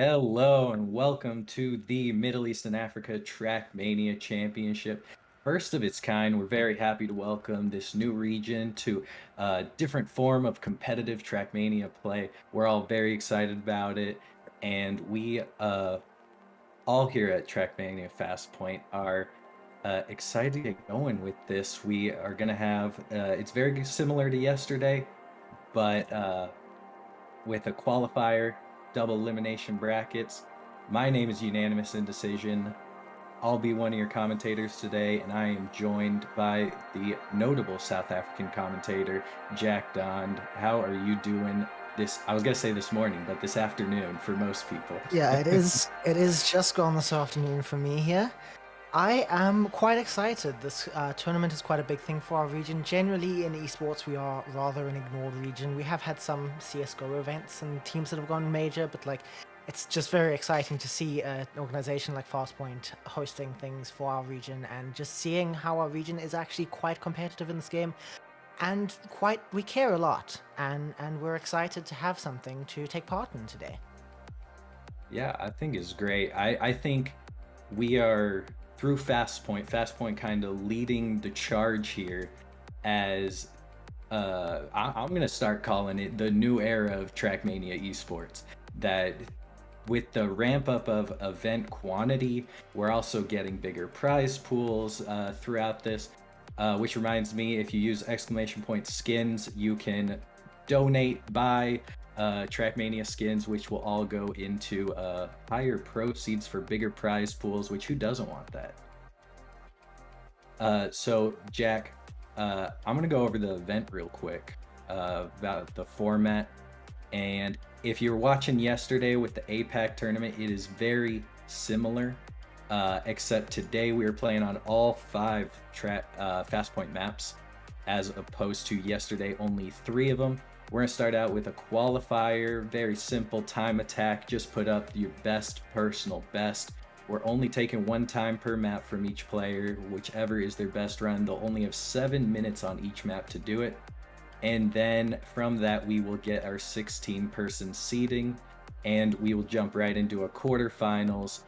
Hello and welcome to the Middle East and Africa Trackmania Championship. First of its kind, we're very happy to welcome this new region to a different form of competitive Trackmania play. We're all very excited about it, and we all here at Trackmania FastPoint are excited to get going with this. We are going to have, it's very similar to yesterday, but with a qualifier, double elimination brackets. My name is Unanimous Indecision. I'll be one of your commentators today, and I am joined by the notable South African commentator, Jack Dond. How are you doing this? I was going to say this morning, but this afternoon for most people. Yeah, it is. It is just gone this afternoon for me here. I am quite excited. This tournament is quite a big thing for our region. Generally, in esports, we are rather an ignored region. We have had some CS:GO events and teams that have gone major, but it's just very exciting to see an organization like FastPoint hosting things for our region and just seeing how our region is actually quite competitive in this game, and we care a lot, and we're excited to have something to take part in today. Yeah, I think it's great. I think we are through FastPoint. FastPoint kind of leading the charge here as I'm gonna start calling it the new era of Trackmania esports. That with the ramp up of event quantity, we're also getting bigger prize pools throughout this. Which reminds me, if you use exclamation point skins, you can donate, buy Trackmania skins, which will all go into higher proceeds for bigger prize pools, which who doesn't want that? So Jack, I'm gonna go over the event real quick about the format. And if you're watching yesterday with the APAC tournament, it is very similar, except today we are playing on all five FastPoint maps, as opposed to yesterday only 3 of them. We're gonna start out with a qualifier, very simple time attack, just put up your best personal best. We're only taking 1 time per map from each player, whichever is their best run. They'll only have 7 minutes on each map to do it. And then from that, we will get our 16-person seeding, and we will jump right into a quarterfinals,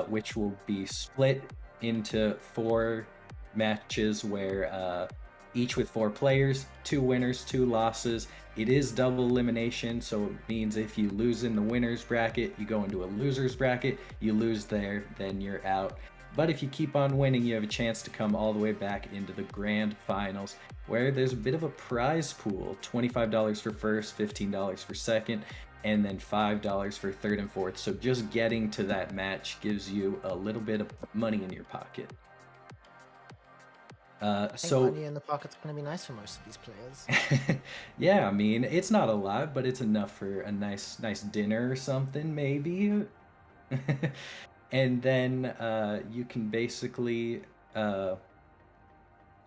which will be split into 4 matches where each with 4 players, 2 winners, 2 losses. It is double elimination, so it means if you lose in the winner's bracket, you go into a loser's bracket. You lose there, then you're out. But if you keep on winning, you have a chance to come all the way back into the grand finals, where there's a bit of a prize pool: $25 for first, $15 for second, and then $5 for third and fourth. So just getting to that match gives you a little bit of money in your pocket. I think So money in the pocket's going to be nice for most of these players. yeah, I mean, it's not a lot, but it's enough for a nice dinner or something, maybe. And then you can basically, uh,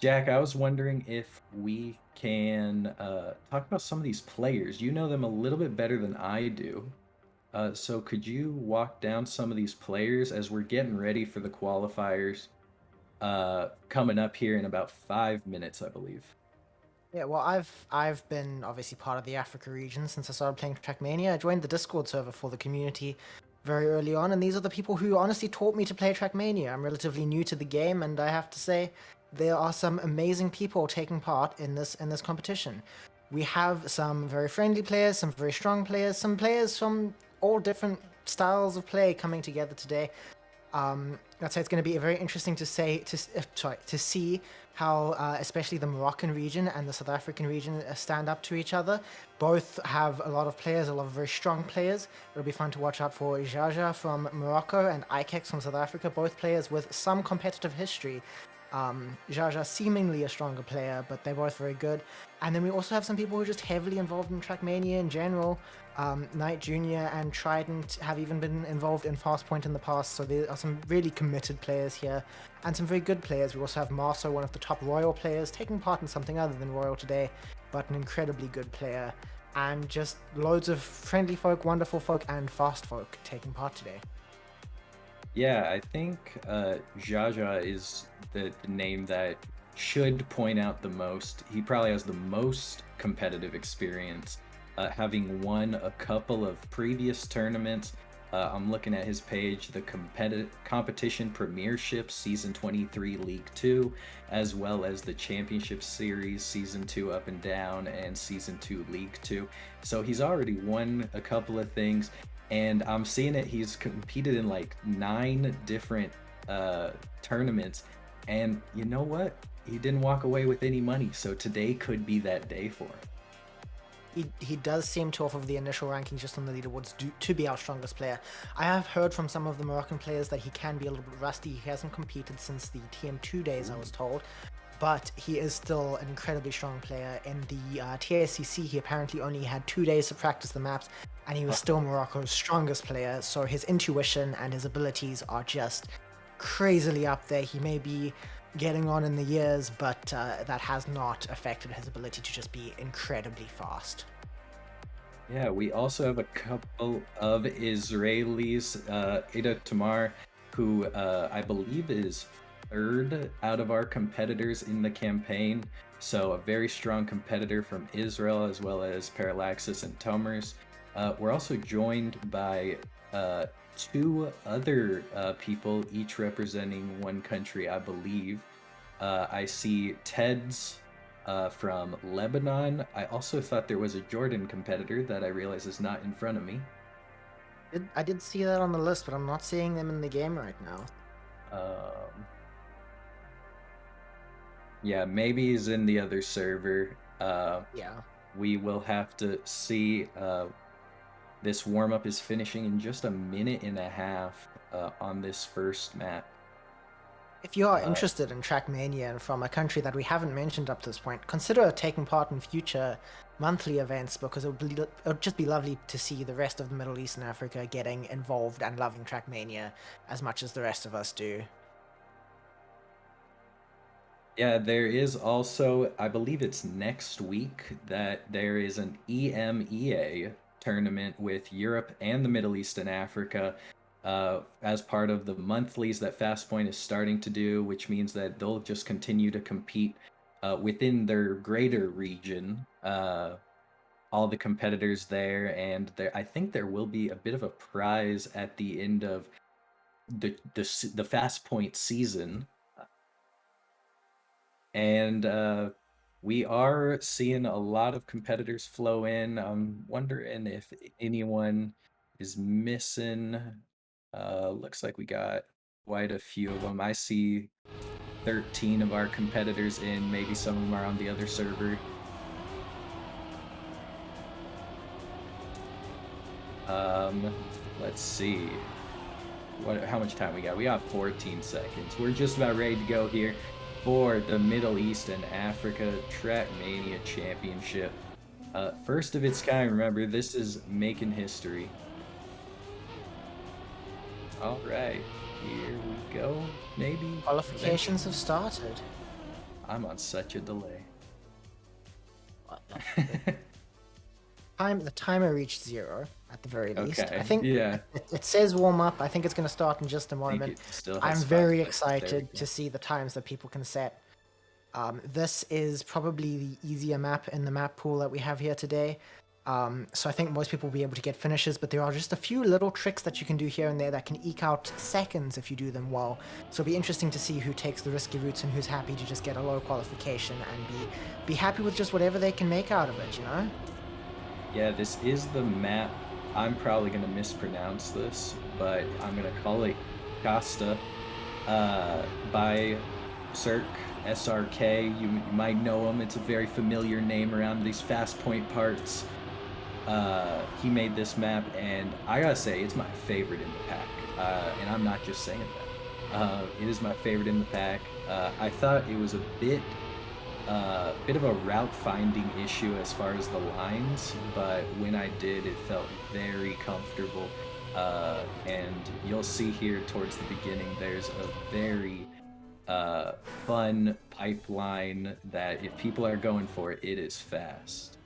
Jack, I was wondering if we can talk about some of these players. You know them a little bit better than I do. So could you walk down some of these players as we're getting ready for the qualifiers coming up here in about 5 minutes, I believe. Yeah, well, I've been obviously part of the Africa region since I started playing Trackmania. I joined the Discord server for the community very early on, and these are the people who honestly taught me to play Trackmania. I'm relatively new to the game, and I have to say, there are some amazing people taking part in this competition. We have some very friendly players, some very strong players, some players from all different styles of play coming together today. I'd say it's going to be very interesting to see how, especially the Moroccan region and the South African region, stand up to each other. Both have a lot of players, a lot of very strong players. It'll be fun to watch out for Jaja from Morocco and Ikex from South Africa, both players with some competitive history. Jaja seemingly a stronger player, but they're both very good. And then we also have some people who are just heavily involved in Trackmania in general. Knight Jr. and Trident have even been involved in FastPoint in the past, so there are some really committed players here, and some very good players. We also have Marso, one of the top Royal players, taking part in something other than Royal today, but an incredibly good player, and just loads of friendly folk, wonderful folk, and fast folk taking part today. Yeah, I think Jaja is the name that should point out the most. He probably has the most competitive experience, having won a couple of previous tournaments, I'm looking at his page, the competition premiership season 23 League 2, as well as the championship series season 2 up and down and season 2 League 2. So he's already won a couple of things, and I'm seeing it. He's competed in like 9 different tournaments, and you know what? He didn't walk away with any money, so today could be that day for him. He does seem to, off of the initial rankings just on the leaderboards, to be our strongest player. I have heard from some of the Moroccan players that he can be a little bit rusty. He hasn't competed since the TM2 days, I was told, but he is still an incredibly strong player. In the TACC, he apparently only had 2 days to practice the maps, and he was still Morocco's strongest player, so his intuition and his abilities are just crazily up there. He may be getting on in the years, but that has not affected his ability to just be incredibly fast. Yeah, we also have a couple of Israelis, Ida Tamar, who I believe is third out of our competitors in the campaign. So a very strong competitor from Israel, as well as Parallaxis and Tomers. We're also joined by 2 other people, each representing one country, I believe. I see Ted's from Lebanon. I also thought there was a Jordan competitor that I realize is not in front of me. I did see that on the list, but I'm not seeing them in the game right now. Yeah, maybe he's in the other server. Yeah. We will have to see. This warm-up is finishing in just a minute and a half on this first map. If you are interested in Trackmania and from a country that we haven't mentioned up to this point, consider taking part in future monthly events, because it would just be lovely to see the rest of the Middle East and Africa getting involved and loving Trackmania as much as the rest of us do. Yeah, there is also, I believe it's next week, that there is an EMEA tournament with Europe and the Middle East and Africa as part of the monthlies that FastPoint is starting to do, which means that they'll just continue to compete within their greater region. All the competitors there, and I think there will be a bit of a prize at the end of the FastPoint season. And we are seeing a lot of competitors flow in. I'm wondering if anyone is missing. Looks like we got quite a few of them. I see 13 of our competitors in. Maybe some of them are on the other server. Let's see. How much time we got? We got 14 seconds. We're just about ready to go here for the Middle East and Africa Trackmania Championship. First of its kind, remember, this is making history. All right, here we go, maybe. Qualifications have started. I'm on such a delay. The timer reached 0 at the very least. Okay, I think yeah. it says warm up. I think it's going to start in just a moment. I'm very excited to see the times that people can set. This is probably the easier map in the map pool that we have here today. So I think most people will be able to get finishes, but there are just a few little tricks that you can do here and there that can eke out seconds if you do them well. So it'll be interesting to see who takes the risky routes and who's happy to just get a low qualification and be happy with just whatever they can make out of it, you know? Yeah, this is the map. I'm probably going to mispronounce this, but I'm going to call it Costa by Cirque, SRK. You might know him. It's a very familiar name around these FastPoint parts. He made this map, and I gotta say, it's my favorite in the pack. And I'm not just saying that. It is my favorite in the pack. I thought it was a bit of a route finding issue as far as the lines, but when I did, it felt very comfortable. And you'll see here towards the beginning, there's a very fun pipeline that if people are going for it, it is fast.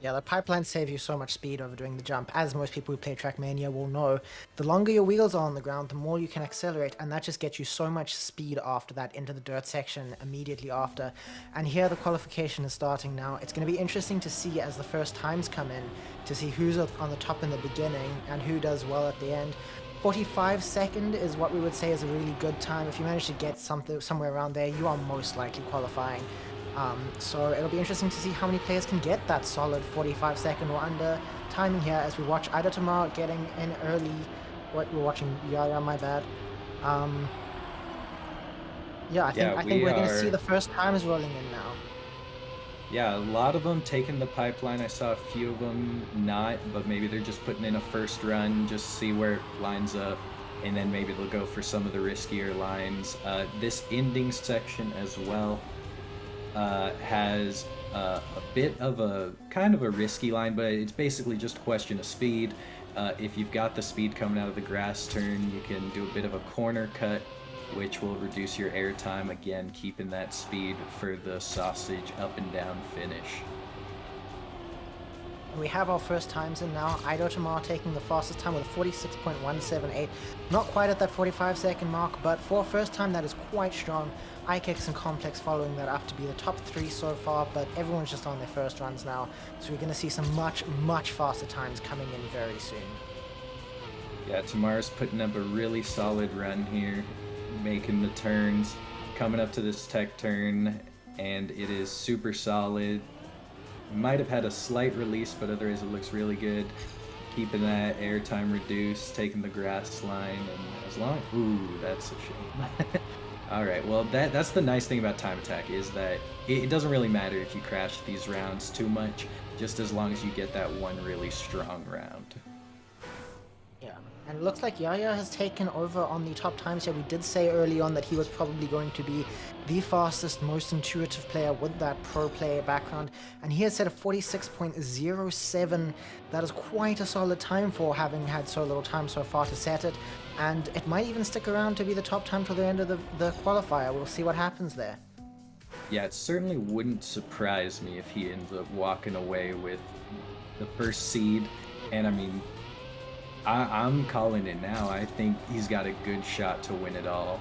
Yeah, the pipelines save you so much speed over doing the jump. As most people who play Trackmania will know, the longer your wheels are on the ground, the more you can accelerate, and that just gets you so much speed after that into the dirt section immediately after. And here the qualification is starting now. It's going to be interesting to see as the first times come in, to see who's on the top in the beginning and who does well at the end. 45 second is what we would say is a really good time. If you manage to get somewhere around there, you are most likely qualifying. So it'll be interesting to see how many players can get that solid 45 second or under timing here as we watch Ida Tamar getting in early. What we're watching, yeah, my bad. Yeah, I Yeah, think we we're gonna see are. the first times rolling in now. Yeah, a lot of them taking the pipeline. I saw a few of them not, but maybe they're just putting in a first run, just see where it lines up, and then maybe they'll go for some of the riskier lines. This ending section as well has a bit of a kind of a risky line, but it's basically just a question of speed. If you've got the speed coming out of the grass turn, you can do a bit of a corner cut, which will reduce your air time, again keeping that speed for the sausage up and down finish. We have our first times in now. Ido Tamar taking the fastest time with 46.178. Not quite at that 45 second mark, but for a first time that is quite strong. Ikex and Complex following that up to be the top 3 so far, but everyone's just on their first runs now. So we're going to see some much faster times coming in very soon. Yeah, Tamar's putting up a really solid run here, making the turns, coming up to this tech turn, and it is super solid. Might have had a slight release, but otherwise it looks really good. Keeping that airtime reduced, taking the grass line, and as long ooh, that's a shame. All right, well that's the nice thing about time attack is that it doesn't really matter if you crash these rounds too much, just as long as you get that one really strong round. Yeah, and it looks like Yaya has taken over on the top times here. We did say early on that he was probably going to be the fastest, most intuitive player with that pro player background, and he has set a 46.07. That is quite a solid time for having had so little time so far to set it, and it might even stick around to be the top time till the end of the qualifier. We'll see what happens there. Yeah, it certainly wouldn't surprise me if he ends up walking away with the first seed, and I mean, I'm calling it now. I think he's got a good shot to win it all.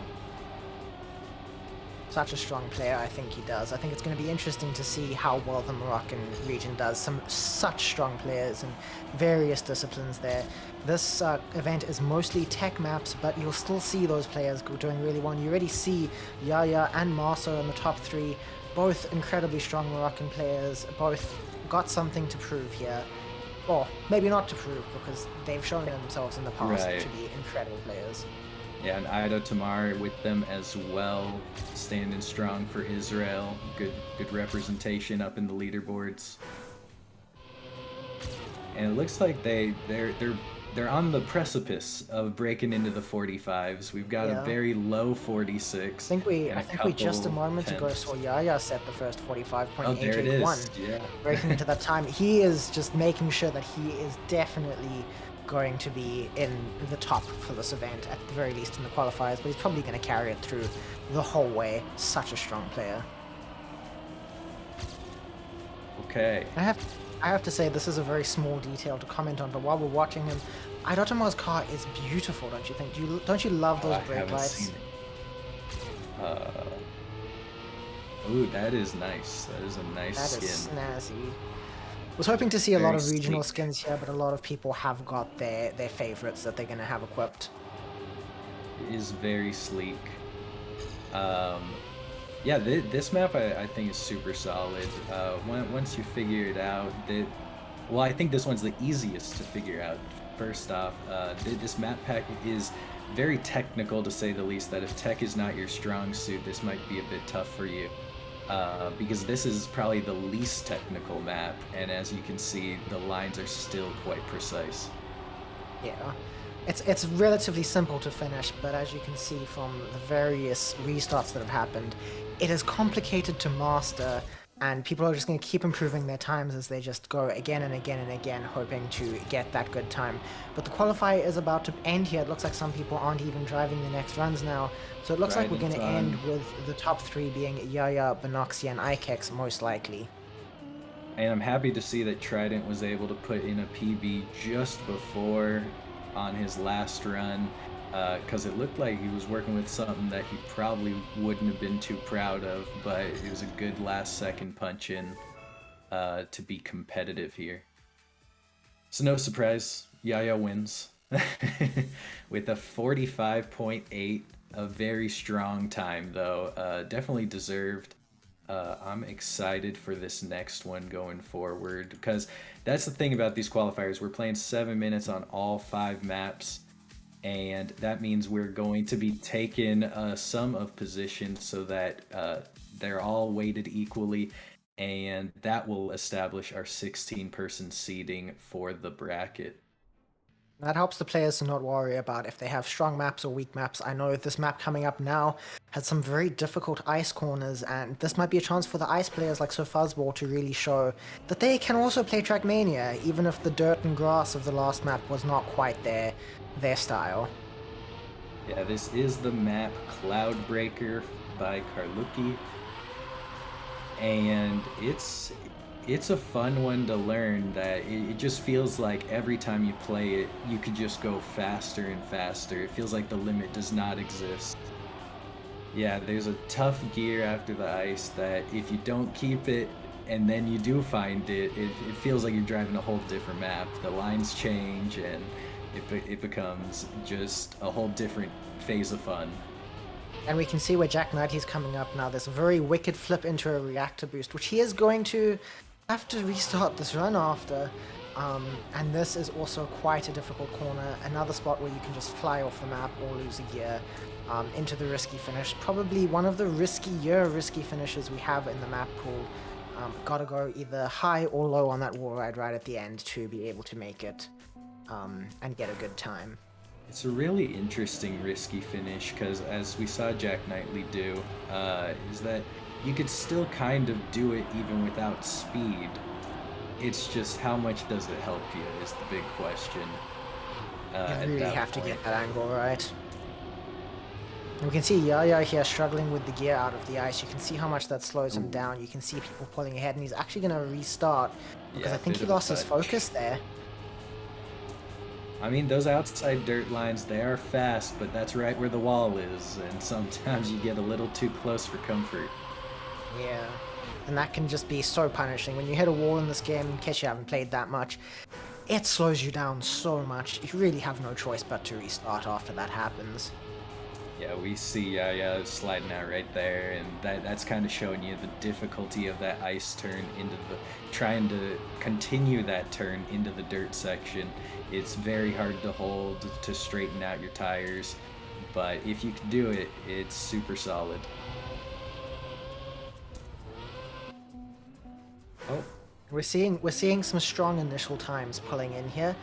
Such a strong player, I think he does. I think it's going to be interesting to see how well the Moroccan region does. Such strong players in various disciplines there. This event is mostly tech maps, but you'll still see those players doing really well. You already see Yaya and Marso in the top 3, both incredibly strong Moroccan players, both got something to prove here. Or maybe not to prove, because they've shown themselves in the past Right. to be incredible players. Yeah, and Ido Tamar with them as well, standing strong for Israel. Good representation up in the leaderboards. And it looks like they're on the precipice of breaking into the 45s. We've got a very low 46. I and think we just a moment ago temps. saw Yaya set the first Oh, there it is. 45.881, Yeah. breaking into that time. He is just making sure that he is definitely going to be in the top for this event, at the very least in the qualifiers, but he's probably going to carry it through the whole way. Such a strong player. Okay. I have to say this is a very small detail to comment on, but while we're watching him, Idotamar's car is beautiful, don't you think? Don't you love those I brake haven't lights? seen it. Ooh, that is nice. That is a nice That is skin. snazzy. Was hoping to see a lot Very of regional sleek. skins here, but a lot of people have got their favorites that they're going to have equipped. It is very sleek. Yeah, this map I think is super solid. Once you figure it out, well, I think this one's the easiest to figure out. First off, this map pack is very technical to say the least. That if tech is not your strong suit, this might be a bit tough for you. Because this is probably the least technical map, and as you can see, the lines are still quite precise. Yeah. It's relatively simple to finish, but as you can see from the various restarts that have happened, it is complicated to master, and people are just going to keep improving their times as they just go again and again and again, hoping to get that good time. But the qualifier is about to end here. It looks like some people aren't even driving the next runs now, so it looks like we're going to end with the top 3 being Yaya, Benoxia, and Ikex most likely. And I'm happy to see that Trident was able to put in a PB just before on his last run, because it looked like he was working with something that he probably wouldn't have been too proud of, but it was a good last second punch in to be competitive here. So no surprise, Yaya wins with a 45.8, a very strong time though, definitely deserved. I'm excited for this next one going forward because that's the thing about these qualifiers. We're playing 7 minutes on all 5 maps, and that means we're going to be taking a sum of positions so that they're all weighted equally, and that will establish our 16-person seeding for the bracket. That helps the players to not worry about if they have strong maps or weak maps. I know this map coming up now has some very difficult ice corners, and this might be a chance for the ice players like Fuzzball to really show that they can also play Trackmania, even if the dirt and grass of the last map was not quite their style. Yeah, this is the map Cloudbreaker by Karluki, and it's a fun one to learn. That it just feels like every time you play it, you could just go faster and faster. It feels like the limit does not exist. Yeah, there's a tough gear after the ice that if you don't keep it and then you do find it, it feels like you're driving a whole different map. The lines change and it becomes just a whole different phase of fun. And we can see where Jack Knight is coming up now. There's a very wicked flip into a reactor boost, which he is going to have to restart this run after. And this is also quite a difficult corner. Another spot where you can just fly off the map or lose a gear into the risky finish. Probably one of the risky finishes we have in the map pool. Gotta go either high or low on that wall ride right at the end to be able to make it and get a good time. It's a really interesting risky finish because as we saw Jack Knightley do, is that you could still kind of do it even without speed. It's just how much does it help you is the big question. You really have to get that angle right. And we can see Yaya here struggling with the gear out of the ice. You can see how much that slows him down. You can see people pulling ahead, and he's actually going to restart because I think he lost his focus there. I mean, those outside dirt lines, they are fast, but that's right where the wall is, and sometimes you get a little too close for comfort. Yeah, and that can just be so punishing. When you hit a wall in this game, in case you haven't played that much, it slows you down so much. You really have no choice but to restart after that happens. Yeah, we see Yaya sliding out right there, and that's kind of showing you the difficulty of that ice turn into the, trying to continue that turn into the dirt section. It's very hard to hold, to straighten out your tires, but if you can do it, it's super solid. Oh. We're seeing some strong initial times pulling in here.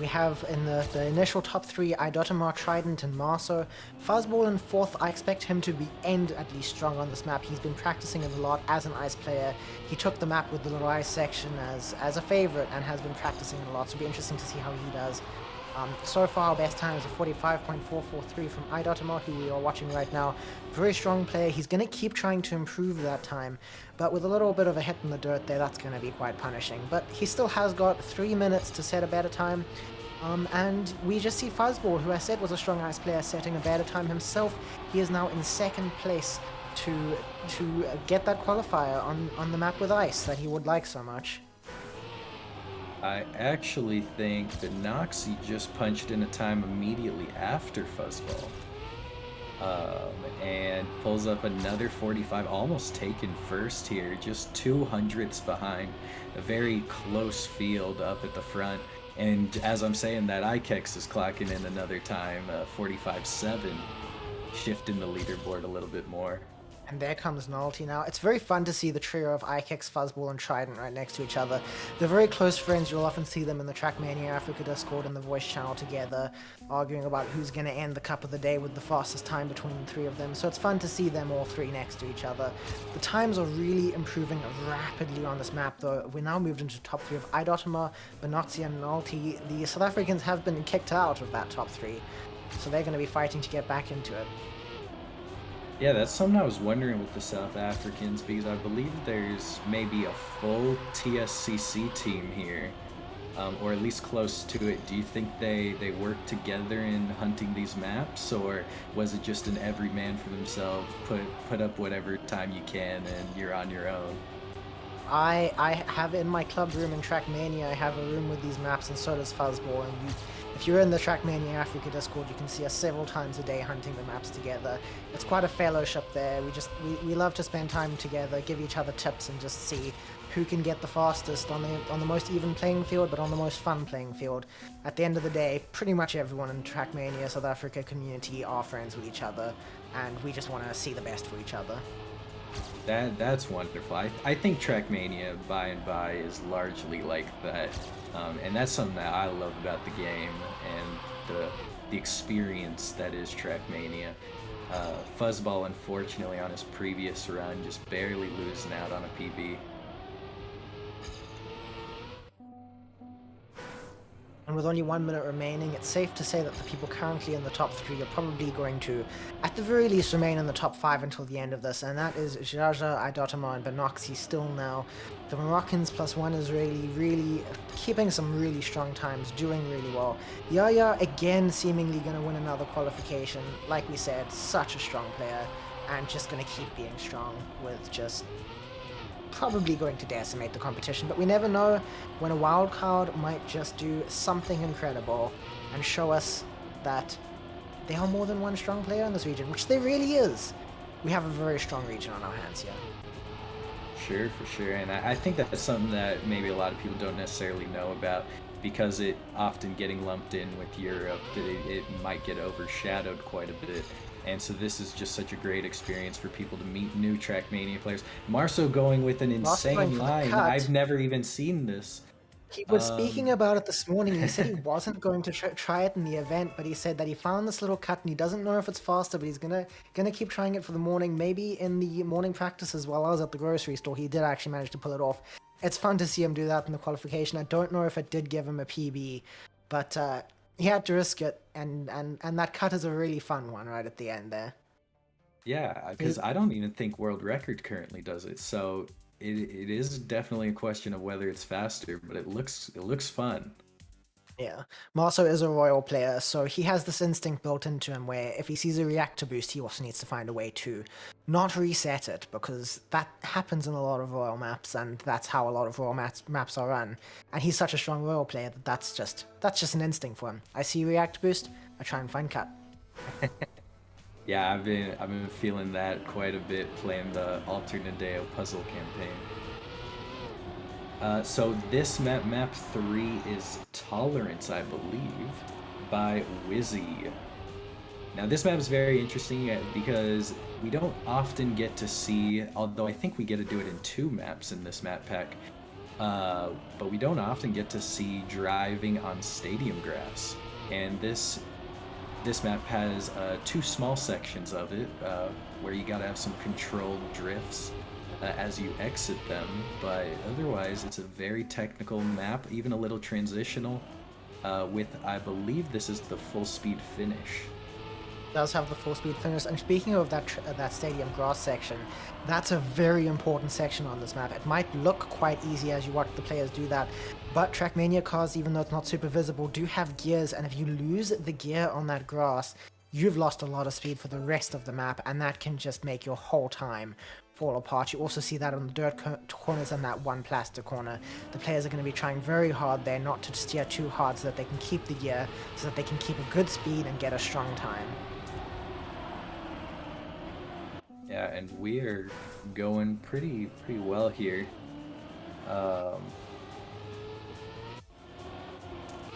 We have in the initial top 3, Idotamar, Trident, and Marso. Fuzzball in 4th, I expect him to be end at least strong on this map. He's been practicing it a lot as an ice player. He took the map with the Lerai section as a favorite and has been practicing it a lot, so it'll be interesting to see how he does. So far, our best time is a 45.443 from Idotamar, who we are watching right now. Very strong player. He's going to keep trying to improve that time, but with a little bit of a hit in the dirt there, that's going to be quite punishing. But he still has got 3 minutes to set a better time. And we just see Fuzzball, who I said was a strong ice player, setting a better time himself. He is now in 2nd place to get that qualifier on the map with ice that he would like so much. I actually think that Noxie just punched in a time immediately after Fuzzball. And pulls up another 45, almost taken first here, just 200ths behind. A very close field up at the front. And as I'm saying that, Ikex is clocking in another time, 45.7, shifting the leaderboard a little bit more. And there comes Novelty now. It's very fun to see the trio of Ikex, Fuzzball, and Trident right next to each other. They're very close friends. You'll often see them in the Trackmania Africa Discord and the voice channel together, arguing about who's going to end the Cup of the Day with the fastest time between the 3 of them. So it's fun to see them all 3 next to each other. The times are really improving rapidly on this map, though. We're now moved into top 3 of Idotamar, Benoxia, and Novelty. The South Africans have been kicked out of that top 3, so they're going to be fighting to get back into it. Yeah, that's something I was wondering with the South Africans because I believe there's maybe a full TSCC team here, or at least close to it. Do you think they work together in hunting these maps, or was it just an every man for themselves? Put up whatever time you can, and you're on your own. I have in my club room in Trackmania, I have a room with these maps, and so does Fuzzball. And if you're in the Trackmania Africa Discord, you can see us several times a day hunting the maps together. It's quite a fellowship there. We love to spend time together, give each other tips, and just see who can get the fastest on the most even playing field, but on the most fun playing field. At the end of the day, pretty much everyone in Trackmania South Africa community are friends with each other, and we just want to see the best for each other. That's wonderful. I think Trackmania by and by is largely like that, and that's something that I love about the game and the experience that is Trackmania. Fuzzball, unfortunately, on his previous run, just barely losing out on a PB. And with only 1 minute remaining, it's safe to say that the people currently in the top 3 are probably going to, at the very least, remain in the top 5 until the end of this, and that is Jaja, Idotama, and Benoxy still now. The Moroccans +1 is really keeping some really strong times, doing really well. Yaya, again, seemingly going to win another qualification. Like we said, such a strong player, and just going to keep being strong with just probably going to decimate the competition, but we never know when a wild card might just do something incredible and show us that there are more than one strong player in this region, which there really is. We have a very strong region on our hands here. Sure, for sure, and I think that's something that maybe a lot of people don't necessarily know about because it often getting lumped in with Europe, that it might get overshadowed quite a bit. And so this is just such a great experience for people to meet new Trackmania players. Marso going with an Last going insane for the line. I've cut. never even seen this. He was speaking Um, about it this morning. He said he wasn't going to try it in the event, but he said that he found this little cut and he doesn't know if it's faster, but he's gonna keep trying it for the morning. Maybe in the morning practices while I was at the grocery store, he did actually manage to pull it off. It's fun to see him do that in the qualification. I don't know if it did give him a PB, but he had to risk it, and that cut is a really fun one right at the end there. yeah, because He- I don't even think world record currently does it. So it is definitely a question of whether it's faster, but it looks fun. Yeah, Marso is a royal player, so he has this instinct built into him where if he sees a reactor boost, he also needs to find a way to not reset it, because that happens in a lot of royal maps, and that's how a lot of royal maps are run. And he's such a strong royal player that that's just an instinct for him. I see reactor boost, I try and find cut. Yeah, I've been feeling that quite a bit playing the Alternadeo puzzle campaign. So this map 3 is Tolerance, I believe, by Wizzy. Now this map is very interesting because we don't often get to see, although I think we get to do it in 2 maps in this map pack, but we don't often get to see driving on stadium grass. And this map has 2 small sections of it where you gotta have some controlled drifts as you exit them, but otherwise it's a very technical map, even a little transitional, with, I believe this is the full speed finish. Does have the full speed finish. And speaking of that stadium grass section, that's a very important section on this map. It might look quite easy as you watch the players do that, but Trackmania cars, even though it's not super visible, do have gears, and if you lose the gear on that grass, you've lost a lot of speed for the rest of the map, and that can just make your whole time fall apart. You also see that on the dirt corners and that one plastic corner. The players are going to be trying very hard there not to steer too hard so that they can keep the gear, so that they can keep a good speed and get a strong time. Yeah, and we are going pretty well here. Um,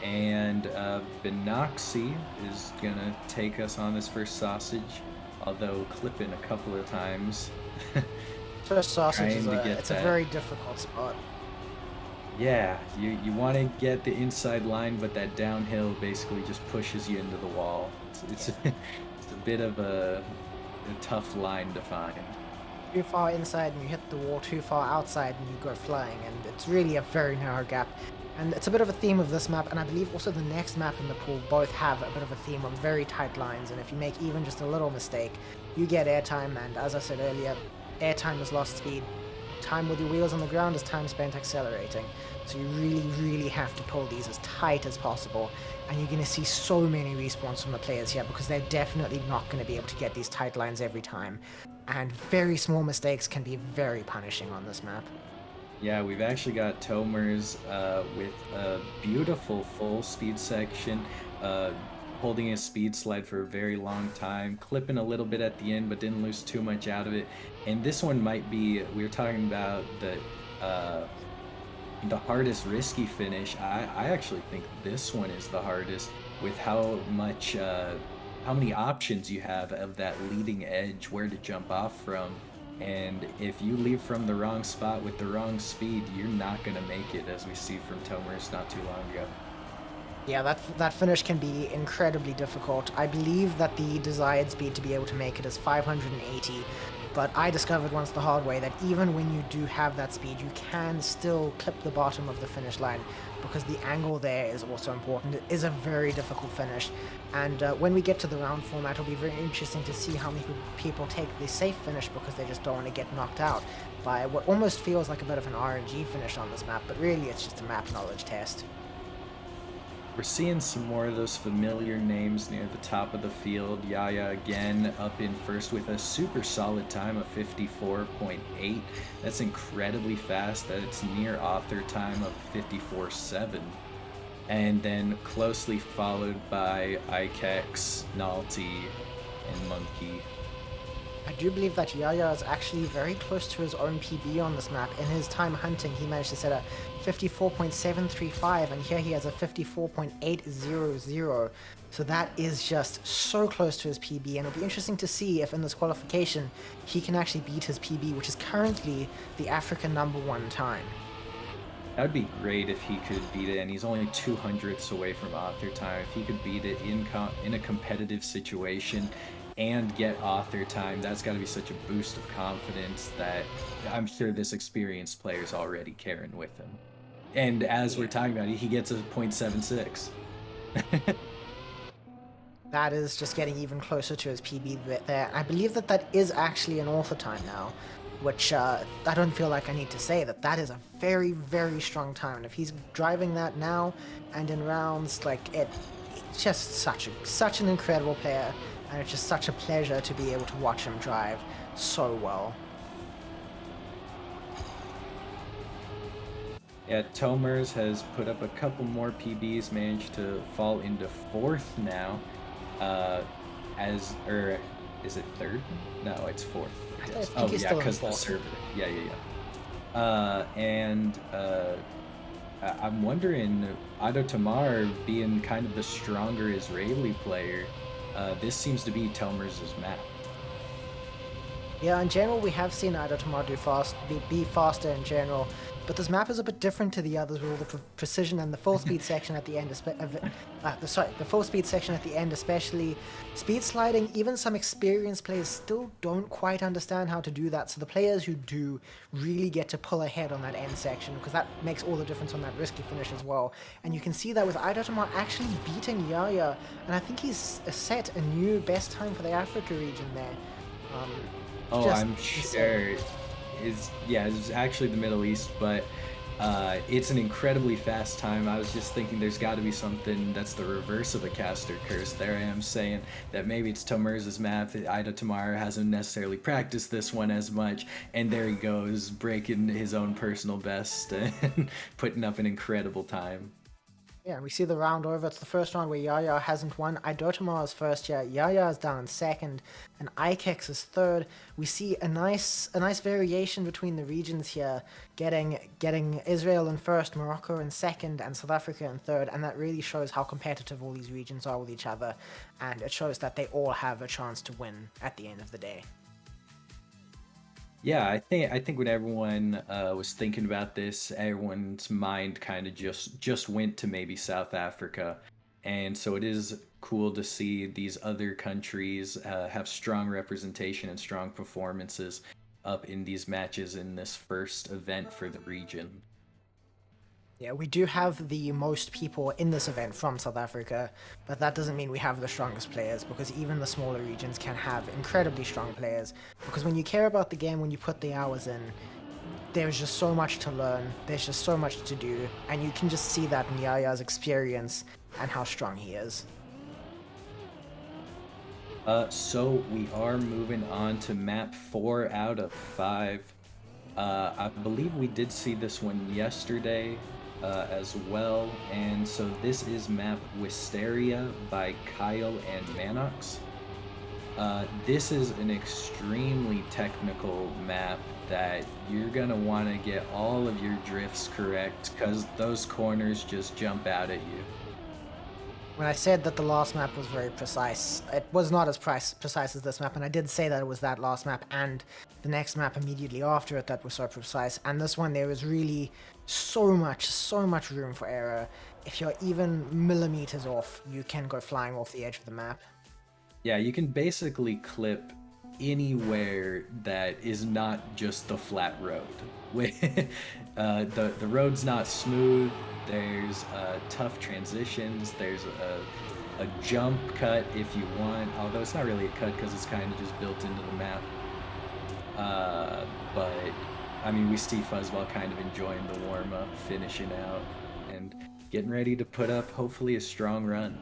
and Benoxy is gonna take us on this first sausage, although clipping a couple of times. First sausage is Trying to get it's a that. very difficult spot. Yeah, you want to get the inside line, but that downhill basically just pushes you into the wall. It's it's a bit of a tough line to find. Too far inside and you hit the wall, too far outside and you go flying, and it's really a very narrow gap. And it's a bit of a theme of this map, and I believe also the next map in the pool both have a bit of a theme of very tight lines, and if you make even just a little mistake, you get airtime, and as I said earlier, airtime is lost speed. Time with your wheels on the ground is time spent accelerating. So you really, really have to pull these as tight as possible, and you're going to see so many respawns from the players here because they're definitely not going to be able to get these tight lines every time. And very small mistakes can be very punishing on this map. Yeah, we've actually got Tomers with a beautiful full speed section, uh, holding his speed slide for a very long time, clipping a little bit at the end, but didn't lose too much out of it. And this one might be, we were talking about uh, the hardest risky finish. I actually think this one is the hardest with how much, how many options you have of that leading edge, where to jump off from. And if you leave from the wrong spot with the wrong speed, you're not going to make it, as we see from Tomers not too long ago. Yeah, that finish can be incredibly difficult. I believe that the desired speed to be able to make it is 580, but I discovered once the hard way that even when you do have that speed, you can still clip the bottom of the finish line because the angle there is also important. It is a very difficult finish, and when we get to the round format, it'll be very interesting to see how many people take the safe finish because they just don't want to get knocked out by what almost feels like a bit of an RNG finish on this map, but really it's just a map knowledge test. We're seeing some more of those familiar names near the top of the field. Yaya again up in first with a super solid time of 54.8. That's incredibly fast. That's near author time of 54.7. And then closely followed by Ikex, Nalty, and Monkey. I do believe that Yaya is actually very close to his own PB on this map. In his time hunting, he managed to set a 54.735, and here he has a 54.800. So that is just so close to his PB, and it'll be interesting to see if in this qualification he can actually beat his PB, which is currently the African #1 time. That would be great if he could beat it, and he's only 200ths away from author time. If he could beat it in a competitive situation and get author time, that's got to be such a boost of confidence that I'm sure this experienced player is already carrying with him. And as we're talking about, he gets a 0.76. That is just getting even closer to his PB there. I believe that that is actually an author time now, which I don't feel like I need to say that that is a very, very strong time. And if he's driving that now and in rounds, like it's just such an incredible player, and it's just such a pleasure to be able to watch him drive so well. Yeah, Tomers has put up a couple more PBs, managed to fall into fourth now. Or is it third? No, it's fourth. I think Oh he's yeah, still in because the fourth. server. Yeah. I'm wondering, Ado Tamar being kind of the stronger Israeli player, this seems to be Tomers' map. Yeah, in general, we have seen Ida Tomar be faster in general, but this map is a bit different to the others with all the precision and the full speed section at the end. The full speed section at the end, especially speed sliding. Even some experienced players still don't quite understand how to do that. So the players who do really get to pull ahead on that end section because that makes all the difference on that risky finish as well. And you can see that with Ida Tomar actually beating Yaya, and I think he's set a new best time for the Africa region there. Oh, Just I'm insane. sure it's actually the Middle East, but it's an incredibly fast time. I was just thinking there's got to be something that's the reverse of a caster curse. There I am saying that maybe it's Tomers' map. That Ida Tamar hasn't necessarily practiced this one as much, and there he goes, breaking his own personal best and putting up an incredible time. Yeah, we see the round over. It's the first round where Yaya hasn't won. Idotama is first, yeah. Yaya is down in second, and Ikex is third. We see a nice variation between the regions here, getting Israel in first, Morocco in second, and South Africa in third. And that really shows how competitive all these regions are with each other, and it shows that they all have a chance to win at the end of the day. Yeah, I think when everyone was thinking about this, everyone's mind kind of just went to maybe South Africa, and so it is cool to see these other countries have strong representation and strong performances up in these matches in this first event for the region. Yeah, we do have the most people in this event from South Africa, but that doesn't mean we have the strongest players, because even the smaller regions can have incredibly strong players. Because when you care about the game, when you put the hours in, there's just so much to learn, there's just so much to do, and you can just see that in Yaya's experience and how strong he is. So we are moving on to map 4 out of 5. I believe we did see this one yesterday as well, and so this is map Wisteria by Kyle and Manox. This is an extremely technical map that you're gonna want to get all of your drifts correct, because those corners just jump out at you. When I said that the last map was very precise, it was not as precise as this map, and I did say that it was that last map and the next map immediately after it that was so precise. And this one, there was really so much room for error. If you're even millimeters off, you can go flying off the edge of the map. Yeah, you can basically clip anywhere that is not just the flat road. The road's not smooth. There's tough transitions. There's a jump cut if you want, although it's not really a cut because it's kind of just built into the map. But I mean, we see Fuzzball kind of enjoying the warm up, finishing out, and getting ready to put up hopefully a strong run.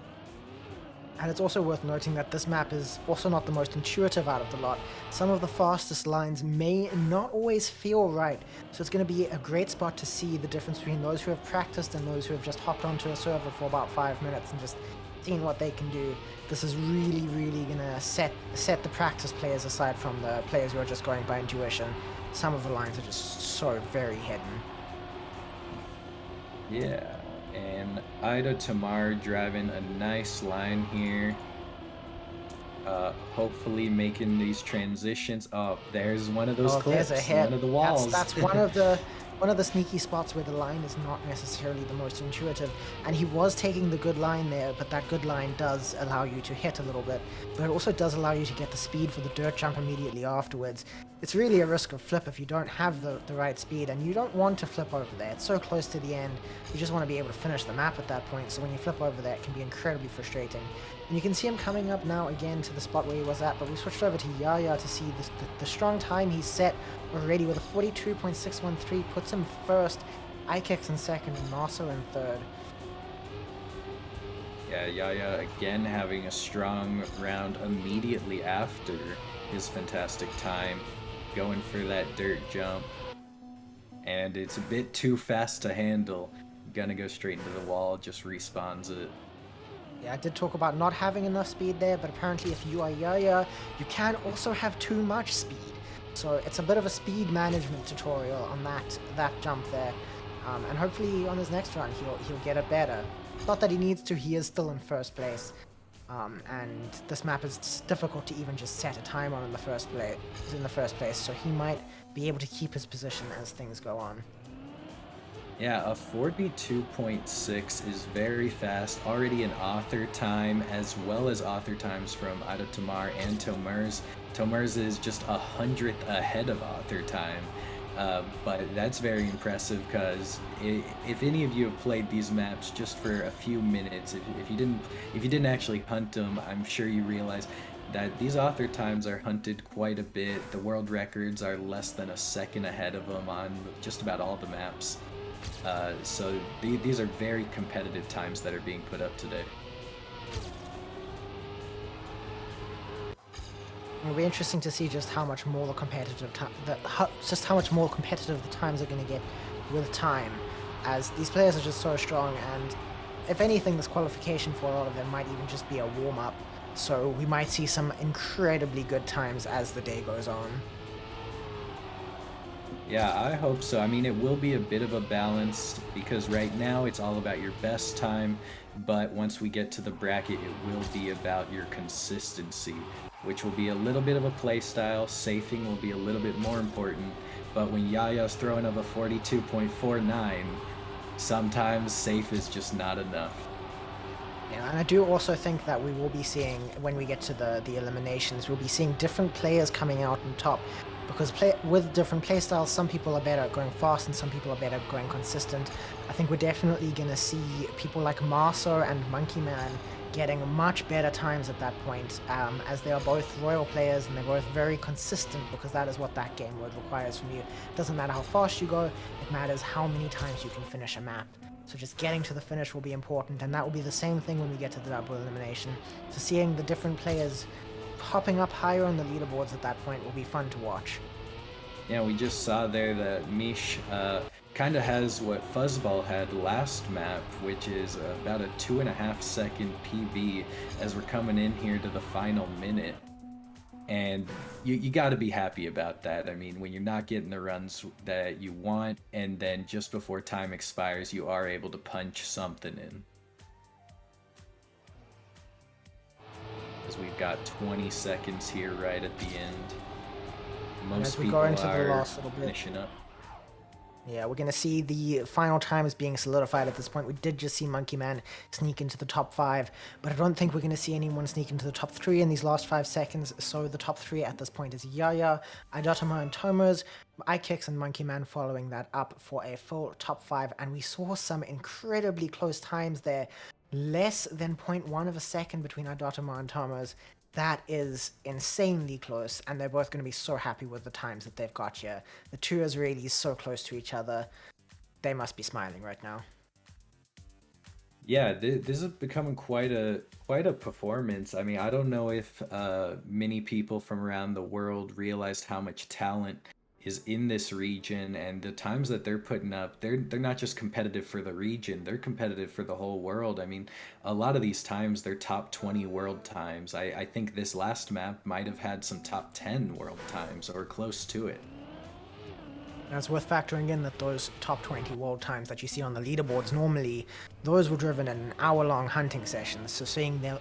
And it's also worth noting that this map is also not the most intuitive out of the lot. Some of the fastest lines may not always feel right, so it's going to be a great spot to see the difference between those who have practiced and those who have just hopped onto a server for about 5 minutes and just seen what they can do. This is really going to set the practice players aside from the players who are just going by intuition. Some of the lines are just so very hidden. Yeah. And Ida Tamar driving a nice line here. Hopefully making these transitions. Oh, there's one of those clips. There's a hit. One of the walls. That's one of the sneaky spots where the line is not necessarily the most intuitive. And he was taking the good line there, but that good line does allow you to hit a little bit. But it also does allow you to get the speed for the dirt jump immediately afterwards. It's really a risk of flip if you don't have the right speed, and you don't want to flip over there. It's so close to the end. You just want to be able to finish the map at that point, so when you flip over there, it can be incredibly frustrating. And you can see him coming up now again to the spot where he was at, but we switched over to Yaya to see the strong time he's set already with a 42.613, puts him first, iKicks in second, and Naso in third. Yeah, Yaya again having a strong round immediately after his fantastic time, going for that dirt jump, and it's a bit too fast to handle. Gonna go straight into the wall, just respawns it. Yeah, I did talk about not having enough speed there, but apparently if you are Yaya, you can also have too much speed. So it's a bit of a speed management tutorial on that jump there. And hopefully on his next run he'll get it better. Not that he needs to, he is still in first place. And this map is difficult to even just set a time on in the first place, so he might be able to keep his position as things go on. Yeah, a 42.6 is very fast, already an author time, as well as author times from Ida Tamar and Tomers. Tomers is just 100th ahead of author time, but that's very impressive, because if any of you have played these maps just for a few minutes, if you didn't actually hunt them, I'm sure you realize that these author times are hunted quite a bit. The world records are less than a second ahead of them on just about all the maps. So these are very competitive times that are being put up today. It'll be interesting to see just how much more competitive the times are going to get with time, as these players are just so strong. And if anything, this qualification for a lot of them might even just be a warm-up. So we might see some incredibly good times as the day goes on. Yeah, I hope so. I mean, it will be a bit of a balance, because right now it's all about your best time, but once we get to the bracket, it will be about your consistency, which will be a little bit of a play style. Safing will be a little bit more important, but when Yaya's throwing of a 42.49, sometimes safe is just not enough. Yeah, and I do also think that we will be seeing, when we get to the eliminations, we'll be seeing different players coming out on top. Because with different playstyles, some people are better at going fast and some people are better at going consistent. I think we're definitely going to see people like Marso and Monkey Man getting much better times at that point, as they are both royal players and they're both very consistent, because that is what that game mode requires from you. It doesn't matter how fast you go, it matters how many times you can finish a map. So just getting to the finish will be important, and that will be the same thing when we get to the double elimination. So seeing the different players popping up higher on the leaderboards at that point will be fun to watch. Yeah, we just saw there that Mish kind of has what Fuzzball had last map, which is about a 2.5 second PB as we're coming in here to the final minute. And you got to be happy about that. I mean, when you're not getting the runs that you want, and then just before time expires, you are able to punch something in. As we've got 20 seconds here right at the end. Most people are finishing up. Yeah, we're going to see the final times being solidified at this point. We did just see Monkey Man sneak into the top 5, but I don't think we're going to see anyone sneak into the top 3 in these last 5 seconds. So the top 3 at this point is Yaya, Idotama, and Tomers, iKicks, and Monkey Man following that up for a full top 5. And we saw some incredibly close times there. Less than 0.1 of a second between Idotama and Tomers. That is insanely close, and they're both going to be so happy with the times that they've got here. The two Israelis so close to each other. They must be smiling right now. Yeah, this is becoming quite a performance. I mean, I don't know if many people from around the world realized how much talent is in this region, and the times that they're putting up, they're not just competitive for the region, they're competitive for the whole world. I mean, a lot of these times they're top 20 world times. I think this last map might have had some top 10 world times or close to it. Now it's worth factoring in that those top 20 world times that you see on the leaderboards normally, those were driven in an hour-long hunting sessions. So seeing that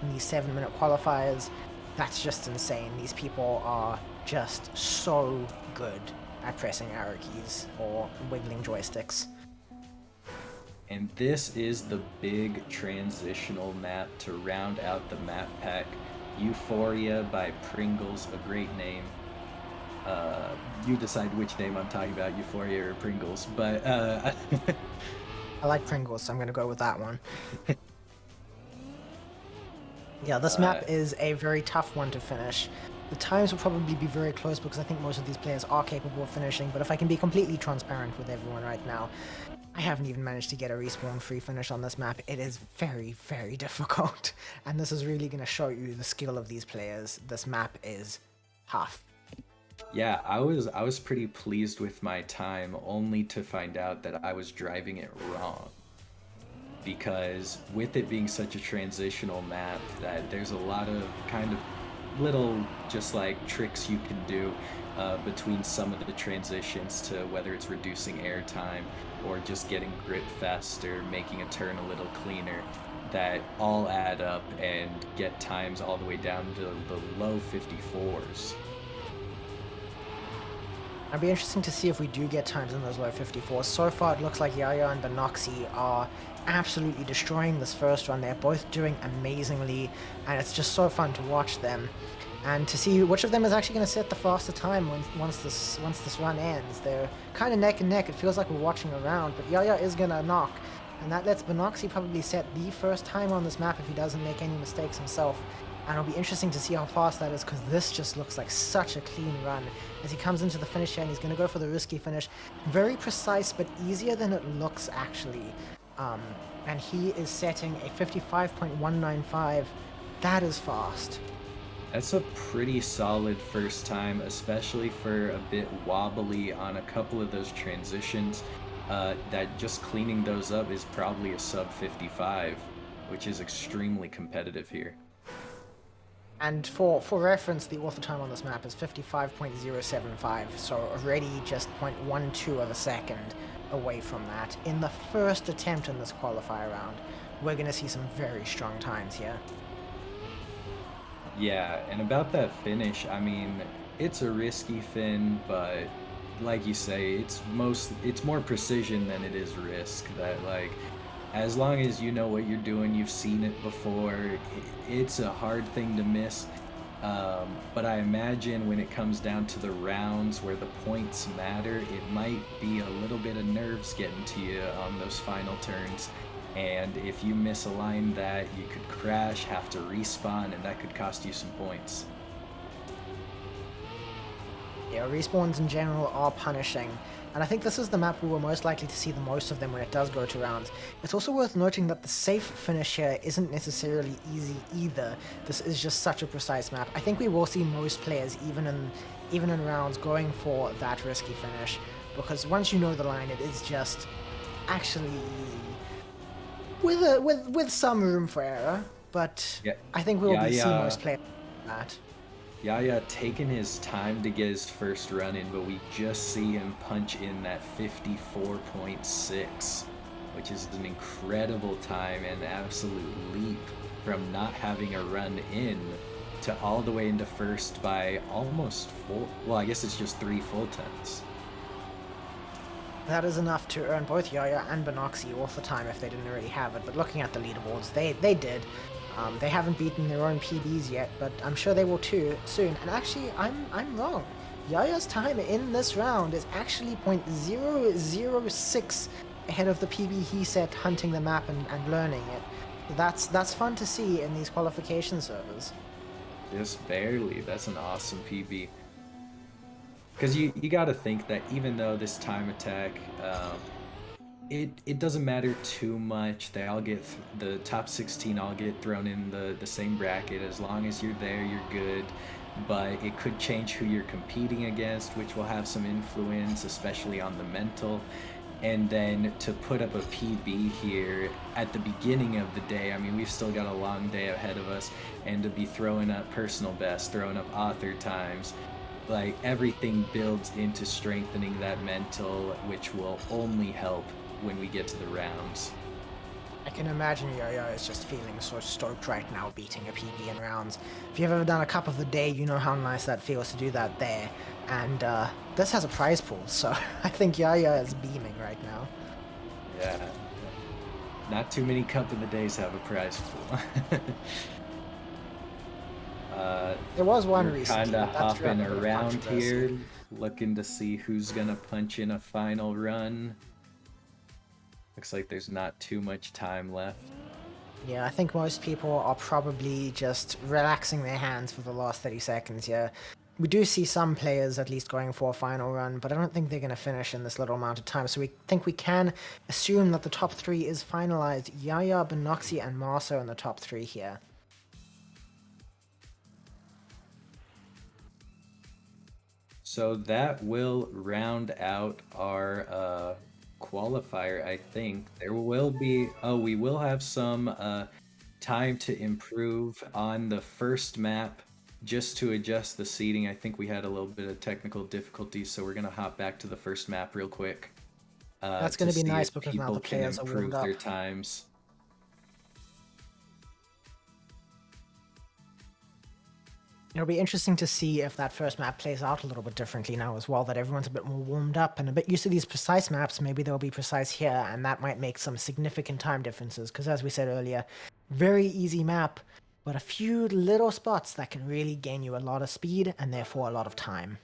in these 7-minute qualifiers, that's just insane. These people are just so good at pressing arrow keys or wiggling joysticks. And this is the big transitional map to round out the map pack. Euphoria by Pringles, a great name. You decide which name I'm talking about, Euphoria or Pringles, but I like Pringles, so I'm gonna go with that one. Yeah, this map is a very tough one to finish. The times will probably be very close because I think most of these players are capable of finishing, but if I can be completely transparent with everyone right now, I haven't even managed to get a respawn free finish on this map. It is very, very difficult, and this is really going to show you the skill of these players. This map is tough. Yeah, I was pretty pleased with my time, only to find out that I was driving it wrong. Because with it being such a transitional map, that there's a lot of kind of little just like tricks you can do between some of the transitions, to whether it's reducing airtime or just getting grip faster, making a turn a little cleaner, that all add up and get times all the way down to the low 54s. It'd be interesting to see if we do get times in those low 54s. So far it looks like Yaya and Benoxy are absolutely destroying this first run. They're both doing amazingly, and it's just so fun to watch them and to see which of them is actually going to set the faster time once this run ends. They're kind of neck and neck. It feels like we're watching a round, but Yaya is going to knock, and that lets Benoxy probably set the first time on this map if he doesn't make any mistakes himself. And it'll be interesting to see how fast that is, because this just looks like such a clean run as he comes into the finish here, and he's going to go for the risky finish. Very precise, but easier than it looks actually. And he is setting a 55.195. That is fast. That's a pretty solid first time, especially for a bit wobbly on a couple of those transitions. That just cleaning those up is probably a sub 55, which is extremely competitive here. And for reference, the author time on this map is 55.075, so already just 0.12 of a second away from that. In the first attempt in this qualifier round, we're going to see some very strong times here. Yeah, and about that finish, I mean, it's a risky fin, but like you say, it's more precision than it is risk. That, like, as long as you know what you're doing, you've seen it before, it's a hard thing to miss. But I imagine when it comes down to the rounds where the points matter, it might be a little bit of nerves getting to you on those final turns. And if you misalign that, you could crash, have to respawn, and that could cost you some points. Yeah, respawns in general are punishing, and I think this is the map where we're most likely to see the most of them when it does go to rounds. It's also worth noting that the safe finish here isn't necessarily easy either. This is just such a precise map. I think we will see most players, even in rounds, going for that risky finish, because once you know the line, it is just actually easy. With some room for error, but Yeah. I think we'll see most players that. Yaya taking his time to get his first run in, but we just see him punch in that 54.6, which is an incredible time and absolute leap from not having a run in to all the way into first by almost well, I guess it's just 3 full tenths. That is enough to earn both Yaya and Benoxy off the time if they didn't already have it, but looking at the leaderboards, they did. They haven't beaten their own PBs yet, but I'm sure they will too soon. And actually, I'm wrong. Yaya's time in this round is actually 0.006 ahead of the PB he set hunting the map and learning it. That's fun to see in these qualification servers. Just barely. That's an awesome PB. Because you got to think that even though this time attack, it doesn't matter too much. They all get the top 16 all get thrown in the same bracket. As long as you're there, you're good. But it could change who you're competing against, which will have some influence, especially on the mental. And then to put up a PB here at the beginning of the day, I mean, we've still got a long day ahead of us, and to be throwing up personal best, throwing up author times, like everything builds into strengthening that mental, which will only help when we get to the rounds. I can imagine Yo-Yo is just feeling so stoked right now beating a PB in rounds. If you've ever done a cup of the day, you know how nice that feels to do that there. And this has a prize pool, so I think Yo-Yo is beaming right now. Yeah. Not too many cup of the days have a prize pool. There was one recently. Kind of hopping around here, looking to see who's gonna punch in a final run. Looks like there's not too much time left. Yeah, I think most people are probably just relaxing their hands for the last 30 seconds here. We do see some players at least going for a final run, but I don't think they're going to finish in this little amount of time. So we think we can assume that the top 3 is finalized. Yaya, Benoxy, and Marso in the top 3 here. So that will round out our qualifier, I think. There will be, we will have some time to improve on the first map just to adjust the seating. I think we had a little bit of technical difficulty, so we're gonna hop back to the first map real quick. That's gonna be nice because now the players are warmed up. Their times. It'll be interesting to see if that first map plays out a little bit differently now as well, that everyone's a bit more warmed up and a bit used to these precise maps. Maybe they'll be precise here, and that might make some significant time differences, because as we said earlier, very easy map, but a few little spots that can really gain you a lot of speed and therefore a lot of time.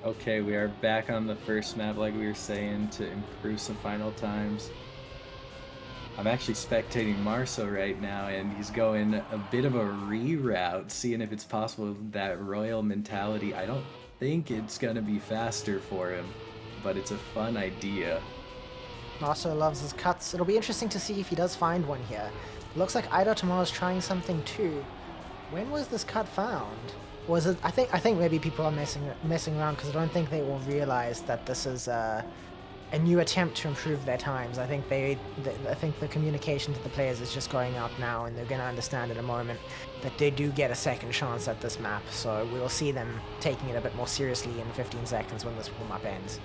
Okay, we are back on the first map like we were saying to improve some final times. I'm actually spectating Marso right now, and he's going a bit of a reroute, seeing if it's possible that royal mentality. I don't think it's going to be faster for him, but it's a fun idea. Marso loves his cuts. It'll be interesting to see if he does find one here. Looks like Ido Tomorrow's trying something too. When was this cut found? Was it? I think maybe people are messing around, because I don't think they will realize that this is a new attempt to improve their times. I think I think the communication to the players is just going out now, and they're going to understand in a moment that they do get a second chance at this map. So we'll see them taking it a bit more seriously in 15 seconds when this warm-up ends.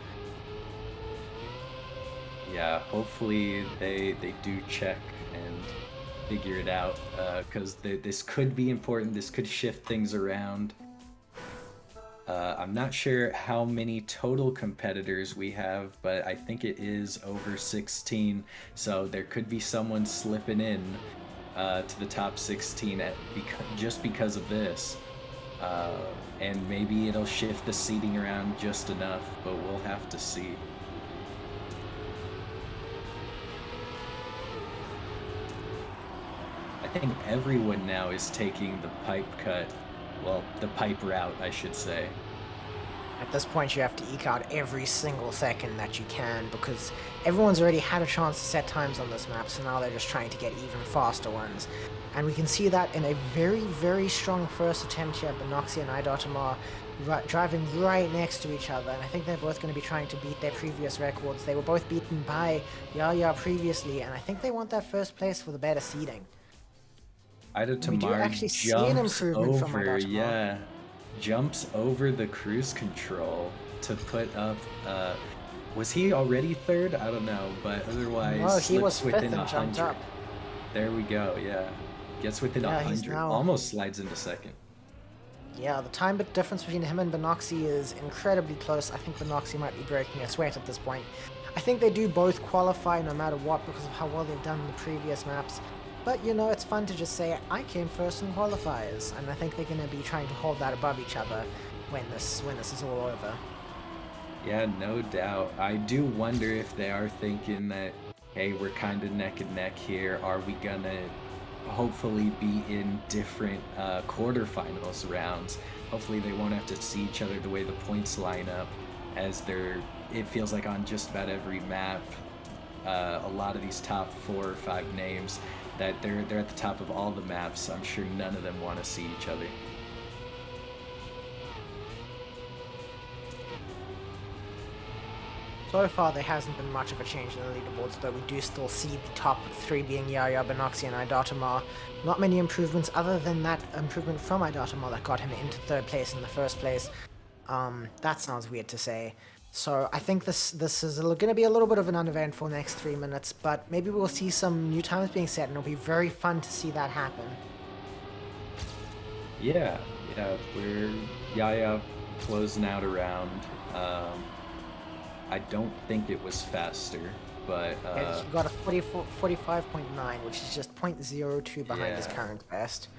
Yeah, hopefully they do check and figure it out, because this could be important. This could shift things around. I'm not sure how many total competitors we have, but I think it is over 16. So there could be someone slipping in to the top 16 just because of this. And maybe it'll shift the seating around just enough, but we'll have to see. I think everyone now is taking the pipe cut. Well, the pipe route, I should say. At this point, you have to eke out every single second that you can because everyone's already had a chance to set times on this map, so now they're just trying to get even faster ones. And we can see that in a very, very strong first attempt here. Benoxi and Idotamar driving right next to each other, and I think they're both going to be trying to beat their previous records. They were both beaten by Yaya previously, and I think they want that first place for the better seeding. We do actually see an improvement from Idotamar. Yeah, jumps over the cruise control to put up. Was he already third? I don't know, but otherwise, no, he was fifth within and jumped up. There we go. Yeah, gets within 100. Almost slides into second. Yeah, the time bit difference between him and Benoxi is incredibly close. I think Benoxi might be breaking a sweat at this point. I think they do both qualify no matter what because of how well they've done in the previous maps. But, you know, it's fun to just say, I came first in qualifiers, and I think they're going to be trying to hold that above each other when this is all over. Yeah, no doubt. I do wonder if they are thinking that, hey, we're kind of neck and neck here. Are we going to hopefully be in different quarterfinals rounds? Hopefully they won't have to see each other the way the points line up, as it feels like on just about every map, a lot of these top 4 or 5 names, that they're at the top of all the maps. I'm sure none of them want to see each other. So far, there hasn't been much of a change in the leaderboards, though we do still see the top 3 being Yaya, Benoxi, and Idotamar. Not many improvements other than that improvement from Idotamar that got him into 3rd place in the first place. That sounds weird to say. So I think this is going to be a little bit of an uneventful next 3 minutes, but maybe we'll see some new times being set, and it'll be very fun to see that happen. Yeah, we're Yaya closing out around. I don't think it was faster, but he got a 45.9, which is just 0.02 behind his current best.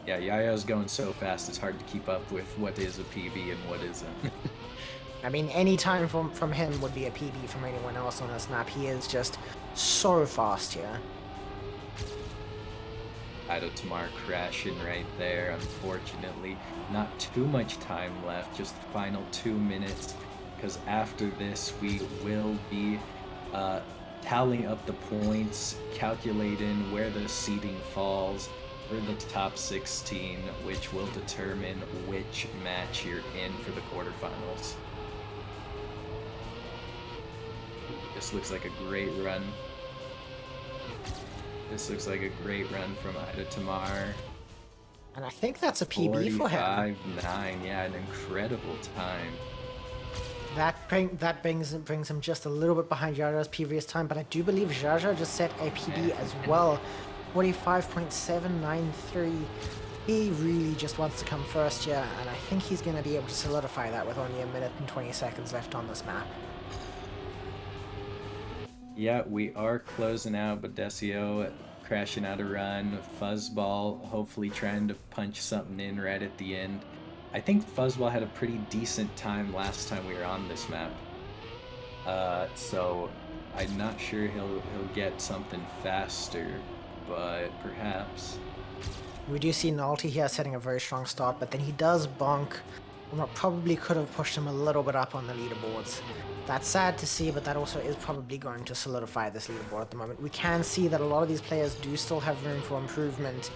Yeah, Yaya's going so fast it's hard to keep up with what is a PB and what isn't. I mean, any time from him would be a PB from anyone else on this map. He is just so fast here. Idotamar crashing right there, unfortunately. Not too much time left, just the final 2 minutes, because after this we will be tallying up the points, calculating where the seeding falls for the top 16, which will determine which match you're in for the quarterfinals. This looks like a great run. This looks like a great run from Idotamar. And I think that's a PB for him. 45.9, yeah, an incredible time. That brings him just a little bit behind Jaja's previous time, but I do believe Jaja just set a PB as well. 45.793. He really just wants to come first here, and I think he's going to be able to solidify that with only 1 minute and 20 seconds left on this map. Yeah, we are closing out, but Decio crashing out a run. Fuzzball hopefully trying to punch something in right at the end. I think Fuzzball had a pretty decent time last time we were on this map. So I'm not sure he'll get something faster, but perhaps. We do see Nalty here setting a very strong start, but then he does bonk. What probably could have pushed him a little bit up on the leaderboards. That's sad to see, but that also is probably going to solidify this leaderboard at the moment. We can see that a lot of these players do still have room for improvement,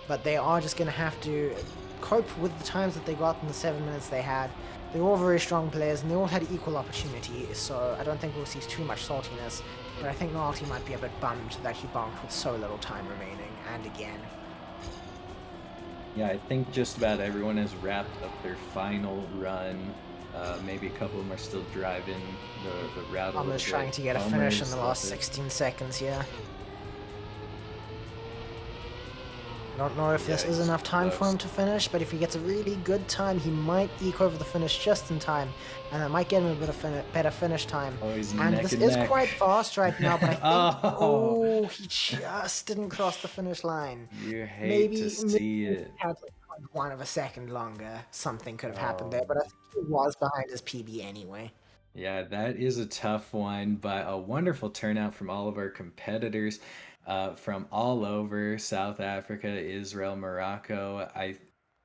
but they are just going to have to cope with the times that they got in the 7 minutes they had. They're all very strong players, and they all had equal opportunity, so I don't think we'll see too much saltiness, but I think Nalty might be a bit bummed that he bonked with so little time remaining, and again. Yeah, I think just about everyone has wrapped up their final run. Maybe a couple of them are still driving the route a little bit. Almost trying to get a finish in the last 16 seconds, yeah. I don't know if this is enough time for him to finish, but if he gets a really good time, he might eke over the finish just in time, and that might get him a bit of better finish time. Oh, he's And neck this and is neck. quite fast right now, but I think, Oh, oh, he just didn't cross the finish line. you hate to Maybe see if it. he had like 1 of a second longer, something could have happened there, Oh. but I think he was behind his PB anyway. Yeah, that is a tough one, but a wonderful turnout from all of our competitors from all over South Africa, Israel, Morocco.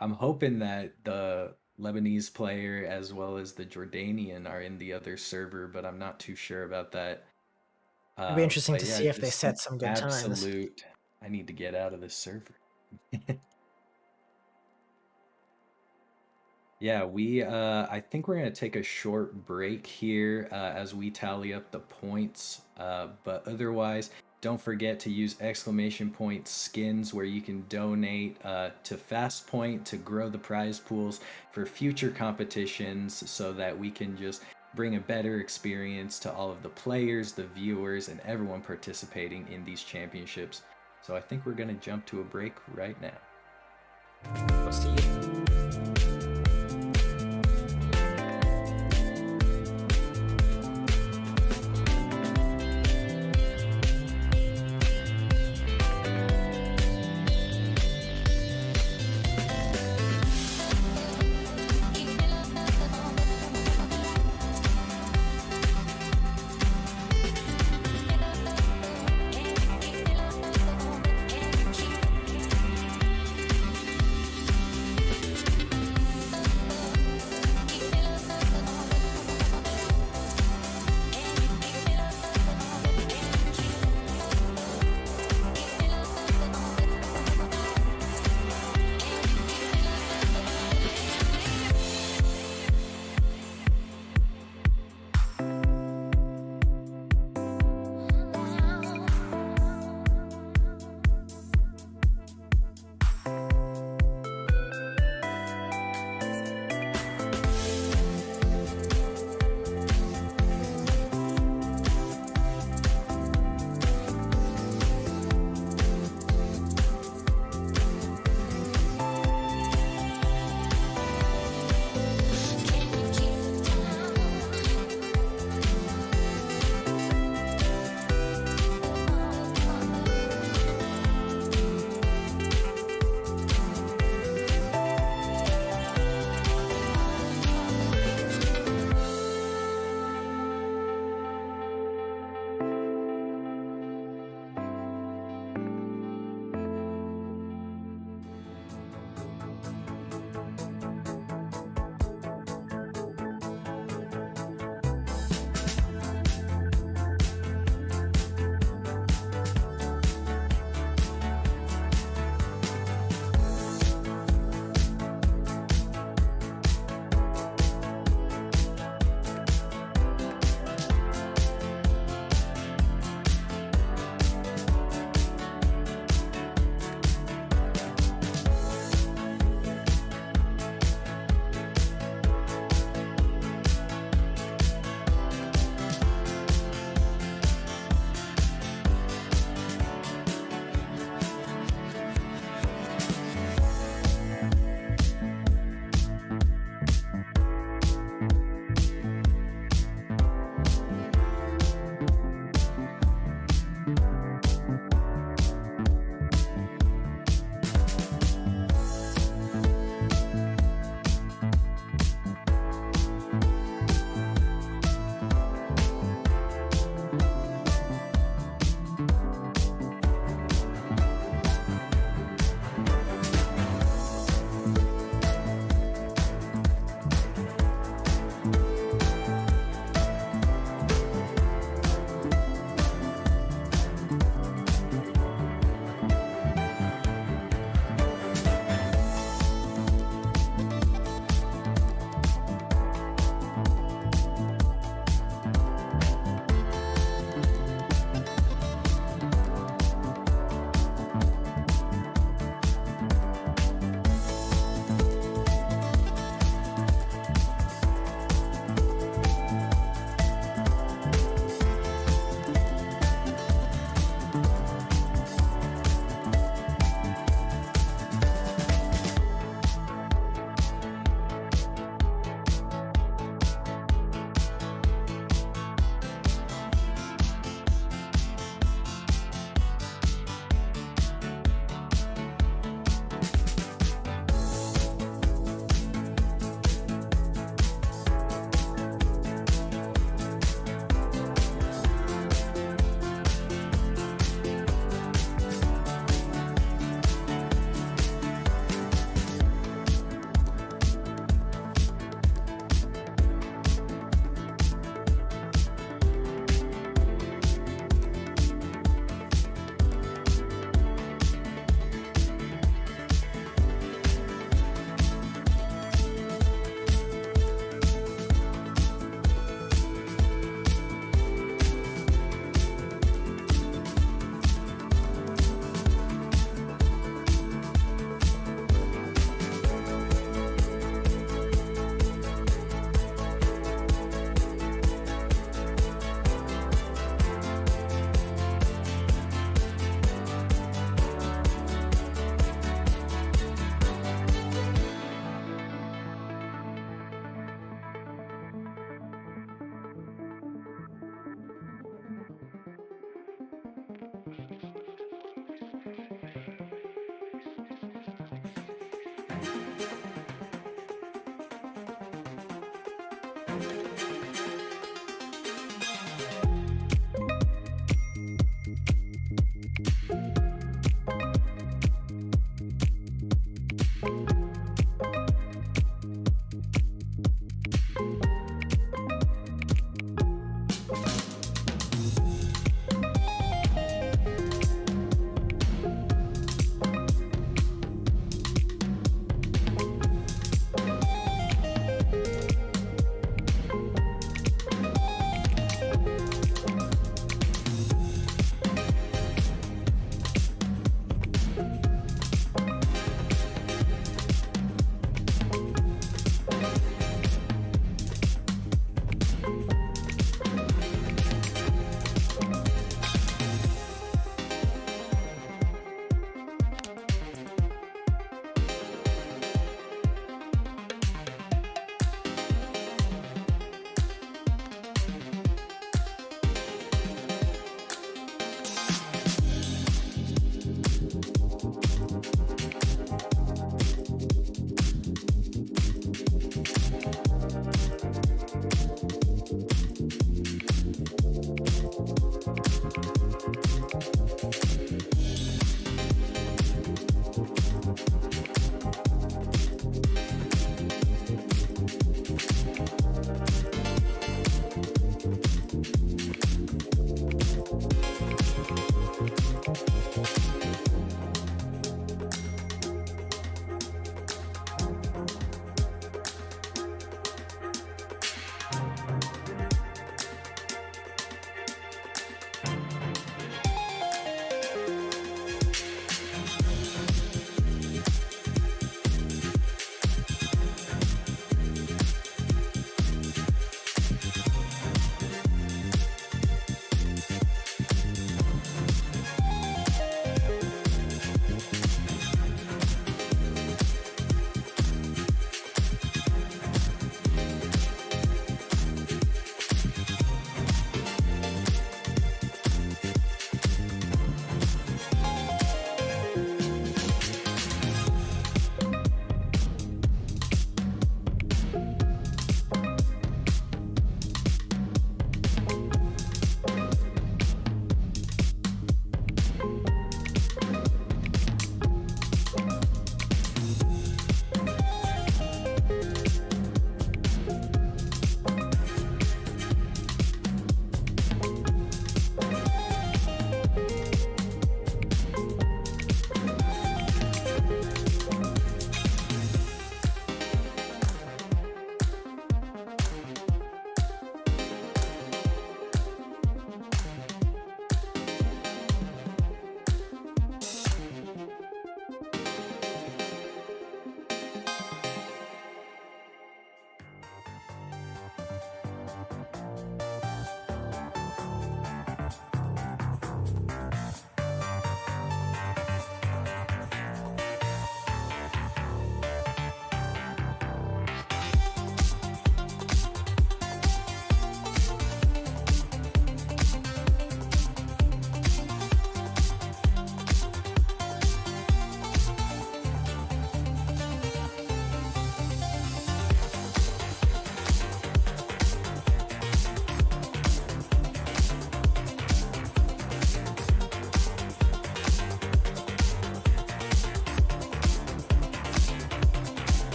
I'm hoping that the Lebanese player as well as the Jordanian are in the other server, but I'm not too sure about that. It'd be interesting But to yeah, see if they just set some good times. absolute. I need to get out of this server. Yeah, we I think we're gonna take a short break here as we tally up the points. But otherwise, don't forget to use exclamation point skins where you can donate to FastPoint to grow the prize pools for future competitions so that we can just bring a better experience to all of the players, the viewers, and everyone participating in these championships. So I think we're gonna jump to a break right now. We'll see you.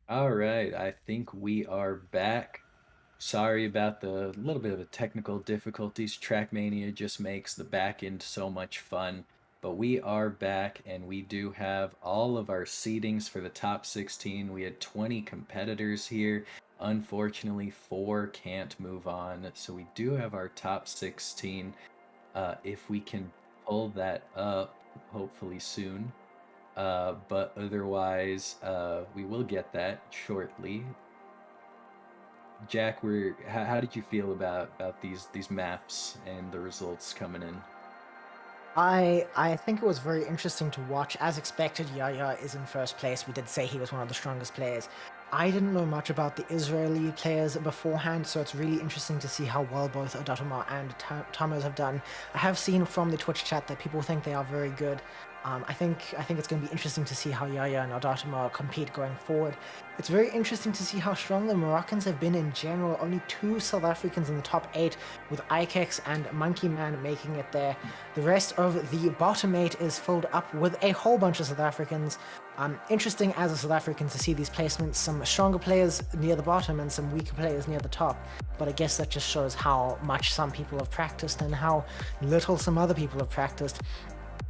All right, I think we are back. Sorry about the little bit of the technical difficulties. Trackmania just makes the back end so much fun. But we are back and we do have all of our seedings for the top 16. We had 20 competitors here. Unfortunately, 4 can't move on. So we do have our top 16. If we can pull that up, hopefully soon. But otherwise, we will get that shortly. Jack, how did you feel about these maps and the results coming in? I think it was very interesting to watch. As expected, Yaya is in first place. We did say he was one of the strongest players. I didn't know much about the Israeli players beforehand, so it's really interesting to see how well both Adatoma and Thomas have done. I have seen from the Twitch chat that people think they are very good. I think it's going to be interesting to see how Yaya and Adatoma compete going forward. It's very interesting to see how strong the Moroccans have been in general. Only 2 South Africans in the top 8, with Ikex and Monkey Man making it there. The rest of the bottom 8 is filled up with a whole bunch of South Africans. Interesting as a South African to see these placements, some stronger players near the bottom and some weaker players near the top. But I guess that just shows how much some people have practiced and how little some other people have practiced.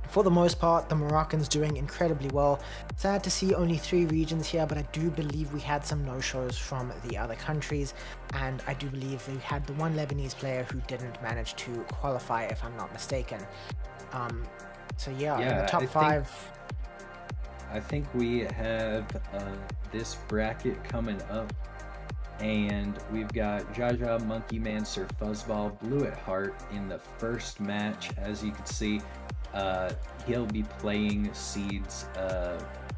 For the most part, the Moroccans doing incredibly well. Sad to see only 3 regions here, but I do believe we had some no-shows from the other countries, and I do believe we had the one Lebanese player who didn't manage to qualify, if I'm not mistaken. So yeah, in the top 5... I think we have this bracket coming up, and we've got Jaja, Monkey Man, Sir Fuzzball, Blue at Heart in the first match. As you can see, he'll be playing seeds.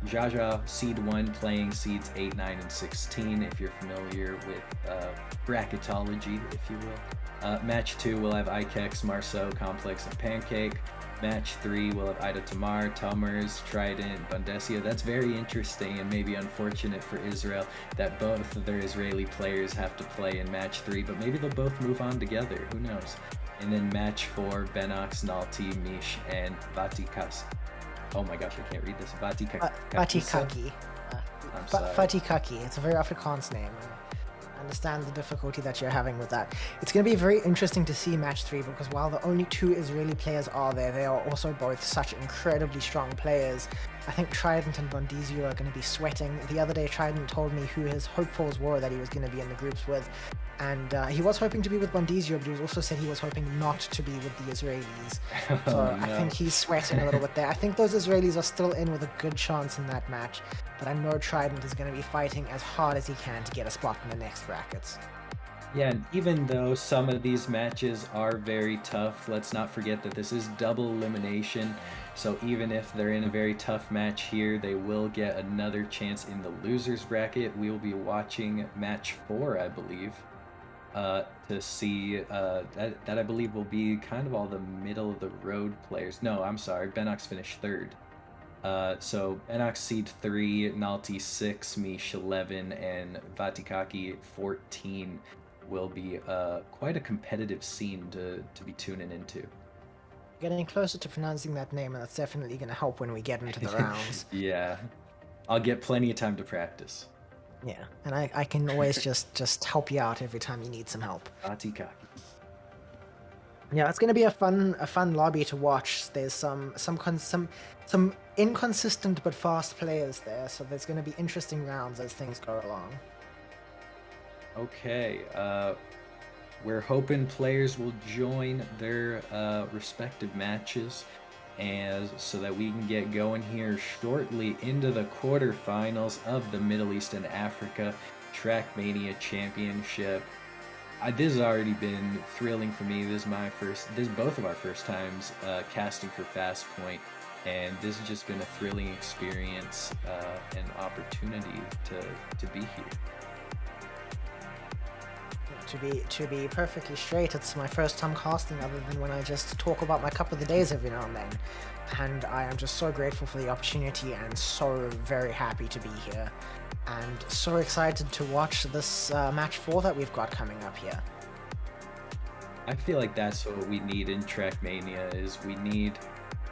Jaja, seed 1, playing seeds 8, 9, and 16, if you're familiar with bracketology, if you will. Match 2, we'll have Ikex, Marceau, Complex, and Pancake. Match 3, we'll have Ida Tamar, Tumers, Trident, Bundesia. That's very interesting and maybe unfortunate for Israel that both of their Israeli players have to play in match 3, but maybe they'll both move on together. Who knows? And then match 4, Benox, Nalti, Mish, and Vatikas. Oh my gosh, I can't read this. Vatikaki. Vatikaki. It's a very Afrikaans name. I understand the difficulty that you're having with that. It's going to be very interesting to see match 3 because while the only 2 Israeli players are there, they are also both such incredibly strong players. I think Trident and Bondizio are going to be sweating. The other day, Trident told me who his hopefuls were that he was going to be in the groups with. And he was hoping to be with Bondizio, but he also said he was hoping not to be with the Israelis. So no. I think he's sweating a little bit there. I think those Israelis are still in with a good chance in that match, but I know Trident is going to be fighting as hard as he can to get a spot in the next brackets. Yeah, and even though some of these matches are very tough, let's not forget that this is double elimination. So even if they're in a very tough match here, they will get another chance in the losers bracket. We will be watching match 4, I believe. To see that I believe will be kind of all the middle of the road players. No, I'm sorry, Benox finished 3rd. So Benox seed 3, Nalti 6, Mish 11, and Vatikaki 14 will be quite a competitive scene to be tuning into. Getting closer to pronouncing that name, and that's definitely going to help when we get into the rounds. Yeah, I'll get plenty of time to practice. Yeah, and I can always just help you out every time you need some help. Vatikaki. Yeah, it's going to be a fun lobby to watch. There's some inconsistent but fast players there, so there's going to be interesting rounds as things go along. Okay, we're hoping players will join their respective matches, and so that we can get going here shortly into the quarterfinals of the Middle East and Africa Trackmania Championship. This has already been thrilling for me. This is both of our first times casting for FastPoint, and this has just been a thrilling experience and opportunity to be here. To be perfectly straight, it's my first time casting other than when I just talk about my cup of the days every now and then. And I am just so grateful for the opportunity and so very happy to be here. And so excited to watch this match 4 that we've got coming up here. I feel like that's what we need in Trackmania, is we need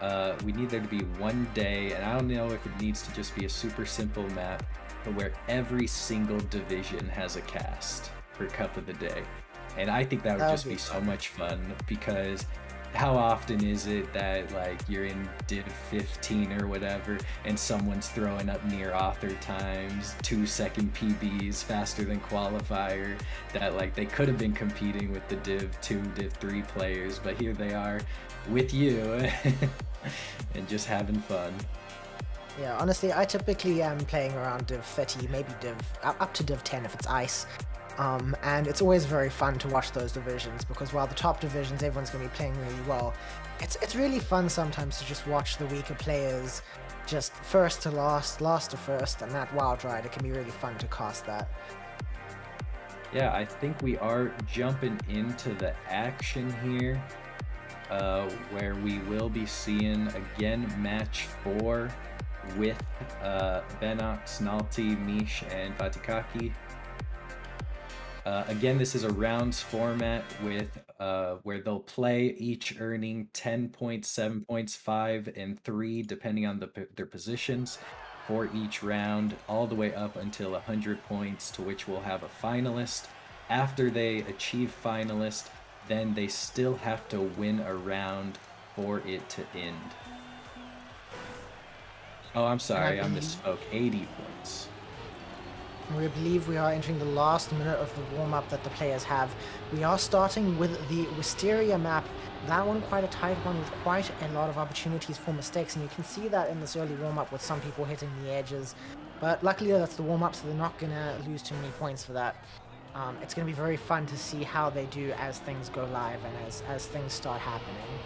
there to be one day, and I don't know if it needs to just be a super simple map, where every single division has a cast for Cup of the Day. And I think that would That would just be be so fun. much fun, because how often is it that like you're in Div 15 or whatever and someone's throwing up near author times, 2-second PBs faster than Qualifier, that like they could have been competing with the Div 2, Div 3 players, but here they are with you and just having fun. Yeah, honestly, I typically am playing around Div 30, maybe up to Div 10 if it's ice. And it's always very fun to watch those divisions, because while the top divisions everyone's going to be playing really well, it's really fun sometimes to just watch the weaker players just first to last, last to first, and that wild ride. It can be really fun to cast that. Yeah, I think we are jumping into the action here, where we will be seeing again match 4 with Venox, Nalti, Mish, and Vatikaki. Again, this is a rounds format with where they'll play, each earning 10 points, 7 points, 5, and 3, depending on their positions for each round, all the way up until 100 points, to which we'll have a finalist. After they achieve finalist, then they still have to win a round for it to end. Oh, I'm And I sorry, I believe misspoke. 80 points. We believe we are entering the last minute of the warm-up that the players have. We are starting with the Wisteria Map. That one quite a tight one with quite a lot of opportunities for mistakes, and you can see that in this early warm-up with some people hitting the edges. But luckily that's the warm-up, so they're not going to lose too many points for that. It's going to be very fun to see how they do as things go live and as things start happening.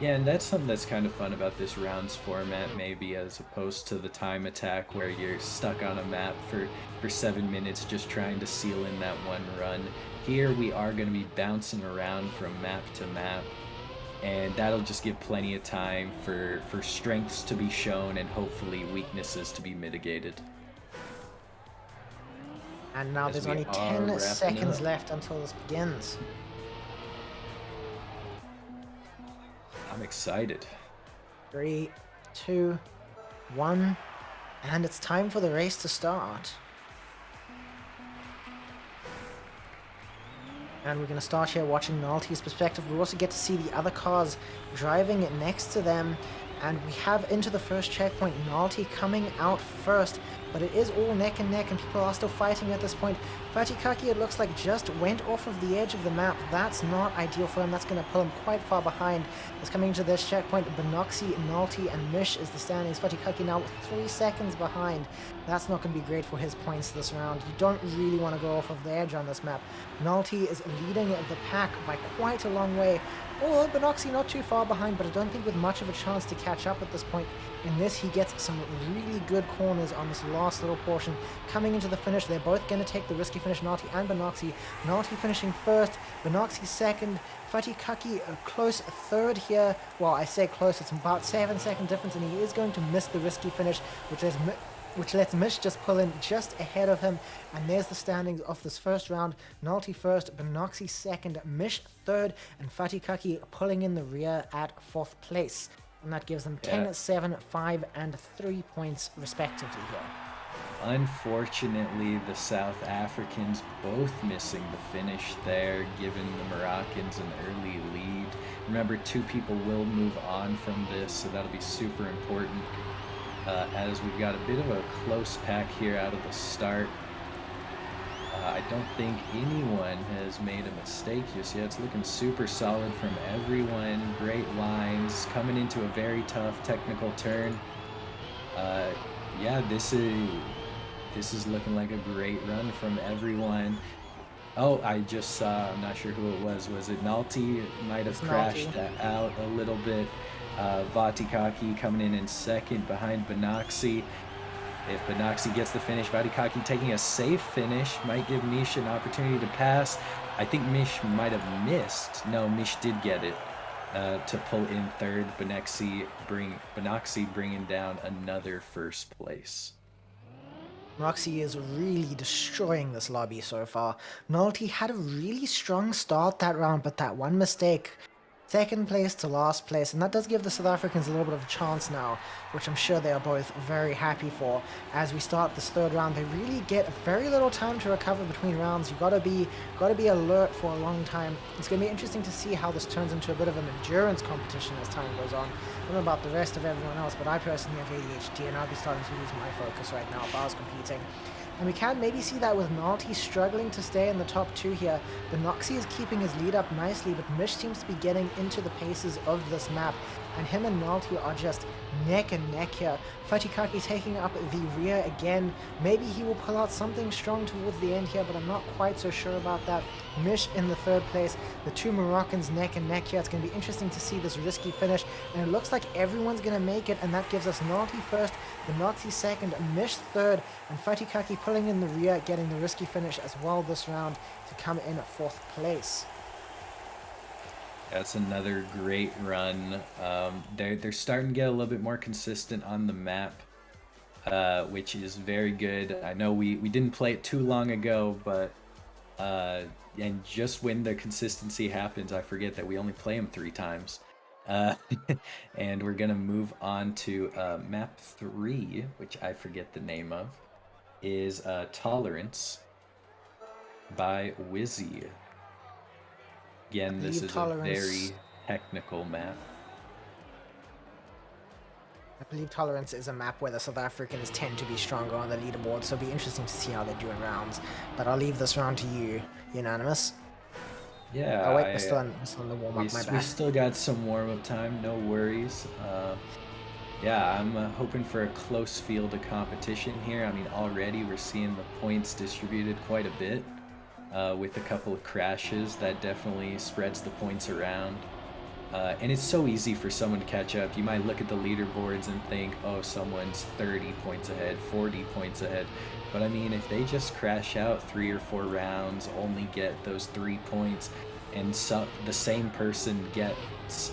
Yeah, and that's something that's kind of fun about this rounds format, maybe, as opposed to the time attack where you're stuck on a map for 7 minutes just trying to seal in that one run. Here we are going to be bouncing around from map to map, and that'll just give plenty of time for strengths to be shown and hopefully weaknesses to be mitigated. And now As there's we only are 10 wrapping seconds up. left until this begins. I'm excited. 3, 2, 1, and it's time for the race to start. And we're going to start here watching Nalti's perspective. We also get to see the other cars driving next to them. And we have into the first checkpoint, Nalti coming out first. But it is all neck and neck, and people are still fighting at this point. Vatikaki, it looks like, just went off of the edge of the map. That's not ideal for him. That's going to pull him quite far behind. As coming into this checkpoint, Benoxy, Nalti, and Mish is the standings. Vatikaki now 3 seconds behind. That's not going to be great for his points this round. You don't really want to go off of the edge on this map. Nalti is leading the pack by quite a long way. Although Benoxy not too far behind, but I don't think with much of a chance to catch up at this point. In this, he gets some really good corners on this last little portion. Coming into the finish, they're both going to take the risky finish, Nalti and Benoxy. Nalti finishing first, Benoxy second, Vatikaki a close third here. Well, I say close, it's about 7-second difference, and he is going to miss the risky finish, which lets Mish just pull in just ahead of him. And there's the standings of this first round. Nalti first, Benoxy second, Mish third, and Vatikaki pulling in the rear at 4th place. And that gives them 10, 7, 5, and 3 points respectively here. Unfortunately, the South Africans both missing the finish there, giving the Moroccans an early lead. Remember, 2 people will move on from this, so that'll be super important, as we've got a bit of a close pack here out of the start. I don't think anyone has made a mistake just yet. It's looking super solid from everyone. Great lines, coming into a very tough technical turn. Yeah, this is looking like a great run from everyone. Oh, I just saw, I'm not sure who it was. Was it Nalti? Might have crashed out a little bit. Vatikaki coming in second behind Benoxy. If Benoxy gets the finish, Vatikaki taking a safe finish, might give Mish an opportunity to pass. I think Mish might have missed. No, Mish did get it to pull in third. Benoxy bringing down another first place. Roxy is really destroying this lobby so far. Nalti had a really strong start that round, but that one mistake second place to last place, and that does give the South Africans a little bit of a chance now, which I'm sure they are both very happy for. As we start this third round, they really get very little time to recover between rounds. You gotta be alert for a long time. It's gonna be interesting to see how this turns into a bit of an endurance competition as time goes on. I don't know about the rest of everyone else, but I personally have ADHD, and I'd be starting to lose my focus right now if I was competing. And we can maybe see that with Nalty struggling to stay in the top 2 here. Benoxy is keeping his lead up nicely, but Mish seems to be getting into the paces of this map. And him and Nalty are just neck and neck here. Fatikaki taking up the rear again. Maybe he will pull out something strong towards the end here, but I'm not quite so sure about that. Mish in the third place. The two Moroccans neck and neck here. It's going to be interesting to see this risky finish. And it looks like everyone's going to make it, and that gives us Nalty first, Benoxy second, Mish third, and Fatikaki pulling in the rear, getting the risky finish as well this round to come in at 4th place. That's another great run. They're starting to get a little bit more consistent on the map, which is very good. I know we didn't play it too long ago, but and just when the consistency happens, I forget that we only play them 3 times. And we're gonna move on to map 3, which I forget the name of, is Tolerance by Wizzy. Again, this is a very technical map. I believe Tolerance is a map where the South Africans tend to be stronger on the leaderboard, so it'll be interesting to see how they do in rounds. But I'll leave this round to you, Unanimous. Yeah. Oh wait, we're still in the warm-up, my bad. We still got some warm-up time, no worries. Yeah, I'm hoping for a close field of competition here. I mean, already we're seeing the points distributed quite a bit. With a couple of crashes, that definitely spreads the points around. And it's so easy for someone to catch up. You might look at the leaderboards and think, oh, someone's 30 points ahead, 40 points ahead. But I mean, if they just crash out 3 or 4 rounds, only get those 3 points, and the same person gets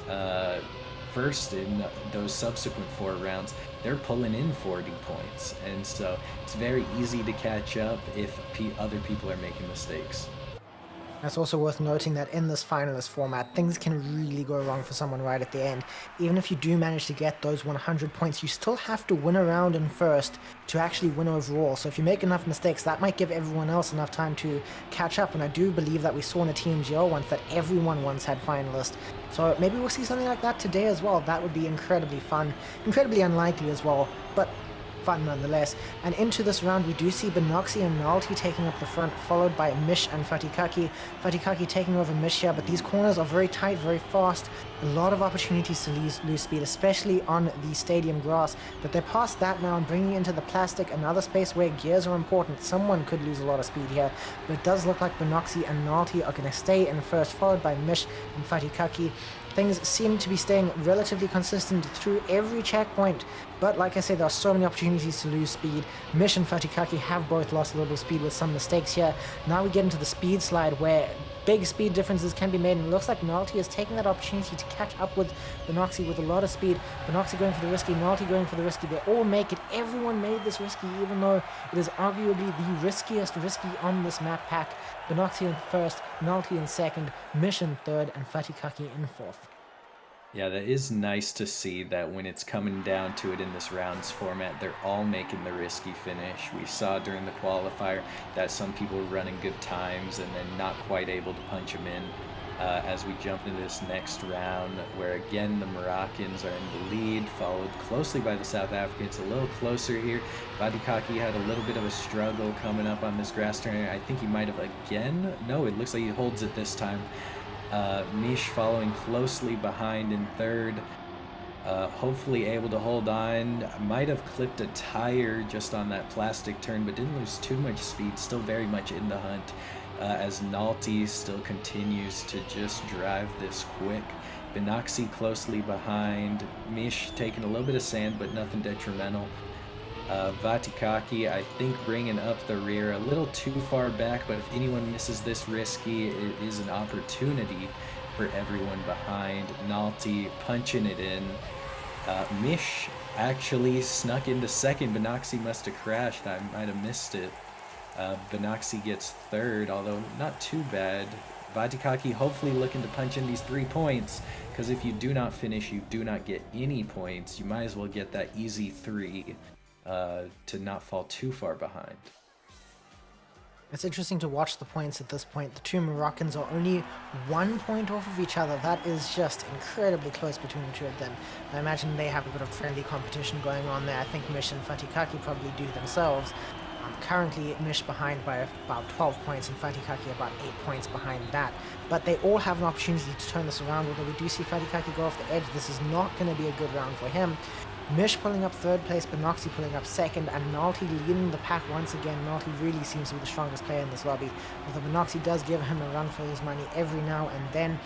first in those subsequent 4 rounds, they're pulling in 40 points. And so it's very easy to catch up if other people are making mistakes. It's also worth noting that in this finalist format, things can really go wrong for someone right at the end. Even if you do manage to get those 100 points, you still have to win a round in first to actually win overall. So if you make enough mistakes, that might give everyone else enough time to catch up. And I do believe that we saw in a TMGL once that everyone once had finalist. So maybe we'll see something like that today as well. That would be incredibly fun, incredibly unlikely as well, but fun nonetheless. And into this round, we do see Benoxy and Nalty taking up the front, followed by Mish and Fatikaki. Fatikaki taking over Mish here, but these corners are very tight, very fast. A lot of opportunities to lose speed, especially on the stadium grass. But they're past that now and bringing into the plastic, another space where gears are important. Someone could lose a lot of speed here, but it does look like Benoxy and Nalty are going to stay in first, followed by Mish and Fatikaki. Things seem to be staying relatively consistent through every checkpoint, but like I said, there are so many opportunities to lose speed. Mish and Fatikaki have both lost a little bit of speed with some mistakes here. Now we get into the speed slide where big speed differences can be made, and it looks like Nalty is taking that opportunity to catch up with Benoxy with a lot of speed. Benoxy going for the risky, Nalty going for the risky. They all make it. Everyone made this risky, even though it is arguably the riskiest risky on this map pack. Benoxy in first, Nalty in second, Mish in third, and Fatikaki in fourth. Yeah, that is nice to see that when it's coming down to it in this rounds format, they're all making the risky finish. We saw during the qualifier that some people were running good times and then not quite able to punch them in. As we jump into this next round, where again the Moroccans are in the lead, followed closely by the South Africans. A little closer here. Fatikaki had a little bit of a struggle coming up on this grass turn. I think he might have again. No, it looks like he holds it this time. Mish following closely behind in third, hopefully able to hold on. Might have clipped a tire just on that plastic turn, but didn't lose too much speed. Still very much in the hunt, as Nalty still continues to just drive this quick. Benoxy closely behind. Mish taking a little bit of sand, but nothing detrimental. Fatikaki, I think, bringing up the rear a little too far back, but if anyone misses this risky, it is an opportunity for everyone behind. Nalty punching it in. Mish actually snuck into second. Benoxy must have crashed. I might have missed it. Benoxy gets third, although not too bad. Vatikaki hopefully looking to punch in these 3 points, because if you do not finish, you do not get any points. You might as well get that easy 3 to not fall too far behind. It's interesting to watch the points at this point. The two Moroccans are only 1 point off of each other. That is just incredibly close between the two of them. I imagine they have a bit of friendly competition going on there. I think Mish and Vatikaki probably do themselves. Currently, Mish behind by about 12 points and Vatikaki about 8 points behind that. But they all have an opportunity to turn this around. Although we do see Vatikaki go off the edge, this is not going to be a good round for him. Mish pulling up 3rd place, Benoxy pulling up 2nd, and Nalty leading the pack once again. Nalty really seems to be the strongest player in this lobby, although Benoxy does give him a run for his money every now and then.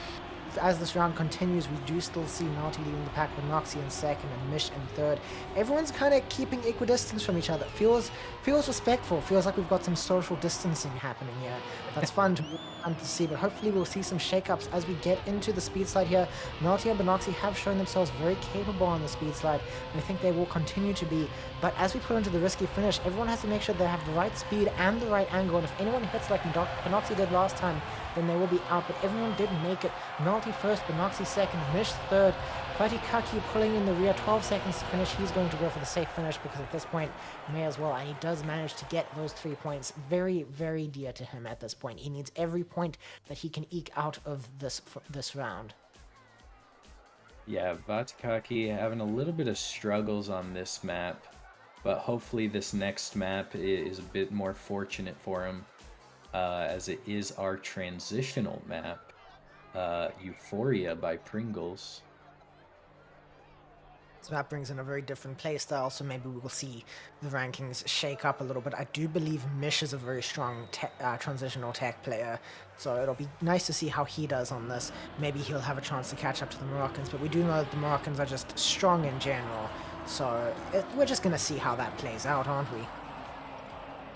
As this round continues, we do still see Nalty leading the pack, Benoxy in 2nd and Mish in 3rd. Everyone's kind of keeping equidistance from each other. Feels respectful. Feels like we've got some social distancing happening here. That's fun to see, but hopefully we'll see some shakeups as we get into the speed slide here. Nalty and Benoxy have shown themselves very capable on the speed slide, and I think they will continue to be. But as we pull into the risky finish, everyone has to make sure they have the right speed and the right angle, and if anyone hits like Benoxy did last time, then they will be out. But everyone did make it. Nalty 1st, Benoxy 2nd, Mish 3rd, Vatikaki pulling in the rear, 12 seconds to finish. He's going to go for the safe finish because at this point, may as well. And he does manage to get those 3 points. Very, very dear to him at this point. He needs every point that he can eke out of this round. Yeah, Vatikaki having a little bit of struggles on this map, but hopefully this next map is a bit more fortunate for him, as it is our transitional map, Euphoria by Pringles. So that brings in a very different playstyle, so maybe we will see the rankings shake up a little bit. I do believe Mish is a very strong transitional tech player, so it'll be nice to see how he does on this. Maybe he'll have a chance to catch up to the Moroccans, but we do know that the Moroccans are just strong in general, so we're just going to see how that plays out, aren't we?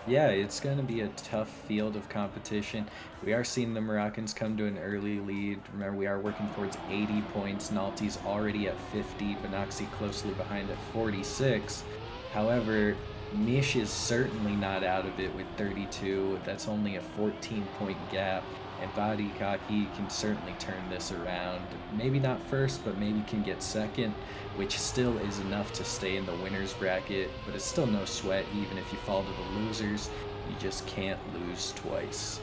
Yeah, it's going to be a tough field of competition. We are seeing the Moroccans come to an early lead. Remember, we are working towards 80 points. Nalty's already at 50, Benoxy closely behind at 46. However, Mish is certainly not out of it with 32. That's only a 14-point gap. And Vatikaki can certainly turn this around. Maybe not first, but maybe can get second, which still is enough to stay in the winner's bracket, but it's still no sweat. Even if you fall to the losers, you just can't lose twice.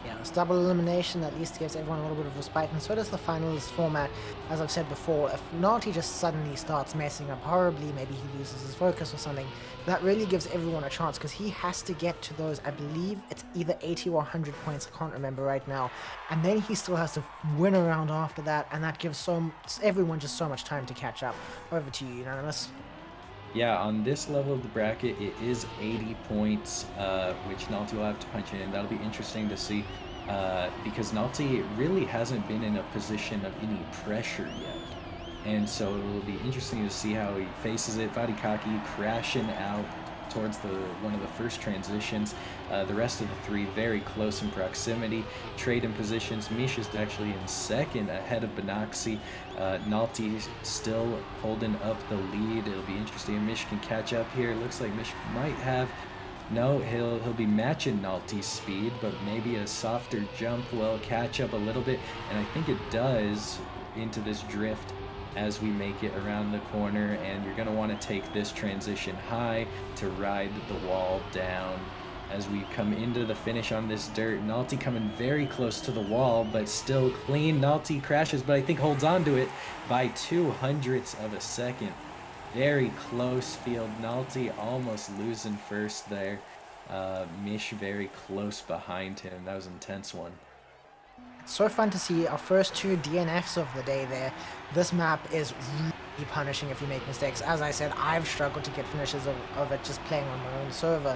Yeah, this double elimination at least gives everyone a little bit of respite, and so does the finals format. As I've said before, if Nalty just suddenly starts messing up horribly, maybe he loses his focus or something, that really gives everyone a chance, because he has to get to those, I believe it's either 80 or 100 points, I can't remember right now, and then he still has to win a round after that, and that gives everyone just so much time to catch up. Over to you, Unanimous. Yeah, on this level of the bracket, it is 80 points, which Nalty will have to punch in. That'll be interesting to see, because Nalty really hasn't been in a position of any pressure yet. And so it will be interesting to see how he faces it. Vatikaki crashing out towards one of the first transitions. The rest of the 3 very close in proximity. Trade in positions. Mish is actually in 2nd ahead of Benoxy. Nalty still holding up the lead. It'll be interesting if Mish can catch up here. It looks like Mish might have. No, he'll be matching Nalty's speed, but maybe a softer jump will catch up a little bit. And I think it does into this drift as we make it around the corner, and you're going to want to take this transition high to ride the wall down. As we come into the finish on this dirt, Nalty coming very close to the wall, but still clean. Nalty crashes, but I think holds on to it by 0.02 of a second. Very close field. Nalty almost losing first there. Mish very close behind him. That was an intense one. So fun to see our first 2 DNFs of the day there. This map is really punishing if you make mistakes. As I said, I've struggled to get finishes of it just playing on my own server.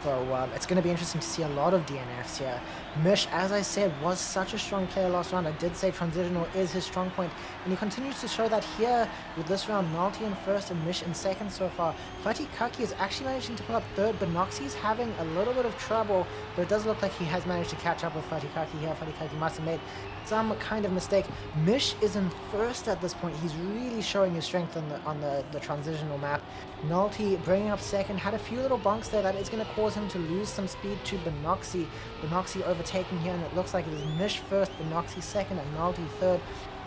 So it's going to be interesting to see a lot of DNFs here. Mish, as I said, was such a strong player last round. I did say transitional is his strong point, and he continues to show that here with this round. Nalty in 1st and Mish in 2nd so far. Vatikaki is actually managing to pull up 3rd, but Noxy's having a little bit of trouble, but it does look like he has managed to catch up with Vatikaki here. Vatikaki must have made some kind of mistake. Mish is in 1st at this point. He's really showing his strength on the transitional map. Nalty bringing up 2nd, had a few little bunks there that is going to cause him to lose some speed to Benoxy. Benoxy overtaking here, and it looks like it is Mish first, Benoxy second, and Nalty third.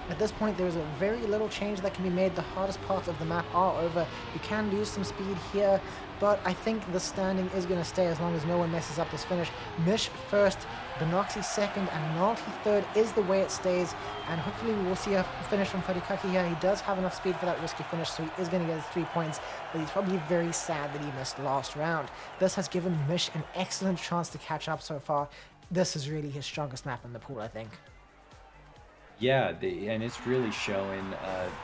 At this point, there is a very little change that can be made. The hardest parts of the map are over. You can lose some speed here, but I think the standing is going to stay as long as no one messes up this finish. Mish first, Benoxy second, and Nalty third is the way it stays, and hopefully we will see a finish from Fatikaki here. He does have enough speed for that risky finish, so he is going to get his 3 points, but he's probably very sad that he missed last round. This has given Mish an excellent chance to catch up so far. This is really his strongest map in the pool, I think. Yeah, and it's really showing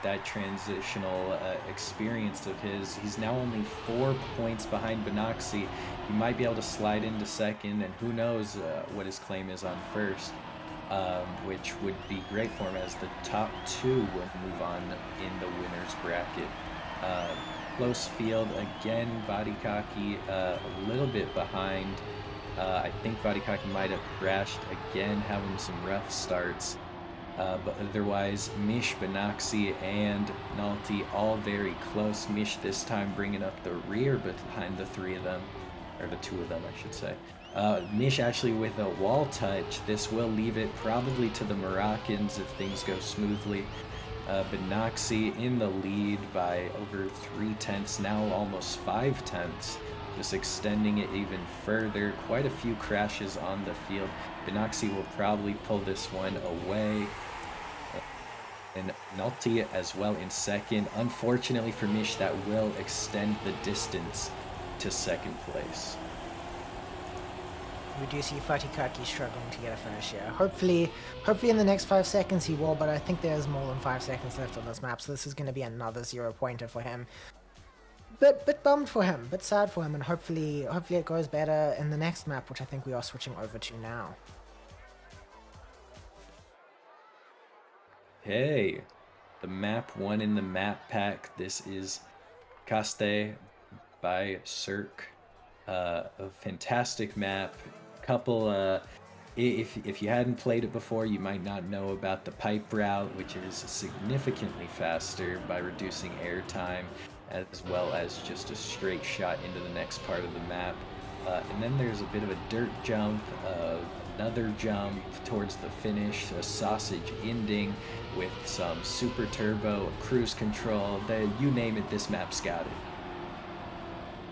that transitional experience of his. He's now only 4 points behind Benoxy. He might be able to slide into second, and who knows what his claim is on first, which would be great for him, as the top 2 will move on in the winner's bracket. Close field again. Vadikaki a little bit behind. I think Vadikaki might have crashed again, having some rough starts. But otherwise, Mish, Benoxy, and Nalty all very close. Mish this time bringing up the rear behind the 3 of them, or the 2 of them, I should say. Mish actually with a wall touch. This will leave it probably to the Moroccans if things go smoothly. Benoxy in the lead by over 3/10, now almost 5/10. Just extending it even further. Quite a few crashes on the field. Benoxy will probably pull this one away. And Nalty as well in second. Unfortunately for Mish, that will extend the distance to second place. We do see Fatikaki struggling to get a finish here. Hopefully in the next 5 seconds he will, but I think there's more than 5 seconds left on this map, so this is going to be another 0-pointer for him. Bit bummed for him, bit sad for him, and hopefully it goes better in the next map, which I think we are switching over to now. Hey, the map 1 in the map pack. This is Caste by Cirque. A fantastic map. Couple, if you hadn't played it before, you might not know about the pipe route, which is significantly faster by reducing airtime, as well as just a straight shot into the next part of the map. And then there's a bit of a dirt jump, another jump towards the finish, a sausage ending with some super turbo, cruise control, you name it, this map's got it.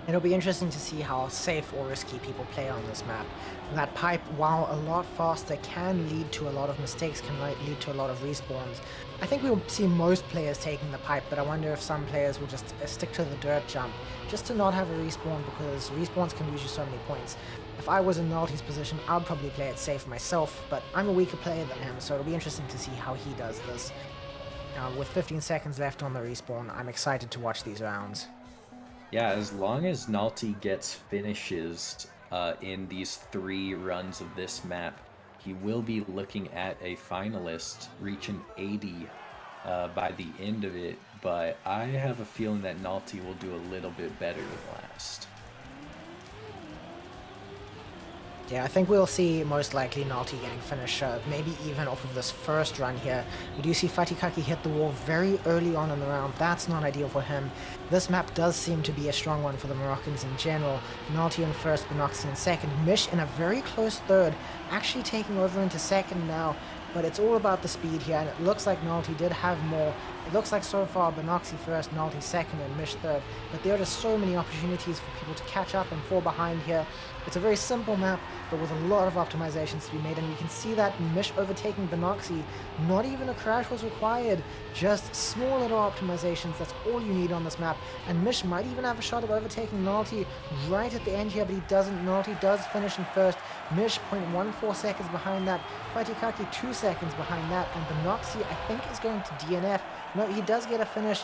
It'll be interesting to see how safe or risky people play on this map. That pipe, while a lot faster, can lead to a lot of mistakes, can lead to a lot of respawns. I think we'll see most players taking the pipe, but I wonder if some players will just stick to the dirt jump, just to not have a respawn, because respawns can lose you so many points. If I was in Nalty's position, I'd probably play it safe myself, but I'm a weaker player than him, so it'll be interesting to see how he does this. Now, with 15 seconds left on the respawn, I'm excited to watch these rounds. Yeah, as long as Nalty gets finishes in these 3 runs of this map, he will be looking at a finalist reaching 80 by the end of it, but I have a feeling that Nalty will do a little bit better than last. Yeah, I think we'll see most likely Nalty getting finished, maybe even off of this first run here. We do see Fatikaki hit the wall very early on in the round. That's not ideal for him. This map does seem to be a strong one for the Moroccans in general. Nalty in first, Benoxy in second, Mish in a very close third, actually taking over into second now. But it's all about the speed here, and it looks like Nalty did have more. It looks like so far Benoxy first, Nalty second, and Mish third. But there are just so many opportunities for people to catch up and fall behind here. It's a very simple map, but with a lot of optimizations to be made, and you can see that Mish overtaking Benoxy. Not even a crash was required, just small little optimizations. That's all you need on this map. And Mish might even have a shot of overtaking Nalty right at the end here, but he doesn't. Nalty does finish in first. Mish 0.14 seconds behind that. Fatikaki 2 seconds behind that, and Benoxy I think is going to DNF. No, he does get a finish.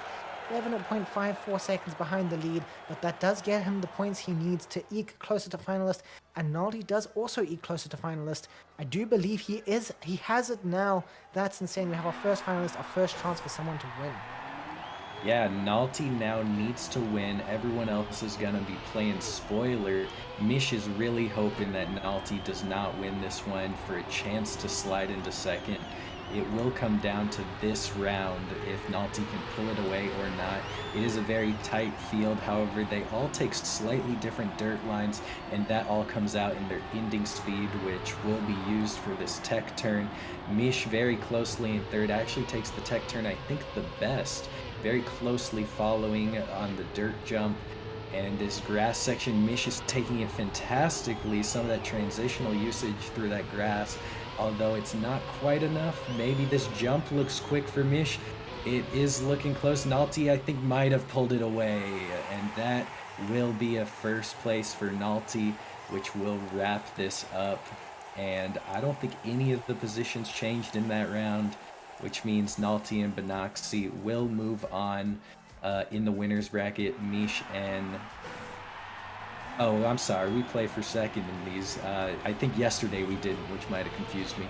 11.54 seconds behind the lead, but that does get him the points he needs to eke closer to finalist, and Nalty does also eke closer to finalist. I do believe he has it now. That's insane. We have our first finalist, our first chance for someone to win. Yeah, Nalty now needs to win. Everyone else is going to be playing spoiler. Mish is really hoping that Nalty does not win this one for a chance to slide into second. it will come down to this round if Nalty can pull it away or not. It is a very tight field, however, they all take slightly different dirt lines, and that all comes out in their ending speed, which will be used for this tech turn. Mish very closely in third, actually takes the tech turn, I think, the best, very closely following on the dirt jump. And this grass section, Mish is taking it fantastically. Some of that transitional usage through that grass, although it's not quite enough. Maybe this jump looks quick for Mish. It is looking close. Nalty, I think, might have pulled it away. And that will be a first place for Nalty, which will wrap this up. And I don't think any of the positions changed in that round, which means Nalty and Benoxy will move on in the winners bracket. Mish and oh, I'm sorry, we play for second in these. I think yesterday we didn't, which might have confused me.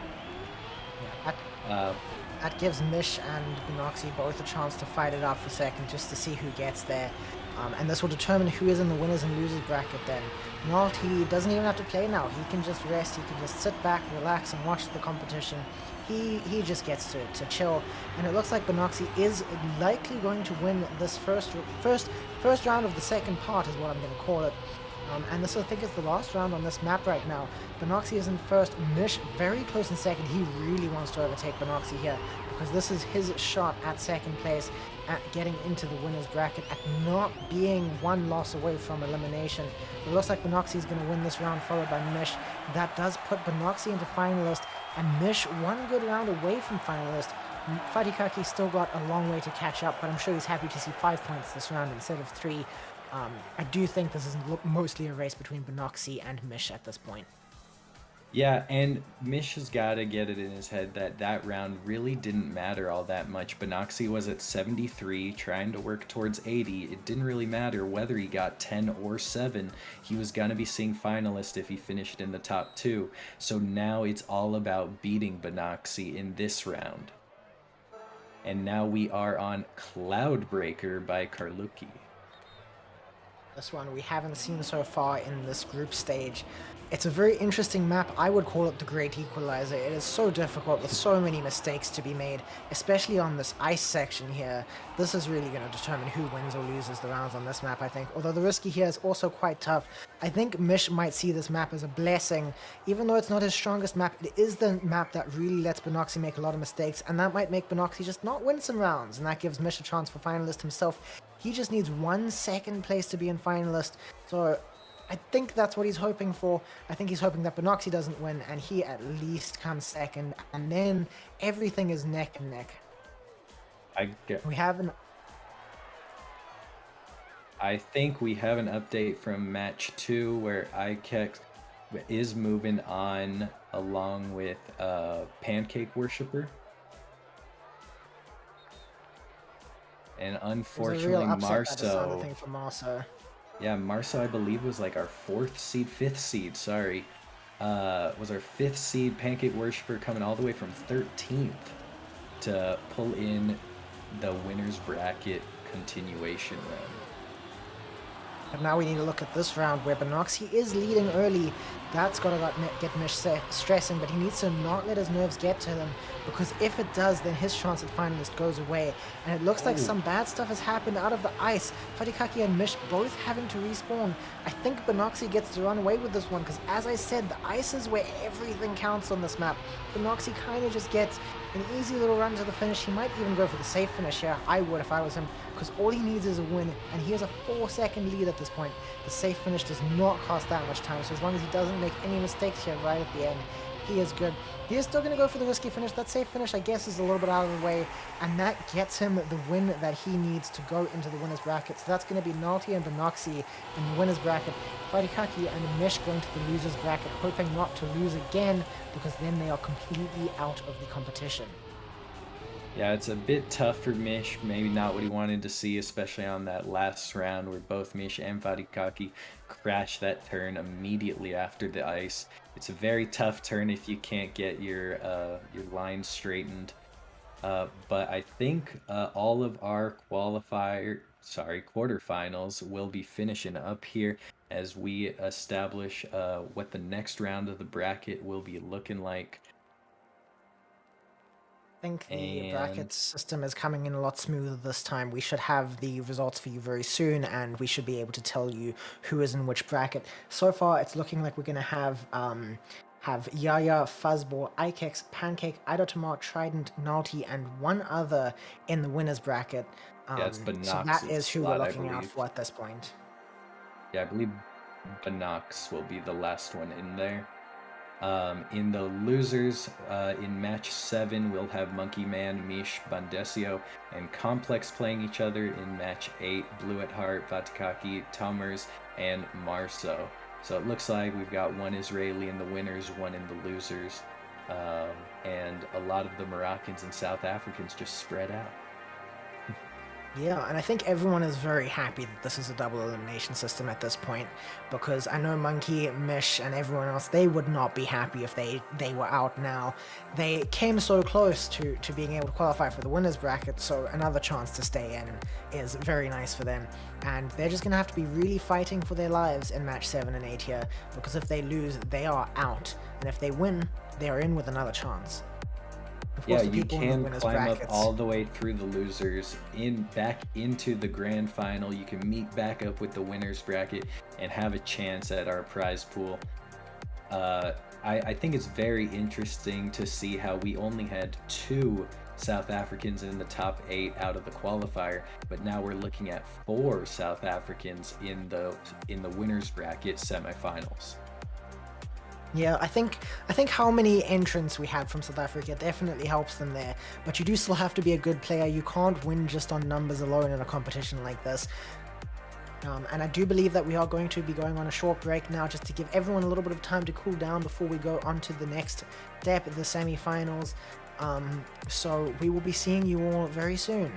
Yeah, that gives Mish and Benoxy both a chance to fight it out for second, just to see who gets there. And this will determine who is in the winners and losers bracket then. Nalty doesn't even have to play now. He can just rest, he can just sit back, relax, and watch the competition. He just gets to chill. And it looks like Benoxy is likely going to win this first round of the second part, is what I'm going to call it. And this, I think, is the last round on this map right now. Benoxy is in first, Mish very close in second. He really wants to overtake Benoxy here, because this is his shot at second place, at getting into the winner's bracket, at not being one loss away from elimination. It looks like Benoxy is going to win this round, followed by Mish. That does put Benoxy into finalist, and Mish one good round away from finalist. Fatikaki still got a long way to catch up, but I'm sure he's happy to see 5 points this round instead of 3. I do think this is mostly a race between Benoxy and Mish at this point. Yeah, and Mish has got to get it in his head that that round really didn't matter all that much. Benoxy was at 73, trying to work towards 80. It didn't really matter whether he got 10 or 7. He was going to be seeing finalist if he finished in the top 2. So now it's all about beating Benoxy in this round. And now we are on Cloudbreaker by Karluki. This one we haven't seen so far in this group stage. It's a very interesting map. I would call it the Great Equalizer. It is so difficult with so many mistakes to be made, especially on this ice section here. This is really going to determine who wins or loses the rounds on this map, I think. Although the risky here is also quite tough. I think Mish might see this map as a blessing. Even though it's not his strongest map, it is the map that really lets Benoxy make a lot of mistakes, and that might make Benoxy just not win some rounds, and that gives Mish a chance for finalist himself. He just needs 1 second place to be in finalist, so I think that's what he's hoping for. I think he's hoping that Benoxy doesn't win and he at least comes second, and then everything is neck and neck. I think we have an update from match 2 where Ikex is moving on along with Pancake Worshipper. And unfortunately, Marso. Yeah, Marso, I believe, was like our 5th seed, sorry. Was our 5th seed. Pancake Worshipper coming all the way from 13th to pull in the winner's bracket continuation round. But now we need to look at this round where Benoxy is leading early. That's got to get Mish stressing, but he needs to not let his nerves get to him, because if it does, then his chance at finalist goes away. And it looks like some bad stuff has happened out of the ice. Fatikaki and Mish both having to respawn. I think Benoxy gets to run away with this one, because as I said, the ice is where everything counts on this map. Benoxy kind of just gets an easy little run to the finish. He might even go for the safe finish here. I would if I was him, because all he needs is a win, and he has a 4-second lead at this point. The safe finish does not cost that much time, so as long as he doesn't make any mistakes here right at the end, he is good. He is still going to go for the risky finish. That safe finish, I guess, is a little bit out of the way, and that gets him the win that he needs to go into the winner's bracket. So that's going to be Nalty and Benoxy in the winner's bracket. Fatikaki and Mish going to the loser's bracket, hoping not to lose again, because then they are completely out of the competition. Yeah, it's a bit tough for Mish, maybe not what he wanted to see, especially on that last round where both Mish and Fatikaki crashed that turn immediately after the ice. It's a very tough turn if you can't get your line straightened. But I think all of our quarterfinals will be finishing up here as we establish what the next round of the bracket will be looking like. think the bracket And system is coming in a lot smoother this time. We should have the results for you very soon, and we should be able to tell you who is in which bracket. So far, it's looking like we're going to have Yaya, Fuzzball, Ikex, Pancake, Idotamar, Trident, Nalty, and one other in the winners bracket. yeah, it's So that Binox's is who we're slot, I looking out believe. for at this point. Yeah, I believe Binox will be the last one in there. In the losers, in match 7, we'll have Monkey Man, Mish, Bandesio, and Complex playing each other. In match 8, Blue at Heart, Vatakaki, Tumers, and Marso. So it looks like we've got one Israeli in the winners, one in the losers, and a lot of the Moroccans and South Africans just spread out. Yeah, and I think everyone is very happy that this is a double elimination system at this point, because I know Monkey, Mish, and everyone else, they would not be happy if they were out now. They came so close to being able to qualify for the winners bracket, so another chance to stay in is very nice for them. And they're just going to have to be really fighting for their lives in match 7 and 8 here, because if they lose, they are out. And if they win, they are in with another chance. Of Yeah, course, the you people in the can winners climb up brackets, all the way through the losers back into the grand final. You can meet back up with the winners bracket and have a chance at our prize pool. I think it's very interesting to see how we only had 2 South Africans in the top 8 out of the qualifier, but now we're looking at 4 South Africans in the winners bracket semifinals. yeah, I think how many entrants we had from South Africa definitely helps them there. But you do still have to be a good player. You can't win just on numbers alone in a competition like this. And I do believe that we are going to be going on a short break now, just to give everyone a little bit of time to cool down before we go on to the next step, the semi-finals. So we will be seeing you all very soon.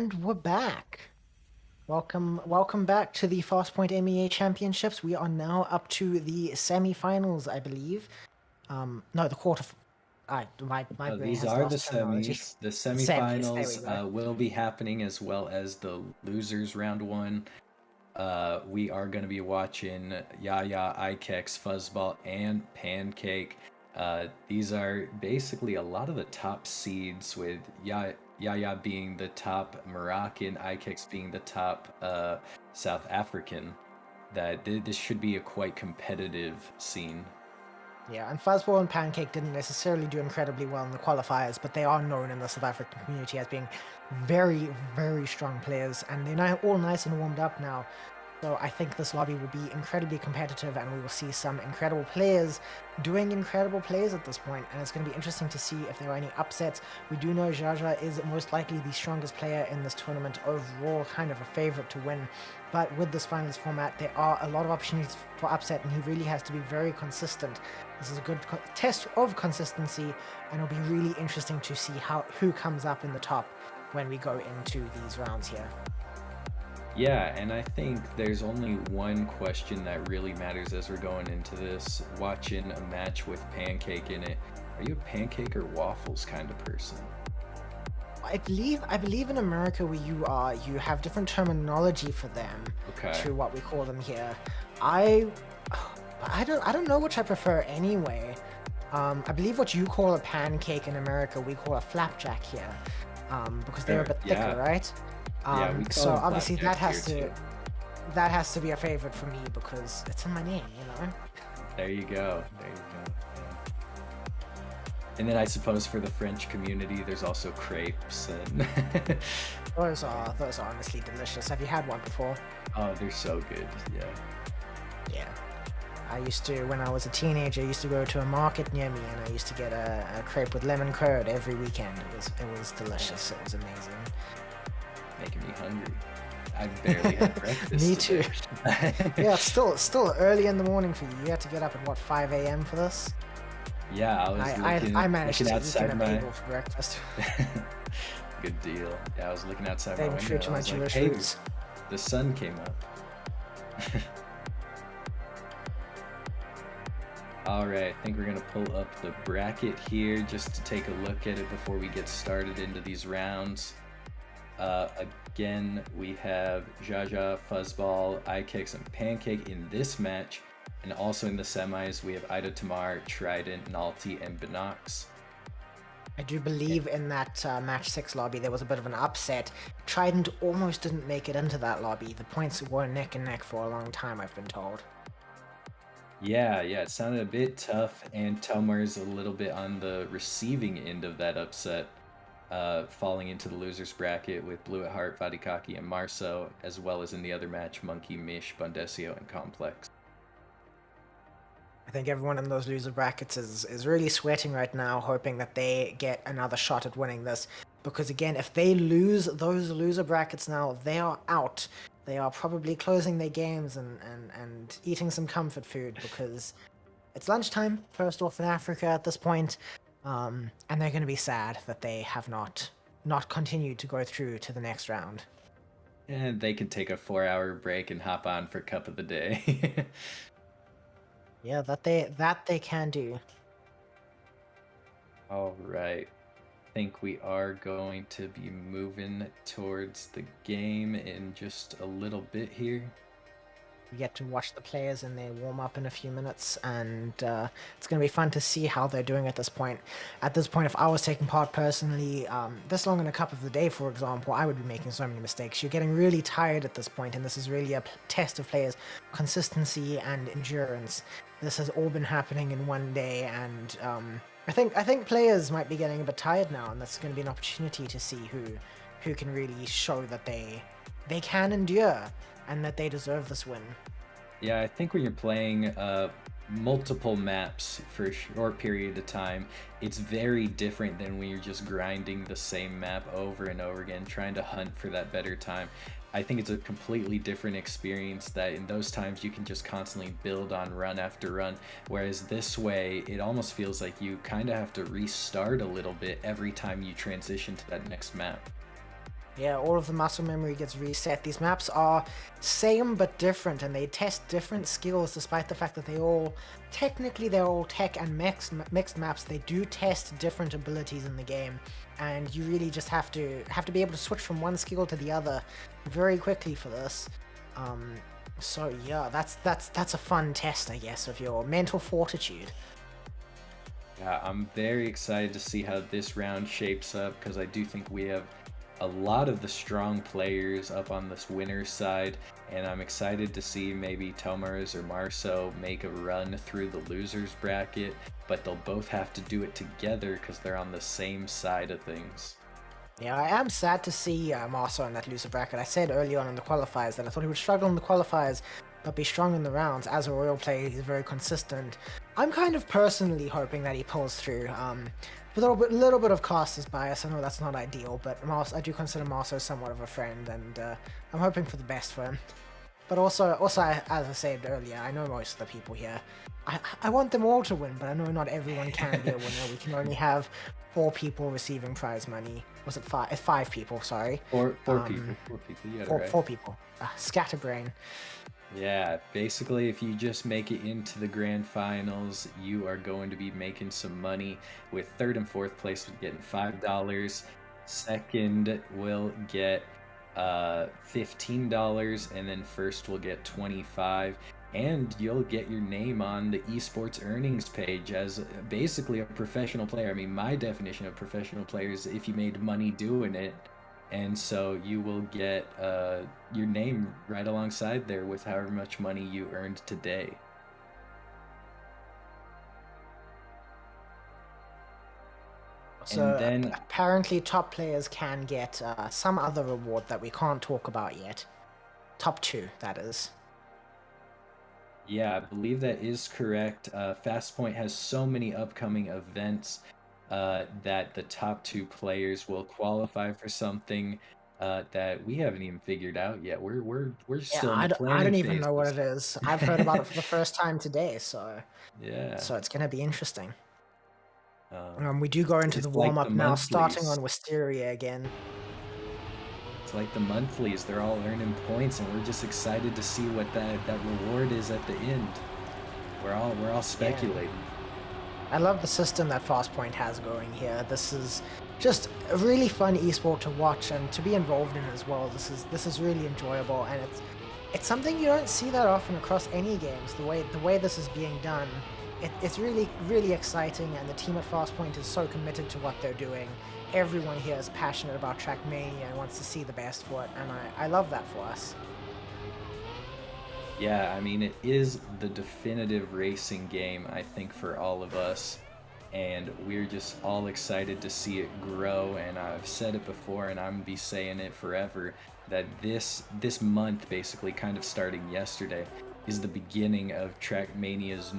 And we're back. Welcome back to the FastPoint MEA Championships. We are now up to the semi-finals, I believe. No, the quarter. My brain These has are the lost terminology. semis. The Semis. There we semifinals go. will be happening as well as the losers round one. We are going to be watching Yaya, Ikex, Fuzzball, and Pancake. These are basically a lot of the top seeds, with Yaya being the top Moroccan, Ikex being the top South African. This should be a quite competitive scene. Yeah, and Fuzzball and Pancake didn't necessarily do incredibly well in the qualifiers, but they are known in the South African community as being very, very strong players, and they're now all nice and warmed up now. So I think this lobby will be incredibly competitive, and we will see some incredible players doing incredible plays at this point, and it's going to be interesting to see if there are any upsets. We do know Jaja is most likely the strongest player in this tournament overall, kind of a favorite to win. But with this finals format, there are a lot of opportunities for upset, and he really has to be very consistent. This is a good test of consistency, and it'll be really interesting to see who comes up in the top when we go into these rounds here. Yeah, and I think there's only one question that really matters as we're going into this. Watching a match with Pancake in it, are you a pancake or waffles kind of person? I believe in America where you are, you have different terminology for them. Okay. To what we call them here. I don't know which I prefer anyway. I believe what you call a pancake in America, we call a flapjack here, because they're a bit thicker, right? Yeah, we call so them obviously that flapjacks has to be a favorite for me because it's in my name, you know. There you go. There you go. Yeah. And then I suppose for the French community, there's also crepes and. Those are honestly delicious. Have you had one before? Oh, they're so good. Yeah. Yeah. I used to, when I was a teenager, I used to go to a market near me, and I used to get a crepe with lemon curd every weekend. It was delicious. It was amazing. Making me hungry. I've barely had breakfast. Me too. Yeah, it's still early in the morning for you. You had to get up at what, 5 a.m. for this? Yeah, I managed to eat outside a my bagel for breakfast. Good deal. Yeah, I was looking outside my Staying window. true to I my was like, Jewish hey, roots. the sun came up. All right, I think we're gonna pull up the bracket here just to take a look at it before we get started into these rounds. Again, we have Jaja, Fuzzball, Ikex, and Pancake in this match. And also in the semis, we have Ida Tamar, Trident, Nalty, and Binox. I do believe in that match 6 lobby there was a bit of an upset. Trident almost didn't make it into that lobby. The points were neck and neck for a long time, I've been told. Yeah, it sounded a bit tough, and Tamar's a little bit on the receiving end of that upset, falling into the losers bracket with Blue at Heart, Vadikaki, and Marso, as well as in the other match, Monkey, Mish, Bundesio, and Complex. I think everyone in those loser brackets is really sweating right now, hoping that they get another shot at winning this. Because again, if they lose those loser brackets now, they are out. They are probably closing their games and eating some comfort food because it's lunchtime, first off in Africa at this point, and they're going to be sad that they have not continued to go through to the next round. And they can take a 4-hour break and hop on for Cup of the Day. Yeah, that they can do. All right. I think we are going to be moving towards the game in just a little bit here. We get to watch the players in their warm up in a few minutes, and it's going to be fun to see how they're doing at this point. At this point, if I was taking part personally, this long in a Cup of the Day, for example, I would be making so many mistakes. You're getting really tired at this point, and this is really a test of players' consistency and endurance. This has all been happening in one day, and I think players might be getting a bit tired now, and that's going to be an opportunity to see who can really show that they can endure and that they deserve this win. Yeah, I think when you're playing multiple maps for a short period of time, it's very different than when you're just grinding the same map over and over again, trying to hunt for that better time. I think it's a completely different experience that in those times you can just constantly build on run after run, whereas this way it almost feels like you kind of have to restart a little bit every time you transition to that next map. Yeah, all of the muscle memory gets reset. These maps are same but different, and they test different skills despite the fact that they're all tech and mixed maps. They do test different abilities in the game, and you really just have to be able to switch from one skill to the other very quickly for this. So yeah, that's a fun test, I guess, of your mental fortitude. Yeah, I'm very excited to see how this round shapes up because I do think we have a lot of the strong players up on this winner's side, and I'm excited to see maybe Tomars or Marceau make a run through the losers bracket, but they'll both have to do it together because they're on the same side of things. Yeah, I am sad to see Marceau in that loser bracket. I said early on in the qualifiers that I thought he would struggle in the qualifiers, but be strong in the rounds. As a Royal player, he's very consistent. I'm kind of personally hoping that he pulls through. A little bit of caster's bias. I know that's not ideal, but I do consider Marceau somewhat of a friend, and I'm hoping for the best for him. But also, as I said earlier, I know most of the people here. I want them all to win, but I know not everyone can be a winner. We can only have 4 people receiving prize money. Was it 5? 5 people, sorry. Four people. 4 people. You got it right. 4 people. Scatterbrain. Yeah, basically, if you just make it into the grand finals, you are going to be making some money. With third and fourth place getting $5. Second will get $15, and then first will get $25. And you'll get your name on the esports earnings page as basically a professional player. I mean, my definition of professional player is if you made money doing it. And so you will get your name right alongside there with however much money you earned today. So And then, apparently top players can get some other reward that we can't talk about yet. Top 2, that is. yeah, I believe that is correct. FastPoint has so many upcoming events that the top 2 players will qualify for something that we haven't even figured out yet. We're Yeah, still in the I planning don't even know what phases. it is. I've heard about it for the first time today, so Yeah. it's gonna be interesting. Um, We do go into it's the like the warm-up now, starting monthlies. on Wisteria again. It's like the monthlies. They're all earning points, and we're just excited to see what that reward is at the end. We're all speculating. I love the system that FastPoint has going here. This is just a really fun esport to watch and to be involved in as well. This is really enjoyable, and it's something you don't see that often across any games. The way this is being done, it's really exciting, and the team at FastPoint is so committed to what they're doing. Everyone here is passionate about Trackmania and wants to see the best for it, and I love that for us. Yeah, I mean, it is the definitive racing game, I think, for all of us. And we're just all excited to see it grow. And I've said it before, and I'm gonna be saying it forever, that this month, basically kind of starting yesterday, is the beginning of Trackmania's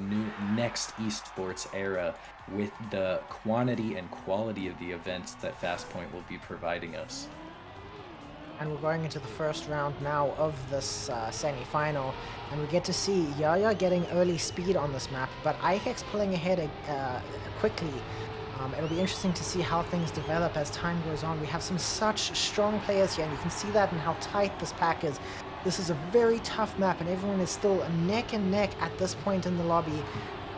next esports era with the quantity and quality of the events that FastPoint will be providing us. And we're going into the first round now of this semi-final, and we get to see Yaya getting early speed on this map, but Ikex pulling ahead quickly. It'll be interesting to see how things develop as time goes on. We have some such strong players here, and you can see that in how tight this pack is. This is a very tough map, and everyone is still neck and neck at this point in the lobby,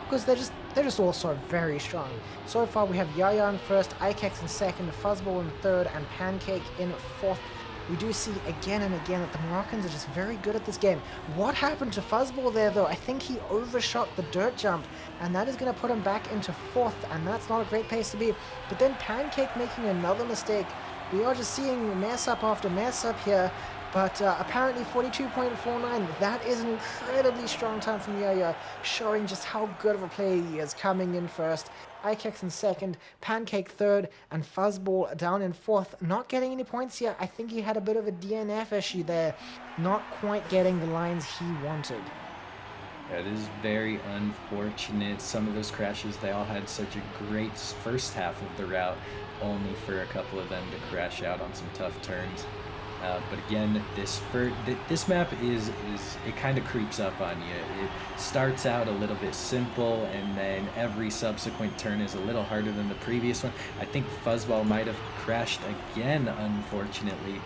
because they're just all so very strong. So far we have Yaya in first, Ikex in second, Fuzzball in third, and Pancake in fourth. We do see again and again that the Moroccans are just very good at this game. What happened to Fuzzball there, though? I think he overshot the dirt jump, and that is going to put him back into fourth, and that's not a great place to be. But then Pancake making another mistake. We are just seeing mess up after mess up here, but apparently 42.49, that is an incredibly strong time from Yaya, showing just how good of a player he is, coming in first. Ikex in second, Pancake third, and Fuzzball down in fourth. Not getting any points yet. I think he had a bit of a DNF issue there, not quite getting the lines he wanted. That is very unfortunate. Some of those crashes, they all had such a great first half of the route, only for a couple of them to crash out on some tough turns. But again, this map is it kind of creeps up on you. It starts out a little bit simple, and then every subsequent turn is a little harder than the previous one. I think Fuzzball might have crashed again, unfortunately.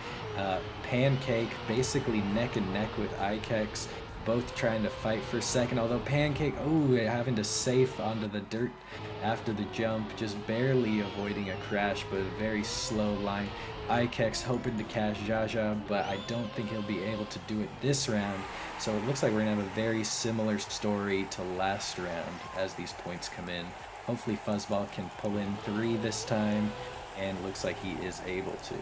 Pancake basically neck and neck with Ikex, both trying to fight for second, although Pancake, having to safe onto the dirt after the jump, just barely avoiding a crash, but a very slow line. Ikex hoping to catch Jaja, but I don't think he'll be able to do it this round. So it looks like we're going to have a very similar story to last round as these points come in. Hopefully Fuzzball can pull in 3 this time, and looks like he is able to.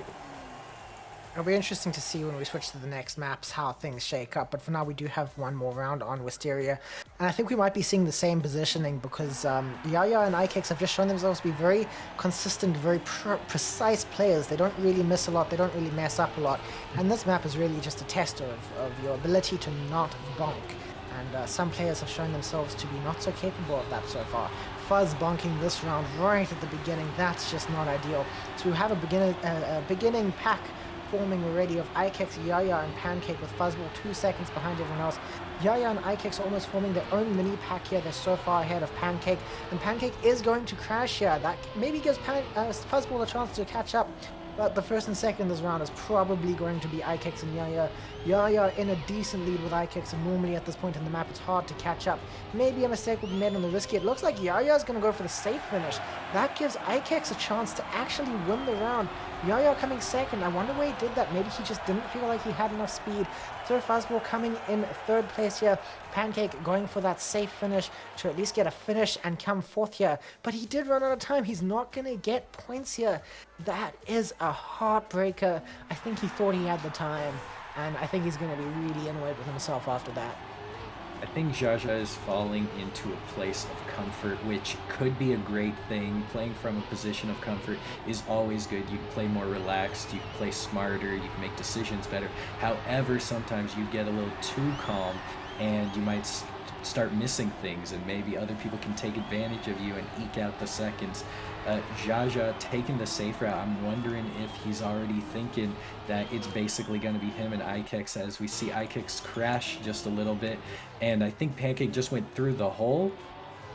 It'll be interesting to see when we switch to the next maps how things shake up, but for now we do have one more round on Wisteria, and I think we might be seeing the same positioning because Yaya and Ikex have just shown themselves to be very consistent, very precise players. They don't really miss a lot, they don't really mess up a lot, and this map is really just a test of your ability to not bonk, and some players have shown themselves to be not so capable of that so far. Fuzz bonking this round right at the beginning, that's just not ideal. So we have a beginning pack forming already of Ikex, Yaya, and Pancake with Fuzzball 2 seconds behind everyone else. Yaya and Ikex are almost forming their own mini pack here. They're so far ahead of Pancake, and Pancake is going to crash here. That maybe gives Fuzzball a chance to catch up, but the first and second this round is probably going to be Ikex and Yaya. Yaya in a decent lead with Ikex, and normally at this point in the map it's hard to catch up. Maybe a mistake will be made on the risky. It looks like Yaya is going to go for the safe finish. That gives Ikex a chance to actually win the round. Yaya coming second. I wonder why he did that. Maybe he just didn't feel like he had enough speed. So Fuzzball coming in third place here. Pancake going for that safe finish to at least get a finish and come fourth here. But he did run out of time. He's not going to get points here. That is a heartbreaker. I think he thought he had the time, and I think he's going to be really annoyed with himself after that. I think Jaja is falling into a place of comfort, which could be a great thing. Playing from a position of comfort is always good. You can play more relaxed, you can play smarter, you can make decisions better. However, sometimes you get a little too calm and you might start missing things, and maybe other people can take advantage of you and eke out the seconds. Jaja taking the safe route, I'm wondering if he's already thinking that it's basically going to be him and Ikex, as we see Ikex crash just a little bit, and I think Pancake just went through the hole.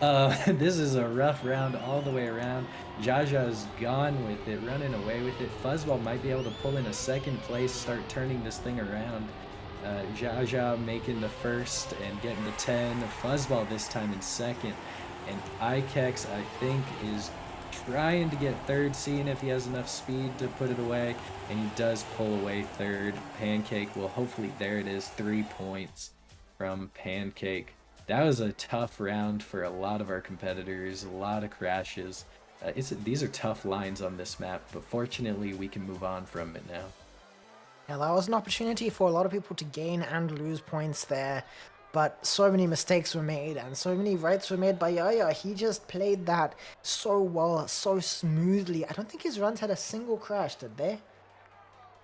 This is a rough round all the way around. Jaja's gone with it, running away with it. Fuzzball might be able to pull in a second place, start turning this thing around. Jaja making the first and getting the 10. Fuzzball this time in second. And Ikex, I think, is trying to get third, seeing if he has enough speed to put it away. And he does pull away third. Pancake will hopefully, there it is, 3 points from Pancake. That was a tough round for a lot of our competitors, a lot of crashes. These are tough lines on this map, but fortunately we can move on from it now. Yeah, that was an opportunity for a lot of people to gain and lose points there, but so many mistakes were made and so many rights were made by Yaya. He just played that so well, so smoothly. I don't think his runs had a single crash, did they?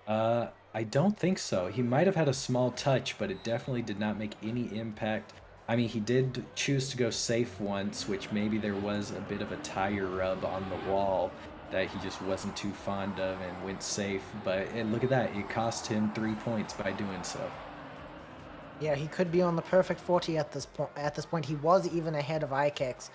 I don't think so. He might have had a small touch, but it definitely did not make any impact. I mean, he did choose to go safe once, which maybe there was a bit of a tire rub on the wall that he just wasn't too fond of and went safe. But look at that, it cost him 3 points by doing so. Yeah, he could be on the perfect 40 at this point. He was even ahead of Ikex,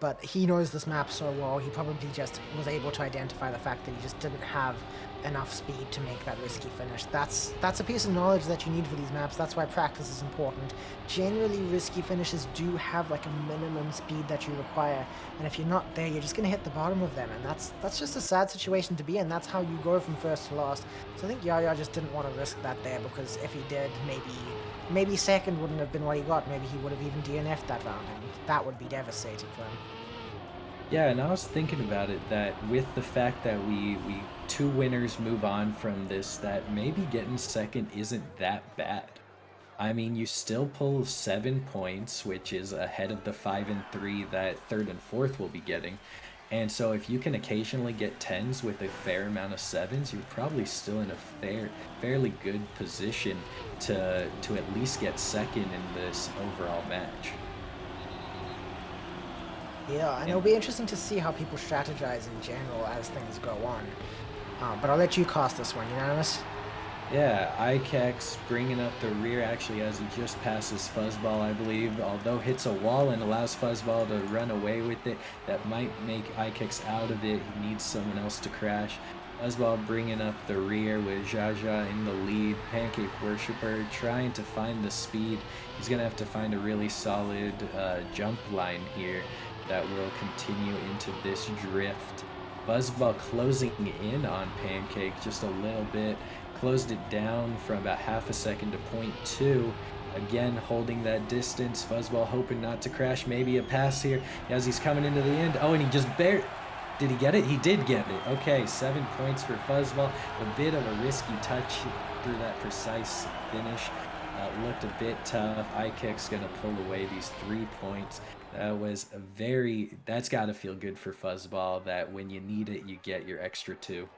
but he knows this map so well. He probably just was able to identify the fact that he just didn't have enough speed to make that risky finish. That's a piece of knowledge that you need for these maps. That's why practice is important. Generally, risky finishes do have like a minimum speed that you require, and if you're not there, you're just gonna hit the bottom of them, and that's just a sad situation to be in. That's how you go from first to last. So I think Yaya just didn't want to risk that there, because if he did, maybe second wouldn't have been what he got. Maybe he would have even DNF'd that round, and that would be devastating for him. Yeah, and I was thinking about it, that with the fact that we 2 winners move on from this, that maybe getting second isn't that bad. I mean, you still pull 7 points, which is ahead of the 5 and 3 that third and fourth will be getting. And so if you can occasionally get 10s with a fair amount of 7s, you're probably still in a fairly good position to at least get second in this overall match. Yeah, and it'll be interesting to see how people strategize in general as things go on. But I'll let you cast this one, unanimous? Yeah, Ikex bringing up the rear actually as he just passes Fuzzball, I believe. Although hits a wall and allows Fuzzball to run away with it, that might make Ikex out of it. He needs someone else to crash. Fuzzball bringing up the rear with Jaja in the lead. Pancake Worshipper trying to find the speed. He's going to have to find a really solid jump line here that will continue into this drift. Fuzzball closing in on Pancake just a little bit. Closed it down from about half a second to 0.2. Again, holding that distance. Fuzzball hoping not to crash. Maybe a pass here as he's coming into the end. Oh, and he just barely... Did he get it? He did get it. Okay, 7 points for Fuzzball. A bit of a risky touch through that precise finish. Looked a bit tough. Ikex going to pull away these 3 points. That was a very... That's got to feel good for Fuzzball, that when you need it, you get your extra 2.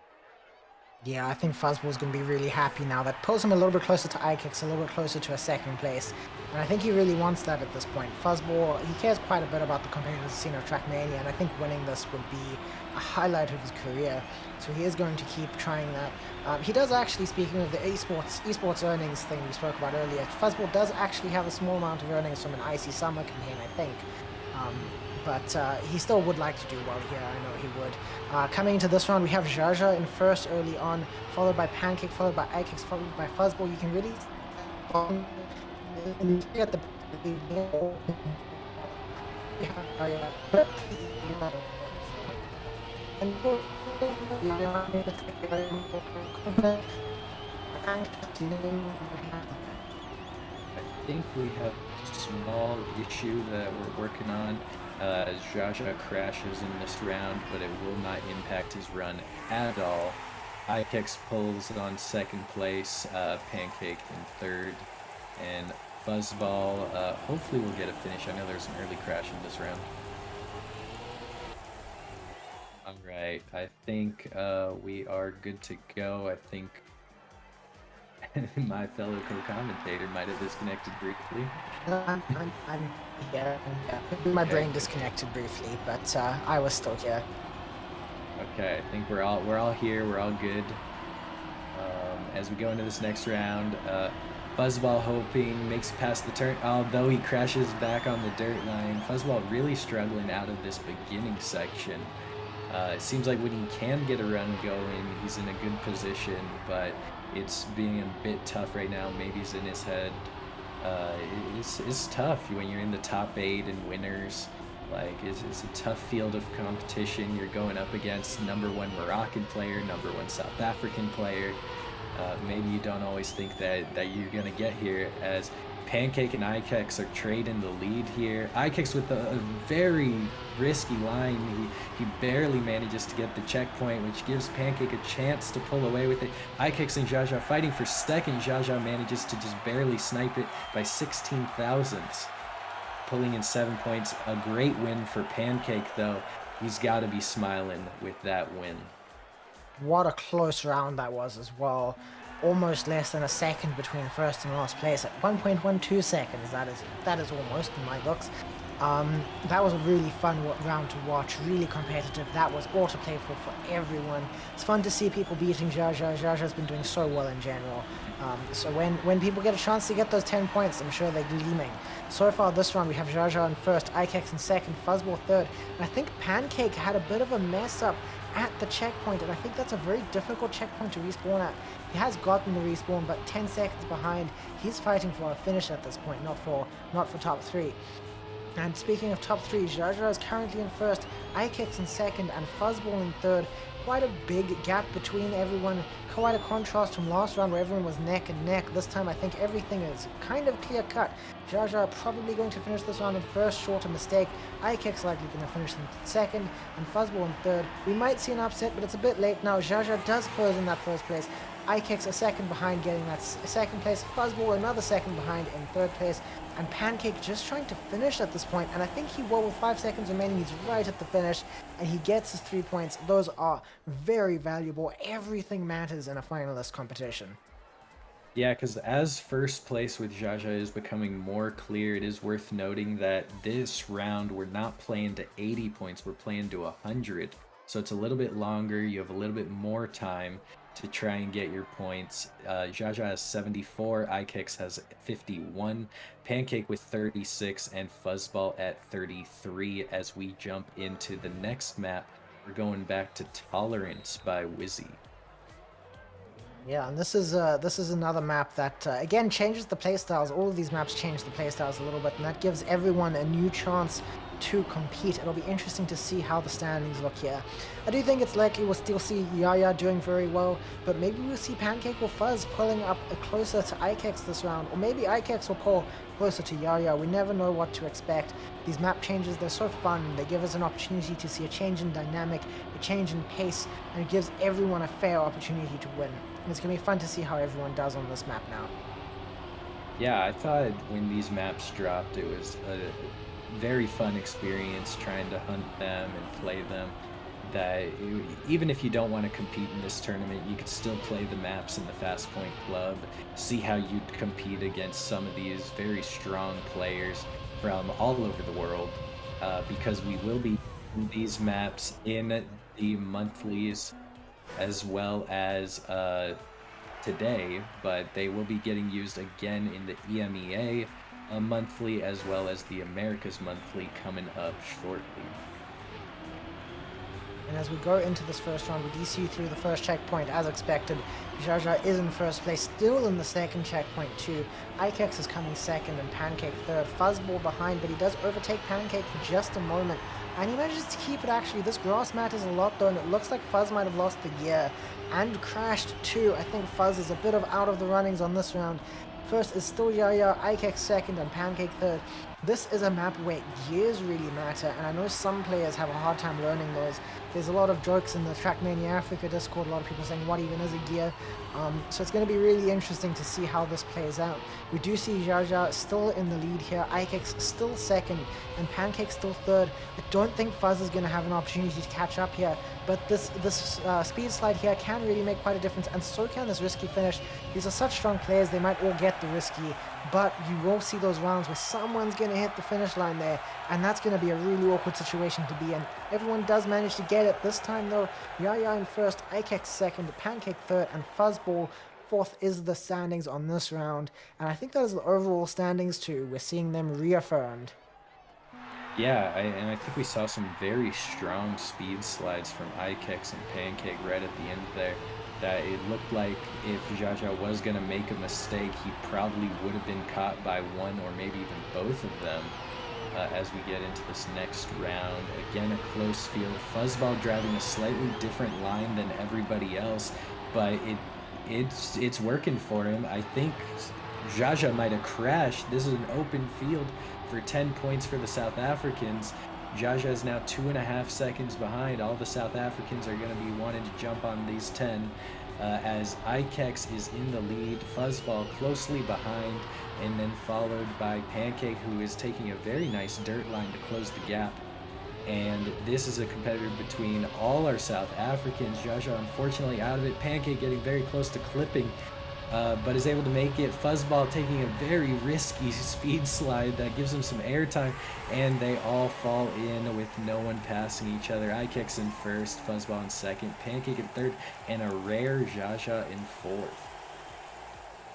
Yeah, I think Fuzzball's going to be really happy now. That pulls him a little bit closer to Ikex, a little bit closer to a second place. And I think he really wants that at this point. Fuzzball, he cares quite a bit about the competitive scene of Trackmania, and I think winning this would be a highlight of his career. So he is going to keep trying that. He does actually, speaking of the esports earnings thing we spoke about earlier, Fuzzball does actually have a small amount of earnings from an Icy Summer campaign, I think. But he still would like to do well here, I know he would. Coming into this round, we have Jaja in first early on, followed by Pancake, followed by Ikex, followed by Fuzzball. You can really at the I think we have a small issue that we're working on as Jaja crashes in this round, but it will not impact his run at all. Ikex pulls on second place, Pancake in third, and Fuzzball hopefully will get a finish. I know there's an early crash in this round. All right, I think we are good to go. I think my fellow co-commentator might have disconnected briefly. Yeah, my brain disconnected briefly, but I was still here. Okay, I think we're all here. We're all good. As we go into this next round, Fuzzball hoping makes it past the turn, although he crashes back on the dirt line. Fuzzball really struggling out of this beginning section. It seems like when he can get a run going, he's in a good position, but it's being a bit tough right now. Maybe he's in his head. It's tough when you're in the top 8 and winners. Like, it's a tough field of competition. You're going up against #1 Moroccan player, #1 South African player. Maybe you don't always think that you're gonna get here, as Pancake and Ikex are trading the lead here. Ikex with a very risky line. He barely manages to get the checkpoint, which gives Pancake a chance to pull away with it. Ikex and Jaja fighting for second. Jaja manages to just barely snipe it by 16 thousandths, pulling in 7 points. A great win for Pancake, though. He's got to be smiling with that win. What a close round that was as well. Almost less than a second between first and last place at 1.12 seconds. That is almost in my books. That was a really fun round to watch, really competitive. That was all to play for everyone. It's fun to see people beating Jaja. Jaja's been doing so well in general. So when people get a chance to get those 10 points, I'm sure they're gleaming. So far this round, we have Jaja in first, Ikex in second, Fuzzball third, and I think Pancake had a bit of a mess up at the checkpoint, and I think that's a very difficult checkpoint to respawn at. He has gotten the respawn, but 10 seconds behind. He's fighting for a finish at this point, not for top 3. And speaking of top 3, Jaja is currently in first, Ikex in second, and Fuzzball in third. Quite a big gap between everyone. Quite a contrast from last round where everyone was neck and neck. This time I think everything is kind of clear cut. Jaja probably going to finish this round in first, short a mistake. Ikex likely going to finish in second, and Fuzzball in third. We might see an upset, but it's a bit late now. Jaja does close in that first place. Ikex a second behind, getting that second place. Fuzzball another second behind in third place. And Pancake just trying to finish at this point, and I think he will with 5 seconds remaining. He's right at the finish, and he gets his 3 points. Those are very valuable. Everything matters in a finalist competition. Yeah, because as first place with Jaja is becoming more clear, it is worth noting that this round we're not playing to 80 points, we're playing to 100. So it's a little bit longer, you have a little bit more time. to try and get your points. Jaja has 74, iKicks has 51, Pancake with 36, and Fuzzball at 33. As we jump into the next map, we're going back to Tolerance by Wizzy. Yeah, and this is another map that again changes the playstyles. All of these maps change the playstyles a little bit, and that gives everyone a new chance to compete. It'll be interesting to see how the standings look here. I do think it's likely we'll still see Yaya doing very well, but maybe we'll see Pancake or Fuzz pulling up closer to Ikex this round, or maybe Ikex will pull closer to Yaya. We never know what to expect. These map changes, they're so fun. They give us an opportunity to see a change in dynamic, a change in pace, and it gives everyone a fair opportunity to win. And it's going to be fun to see how everyone does on this map now. Yeah, I thought when these maps dropped, it was a very fun experience trying to hunt them and play them. Even if you don't want to compete in this tournament, you could still play the maps in the FastPoint Club, see how you'd compete against some of these very strong players from all over the world, because we will be in these maps in the monthlies as well as today, but they will be getting used again in the EMEA monthly as well as the Americas monthly coming up shortly. And as we go into this first round, we DC through the first checkpoint as expected. Jaja is in first place, still in the second checkpoint too. Ikex is coming second and Pancake third. Fuzzball behind, but he does overtake Pancake for just a moment. And he manages to keep it actually. This grass matters a lot though, and it looks like Fuzz might have lost the gear and crashed too. I think Fuzz is a bit of out of the runnings on this round. First is still Yaya, Ikex second, and Pancake third. This is a map where gears really matter, and I know some players have a hard time learning those. There's a lot of jokes in the Trackmania Africa Discord, a lot of people saying what even is a gear. So it's going to be really interesting to see how this plays out. We do see Jaja still in the lead here, Ikex still second, and Pancake still third. I don't think Fuzz is going to have an opportunity to catch up here, but this speed slide here can really make quite a difference, and so can this risky finish. These are such strong players, they might all get the risky, but you will see those rounds where someone's going to hit the finish line there, and that's going to be a really awkward situation to be in. Everyone does manage to get it. This time though, Yaya in first, Ikex second, Pancake third, and Fuzzball fourth is the standings on this round, and I think that is the overall standings too. We're seeing them reaffirmed. Yeah, and I think we saw some very strong speed slides from Ikex and Pancake right at the end there. That it looked like if Jaja was going to make a mistake, he probably would have been caught by one or maybe even both of them as we get into this next round. Again, a close field. Fuzzball driving a slightly different line than everybody else, but it's working for him. I think Jaja might have crashed. This is an open field for 10 points for the South Africans. Jaja is now 2.5 seconds behind. All the South Africans are going to be wanting to jump on these 10 as Ikex is in the lead, Fuzzball closely behind, and then followed by Pancake, who is taking a very nice dirt line to close the gap. And this is a competitor between all our South Africans. Jaja unfortunately out of it. Pancake getting very close to clipping, but is able to make it. Fuzzball taking a very risky speed slide that gives him some airtime, and they all fall in with no one passing each other. Ikex in first, Fuzzball in second, Pancake in third, and a rare Jaja in fourth.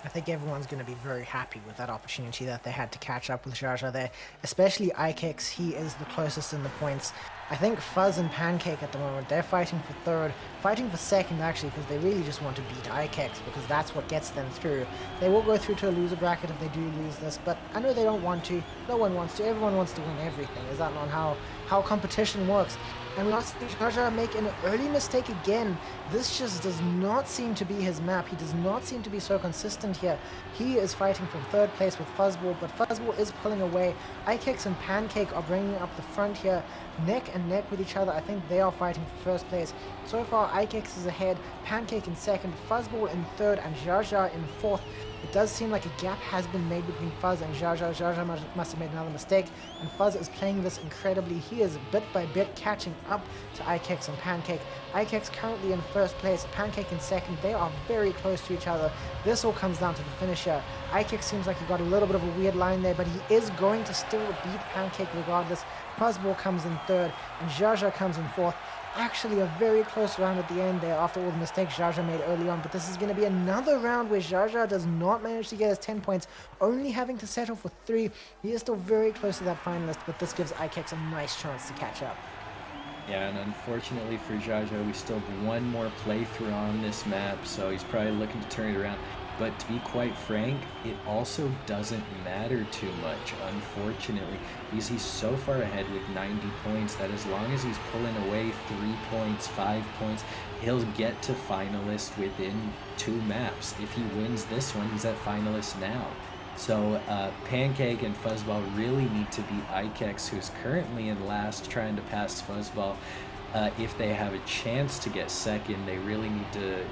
I think everyone's going to be very happy with that opportunity that they had to catch up with Jaja there, especially Ikex. He is the closest in the points. I think Fuzz and Pancake at the moment, they're fighting for third, fighting for second actually, because they really just want to beat Ikex, because that's what gets them through. They will go through to a loser bracket if they do lose this, but I know they don't want to. No one wants to. Everyone wants to win everything. Is that not how competition works? And we also see Jaja make an early mistake again. This just does not seem to be his map. He does not seem to be so consistent here. He is fighting for third place with Fuzzball, but Fuzzball is pulling away. Ikex and Pancake are bringing up the front here, neck and neck with each other. I think they are fighting for first place. So far, Ikex is ahead, Pancake in second, Fuzzball in third, and Jaja in fourth. It does seem like a gap has been made between Fuzz and Jaja. Jaja must have made another mistake, and Fuzz is playing this incredibly. He is bit by bit catching up to Ikex and Pancake. Ikex currently in first place, Pancake in second. They are very close to each other. This all comes down to the finisher. Ikex seems like he got a little bit of a weird line there, but he is going to still beat Pancake regardless. Fuzzball comes in third, and Jaja comes in fourth. actually a very close round at the end there after all the mistakes Jaja made early on, but this is going to be another round where Jaja does not manage to get his 10 points, only having to settle for 3. He is still very close to that finalist, but this gives Ikex a nice chance to catch up. Yeah, and unfortunately for Jaja, we still have one more playthrough on this map, so he's probably looking to turn it around. But to be quite frank, it also doesn't matter too much, unfortunately, because he's so far ahead with 90 points that as long as he's pulling away 3 points, 5 points, he'll get to finalist within 2 maps. If he wins this one, he's at finalist now. So Pancake and Fuzzball really need to beat Ikex, who's currently in last, trying to pass Fuzzball. If they have a chance to get second, they really need to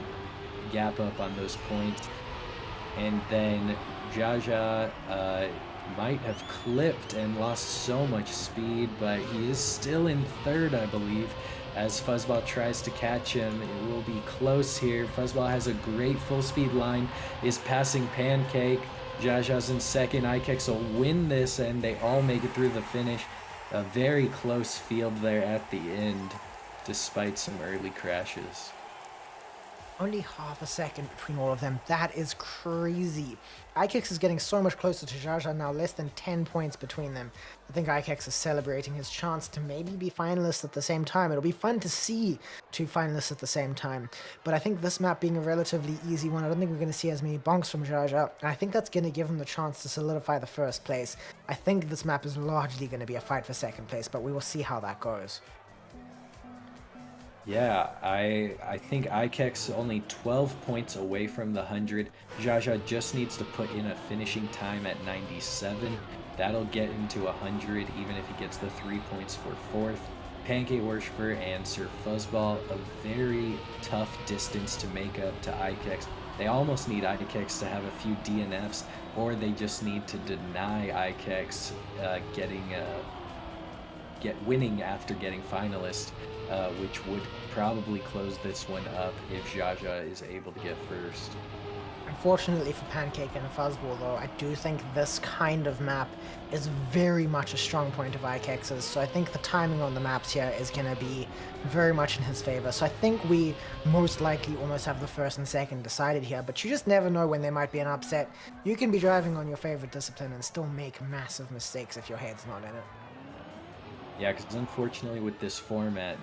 gap up on those points. And then Jaja might have clipped and lost so much speed, but he is still in third, I believe, as Fuzzball tries to catch him. It will be close here. Fuzzball has a great full speed line, is passing Pancake. Jaja's in second. Ikex will win this, and they all make it through the finish. A very close field there at the end, despite some early crashes. Only half a second between all of them. That is crazy. Ikex is getting so much closer to Jaja now, less than 10 points between them. I think Ikex is celebrating his chance to maybe be finalists at the same time. It'll be fun to see 2 finalists at the same time. But I think this map being a relatively easy one, I don't think we're going to see as many bonks from Jaja. And I think that's going to give him the chance to solidify the first place. I think this map is largely going to be a fight for second place, but we will see how that goes. Yeah, I think Ikex only 12 points away from the 100. Jaja just needs to put in a finishing time at 97. That'll get him to 100, even if he gets the 3 points for 4th. Pancake Worshiper and Sir Fuzzball, a very tough distance to make up to Ikex. They almost need Ikex to have a few DNFs, or they just need to deny Ikex winning after getting finalist. Which would probably close this one up if Jaja is able to get first. Unfortunately for Pancake and Fuzzball, though, I do think this kind of map is very much a strong point of Ikex's, so I think the timing on the maps here is going to be very much in his favor. So I think we most likely almost have the first and second decided here, but you just never know when there might be an upset. You can be driving on your favorite discipline and still make massive mistakes if your head's not in it. Yeah, because unfortunately with this format,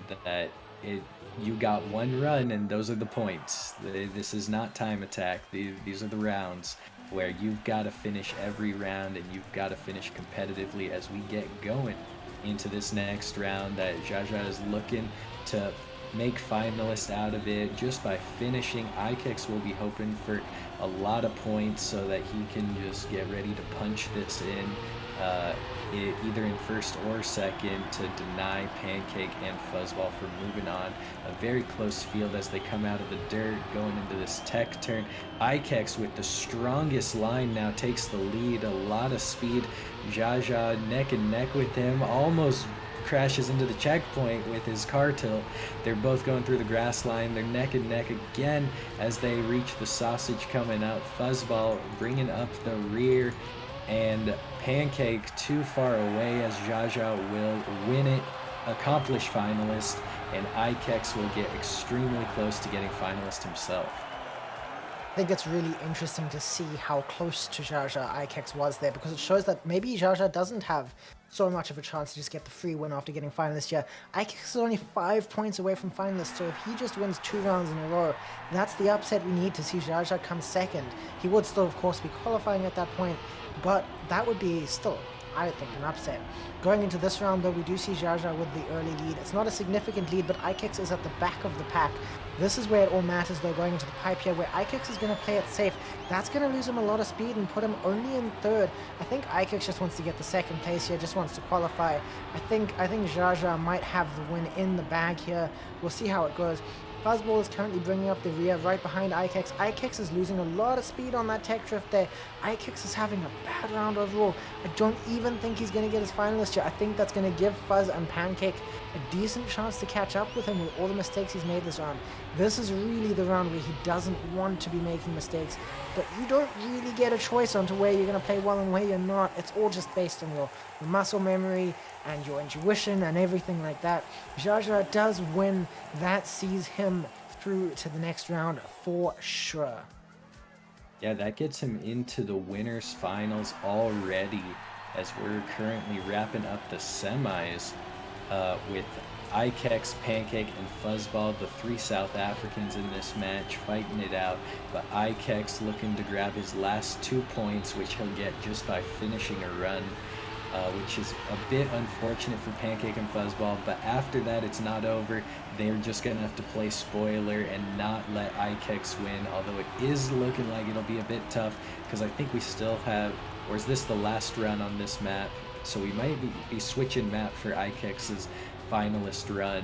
you got one run and those are the points. This is not time attack. These are the rounds where you've got to finish every round and you've got to finish competitively as we get going into this next round that Jaja is looking to make finalists out of it just by finishing. Ikex will be hoping for a lot of points so that he can just get ready to punch this in. Either in first or second to deny Pancake and Fuzzball from moving on. A very close field as they come out of the dirt going into this tech turn. Ikex with the strongest line now takes the lead, a lot of speed. Jaja neck and neck with him, almost crashes into the checkpoint with his car tilt. They're both going through the grass line. They're neck and neck again as they reach the sausage coming out. Fuzzball bringing up the rear, and Pancake too far away as Jaja will win it, accomplish finalist, and Ikex will get extremely close to getting finalist himself. I think it's really interesting to see how close to Jaja Ikex was there, because it shows that maybe Jaja doesn't have so much of a chance to just get the free win after getting finalist here. Ikex is only 5 points away from finalist, so if he just wins 2 rounds in a row, that's the upset we need to see Jaja come second. He would still, of course, be qualifying at that point, but that would be still, I think, an upset. Going into this round, though, we do see Jaja with the early lead. It's not a significant lead, but Ikex is at the back of the pack. This is where it all matters, though, going into the pipe here, where Ikex is going to play it safe. That's going to lose him a lot of speed and put him only in third. I think Ikex just wants to get the second place here, just wants to qualify. I think Jaja might have the win in the bag here. We'll see how it goes. Fuzzball is currently bringing up the rear right behind Ikex. Ikex is losing a lot of speed on that tech drift there. iKicks is having a bad round overall. I don't even think he's going to get his finalist yet. I think that's going to give Fuzz and Pancake a decent chance to catch up with him with all the mistakes he's made this round. This is really the round where he doesn't want to be making mistakes, but you don't really get a choice onto where you're going to play well and where you're not. It's all just based on your muscle memory and your intuition and everything like that. Jaja does win. That sees him through to the next round for sure. Yeah, that gets him into the winners finals already, as we're currently wrapping up the semis with Ikex, Pancake, and Fuzzball, the 3 South Africans in this match, fighting it out. But Ikex looking to grab his last 2 points, which he'll get just by finishing a run, which is a bit unfortunate for Pancake and Fuzzball. But after that, it's not over. They're just going to have to play spoiler and not let Ikex win, although it is looking like it'll be a bit tough, because I think we still have, or is this the last run on this map? So we might be switching map for Ikex's finalist run,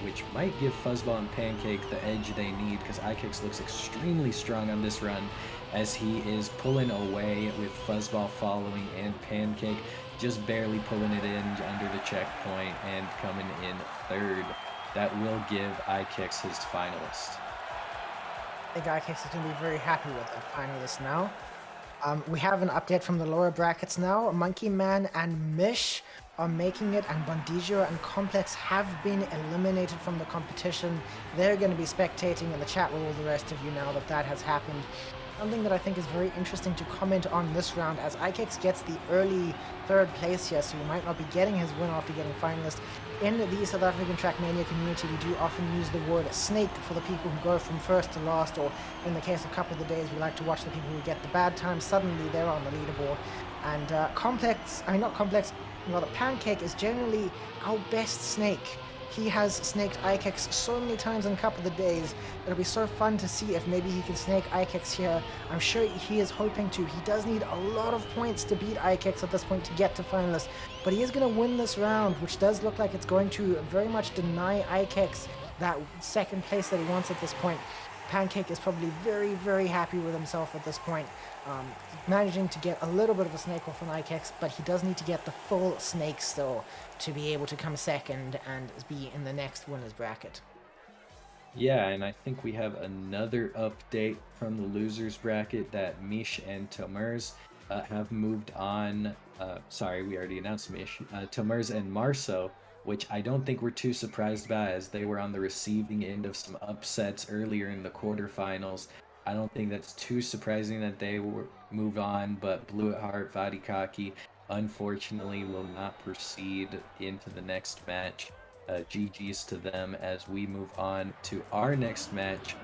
which might give Fuzzball and Pancake the edge they need, because Ikex looks extremely strong on this run, as he is pulling away with Fuzzball following and Pancake just barely pulling it in under the checkpoint and coming in third. That will give Ikex his finalist. I think Ikex is going to be very happy with that finalist now. We have an update from the lower brackets now. Monkey Man and Mish are making it, and Bondijo and Complex have been eliminated from the competition. They're going to be spectating in the chat with all the rest of you now that has happened. Something that I think is very interesting to comment on this round, as Ikex gets the early 3rd place here, so he might not be getting his win after getting finalist. In the South African Trackmania community, we do often use the word snake for the people who go from first to last, or in the case of Couple of the Days, we like to watch the people who get the bad times. Suddenly they're on the leaderboard. And Pancake is generally our best snake. He has snaked Ikex so many times in a Couple of the Days. It'll be so fun to see if maybe he can snake Ikex here. I'm sure he is hoping to. He does need a lot of points to beat Ikex at this point to get to finalist, but he is going to win this round, which does look like it's going to very much deny Ikex that 2nd place that he wants at this point. Pancake is probably very, very happy with himself at this point, managing to get a little bit of a snake off on Ikex, but he does need to get the full snake still to be able to come 2nd and be in the next winner's bracket. Yeah, and I think we have another update from the losers bracket that Mish and Tomers have moved on. Sorry, we already announced Mish. Tomers and Marceau, which I don't think we're too surprised by, as they were on the receiving end of some upsets earlier in the quarterfinals. I don't think that's too surprising that they move on, but Blue at Heart, Vadikaki, unfortunately will not proceed into the next match. GG's to them as we move on to our next match.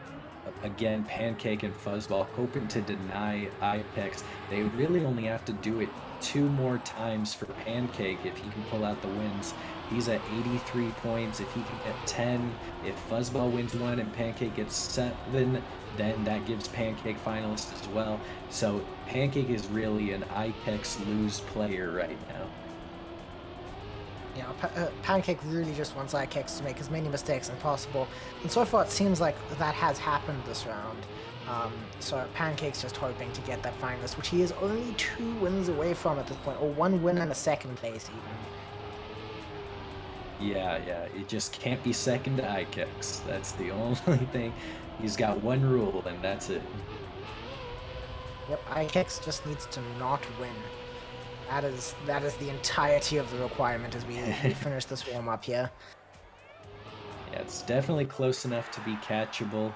Again, Pancake and Fuzzball hoping to deny Ikex. They really only have to do it 2 more times for Pancake if he can pull out the wins. He's at 83 points. If he can get 10, if Fuzzball wins 1 and Pancake gets 7, then that gives Pancake finalist as well. So Pancake is really an Ikex lose player right now. Yeah, Pancake really just wants Ikex to make as many mistakes as possible, and so far it seems like that has happened this round. So Pancake's just hoping to get that finalist, which he is only 2 wins away from at this point, or 1 win and a 2nd place even. Yeah, it just can't be 2nd to Ikex. That's the only thing. He's got 1 rule, and that's it. Yep, Ikex just needs to not win. That is the entirety of the requirement as we finish this warm-up here. Yeah, it's definitely close enough to be catchable,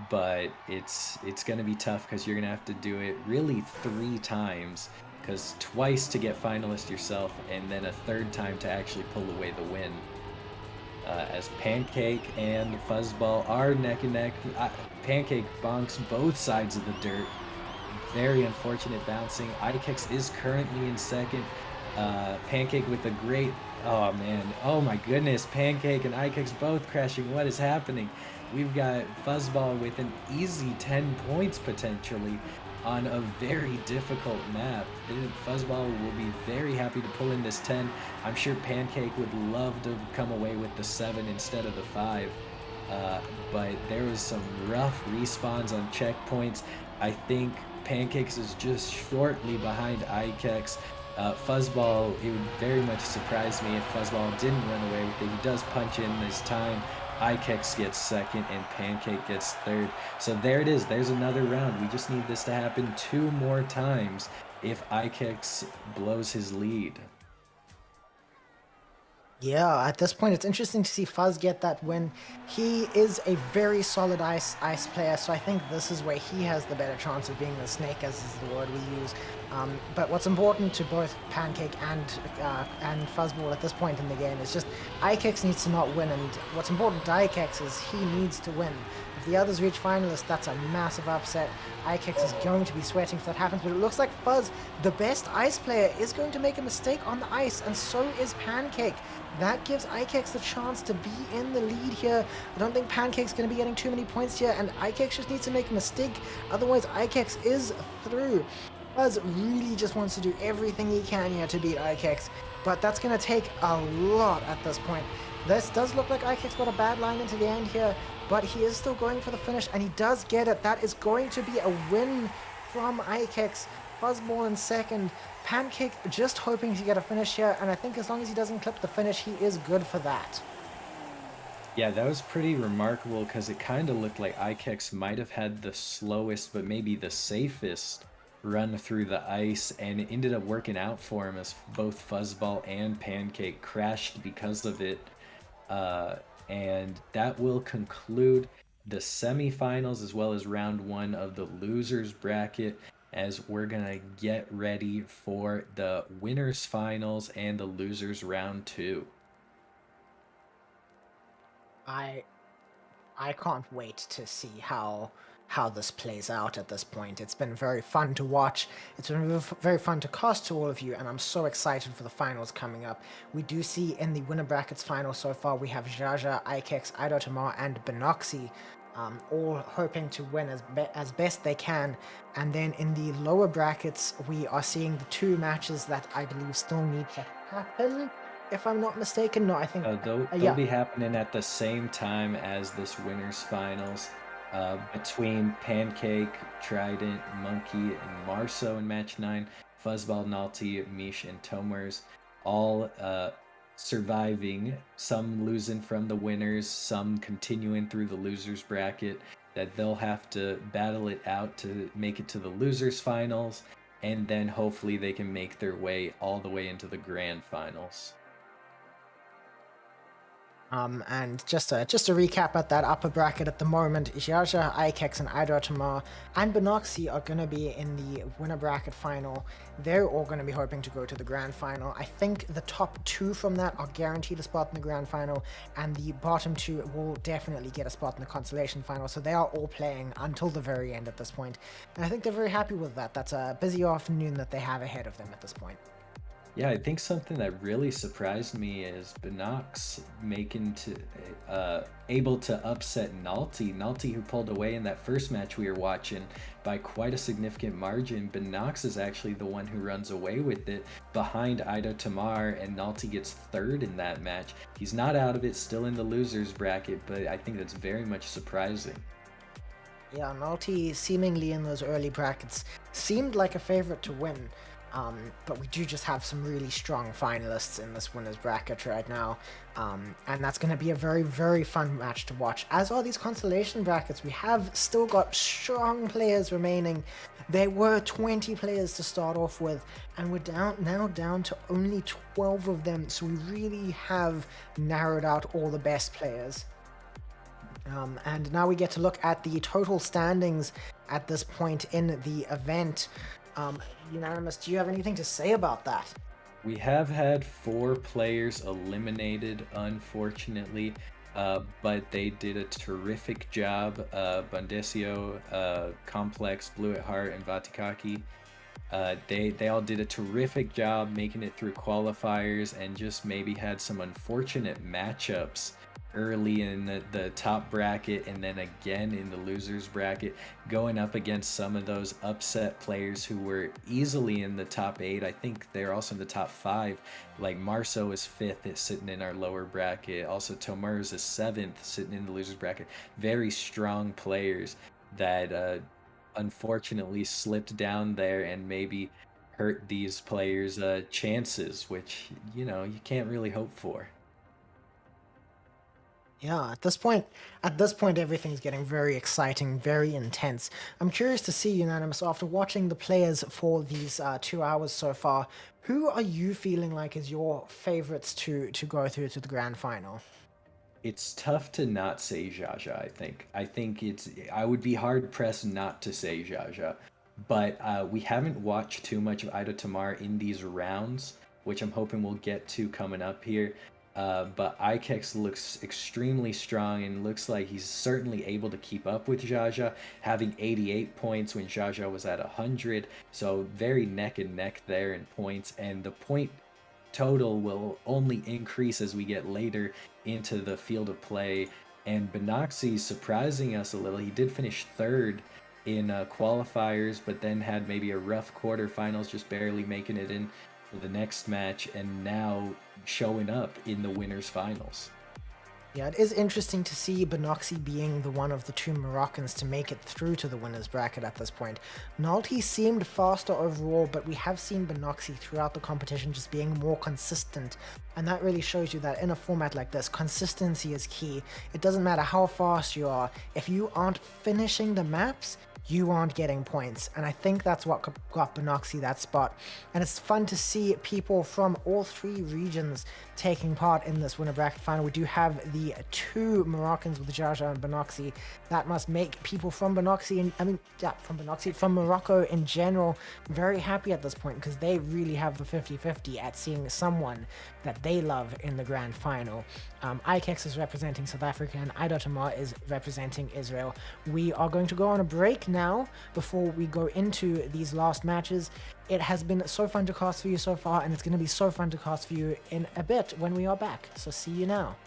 but it's going to be tough because you're going to have to do it really 3 times, because twice to get finalist yourself and then a 3rd time to actually pull away the win. As Pancake and Fuzzball are neck and neck. Pancake bonks both sides of the dirt. Very unfortunate bouncing. Ikex is currently in 2nd. Pancake with a great... Oh, man. Oh, my goodness. Pancake and Ikex both crashing. What is happening? We've got Fuzzball with an easy 10 points, potentially, on a very difficult map. Fuzzball will be very happy to pull in this 10. I'm sure Pancake would love to come away with the 7 instead of the 5. But there was some rough respawns on checkpoints. I think Pancakes is just shortly behind Ikex. Fuzzball, it would very much surprise me if Fuzzball didn't run away with it. He does punch in this time. Ikex gets second and Pancake gets third. So there it is. There's another round. We just need this to happen 2 more times if Ikex blows his lead. Yeah, at this point, it's interesting to see Fuzz get that win. He is a very solid ice player, so I think this is where he has the better chance of being the snake, as is the word we use. But what's important to both Pancake and Fuzzball at this point in the game is just Ikex needs to not win, and what's important to Ikex is he needs to win. If the others reach finalists, that's a massive upset. Ikex is going to be sweating if that happens, but it looks like Fuzz, the best ice player, is going to make a mistake on the ice, and so is Pancake. That gives Ikex the chance to be in the lead here. I don't think Pancake's going to be getting too many points here, and Ikex just needs to make a mistake. Otherwise, Ikex is through. Fuzz really just wants to do everything he can here to beat Ikex, but that's going to take a lot at this point. This does look like Ikex got a bad line into the end here, but he is still going for the finish, and he does get it. That is going to be a win from Ikex. Fuzzball in second. Pancake just hoping to get a finish here, and I think as long as he doesn't clip the finish, he is good for that. Yeah, that was pretty remarkable because it kind of looked like Ikex might have had the slowest, but maybe the safest run through the ice, and it ended up working out for him as both Fuzzball and Pancake crashed because of it. And that will conclude the semifinals as well as round 1 of the losers bracket, as we're gonna get ready for the winners finals and the losers round 2. I can't wait to see how this plays out at this point. It's been very fun to watch. It's been very fun to cast to all of you, and I'm so excited for the finals coming up. We do see in the winner brackets final so far, we have Jaja, Ikex, Idotamar, and Benoxy, all hoping to win as best they can. And then in the lower brackets, we are seeing the 2 matches that I believe still need to happen. If I'm not mistaken, no, I think They'll yeah. be happening at the same time as this winners finals, between Pancake, Trident, Monkey, and Marso in match 9, Fuzzball, Nalty, Mish, and Tomers, all surviving, some losing from the winners, some continuing through the losers bracket, that they'll have to battle it out to make it to the losers finals, and then hopefully they can make their way all the way into the grand finals. And just to recap at that upper bracket at the moment, Jaja, Ikex, and Idotamar and Benoxy are going to be in the winner bracket final. They're all going to be hoping to go to the grand final. I think the top 2 from that are guaranteed a spot in the grand final, and the bottom 2 will definitely get a spot in the consolation final. So they are all playing until the very end at this point. And I think they're very happy with that. That's a busy afternoon that they have ahead of them at this point. Yeah, I think something that really surprised me is Benox able to upset Nalty. Nalty, who pulled away in that first match we were watching by quite a significant margin. Benox is actually the one who runs away with it behind Ida Tamar, and Nalty gets third in that match. He's not out of it, still in the losers bracket, but I think that's very much surprising. Yeah, Nalty seemingly in those early brackets seemed like a favorite to win. But we do just have some really strong finalists in this winners bracket right now, and that's going to be a very, very fun match to watch. As are these consolation brackets, we have still got strong players remaining. There were 20 players to start off with, and we're now down to only 12 of them, so we really have narrowed out all the best players. And now we get to look at the total standings at this point in the event. Unanimous, do you have anything to say about that? We have had 4 players eliminated, unfortunately, but they did a terrific job. Bundesio, Complex, Blue at Heart, and Vatikaki. They all did a terrific job making it through qualifiers, and just maybe had some unfortunate matchups early in the top bracket, and then again in the losers bracket, going up against some of those upset players who were easily in the top 8. I think they're also in the top 5. Like Marso is 5th, sitting in our lower bracket. Also Tomers is 7th, sitting in the losers bracket. Very strong players that unfortunately slipped down there and maybe hurt these players' chances, which, you can't really hope for. Yeah, at this point, everything's getting very exciting, very intense. I'm curious to see, Unanimous, after watching the players for these 2 hours so far, who are you feeling like is your favorites to go through to the grand final? It's tough to not say Jaja, I think. I would be hard pressed not to say Jaja. But we haven't watched too much of Ida Tamar in these rounds, which I'm hoping we'll get to coming up here. But Ikex looks extremely strong and looks like he's certainly able to keep up with Jaja, having 88 points when Jaja was at 100. So very neck and neck there in points. And the point total will only increase as we get later into the field of play. And Benoxy surprising us a little. He did finish third in qualifiers, but then had maybe a rough quarterfinals, just barely making it in for the next match, and now showing up in the winners finals. Yeah, it is interesting to see Benoxy being the one of the two Moroccans to make it through to the winners bracket at this point. Nalty seemed faster overall, but we have seen Benoxy throughout the competition just being more consistent. And that really shows you that in a format like this, consistency is key. It doesn't matter how fast you are, if you aren't finishing the maps, you aren't getting points. And I think that's what got Benoxy that spot. And it's fun to see people from all three regions taking part in this winner bracket final. We do have the two Moroccans with Jaja and Benoxy. That must make people from Benoxy, from Morocco in general, very happy at this point, because they really have the 50-50 at seeing someone that they love in the grand final. Ikex is representing South Africa and Idotamar is representing Israel. We are going to go on a break now before we go into these last matches. It has been so fun to cast for you so far, and it's going to be so fun to cast for you in a bit when we are back. So see you now.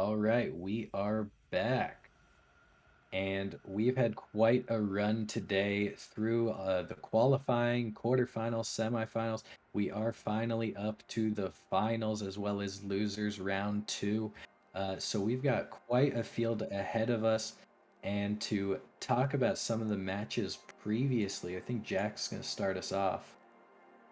All right, we are back. And we've had quite a run today through the qualifying, quarterfinals, semifinals. We are finally up to the finals as well as losers round two. So we've got quite a field ahead of us. And to talk about some of the matches previously, I think Jack's going to start us off.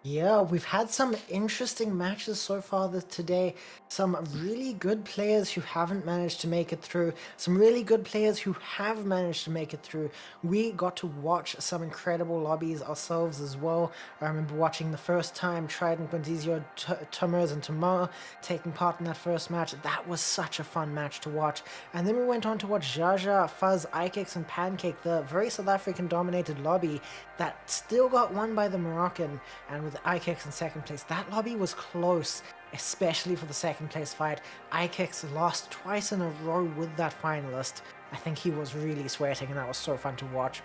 Yeah, we've had some interesting matches so far today. Some really good players who haven't managed to make it through. Some really good players who have managed to make it through. We got to watch some incredible lobbies ourselves as well. I remember watching the first time Trident, Quintizio, Tumers, and Tamar taking part in that first match. That was such a fun match to watch. And then we went on to watch Jaja, Fuzz, Ikex, and Pancake, the very South African dominated lobby that still got won by the Moroccan. And with Ikex in second place, that lobby was close, especially for the second place fight. Ikex lost twice in a row with that finalist. I think he was really sweating, and that was so fun to watch.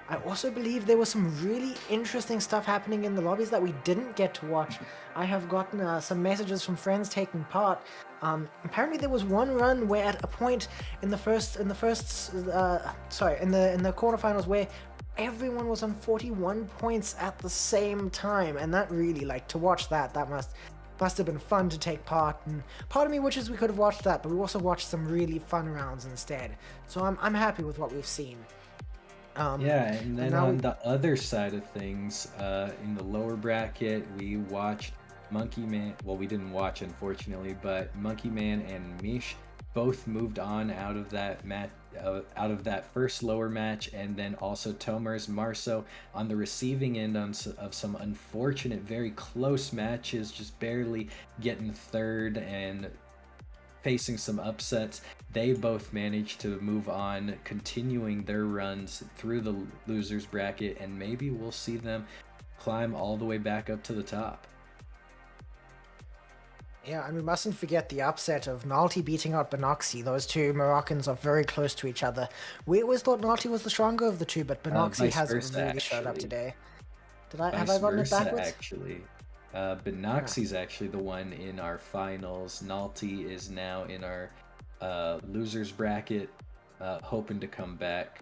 I also believe there was some really interesting stuff happening in the lobbies that we didn't get to watch. I have gotten some messages from friends taking part. Apparently, there was one run where, at a point in the quarterfinals, where everyone was on 41 points at the same time, and that really, like, to watch that must have been fun to take part. And part of me wishes we could have watched that, but we also watched some really fun rounds instead. So I'm happy with what we've seen. Yeah, and then on the other side of things, in the lower bracket, we watched Monkey Man. Well, we didn't watch, unfortunately, but Monkey Man and Mish both moved on out of that match, out of that first lower match, and then also Tomers Marso on the receiving end of some unfortunate, very close matches, just barely getting third and facing some upsets. They both managed to move on, continuing their runs through the losers bracket, and maybe we'll see them climb all the way back up to the top. Yeah, and we mustn't forget the upset of Nalti beating out Benoxy. Those two Moroccans are very close to each other. We always thought Nalti was the stronger of the two, but Benoxy has really showed up today. Have I gotten it backwards? Actually. Benoxy's actually the one in our finals. Nalti is now in our losers bracket, hoping to come back.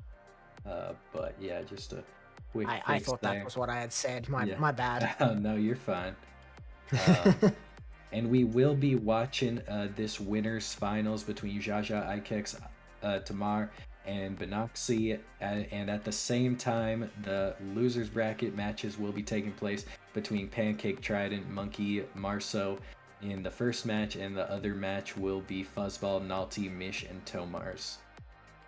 But yeah, just a quick I thought that was what I had said. My bad. No, you're fine. And we will be watching this winners finals between Jaja, Ikex, Tamar, and Benoxy, and at the same time, the losers bracket matches will be taking place between Pancake, Trident, Monkey, Marso in the first match, and the other match will be Fuzzball, Nalti, Mish, and Tomars.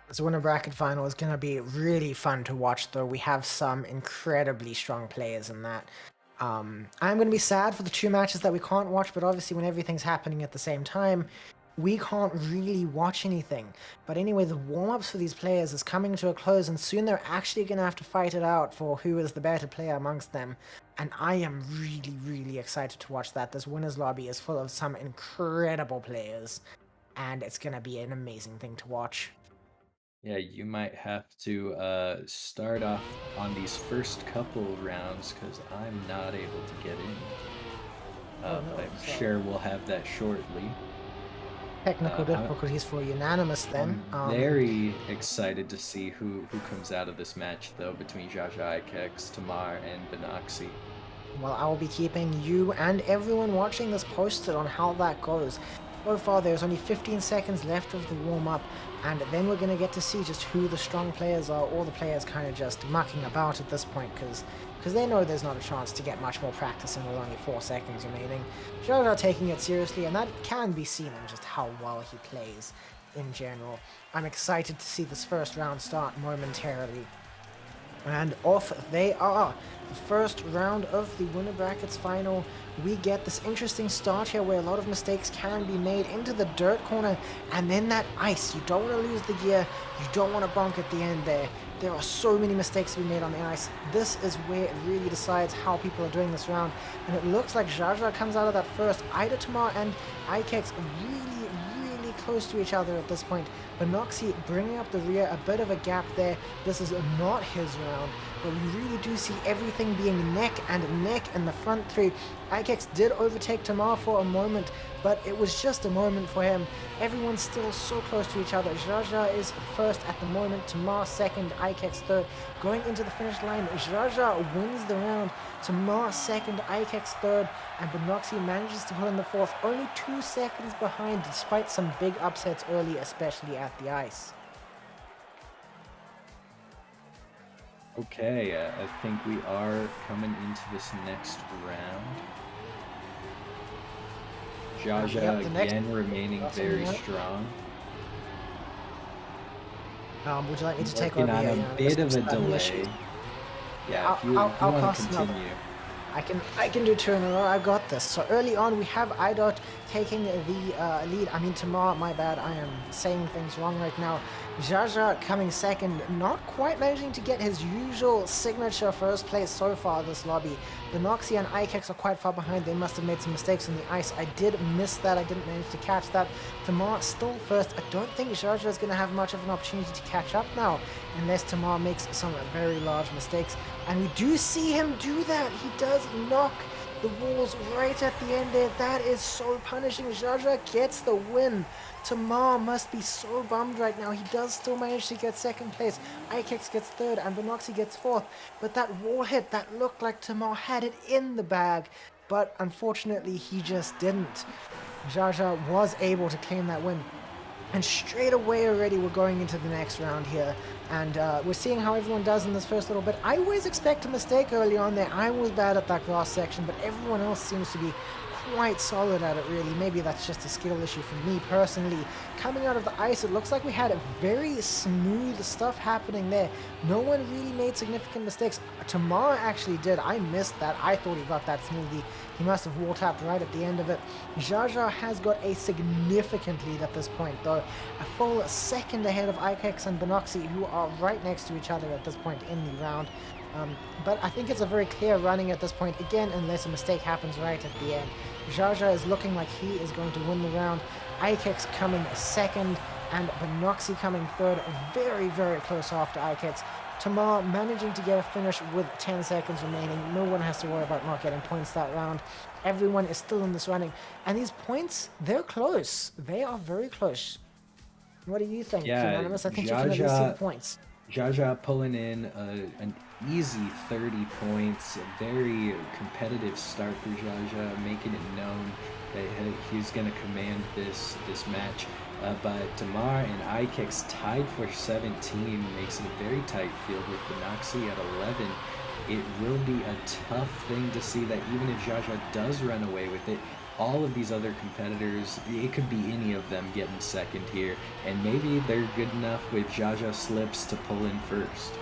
This winner bracket final is going to be really fun to watch, though. We have some incredibly strong players in that. I'm going to be sad for the two matches that we can't watch, but obviously when everything's happening at the same time, we can't really watch anything. But anyway, the warm-ups for these players is coming to a close, and soon they're actually going to have to fight it out for who is the better player amongst them. And I am really, really excited to watch that. This winners lobby is full of some incredible players, and it's going to be an amazing thing to watch. Yeah, you might have to start off on these first couple rounds because I'm not able to get in. I'm sure we'll have that shortly. Technical difficulties for unanimous then. I'm very excited to see who comes out of this match, though, between Jaja, Ikex, Tamar, and Benoxy. Well, I will be keeping you and everyone watching this posted on how that goes. So far, there's only 15 seconds left of the warm-up, and then we're going to get to see just who the strong players are. All the players kind of just mucking about at this point, because they know there's not a chance to get much more practice in with only 4 seconds remaining. Jojo taking it seriously, and that can be seen in just how well he plays in general. I'm excited to see this first round start momentarily. And off they are. The first round of the winner brackets final. We get this interesting start here where a lot of mistakes can be made into the dirt corner, and then that ice. You don't want to lose the gear, you don't want to bonk at the end there. There are so many mistakes to be made on the ice. This is where it really decides how people are doing this round, and it looks like Jaja comes out of that first. Ida Tamar and Ikex really close to each other at this point. Benoxy bringing up the rear, a bit of a gap there. This is not his round. but we really do see everything being neck and neck in the front three. Ikex did overtake Tamar for a moment, but it was just a moment for him. Everyone's still so close to each other. Jaja is first at the moment, Tamar second, Ikex third. Going into the finish line, Jaja wins the round, Tamar second, Ikex third, and Benoxy manages to pull in the fourth, only 2 seconds behind despite some big upsets early, especially at the ice. Okay, I think we are coming into this next round. Jaja again remaining very strong. Would you like me to take over? On a bit of a delay. Yeah, if you want to continue. I can do 2 in a row. I got this. So early on, we have IDOT taking the lead. I mean, Tamar, my bad. I am saying things wrong right now. Jaja coming second, not quite managing to get his usual signature first place so far this lobby. Benoxy and Ikex are quite far behind. They must have made some mistakes on the ice. I did miss that. I didn't manage to catch that. Tamar still first. I don't think Jaja is going to have much of an opportunity to catch up now, unless Tamar makes some very large mistakes. And we do see him do that. He does knock the walls right at the end there. That is so punishing. Jaja gets the win. Tamar must be so bummed right now. He does still manage to get second place. Ikex gets third and Benoxy gets fourth. But that wall hit, that looked like Tamar had it in the bag. But unfortunately, he just didn't. Jaja was able to claim that win. And straight away already we're going into the next round here. And we're seeing how everyone does in this first little bit. I always expect a mistake early on there. I was bad at that grass section, but everyone else seems to be quite solid at it, really. Maybe that's just a skill issue for me personally. Coming out of the ice, it looks like we had very smooth stuff happening there. No one really made significant mistakes. Tamar actually did. I missed that. I thought he got that smoothly. He must have wall tapped right at the end of it. Jaja has got a significant lead at this point, though. A full second ahead of Ikex and Benoxy, who are right next to each other at this point in the round. But I think it's a very clear running at this point, again, unless a mistake happens right at the end. Jaja is looking like he is going to win the round. Ikex coming second, and Benoxy coming third, very, very close after Ikex. Tamar managing to get a finish with 10 seconds remaining. No one has to worry about not getting points that round. Everyone is still in this running. And these points, they're close. They are very close. What do you think, Unanimous? I think you can at least see the points. Jaja pulling in an easy 30 points. A very competitive start for Jaja, making it known that he's going to command this match. But Tamar and Ikex tied for 17, makes it a very tight field with Benoxy at 11. It will be a tough thing to see that even if Jaja does run away with it, all of these other competitors, it could be any of them getting second here, and maybe they're good enough with Jaja slips to pull in first.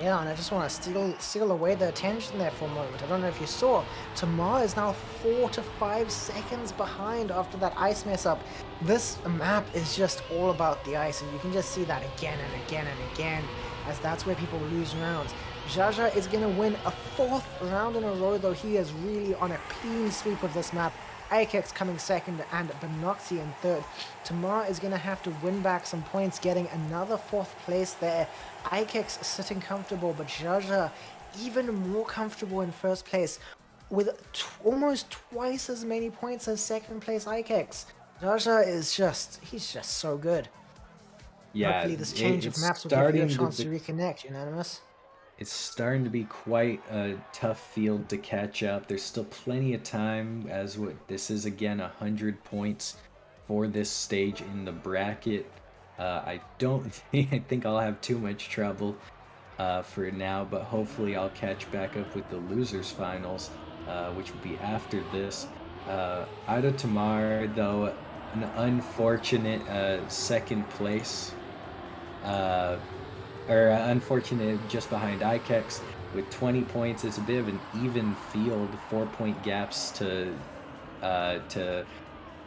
Yeah, and I just want to steal away the attention there for a moment. I don't know if you saw, Tamar is now 4 to 5 seconds behind after that ice mess up. This map is just all about the ice, and you can just see that again and again and again, as that's where people lose rounds. Jaja is going to win a 4th round in a row, though. He is really on a clean sweep of this map. Ikex coming second and Benoxy in third. Tamar is going to have to win back some points, getting another 4th place there. Ikex sitting comfortable, but Jaja even more comfortable in first place with almost twice as many points as second place Ikex. Jaja is he's just so good. Yeah, hopefully this change of maps will give you a chance to reconnect, Unanimous. It's starting to be quite a tough field to catch up. There's still plenty of time, as this is again 100 points for this stage in the bracket. I think I'll have too much trouble for now, but hopefully I'll catch back up with the losers finals, which will be after this. Ida Tamar, though, an unfortunate second place. Unfortunate just behind Ikex with 20 points. It's a bit of an even field, 4-point gaps to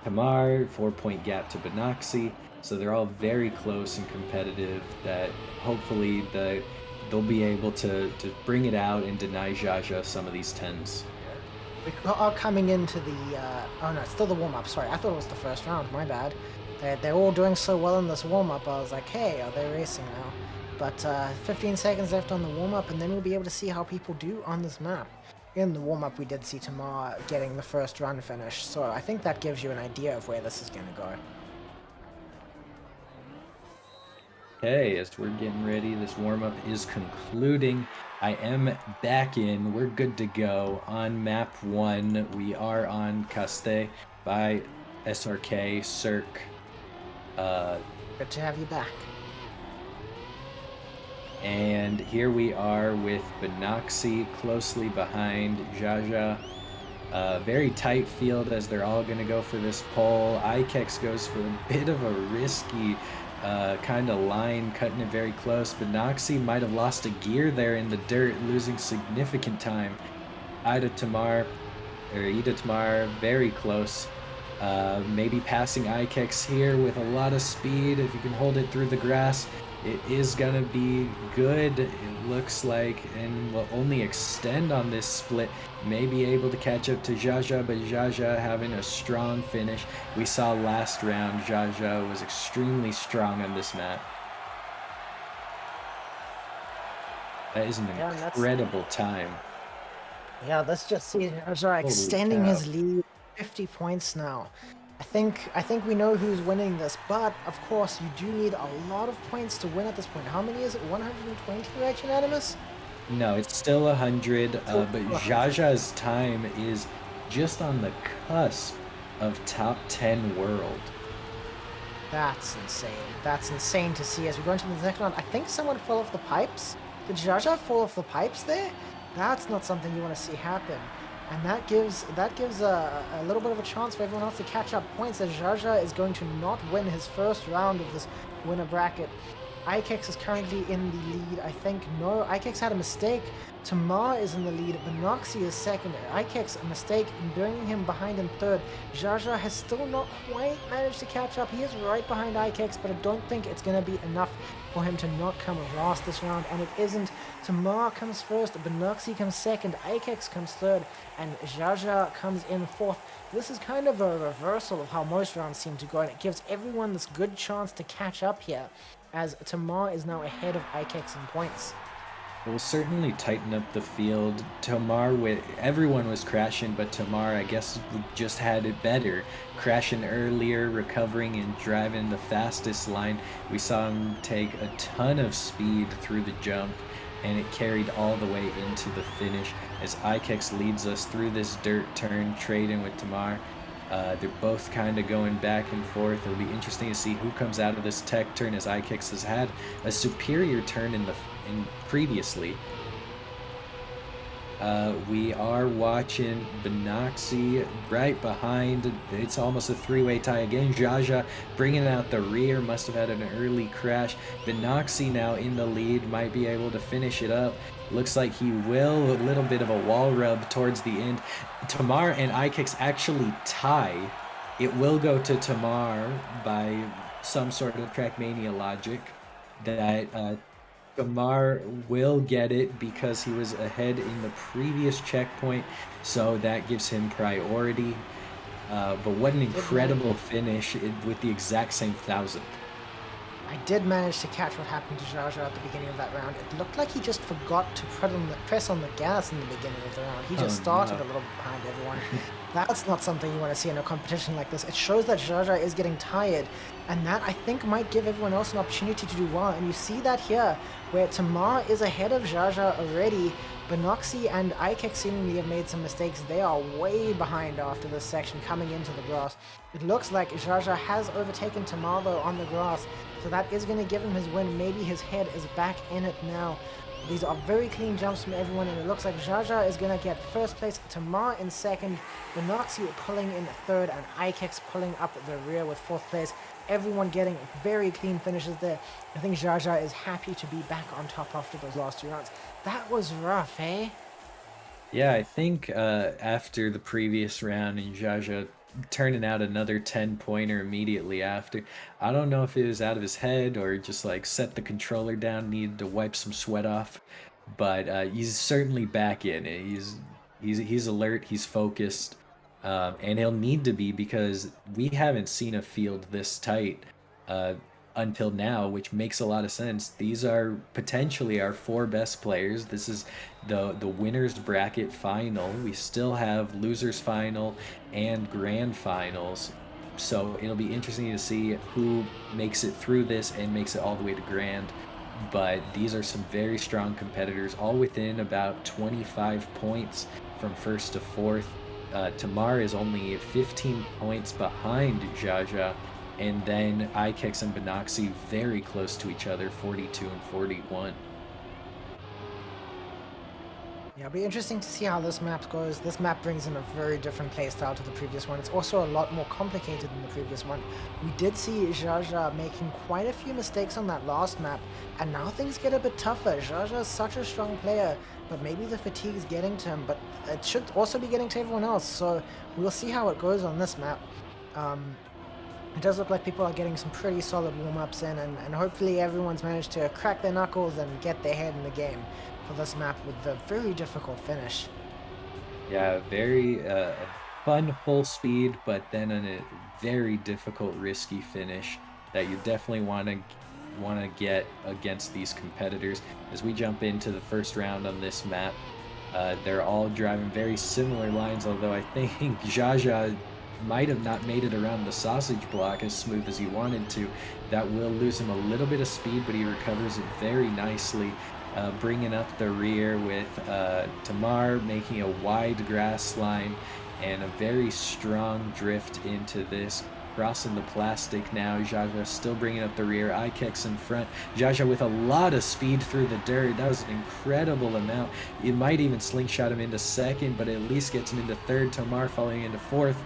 Tamar, 4-point gap to Benoxy. So they're all very close and competitive, that hopefully they'll be able to bring it out and deny Jaja some of these 10s. We are coming into the, oh no, it's still the warm-up, sorry. I thought it was the first round, my bad. They're all doing so well in this warm-up, I was like, hey, are they racing now? But 15 seconds left on the warm-up, and then we'll be able to see how people do on this map. In the warm-up, we did see Tamar getting the first run finish, so I think that gives you an idea of where this is going to go. Okay, as we're getting ready, this warm-up is concluding. I am back in. We're good to go. On map 1, we are on Caste by SRK, Cirque. Good to have you back. And here we are with Benoxy closely behind Jaja. Very tight field as they're all going to go for this pole. Ikex goes for a bit of a risky kind of line, cutting it very close. Benoxy might have lost a gear there in the dirt, losing significant time. Ida Tamar very close. Maybe passing Ikex here with a lot of speed. If you can hold it through the grass, it is gonna be good, it looks like, and will only extend on this split. May be able to catch up to Jaja, but Jaja having a strong finish. We saw last round Jaja was extremely strong on this map. That is an incredible time. Yeah, let's just see Jaja extending his lead 50 points now. I think we know who's winning this, but of course you do need a lot of points to win at this point. How many is it? 120 right, unanimous? No, it's still 100, but Jaja's time is just on the cusp of top 10 world. That's insane. That's insane to see as we go into the next round. I think someone fell off the pipes. Did Jaja fall off the pipes there? That's not something you want to see happen. And that gives a little bit of a chance for everyone else to catch up points, as Jaja is going to not win his first round of this winner bracket. Ikex is currently in the lead, I think. No, Ikex had a mistake. Tamar is in the lead. Benoxy is second. Ikex, a mistake, bringing him behind in third. Jaja has still not quite managed to catch up. He is right behind Ikex, but I don't think it's going to be enough for him to not come last this round, and it isn't. Tamar comes first, Benoxy comes second, Ikex comes third, and Jaja comes in fourth. This is kind of a reversal of how most rounds seem to go, and it gives everyone this good chance to catch up here, as Tamar is now ahead of Ikex in points. It will certainly tighten up the field. Everyone was crashing, but Tamar, I guess, just had it better. Crashing earlier, recovering, and driving the fastest line. We saw him take a ton of speed through the jump, and it carried all the way into the finish as Ikex leads us through this dirt turn, trading with Tamar. They're both kind of going back and forth. It'll be interesting to see who comes out of this tech turn, as Ikex has had a superior turn previously. We are watching Benoxy right behind. It's almost a three-way tie again. Jaja bringing out the rear, must have had an early crash. Benoxy now in the lead, might be able to finish it up. Looks like he will. A little bit of a wall rub towards the end. Tamar and Ikex actually tie. It will go to Tamar by some sort of Trackmania logic that Tamar will get it because he was ahead in the previous checkpoint, so that gives him priority. But what an incredible finish with the exact same 1,000. I did manage to catch what happened to Jaja at the beginning of that round. It looked like he just forgot to press on the gas in the beginning of the round. He just started a little behind everyone. That's not something you want to see in a competition like this. It shows that Jaja is getting tired, and that, I think, might give everyone else an opportunity to do well. And you see that here, where Tamar is ahead of Jaja already. Benoxy and Ikex seemingly have made some mistakes. They are way behind after this section coming into the grass. It looks like Jaja has overtaken Tamar though on the grass, so that is going to give him his win. Maybe his head is back in it now. These are very clean jumps from everyone, and it looks like Jaja is going to get first place, Tamar in second, Benoxy pulling in third, and Ikex pulling up the rear with fourth place. Everyone getting very clean finishes there. I think Jaja is happy to be back on top after those last 2 rounds. That was rough, eh? Yeah, I think after the previous round and Jaja turning out another 10-pointer immediately after, I don't know if it was out of his head or just like set the controller down, needed to wipe some sweat off, but he's certainly back in it. He's alert, he's focused, and he'll need to be because we haven't seen a field this tight. until now, which makes a lot of sense. These are potentially our 4 best players. This is the winners bracket final. We still have losers final and grand finals. So it'll be interesting to see who makes it through this and makes it all the way to grand. But these are some very strong competitors, all within about 25 points from first to fourth. Tamar is only 15 points behind Jaja, and then Ikex and Benoxy very close to each other, 42 and 41. Yeah, it'll be interesting to see how this map goes. This map brings in a very different playstyle to the previous one. It's also a lot more complicated than the previous one. We did see Jaja making quite a few mistakes on that last map, and now things get a bit tougher. Jaja is such a strong player, but maybe the fatigue is getting to him, but it should also be getting to everyone else, so we'll see how it goes on this map. It does look like people are getting some pretty solid warm-ups in, and hopefully everyone's managed to crack their knuckles and get their head in the game for this map with a very difficult finish. Yeah, very fun full speed, but then a very difficult, risky finish that you definitely want to get against these competitors. As we jump into the first round on this map, they're all driving very similar lines, although I think Jaja might have not made it around the sausage block as smooth as he wanted to. That will lose him a little bit of speed, but he recovers it very nicely, bringing up the rear with Tamar making a wide grass line and a very strong drift into this. Crossing the plastic now, Jaja still bringing up the rear, Ikex in front. Jaja with a lot of speed through the dirt. That was an incredible amount. It might even slingshot him into second, but at least gets him into third. Tamar falling into fourth.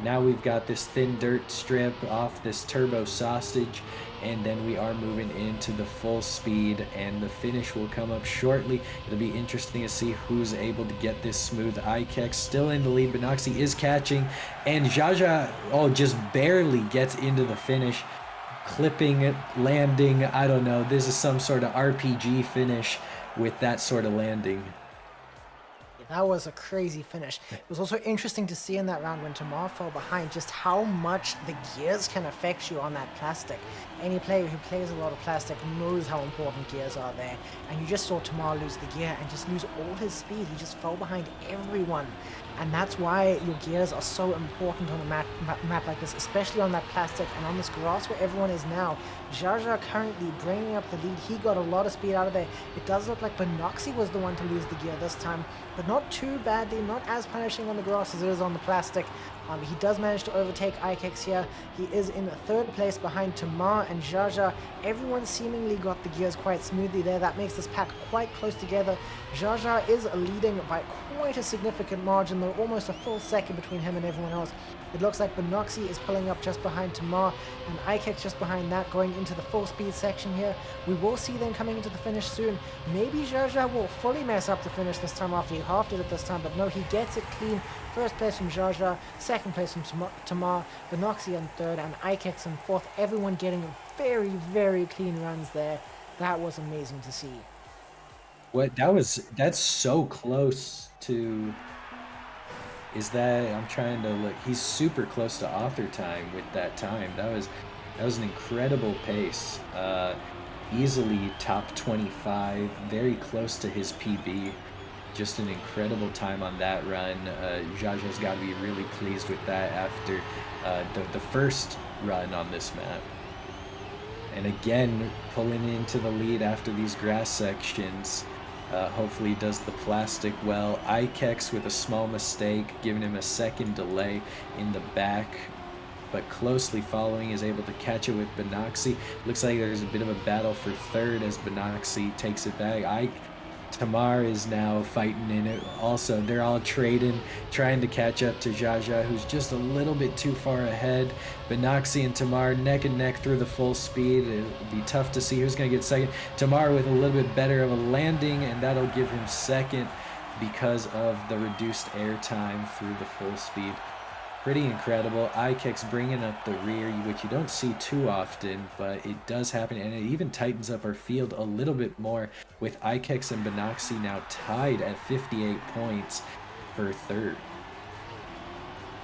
Now we've got this thin dirt strip off this turbo sausage, and then we are moving into the full speed, and the finish will come up shortly. It'll be interesting to see who's able to get this smooth. Ikex still in the lead, Benoxy is catching, and Jaja, just barely gets into the finish. Clipping it, landing, I don't know, this is some sort of RPG finish with that sort of landing. That was a crazy finish. It was also interesting to see in that round when Tamar fell behind just how much the gears can affect you on that plastic. Any player who plays a lot of plastic knows how important gears are there. And you just saw Tamar lose the gear and just lose all his speed. He just fell behind everyone. And that's why your gears are so important on a map like this, especially on that plastic and on this grass where everyone is now. Jaja currently bringing up the lead. He got a lot of speed out of there. It does look like Benoxy was the one to lose the gear this time, but not too badly, not as punishing on the grass as it is on the plastic. He does manage to overtake Ikex here. He is in third place behind Tamar and Jaja. Everyone seemingly got the gears quite smoothly there. That makes this pack quite close together. Jaja is leading by quite a significant margin, though almost a full second between him and everyone else. It looks like Benoxy is pulling up just behind Tamar, and Ikex just behind that, going into the full speed section here. We will see them coming into the finish soon. Maybe Jaja will fully mess up the finish this time after he half did it this time, but no, he gets it clean. First place from Jaja, second place from Tamar, Benoxy in third, and Ikex in fourth. Everyone getting very, very clean runs there. That was amazing to see. That's so close to, is that, I'm trying to look, he's super close to author time with that time. That was an incredible pace. Easily top 25, very close to his PB. Just an incredible time on that run. Jaja's got to be really pleased with that after the first run on this map. And again, pulling into the lead after these grass sections. Hopefully does the plastic well. Ikex with a small mistake, giving him a second delay in the back, but closely following, is able to catch it with Benoxy. Looks like there's a bit of a battle for third as Benoxy takes it back. Tamar is now fighting in it. Also, they're all trading, trying to catch up to Jaja, who's just a little bit too far ahead. Benoxy and Tamar neck and neck through the full speed. It'll be tough to see who's going to get second. Tamar with a little bit better of a landing, and that'll give him second because of the reduced air time through the full speed. Pretty incredible. Ikex bringing up the rear, which you don't see too often, but it does happen, and it even tightens up our field a little bit more, with Ikex and Benoxy now tied at 58 points for third.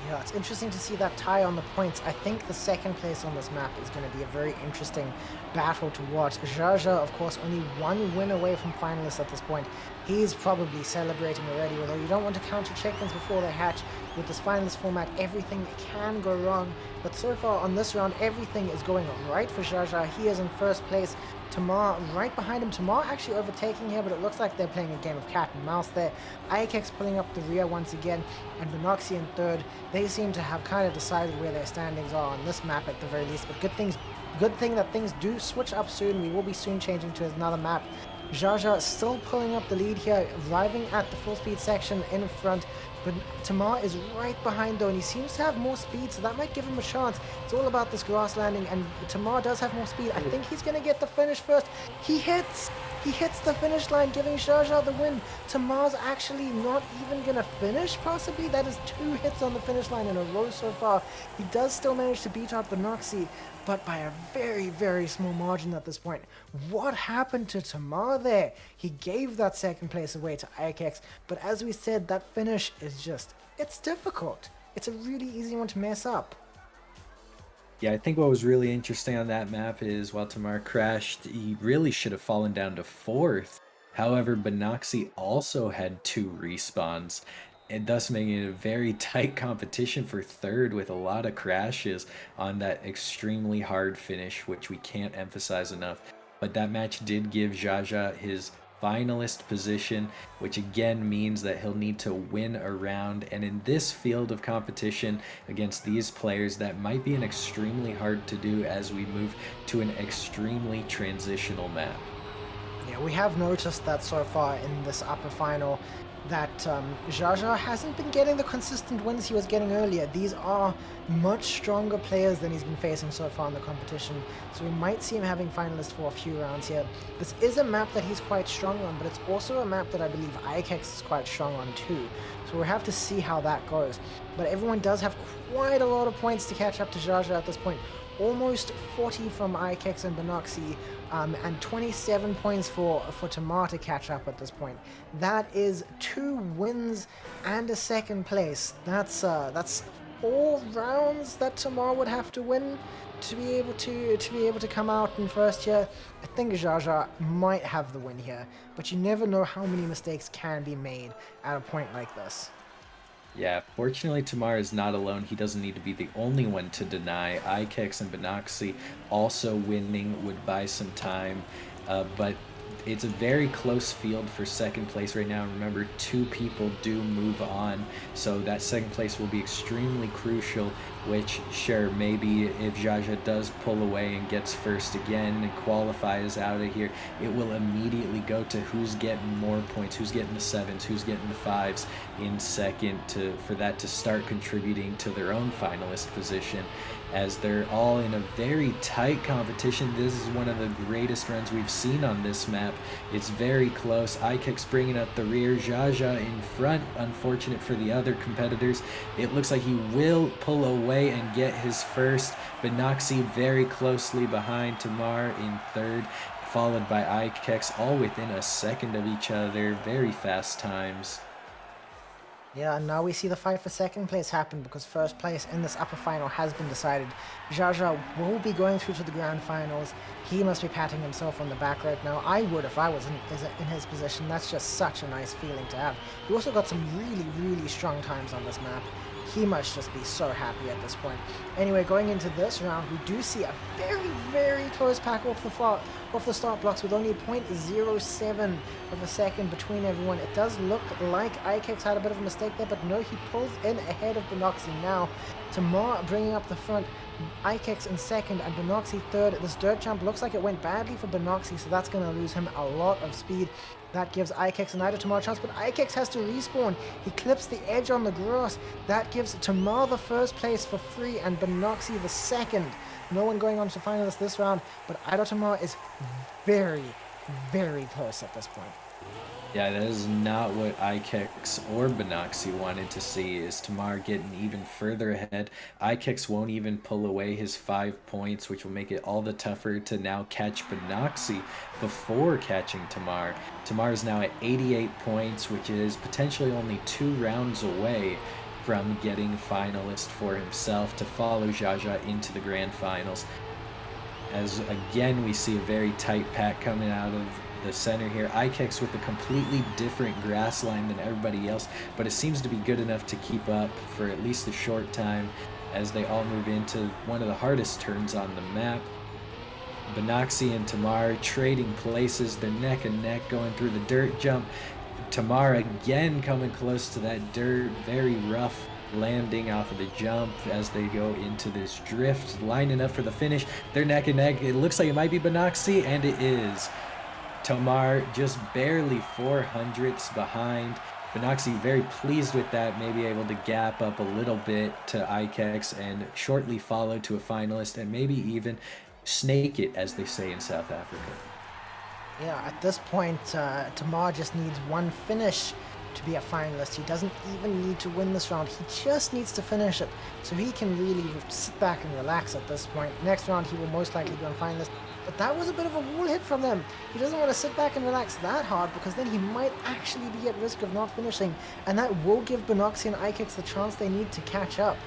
Yeah, it's interesting to see that tie on the points. I think the second place on this map is going to be a very interesting battle to watch. Jaja, of course, only one win away from finalists at this point. He's probably celebrating already, although you don't want to count your chickens before they hatch. With this finalist format, everything can go wrong. But so far on this round, everything is going right for Jaja. He is in first place. Tamar right behind him. Tamar actually overtaking here, but it looks like they're playing a game of cat and mouse there. Ikex pulling up the rear once again, and Benoxy in third. They seem to have kind of decided where their standings are on this map at the very least, but good thing that things do switch up soon. We will be soon changing to another map. Jaja still pulling up the lead here, arriving at the full speed section in front, but Tamar is right behind though, and he seems to have more speed, so that might give him a chance. It's all about this grass landing, and Tamar does have more speed. I think he's going to get the finish first. He hits the finish line, giving Jaja the win. Tamar's actually not even going to finish, possibly. That is 2 hits on the finish line in a row so far. He does still manage to beat out Benoxy, but by a very, very small margin at this point. What happened to Tamar there? He gave that second place away to Ikex, but as we said, that finish is just, it's difficult. It's a really easy one to mess up. Yeah, I think what was really interesting on that map is while Tamar crashed, he really should have fallen down to 4th. However, Benoxy also had 2 respawns, and thus making it a very tight competition for 3rd with a lot of crashes on that extremely hard finish, which we can't emphasize enough. But that match did give Jaja his finalist position, which again means that he'll need to win a round. And in this field of competition against these players, that might be an extremely hard to do as we move to an extremely transitional map. Yeah, we have noticed that so far in this upper final that Jaja hasn't been getting the consistent wins he was getting earlier. These are much stronger players than he's been facing so far in the competition, so we might see him having finalists for a few rounds here. This is a map that he's quite strong on, but it's also a map that I believe Ikex is quite strong on too, so we'll have to see how that goes. But everyone does have quite a lot of points to catch up to Jaja at this point. Almost 40 from Ikex and Benoxy, and 27 points for Tamar to catch up at this point. That is 2 wins and a second place. That's 4 rounds that Tamar would have to win to be able to come out in first here. I think Jaja might have the win here, but you never know how many mistakes can be made at a point like this. Yeah, fortunately Tamar is not alone. He doesn't need to be the only one to deny. Ikex and Benoxy also winning would buy some time, but it's a very close field for second place right now. Remember, 2 people do move on, so that second place will be extremely crucial, which, sure, maybe if Jaja does pull away and gets first again and qualifies out of here, it will immediately go to who's getting more points, who's getting the 7s, who's getting the 5s in second, for that to start contributing to their own finalist position, as they're all in a very tight competition. This is one of the greatest runs we've seen on this map. It's very close. Ikex bringing up the rear, Jaja in front. Unfortunate for the other competitors. It looks like he will pull away and get his first. Benoxy very closely behind Tamar in third, followed by Ikex, all within a second of each other. Very fast times. Yeah, and now we see the fight for second place happen because first place in this upper final has been decided. Jaja will be going through to the grand finals. He must be patting himself on the back right now. I would if I was in his position. That's just such a nice feeling to have. He also got some really, really strong times on this map. He must just be so happy at this point. Anyway, going into this round, we do see a very, very close pack off the start blocks with only 0.07 of a second between everyone. It does look like Ikex had a bit of a mistake there, but no, he pulls in ahead of Benoxy now. Tamar bringing up the front, Ikex in second, and Benoxy third. This dirt jump looks like it went badly for Benoxy, so that's going to lose him a lot of speed. That gives Ikex and Ida Tamar a chance, but Ikex has to respawn. He clips the edge on the grass. That gives Tamar the first place for free and Benoxy the second. No one going on to finalists this round, but Ida Tamar is very, very close at this point. Yeah, that is not what Ikex or Benoxy wanted to see, is Tamar getting even further ahead. Ikex won't even pull away his 5 points, which will make it all the tougher to now catch Benoxy before catching Tamar. Tamar is now at 88 points, which is potentially only 2 rounds away from getting finalist for himself to follow Jaja into the grand finals. As again, we see a very tight pack coming out of the center here. Ikex with a completely different grass line than everybody else, but it seems to be good enough to keep up for at least a short time as they all move into one of the hardest turns on the map. Benoxy and Tamar trading places. They're neck and neck going through the dirt jump. Tamar again coming close to that dirt, very rough landing off of the jump as they go into this drift, lining up for the finish. They're neck and neck. It looks like it might be Benoxy, and it is. Tamar just barely 400ths behind. Benoxy very pleased with that, maybe able to gap up a little bit to Ikex and shortly follow to a finalist and maybe even snake it, as they say in South Africa. Yeah, at this point, Tamar just needs one finish to be a finalist. He doesn't even need to win this round. He just needs to finish it. So he can really sit back and relax at this point. Next round, he will most likely be on finalist. But that was a bit of a wall hit from them. He doesn't want to sit back and relax that hard because then he might actually be at risk of not finishing. And that will give Benoxy and Ikex the chance they need to catch up.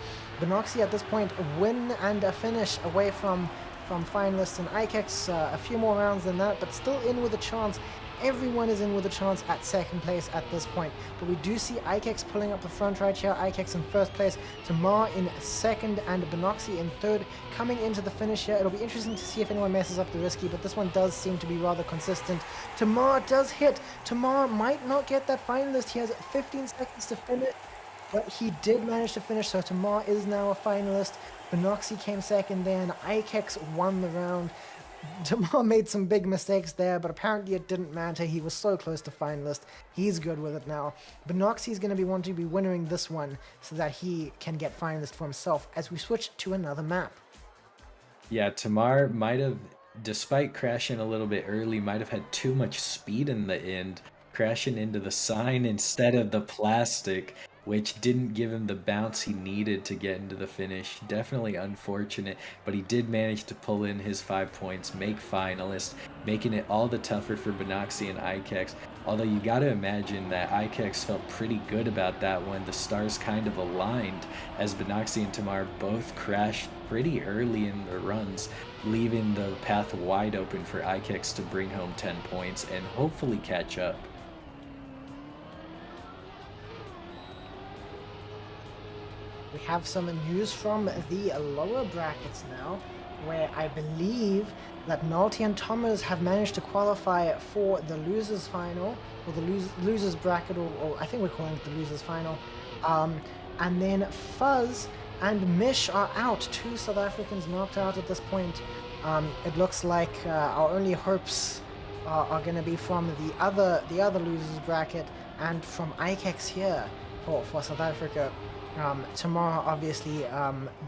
Benoxy at this point, a win and a finish away from finalists, and Ikex a few more rounds than that, but still in with a chance. Everyone is in with a chance at second place at this point. But we do see Ikex pulling up the front right here. Ikex in first place, Tamar in second, and Benoxy in third. Coming into the finish here, it'll be interesting to see if anyone messes up the risky, but this one does seem to be rather consistent. Tamar does hit. Tamar might not get that finalist. He has 15 seconds to finish, but he did manage to finish, so Tamar is now a finalist. Benoxy came second there, and Ikex won the round. Tamar made some big mistakes there, but apparently it didn't matter. He was so close to finalist. He's good with it now. Benoxy's going to be wanting to be winnering this one so that he can get finalist for himself as we switch to another map. Yeah, Tamar might have, despite crashing a little bit early, might have had too much speed in the end, crashing into the sign instead of the plastic, which didn't give him the bounce he needed to get into the finish. Definitely unfortunate, but he did manage to pull in his 5 points, make finalist, making it all the tougher for Benoxy and Ikex. Although you got to imagine that Ikex felt pretty good about that one. The stars kind of aligned as Benoxy and Tamar both crashed pretty early in their runs, leaving the path wide open for Ikex to bring home 10 points and hopefully catch up. We have some news from the lower brackets now, where I believe that Nalty and Thomas have managed to qualify for the losers final, or the losers bracket, or I think we're calling it the losers final. And then Fuzz and Mish are out. 2 South Africans knocked out at this point. It looks like our only hopes are going to be from the other losers bracket and from Ikex here for South Africa. Tamar obviously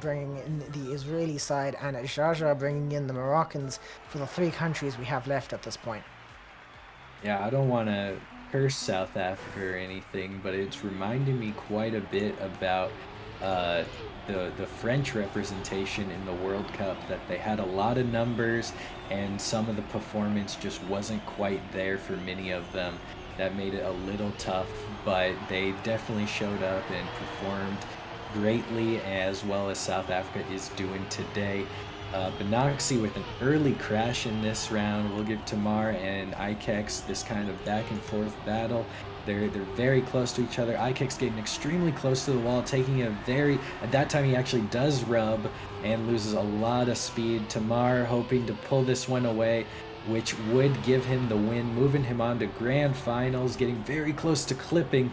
bringing in the Israeli side, and Jaja bringing in the Moroccans for the 3 countries we have left at this point. Yeah, I don't want to curse South Africa or anything, but it's reminding me quite a bit about the French representation in the World Cup, that they had a lot of numbers and some of the performance just wasn't quite there for many of them. That made it a little tough, but they definitely showed up and performed greatly, as well as South Africa is doing today. Benoxy with an early crash in this round will give Tamar and Ikex this kind of back and forth battle. They're very close to each other. Ikex getting extremely close to the wall, taking a at that time he actually does rub and loses a lot of speed. Tamar hoping to pull this one away, which would give him the win, moving him on to grand finals, getting very close to clipping.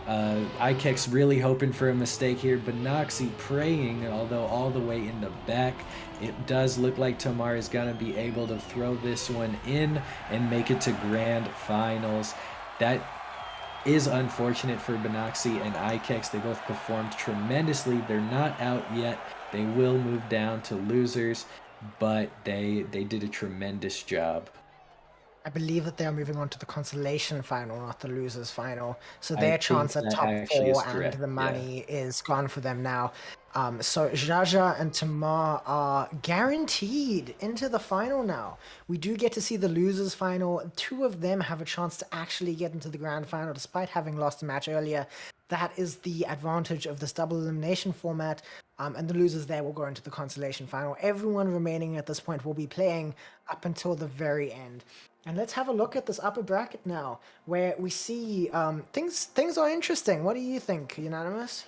Ikex really hoping for a mistake here. Benoxy praying, although all the way in the back. It does look like Tamar is going to be able to throw this one in and make it to grand finals. That is unfortunate for Benoxy and Ikex. They both performed tremendously. They're not out yet. They will move down to losers, but they did a tremendous job. I believe that they are moving on to the consolation final, not the losers final. So their chance at top 4 and the money is gone for them now. So Jaja and Tamar are guaranteed into the final now. We do get to see the losers final. 2 of them have a chance to actually get into the grand final despite having lost a match earlier. that is the advantage of this double elimination format. And the losers there will go into the consolation final. Everyone remaining at this point will be playing up until the very end. And let's have a look at this upper bracket now, where we see things are interesting. What do you think, Unanimous?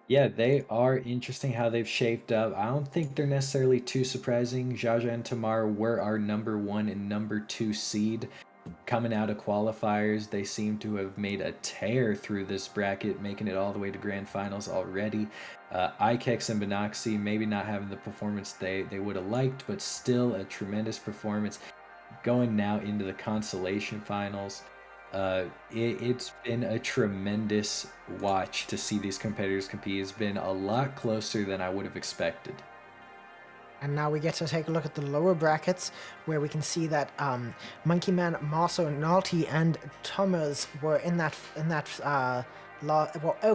Yeah, they are interesting how they've shaped up. I don't think they're necessarily too surprising. Jaja and Tamar were our number 1 and number 2 seed. Coming out of qualifiers, they seem to have made a tear through this bracket, making it all the way to grand finals already. Ikex and Benoxy maybe not having the performance they would have liked, but still a tremendous performance. Going now into the consolation finals. It's been a tremendous watch to see these competitors compete. It's been a lot closer than I would have expected. And now we get to take a look at the lower brackets, where we can see that Monkey Man, Marso, Nalty, and Thomas were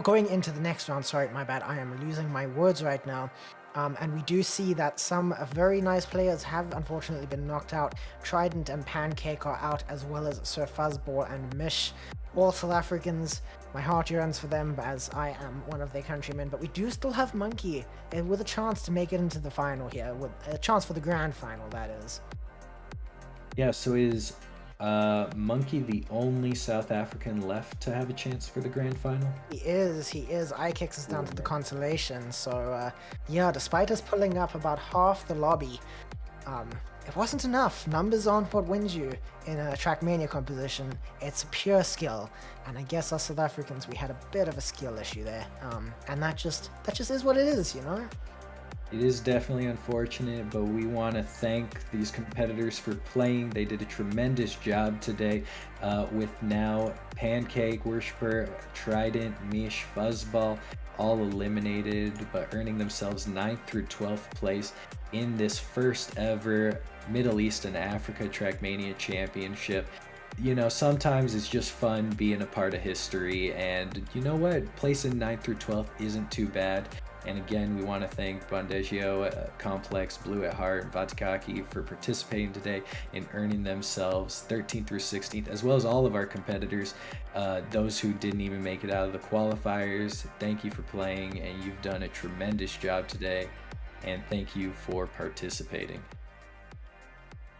going into the next round. Sorry, my bad. I am losing my words right now. And we do see that some very nice players have unfortunately been knocked out. Trident and Pancake are out, as well as Sir Fuzzball and Mish. All South Africans. My heart yearns for them, as I am one of their countrymen. But we do still have Monkey with a chance to make it into the final here, with a chance for the grand final, that is. Yeah, so is Monkey the only South African left to have a chance for the grand final? He is. Ikex is down to the consolation. So, yeah, despite us pulling up about half the lobby, it wasn't enough. Numbers aren't what wins you in a Trackmania composition. It's pure skill. And I guess us South Africans, we had a bit of a skill issue there. And that just is what it is, you know? It is definitely unfortunate, but we want to thank these competitors for playing. They did a tremendous job today with now Pancake, Worshipper, Trident, Mish, Fuzzball, all eliminated, but earning themselves 9th through 12th place in this first ever Middle East and Africa Trackmania Championship. You know, sometimes it's just fun being a part of history, and you know what? Placing 9th through 12th isn't too bad. And again, we want to thank Bondegio, Complex, Blue at Heart, and Vatakaki for participating today and earning themselves 13th through 16th, as well as all of our competitors, those who didn't even make it out of the qualifiers. Thank you for playing, and you've done a tremendous job today, and thank you for participating.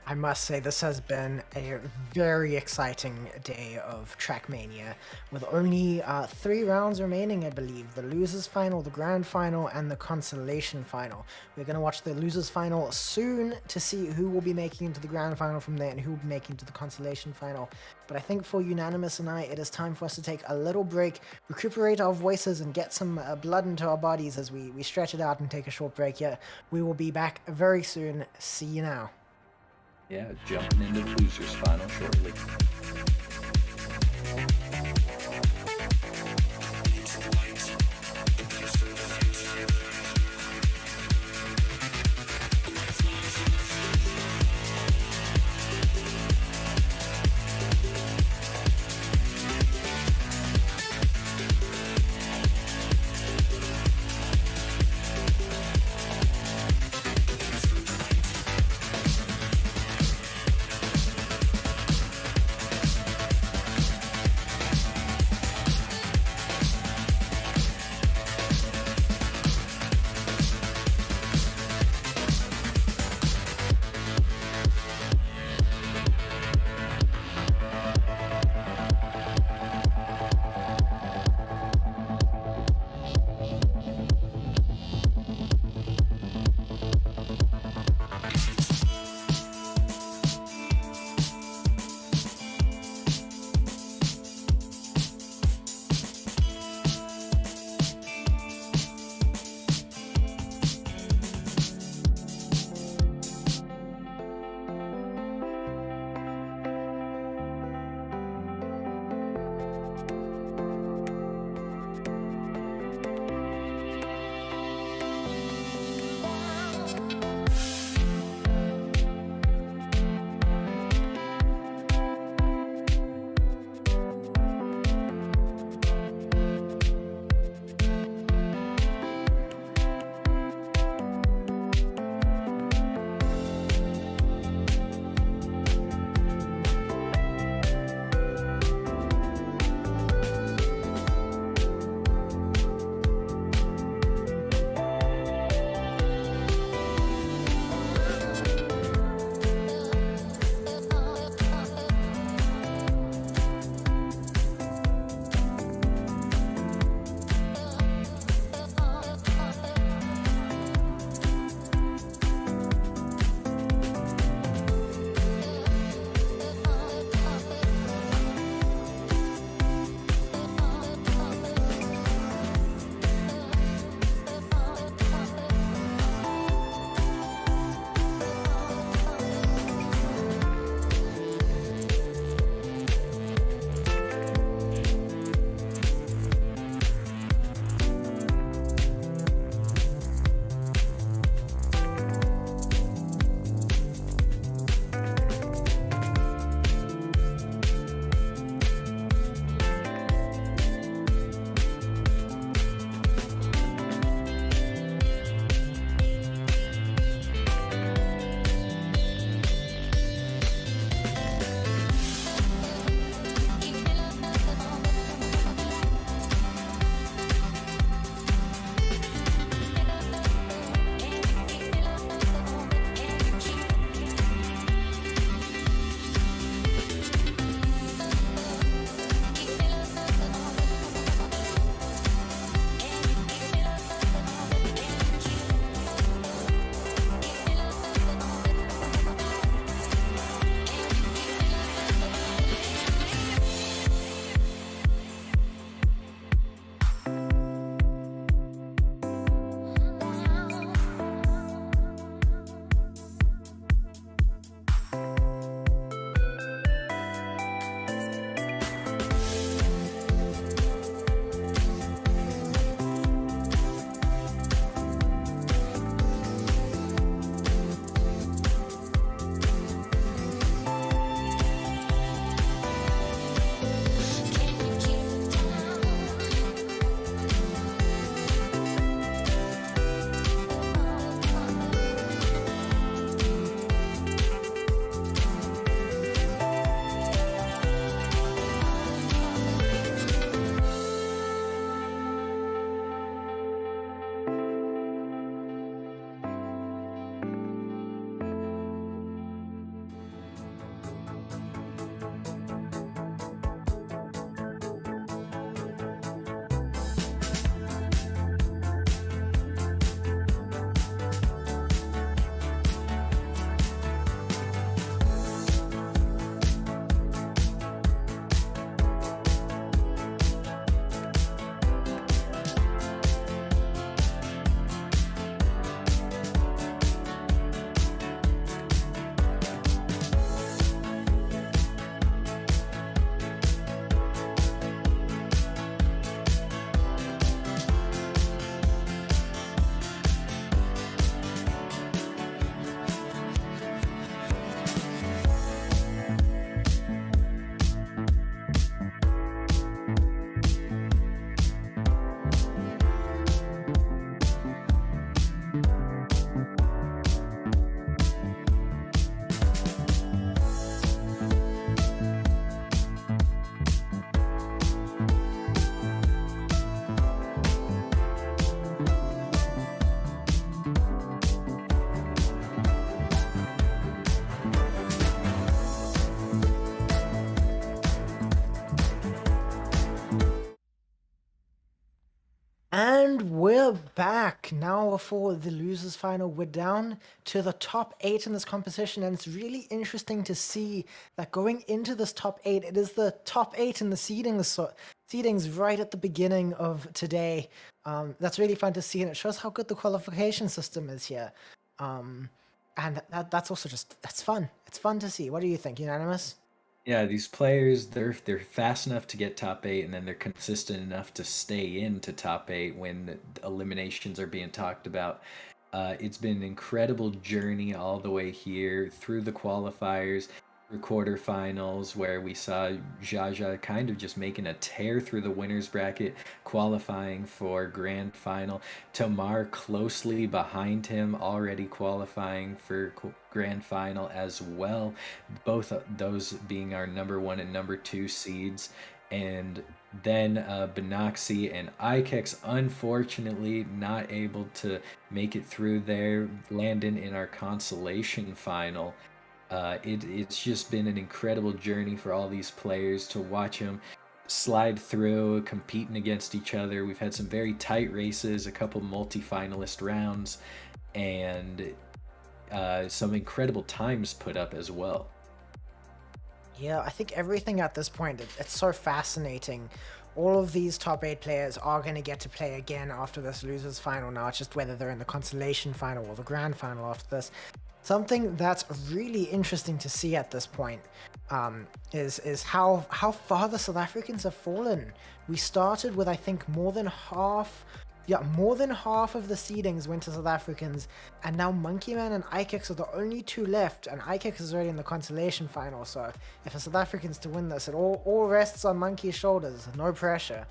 I must say this has been a very exciting day of Trackmania, with only 3 rounds remaining, I believe. The losers final, the grand final, and the consolation final. We're going to watch the losers final soon to see who will be making into the grand final from there and who will be making to the consolation final. But I think for Unanimous and I, it is time for us to take a little break, recuperate our voices, and get some blood into our bodies as we stretch it out and take a short break. Yeah, we will be back very soon. See you now. Yeah, jumping into the losers final shortly. And we're back now for the losers final. We're down to the top 8 in this competition, and it's really interesting to see that going into this top 8, it is the top 8 in the seedings, seedings right at the beginning of today. That's really fun to see, and it shows how good the qualification system is here. And that's also that's fun. It's fun to see. What do you think? Unanimous? Yeah, these players, they're fast enough to get top 8, and then they're consistent enough to stay into top 8 when the eliminations are being talked about. It's been an incredible journey all the way here through the qualifiers, through quarterfinals, where we saw Jaja kind of just making a tear through the winners bracket, qualifying for grand final. Tomar closely behind him, already qualifying for grand final as well. Both of those being our number 1 and number 2 seeds. And then Benoxy and Ikex, unfortunately, not able to make it through there, landing in our consolation final. It's just been an incredible journey for all these players to watch them slide through, competing against each other. We've had some very tight races, a couple multi-finalist rounds, and some incredible times put up as well. Yeah, I think everything at this point, it's so fascinating. All of these top 8 players are going to get to play again after this losers final now. It's just whether they're in the consolation final or the grand final after this. Something that's really interesting to see at this point is how far the South Africans have fallen. We started with, I think, more than half of the seedings went to South Africans, and now Monkeyman and Ikex are the only 2 left, and Ikex is already in the consolation final, so if the South Africans to win this, it all rests on Monkey's shoulders, no pressure.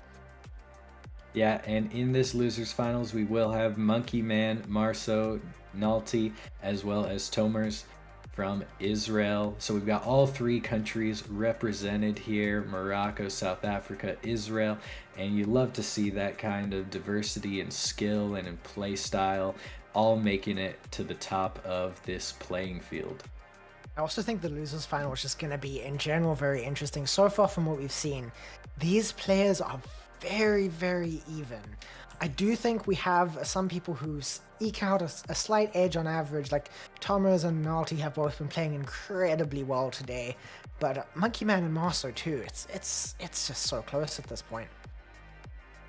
Yeah, and in this losers finals, we will have Monkey Man, Marso, Nalti, as well as Tomers from Israel. So we've got all 3 countries represented here: Morocco, South Africa, Israel. And you love to see that kind of diversity and skill and in play style all making it to the top of this playing field. I also think the losers final is just going to be, in general, very interesting. So far from what we've seen, these players are very, very even. I do think we have some people who eke out a slight edge on average, like Thomas and Nalty have both been playing incredibly well today, but Monkey Man and Marso too, it's just so close at this point.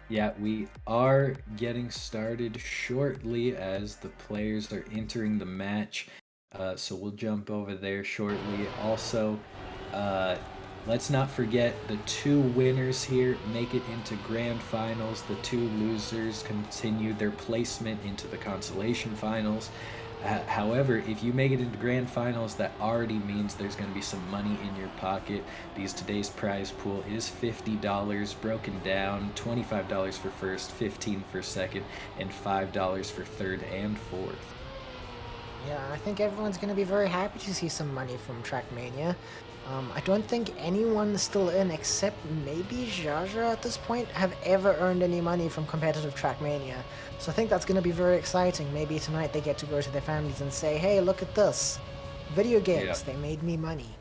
Yeah, we are getting started shortly as the players are entering the match. So we'll jump over there shortly. Also, let's not forget the 2 winners here make it into grand finals. The 2 losers continue their placement into the consolation finals. However, if you make it into grand finals, that already means there's going to be some money in your pocket, because today's prize pool is $50 broken down: $25 for first, $15 for second, and $5 for third and fourth. Yeah, I think everyone's going to be very happy to see some money from Trackmania. I don't think anyone still in, except maybe Jaja at this point, have ever earned any money from competitive Trackmania. So I think that's going to be very exciting. Maybe tonight they get to go to their families and say, hey, look at this. Video games, They made me money.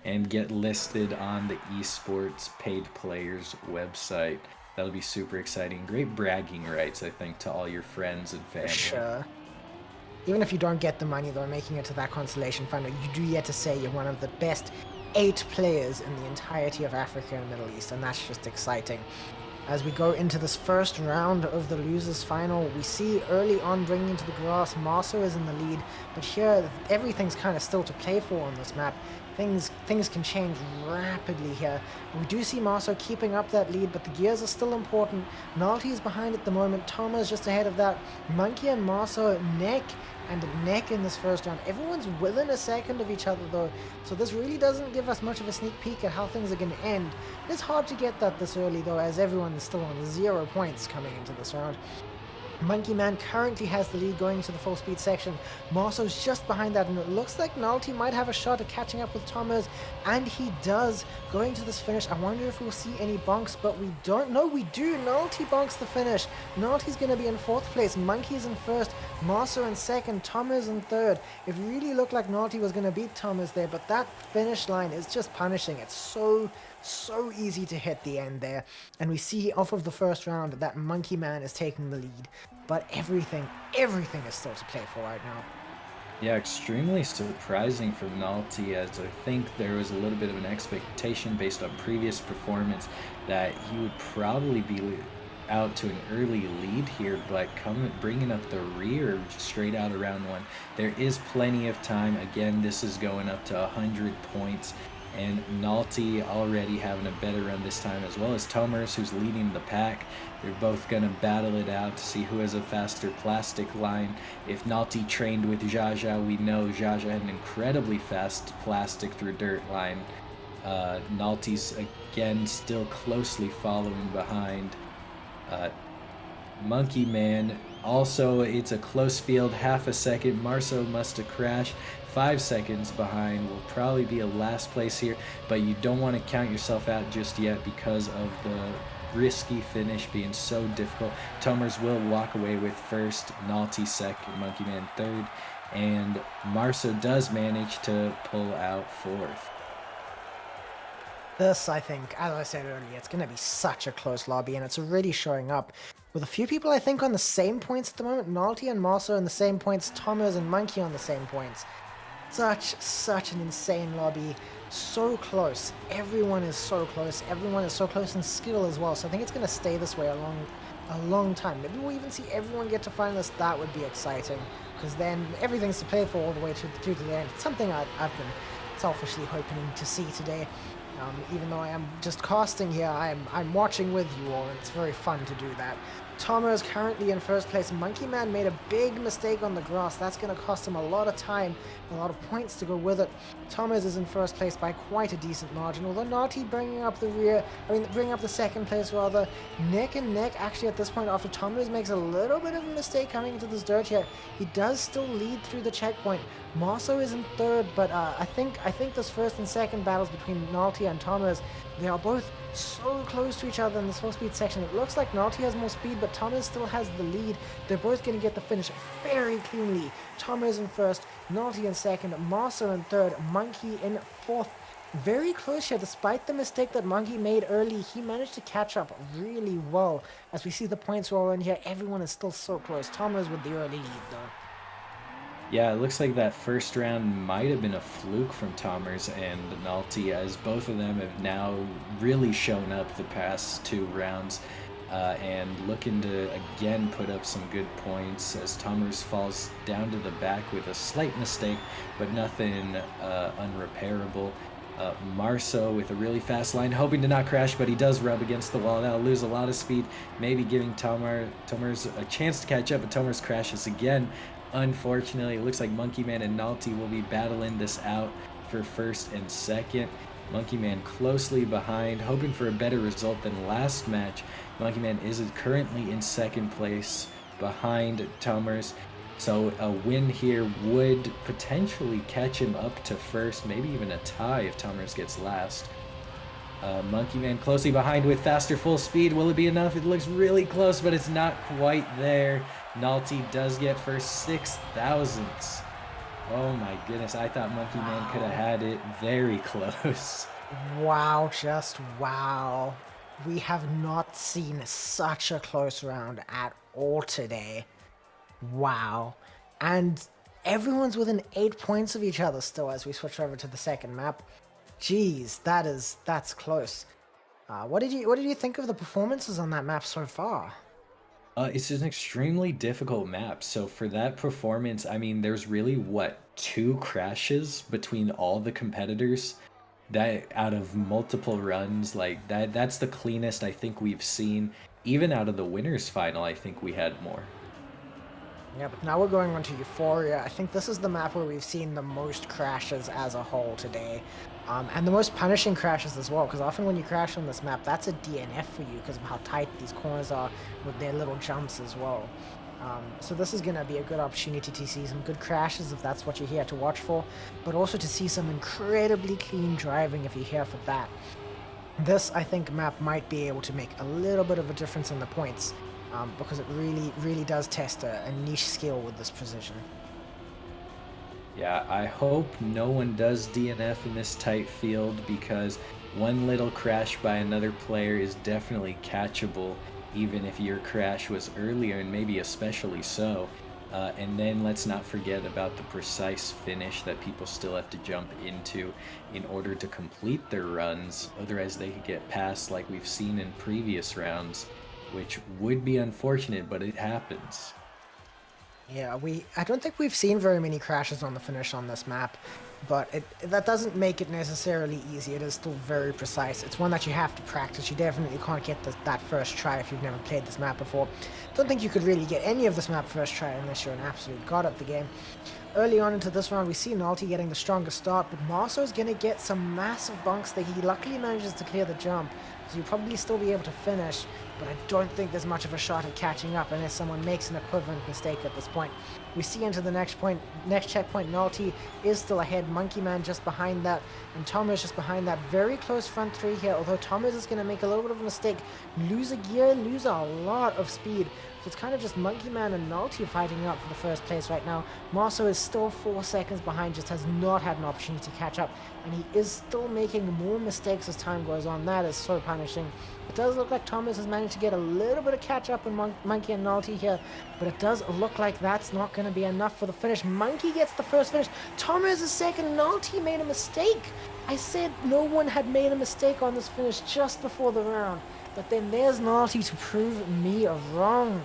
And get listed on the Esports paid players website. That'll be super exciting. Great bragging rights, I think, to all your friends and family. For sure. Even if you don't get the money, though, making it to that consolation final, you do get to say you're one of the best 8 players in the entirety of Africa and Middle East, and that's just exciting. As we go into this first round of the losers final, we see early on bringing into the grass, Marso is in the lead, but here everything's kind of still to play for on this map. Things can change rapidly here. We do see Marso keeping up that lead, but the gears are still important. Nalty is behind at the moment. Toma is just ahead of that. Monkey and Marso neck and neck in this first round. Everyone's within a second of each other though, so this really doesn't give us much of a sneak peek at how things are going to end. It's hard to get that this early though, as everyone is still on 0 points coming into this round. Monkey Man currently has the lead going into the full speed section. Marso's just behind that, and it looks like Nalty might have a shot at catching up with Thomas, and he does. Going to this finish, I wonder if we'll see any bonks, but we don't. No, we do. Nalty bonks the finish. Nalty's going to be in 4th place. Monkey's in 1st. Marso in 2nd. Thomas in 3rd. It really looked like Nalty was going to beat Thomas there, but that finish line is just punishing. It's so So easy to hit the end there. And we see off of the first round that Monkey Man is taking the lead. But everything is still to play for right now. Yeah, extremely surprising for Nalty, as I think there was a little bit of an expectation based on previous performance that he would probably be out to an early lead here, but bringing up the rear straight out of round one. There is plenty of time. Again, this is going up to 100 points, and Nalty already having a better run this time, as well as Tomers, who's leading the pack. They're both going to battle it out to see who has a faster plastic line. If Nalty trained with Jaja, we know Jaja had an incredibly fast plastic through dirt line. Nalty's, again, still closely following behind. Monkey Man, also, it's a close field, half a second. Marceau must have crashed. 5 seconds behind, will probably be a last place here, but you don't want to count yourself out just yet because of the risky finish being so difficult. Tomers will walk away with first, Nalty second, Monkey Man third, and Marceau does manage to pull out fourth. This, I think, as I said earlier, it's going to be such a close lobby, and it's already showing up with a few people, I think, on the same points at the moment. Nalty and Marceau on the same points, Tomers and Monkey on the same points. Such an insane lobby. So close. Everyone is so close. Everyone is so close in skill as well. So I think it's going to stay this way a long time. Maybe we'll even see everyone get to finalists. That would be exciting, because then everything's to play for all the way to the end. It's something I've been selfishly hoping to see today. Even though I am just casting here, I'm watching with you all, and it's very fun to do that. Tomer is currently in first place. Monkey Man made a big mistake on the grass. That's going to cost him a lot of time, a lot of points to go with it. Tomers is in first place by quite a decent margin, although Nalty bringing up the second place rather. Neck and neck actually at this point after Tomers makes a little bit of a mistake coming into this dirt here. He does still lead through the checkpoint. Marceau is in third, but I think this first and second battles between Nalty and Tomers, they are both so close to each other in this full speed section. It looks like Nalty has more speed, but Tomers still has the lead. They're both going to get the finish very cleanly. Tomers in first, Nalty in second, Marceau in third, Monkey in fourth. Very close here, despite the mistake that Monkey made early. He managed to catch up really well. As we see the points roll in here, everyone is still so close. Tomers with the early lead though. Yeah, it looks like that first round might have been a fluke from Tomers and Nalty, as both of them have now really shown up the past 2 rounds and looking to again put up some good points, as Tomers falls down to the back with a slight mistake, but nothing unrepairable. Marceau with a really fast line, hoping to not crash, but he does rub against the wall. That'll lose a lot of speed, maybe giving Tomers a chance to catch up, but Tomers crashes again. Unfortunately, it looks like Monkey Man and Nalty will be battling this out for first and second. Monkey Man closely behind, hoping for a better result than last match. Monkey Man is currently in second place behind Tomers, so a win here would potentially catch him up to first, maybe even a tie if Tomers gets last. Monkey Man closely behind with faster full speed. Will it be enough? It looks really close, but it's not quite there. Nalty does get first, 6 thousandths. Oh my goodness, I thought Monkey Man could have had it very close. Wow, just wow. We have not seen such a close round at all today. Wow. And everyone's within 8 points of each other still as we switch over to the second map. Jeez, that's close. What did you think of the performances on that map so far? It's an extremely difficult map. So for that performance, I mean, there's really, 2 crashes between all the competitors that out of multiple runs. Like that's the cleanest I think we've seen. Even out of the winners final, I think we had more. Yeah, but now we're going on to Euphoria. I think this is the map where we've seen the most crashes as a whole today. And the most punishing crashes as well, because often when you crash on this map, that's a DNF for you because of how tight these corners are with their little jumps as well. So this is going to be a good opportunity to see some good crashes if that's what you're here to watch for, but also to see some incredibly clean driving if you're here for that. This, I think, map might be able to make a little bit of a difference in the points, because it really does test a niche skill with this precision. Yeah, I hope no one does DNF in this tight field, because one little crash by another player is definitely catchable, even if your crash was earlier, and maybe especially so. And then let's not forget about the precise finish that people still have to jump into in order to complete their runs. Otherwise, they could get passed like we've seen in previous rounds, which would be unfortunate, but it happens. Yeah, I don't think we've seen very many crashes on the finish on this map, but that doesn't make it necessarily easy. It is still very precise. It's one that you have to practice. You definitely can't get that first try if you've never played this map before. Don't think you could really get any of this map first try unless you're an absolute god at the game. Early on into this round, we see Nalty getting the strongest start, but Marso's going to get some massive bunks that he luckily manages to clear the jump, so you'll probably still be able to finish, but I don't think there's much of a shot at catching up unless someone makes an equivalent mistake at this point. We see into the next checkpoint, Nalty is still ahead, Monkey Man just behind that, and Thomas just behind that. Very close front three here, although Thomas is going to make a little bit of a mistake, lose a gear, lose a lot of speed. So it's kind of just Monkey Man and Nalty fighting out for the first place right now. Marso is still 4 seconds behind, just has not had an opportunity to catch up, and he is still making more mistakes as time goes on. That is so punishing. It does look like Thomas has managed to get a little bit of catch up in Monkey and Nalty here, but it does look like that's not going to be enough for the finish. Monkey gets the first finish. Thomas is second. Nalty made a mistake. I said no one had made a mistake on this finish just before the round. But then there's Nalty to prove me wrong.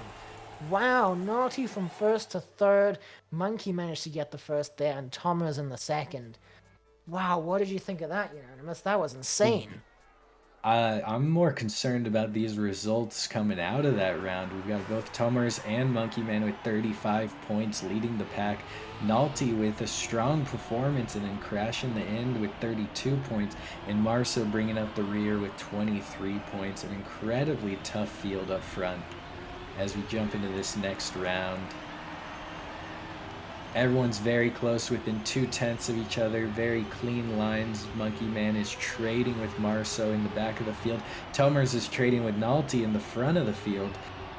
Wow, Nalty from first to third. Monkey managed to get the first there, and Thomas in the second. Wow, what did you think of that, Unanimous? That was insane. I'm more concerned about these results coming out of that round. We've got both Tomers and Monkey Man with 35 points leading the pack. Nalty with a strong performance and then crashing the end with 32 points. And Marso bringing up the rear with 23 points. An incredibly tough field up front as we jump into this next round. Everyone's very close, within 2/10 of each other. Very clean lines. Monkey Man is trading with Marso in the back of the field. Tomers is trading with Nalty in the front of the field.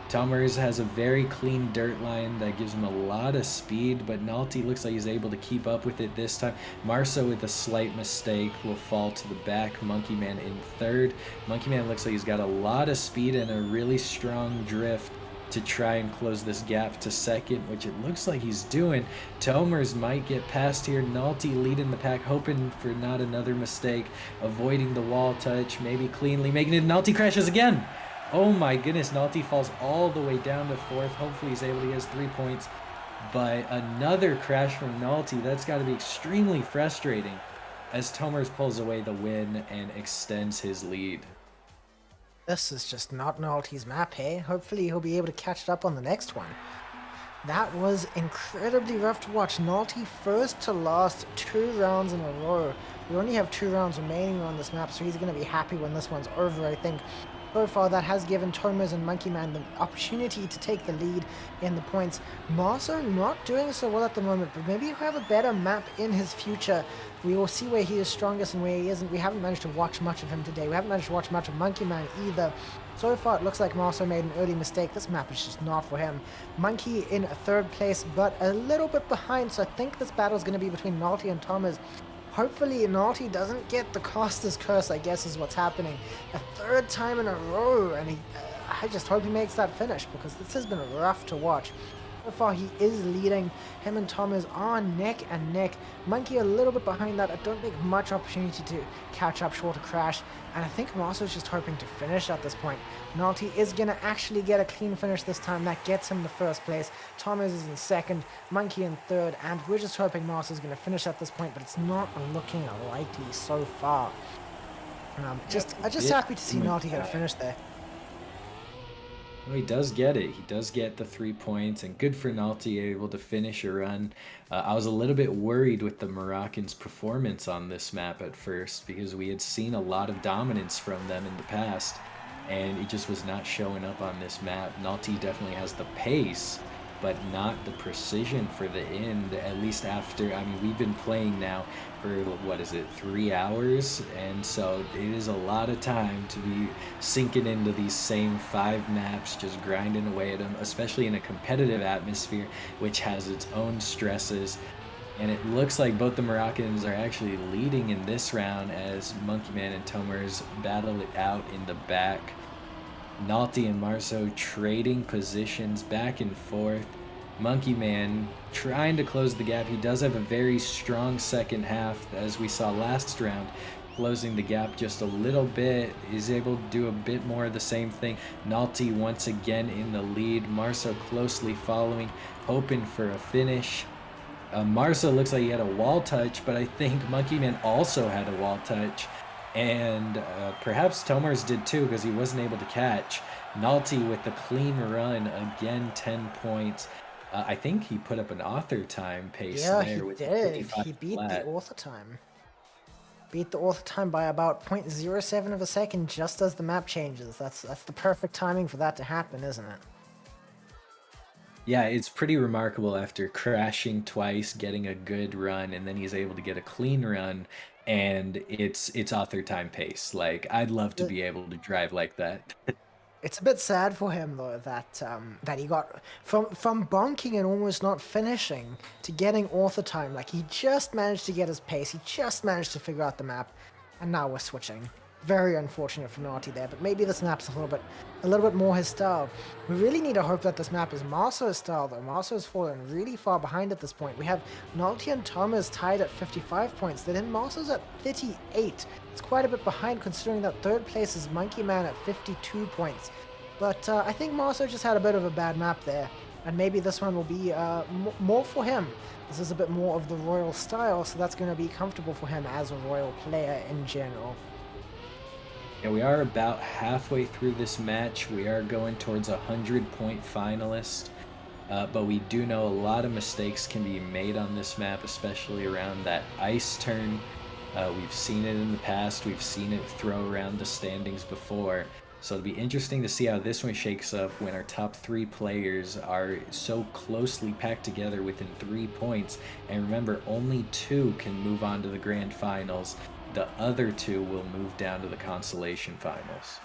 Tomers has a very clean dirt line that gives him a lot of speed, but Nalty looks like he's able to keep up with it this time. Marso with a slight mistake will fall to the back. Monkey Man in third. Monkey Man looks like he's got a lot of speed and a really strong drift to try and close this gap to second, which it looks like he's doing. Tomers might get past here. Nalty leading the pack, hoping for not another mistake, avoiding the wall touch, maybe cleanly making it. Nalty crashes again. Oh my goodness, Nalty falls all the way down to fourth. Hopefully he's able to get his 3 points, but another crash from Nalty. That's got to be extremely frustrating as Tomers pulls away the win and extends his lead. This is just not Nalty's map, hey? Hopefully he'll be able to catch it up on the next one. That was incredibly rough to watch. Nalty first to last 2 rounds in a row. We only have 2 rounds remaining on this map, so he's going to be happy when this one's over, I think. So far, that has given Tomers and Monkey Man the opportunity to take the lead in the points. Marso not doing so well at the moment, but maybe he'll have a better map in his future. We will see where he is strongest and where he isn't. We haven't managed to watch much of him today. We haven't managed to watch much of Monkey Man either. So far, it looks like Marso made an early mistake. This map is just not for him. Monkey in 3rd place, but a little bit behind, so I think this battle is going to be between Nalty and Tomers. Hopefully Nalty doesn't get the caster's curse, I guess is what's happening. A 3rd time in a row, and I just hope he makes that finish, because this has been rough to watch. So far he is leading. Him and Tomers are neck and neck. Monkey a little bit behind that. I don't think much opportunity to catch up short of crash, and I think Marso's just hoping to finish at this point. Nalty is going to actually get a clean finish this time. That gets him the 1st place. Tomers is in 2nd, Monkey in 3rd, and we're just hoping Marso's going to finish at this point, but it's not looking likely so far. I'm just happy to see Nalty get a finish there. Well, he does get it. He does get the 3 points, and good for Nalty, able to finish a run. I was a little bit worried with the Moroccans' performance on this map at first, because we had seen a lot of dominance from them in the past, and it just was not showing up on this map. Nalty definitely has the pace, but not the precision for the end, at least after, I mean, we've been playing now for, what is it, 3 hours? And so it is a lot of time to be sinking into these same 5 maps, just grinding away at them, especially in a competitive atmosphere, which has its own stresses. And it looks like both the Moroccans are actually leading in this round as Monkey Man and Tomers battle it out in the back. Nalty and Marso trading positions back and forth. Monkey Man trying to close the gap. He does have a very strong second half, as we saw last round, closing the gap just a little bit. Is able to do a bit more of the same thing. Nalty once again in the lead. Marso closely following, hoping for a finish. Marso looks like he had a wall touch, but I think Monkey Man also had a wall touch. And perhaps Tomers did too, because he wasn't able to catch. Nalty with the clean run, again 10 points. I think he put up an author time pace Yeah, there he with did. 55 He beat flat. the author time. Beat the author time by about 0.07 of a second just as the map changes. That's the perfect timing for that to happen, isn't it? Yeah, it's pretty remarkable after crashing twice, getting a good run, and then he's able to get a clean run, and it's author time pace. Like, I'd love to The- be able to drive like that. It's a bit sad for him though that he got from bonking and almost not finishing to getting author time. Like he just managed to get his pace, he just managed to figure out the map, and now we're switching. Very unfortunate for Naughty there, but maybe this map's a little bit more his style. We really need to hope that this map is Marso's style though. Marso's fallen really far behind at this point. We have Naughty and Thomas tied at 55 points, then Marso's at 38. It's quite a bit behind considering that third place is Monkey Man at 52 points. But I think Marso just had a bit of a bad map there, and maybe this one will be more for him. This is a bit more of the Royal style, so that's going to be comfortable for him as a Royal player in general. Yeah, we are about halfway through this match. We are going towards a 100-point finalist, but we do know a lot of mistakes can be made on this map, especially around that ice turn. We've seen it in the past. We've seen it throw around the standings before. So it'll be interesting to see how this one shakes up when our top 3 players are so closely packed together within 3 points. And remember, only 2 can move on to the grand finals. The other 2 will move down to the consolation finals.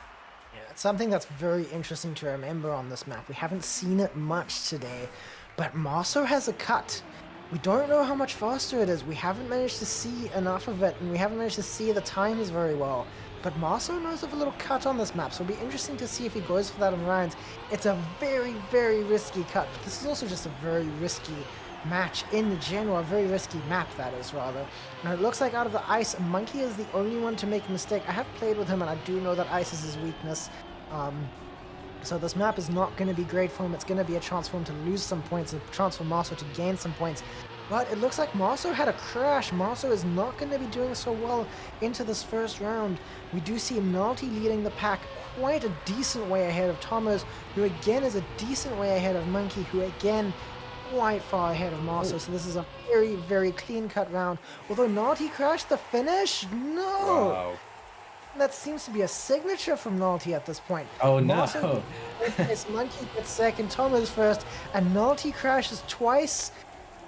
Yeah, it's something that's very interesting to remember on this map. We haven't seen it much today, but Marso has a cut. We don't know how much faster it is. We haven't managed to see enough of it, and we haven't managed to see the times very well. But Marso knows of a little cut on this map, so it'll be interesting to see if he goes for that on Ryan's. It's a very, very risky cut, but this is also just a very risky match in general, a very risky map that is, rather. Now it looks like out of the ice, Monkey is the only one to make a mistake. I have played with him and I do know that ice is his weakness. So this map is not going to be great for him. It's going to be a chance for him to lose some points, a chance for Marso to gain some points. But it looks like Marso had a crash. Marso is not going to be doing so well into this first round. We do see Nalty leading the pack quite a decent way ahead of Thomas, who again is a decent way ahead of Monkey, who again quite far ahead of Marso. So this is a very, very clean-cut round. Although Nalty crashed the finish? No! Wow. That seems to be a signature from Nalty at this point. Oh Marso no! gets Monkey gets second, Thomas first, and Nalty crashes twice,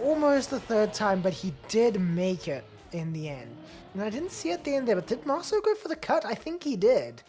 almost the third time, but he did make it in the end. And I didn't see it at the end there, but did Marso go for the cut? I think he did.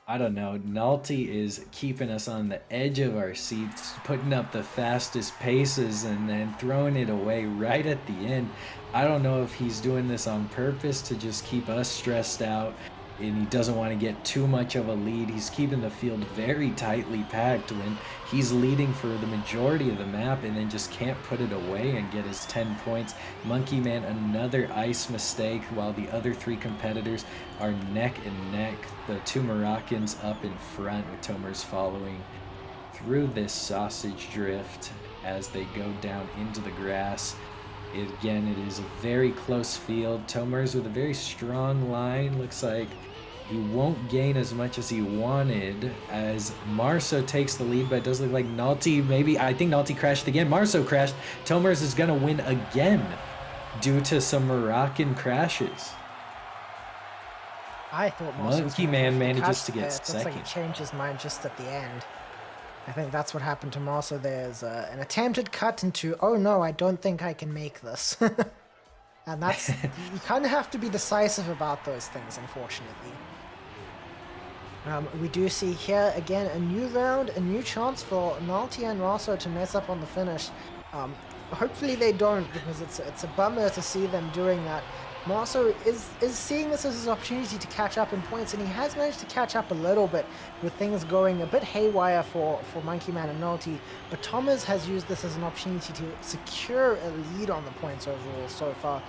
I don't know. Nalty is keeping us on the edge of our seats, putting up the fastest paces and then throwing it away right at the end. I don't know if he's doing this on purpose to just keep us stressed out, and he doesn't want to get too much of a lead. He's keeping the field very tightly packed when he's leading for the majority of the map and then just can't put it away and get his 10 points. Monkey Man, another ice mistake, while the other 3 competitors are neck and neck. The 2 Moroccans up in front with Tomers following through this sausage drift as they go down into the grass. Again, it is a very close field. Tomers with a very strong line. Looks like he won't gain as much as he wanted as Marso takes the lead, but it does look like Nalty I think Nalty crashed again. Marso crashed. Tomers is going to win again due to some Moroccan crashes. I thought Marso Monkey Man manages to get Looks like second. he changed his mind just at the end. I think that's what happened to Marso. There's an attempted cut into, oh no, I don't think I can make this. And that's, you kind of have to be decisive about those things, unfortunately. We do see here, again, a new round, a new chance for Nalty and Marso to mess up on the finish. hopefully they don't, because it's a bummer to see them doing that. Marso is seeing this as his opportunity to catch up in points, and he has managed to catch up a little bit with things going a bit haywire for Monkey Man and Nulty. But Thomas has used this as an opportunity to secure a lead on the points overall so far.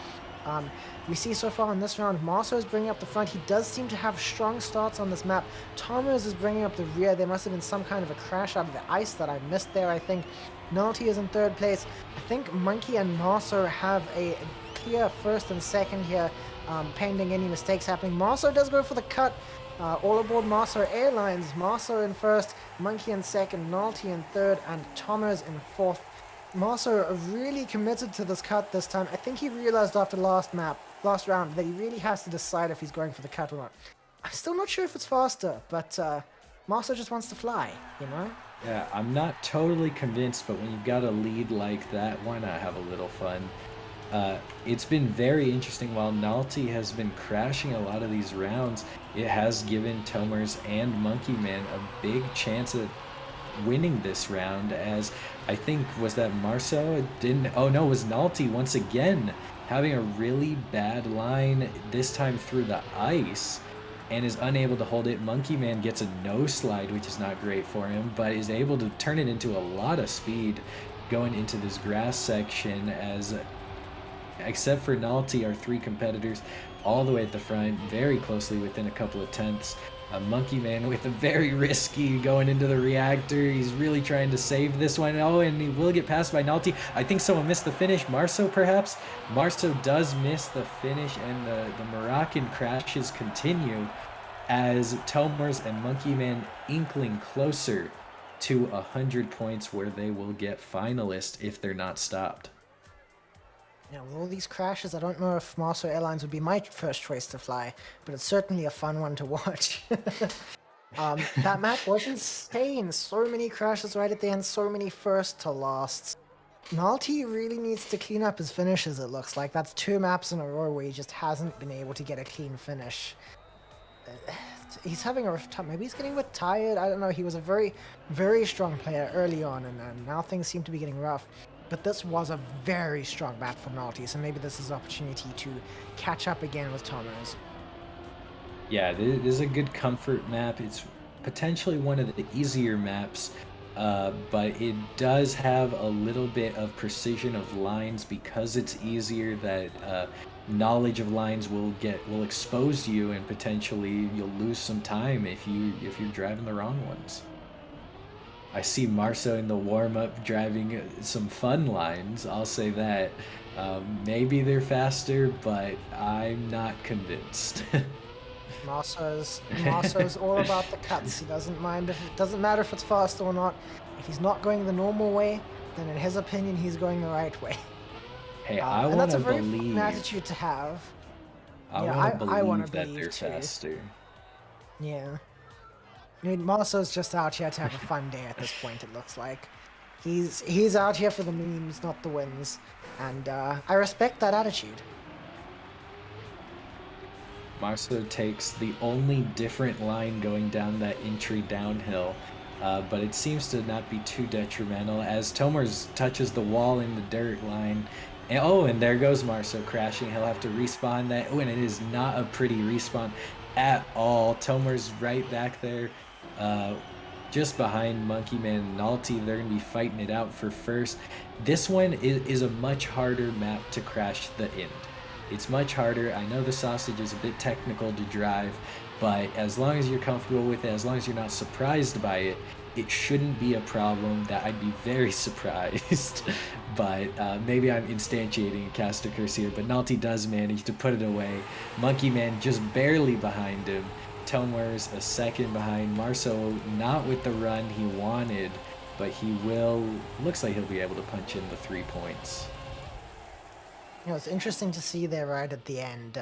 We see so far in this round, Marso is bringing up the front. He does seem to have strong starts on this map. Thomas is bringing up the rear. There must have been some kind of a crash out of the ice that I missed there, I think. Nulty is in third place. I think Monkey and Marso have a clear first and second here, pending any mistakes happening. Marso does go for the cut. All aboard Marso Airlines. Marso in first, Monkey in second, Nulty in third, and Thomas in fourth. Marso really committed to this cut this time. I think he realized after last round, that he really has to decide if he's going for the cut or not. I'm still not sure if it's faster, but Marso just wants to fly, you know? Yeah, I'm not totally convinced, but when you've got a lead like that, why not have a little fun? It's been very interesting. While Nulty has been crashing a lot of these rounds, it has given Tomers and Monkey Man a big chance at winning this round, as I think, was that Marso didn't, oh no, it was Nulty once again having a really bad line, this time through the ice, and is unable to hold it. Monkey Man gets a no slide, which is not great for him, but is able to turn it into a lot of speed going into this grass section, as except for Nulty, our three competitors all the way at the front, very closely within a couple of tenths. Monkey Man with a very risky going into the reactor. He's really trying to save this one. Oh, and he will get passed by Nulty. I think someone missed the finish. Marso, perhaps? Marso does miss the finish, and the Moroccan crashes continue as Tomers and Monkey Man inkling closer to 100 points, where they will get finalists if they're not stopped. Yeah, with all these crashes, I don't know if Marso Airlines would be my first choice to fly, but it's certainly a fun one to watch. That map was insane. So many crashes right at the end, so many first to lasts. Nulty really needs to clean up his finishes, it looks like. That's 2 maps in a row where he just hasn't been able to get a clean finish. He's having a rough time. Maybe he's getting a bit tired. I don't know. He was a very, very strong player early on, and now things seem to be getting rough. But this was a very strong map for Nulty, so maybe this is an opportunity to catch up again with Tomers. Yeah, this is a good comfort map. It's potentially one of the easier maps, but it does have a little bit of precision of lines because it's easier. That knowledge of lines will expose you, and potentially you'll lose some time if you're driving the wrong ones. I see Marso in the warm-up driving some fun lines, I'll say that. Maybe they're faster, but I'm not convinced. Marso's all about the cuts. He doesn't mind if it doesn't matter if it's fast or not. If he's not going the normal way, then in his opinion, he's going the right way. Hey, I want to believe. And that's a very fun attitude to have. I want to believe that they're faster. Yeah. I mean, Marso's just out here to have a fun day at this point, it looks like. He's out here for the memes, not the wins. And I respect that attitude. Marso takes the only different line going down that entry downhill, but it seems to not be too detrimental as Tomers touches the wall in the dirt line. And there goes Marso crashing. He'll have to respawn that. Oh, and it is not a pretty respawn at all. Tomers right back there, just behind Monkey Man and Nulty. They're going to be fighting it out for first. This one is a much harder map to crash the end. It's much harder. I know the sausage is a bit technical to drive, but as long as you're comfortable with it, as long as you're not surprised by it, it shouldn't be a problem. That I'd be very surprised. But maybe I'm instantiating a caster curse here, but Nulty does manage to put it away. Monkey Man just barely behind him. Tomers a second behind. Marso not with the run he wanted, but he looks like he'll be able to punch in the 3 points. You know, it's interesting to see there right at the end.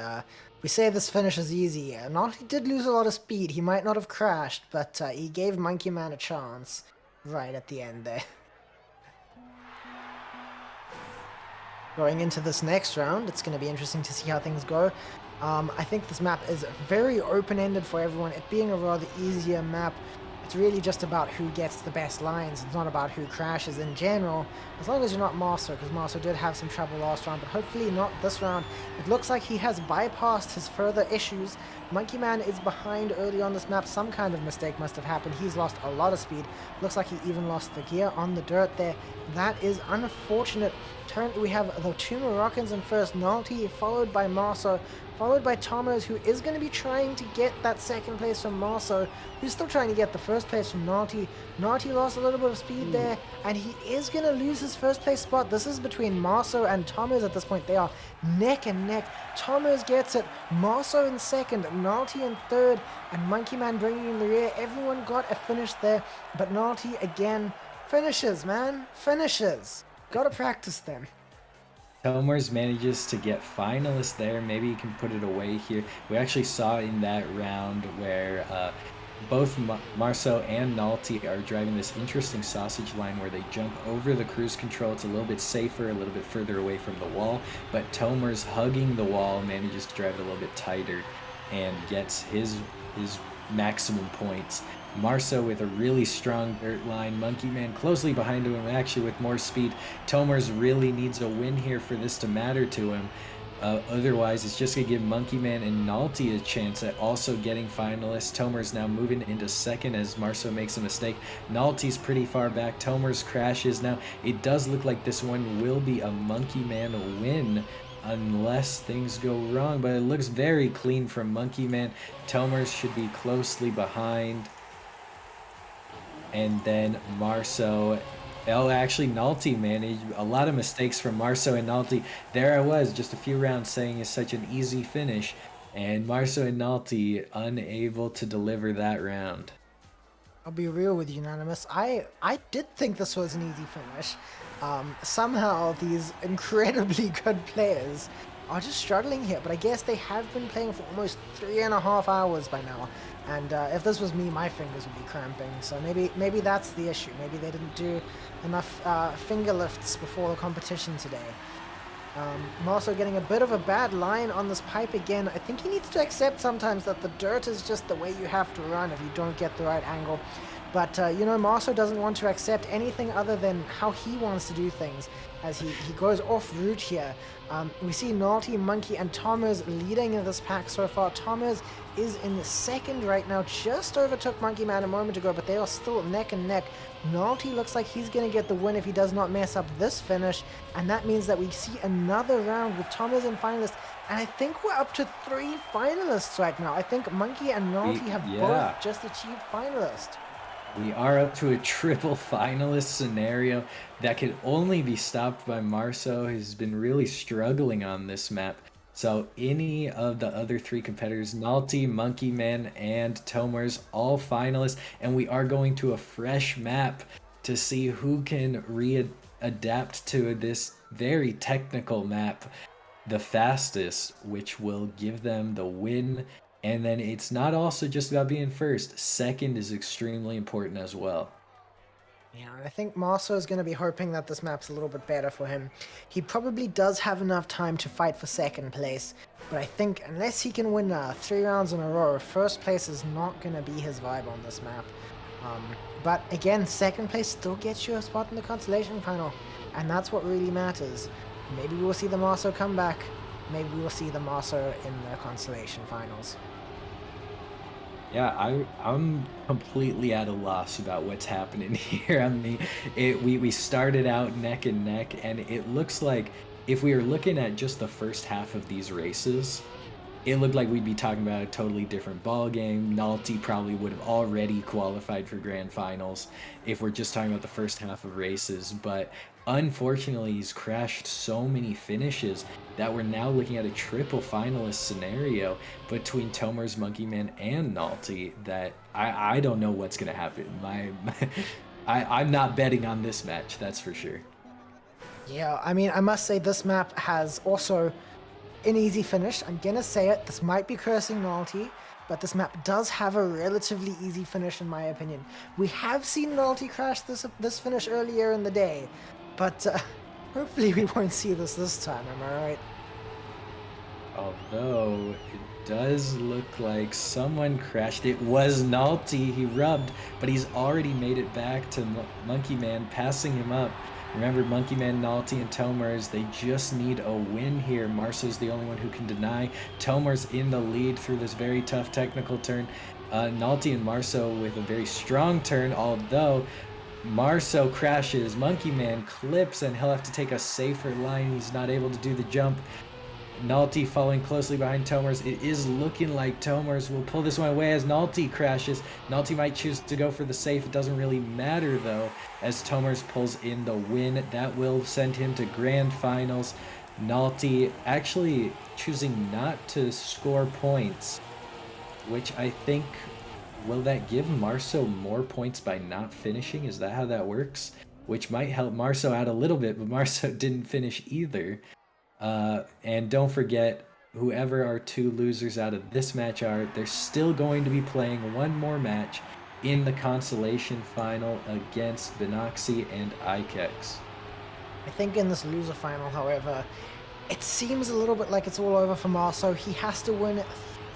We say this finish is easy. Nulty did lose a lot of speed. He might not have crashed, but he gave Monkey Man a chance right at the end there. Going into this next round, it's going to be interesting to see how things go. I think this map is very open-ended for everyone. It being a rather easier map, I It's really just about who gets the best lines. It's not about who crashes in general, as long as you're not Marso, because Marso did have some trouble last round, but hopefully not this round. It looks like he has bypassed his further issues. Monkey Man is behind early on this map. Some kind of mistake must have happened. He's lost a lot of speed. Looks like he even lost the gear on the dirt there. That is unfortunate. Currently we have the two Moroccans in first, Nalty, followed by Marso, followed by Thomas, who is going to be trying to get that second place from Marso, who's still trying to get the first place from Nalty. Nalty lost a little bit of speed there, and he is going to lose his first place spot. This is between Marso and Thomas at this point. They are neck and neck. Thomas gets it, Marso in second, Nalty in third, and Monkey Man bringing in the rear. Everyone got a finish there, but Nalty again finishes, man. Finishes. Gotta practice them. Tomers manages to get finalists there. Maybe he can put it away here. We actually saw in that round where both Marso and Nalty are driving this interesting sausage line where they jump over the cruise control. It's a little bit safer, a little bit further away from the wall, but Tomers, hugging the wall, manages to drive it a little bit tighter and gets his maximum points. Marso with a really strong dirt line, Monkey Man closely behind him, actually with more speed. Tomers really needs a win here for this to matter to him. Otherwise, it's just going to give Monkey Man and Nalty a chance at also getting finalists. Tomers now moving into second as Marso makes a mistake. Nalty's pretty far back. Tomers crashes. Now, it does look like this one will be a Monkey Man win unless things go wrong, but it looks very clean from Monkey Man. Tomers should be closely behind. And then Marso, actually Nalty managed a lot of mistakes from Marso and Nalty. There I was just a few rounds saying it's such an easy finish, and Marso and Nalty unable to deliver that round. I'll be real with you, Unanimous. I did think this was an easy finish. Somehow these incredibly good players are just struggling here, but I guess they have been playing for almost 3.5 hours by now. And if this was me, my fingers would be cramping. So maybe that's the issue. Maybe they didn't do enough finger lifts before the competition today. I'm also getting a bit of a bad line on this pipe again. I think he needs to accept sometimes that the dirt is just the way you have to run if you don't get the right angle. But, you know, Marso doesn't want to accept anything other than how he wants to do things as he goes off route here. We see Nalty, Monkey, and Thomas leading in this pack so far. Thomas is in second right now, just overtook Monkey Man a moment ago, but they are still neck and neck. Nalty looks like he's going to get the win if he does not mess up this finish, and that means that we see another round with Thomas in finalist, and I think we're up to 3 finalists right now. I think Monkey and Nalty have both just achieved finalist. We are up to a triple finalist scenario that can only be stopped by Marso, who's been really struggling on this map. So any of the other 3 competitors, Nalty, Monkey Man, and Tomers, all finalists, and we are going to a fresh map to see who can readapt to this very technical map the fastest, which will give them the win. And then it's not also just about being first. Second is extremely important as well. Yeah, I think Marso is going to be hoping that this map's a little bit better for him. He probably does have enough time to fight for second place, but I think unless he can win 3 rounds in a row, first place is not going to be his vibe on this map. But again, second place still gets you a spot in the consolation final, and that's what really matters. Maybe we'll see the Marso come back. Maybe we'll see the Marso in the consolation finals. Yeah, I'm completely at a loss about what's happening here. I mean, we started out neck and neck, and it looks like if we were looking at just the first half of these races, it looked like we'd be talking about a totally different ball game. Nalty probably would have already qualified for grand finals if we're just talking about the first half of races, but unfortunately he's crashed so many finishes that we're now looking at a triple finalist scenario between Tomers, Monkey Man, and Nalty that I don't know what's going to happen. I'm not betting on this match, that's for sure. Yeah, I mean, I must say this map has also an easy finish. I'm gonna say it, this might be cursing Nalty, but this map does have a relatively easy finish in my opinion. We have seen Nalty crash this finish earlier in the day, but hopefully we won't see this time, am I right? Although it does look like someone crashed. It was Nalty. He rubbed, but he's already made it back to Monkey Man, passing him up. Remember, Monkey Man, Nalty, and Tomers, they just need a win here. Marso's the only one who can deny. Tomers in the lead through this very tough technical turn. Nalty and Marso with a very strong turn, although Marso crashes. Monkey Man clips, and he'll have to take a safer line. He's not able to do the jump. Nalty following closely behind Tomers. It is looking like Tomers will pull this one away as Nalty crashes. Nalty might choose to go for the safe. It doesn't really matter though, as Tomers pulls in the win. That will send him to grand finals. Nalty actually choosing not to score points, which I think, will that give Marso more points by not finishing? Is that how that works? Which might help Marso out a little bit, but Marso didn't finish either. And don't forget, whoever our two losers out of this match are, they're still going to be playing one more match in the consolation final against Binoxi and Ikex. I think in this loser final, however, it seems a little bit like it's all over for Marso. He has to win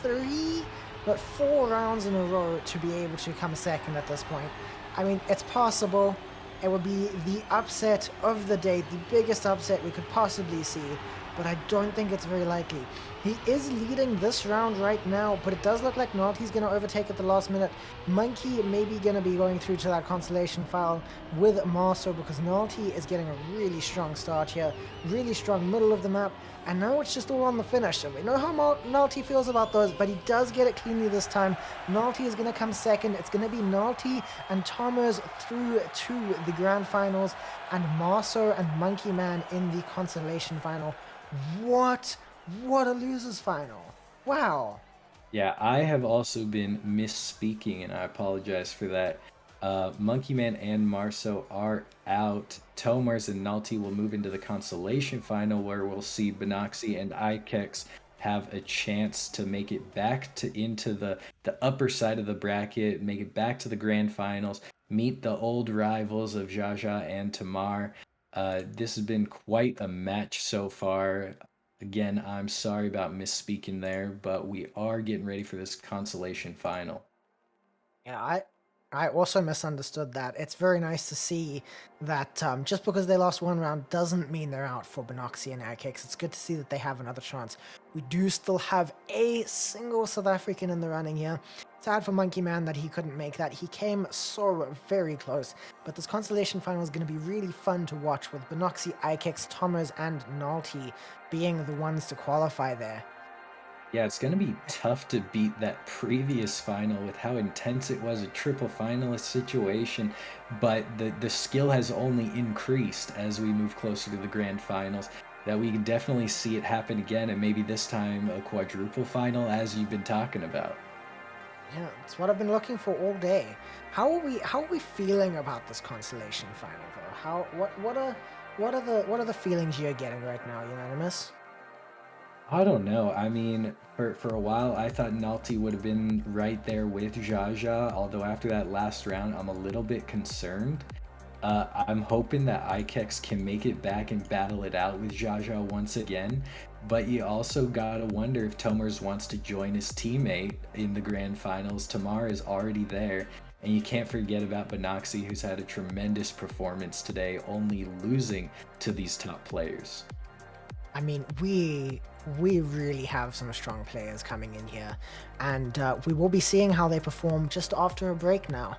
4 rounds in a row to be able to come second at this point. I mean, it's possible. It would be the upset of the day, the biggest upset we could possibly see, but I don't think it's very likely. He is leading this round right now, but it does look like Nalty's going to overtake at the last minute. Monkey may be going to be going through to that consolation file with Marso, because Nalty is getting a really strong start here, really strong middle of the map, and now it's just all on the finish. So we know how Nalty feels about those, but he does get it cleanly this time. Nalty is going to come second. It's going to be Nalty and Tomers through to the grand finals, and Marso and Monkey Man in the consolation final. What a losers final. Wow. Yeah, I have also been misspeaking, and I apologize for that. Monkey Man and Marso are out. Tomers and Nalty will move into the consolation final, where we'll see Binoxi and Ikex have a chance to make it back into the upper side of the bracket, make it back to the grand finals, meet the old rivals of Jaja and Tamar. This has been quite a match so far. Again, I'm sorry about misspeaking there, but we are getting ready for this consolation final. Yeah, I also misunderstood that. It's very nice to see that just because they lost one round doesn't mean they're out for Binoxi and Airkicks. It's good to see that they have another chance. We do still have a single South African in the running here. Sad for Monkey Man that he couldn't make that. He came so very close. But this consolation final is going to be really fun to watch, with Binoxi, Ikex, Tomers, and Nalty being the ones to qualify there. Yeah, it's going to be tough to beat that previous final with how intense it was, a triple finalist situation, but the skill has only increased as we move closer to the grand finals, that we can definitely see it happen again, and maybe this time a quadruple final, as you've been talking about. Yeah, it's what I've been looking for all day. How are we feeling about this consolation final though? What are the feelings you're getting right now, Unanimous? I don't know. I mean, for a while, I thought Nalty would have been right there with Jaja, although after that last round, I'm a little bit concerned. I'm hoping that Ikex can make it back and battle it out with Jaja once again, but you also gotta wonder if Tomers wants to join his teammate in the grand finals. Tamar is already there, and you can't forget about Binoxi, who's had a tremendous performance today, only losing to these top players. I mean, we really have some strong players coming in here, and we will be seeing how they perform just after a break now.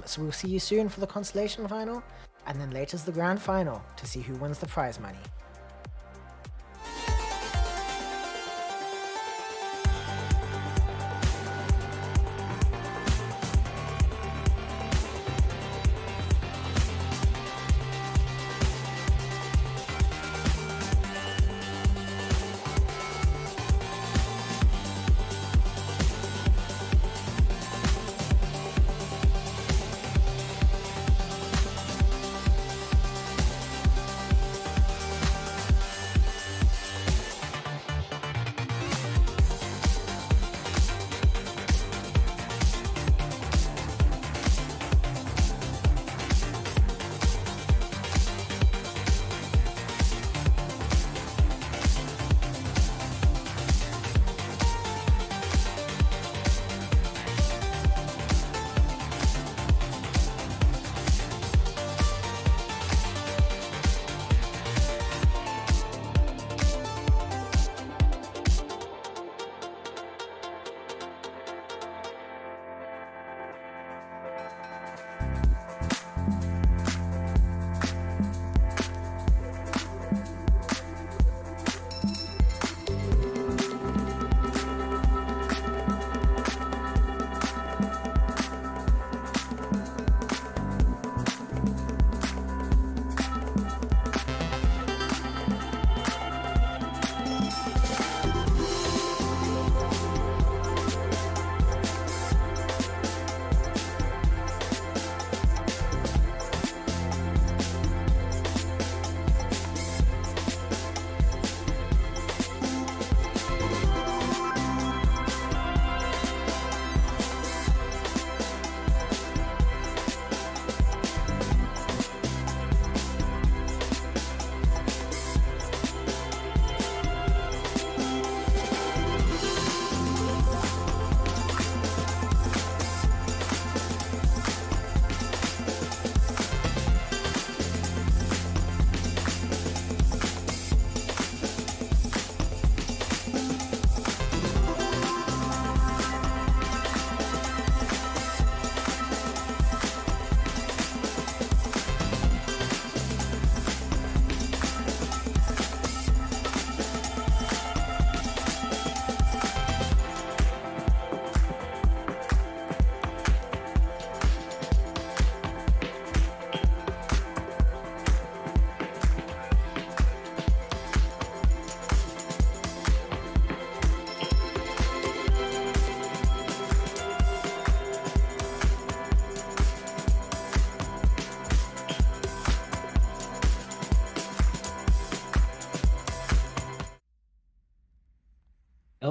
So we'll see you soon for the consolation final, and then later's the grand final to see who wins the prize money.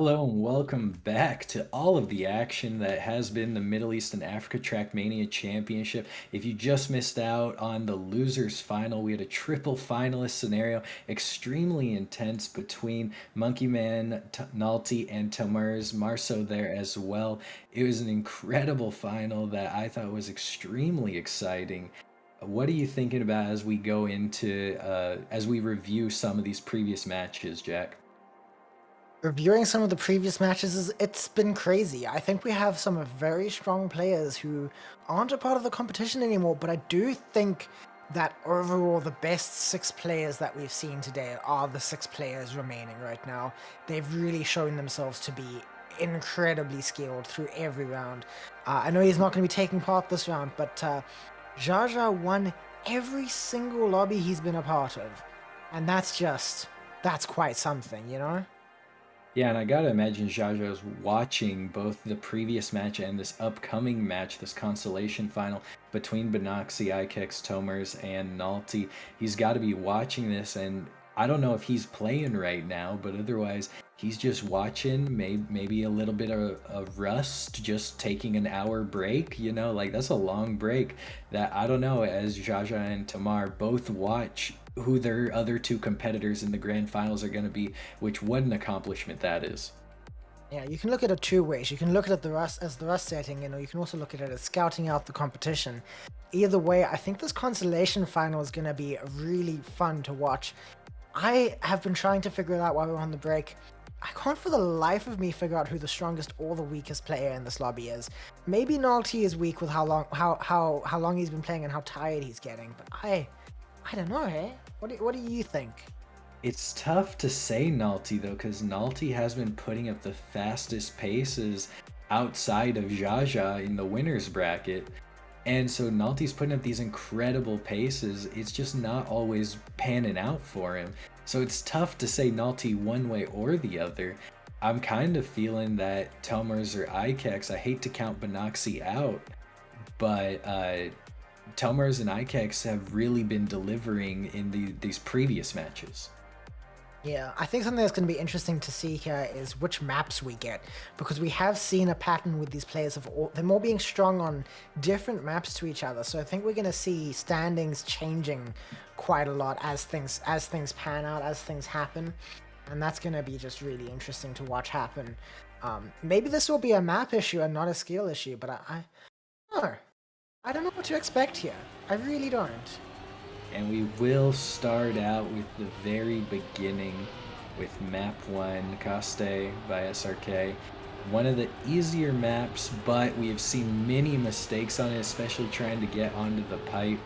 Hello and welcome back to all of the action that has been the Middle East and Africa Trackmania Championship. If you just missed out on the losers final, we had a triple finalist scenario, extremely intense between Monkeyman, Nalty, and Tamers Marso there as well. It was an incredible final that I thought was extremely exciting. What are you thinking about as we go into, as we review some of these previous matches, Jack? Reviewing some of the previous matches, it's been crazy. I think we have some very strong players who aren't a part of the competition anymore, but I do think that overall the best 6 players that we've seen today are the 6 players remaining right now. They've really shown themselves to be incredibly skilled through every round. I know he's not going to be taking part this round, but Jaja won every single lobby he's been a part of. And that's quite something, you know? Yeah, and I gotta imagine Jaja's watching both the previous match and this upcoming match, this consolation final between Benoxy, Ikex, Tomers, and Nalty. He's got to be watching this, and I don't know if he's playing right now, but otherwise he's just watching, maybe a little bit of rust, just taking an hour break. Like that's a long break. That I don't know. As Jaja and Tamar both watch who their other 2 competitors in the grand finals are going to be, which what an accomplishment that is. Yeah, you can look at it 2 ways. You can look at it as the rust setting, you can also look at it as scouting out the competition. Either way, I think this consolation final is going to be really fun to watch. I have been trying to figure it out while we were on the break. I can't for the life of me figure out who the strongest or the weakest player in this lobby is. Maybe Nalty is weak with how long he's been playing and how tired he's getting, but I don't know, hey? What do you think? It's tough to say Nalty though, because Nalty has been putting up the fastest paces outside of Jaja in the winners bracket. And so Nalty's putting up these incredible paces. It's just not always panning out for him. So it's tough to say Nalty one way or the other. I'm kind of feeling that Telmers or Ikex, I hate to count Benoxy out, but Telmers and Ikex have really been delivering in these previous matches. Yeah, I think something that's going to be interesting to see here is which maps we get, because we have seen a pattern with these players of them all being strong on different maps to each other. So I think we're going to see standings changing quite a lot as things pan out, as things happen, and that's going to be just really interesting to watch happen. Maybe this will be a map issue and not a skill issue, but I don't know what to expect here. I really don't. And we will start out with the very beginning with map 1, Caste by SRK. One of the easier maps, but we have seen many mistakes on it, especially trying to get onto the pipe.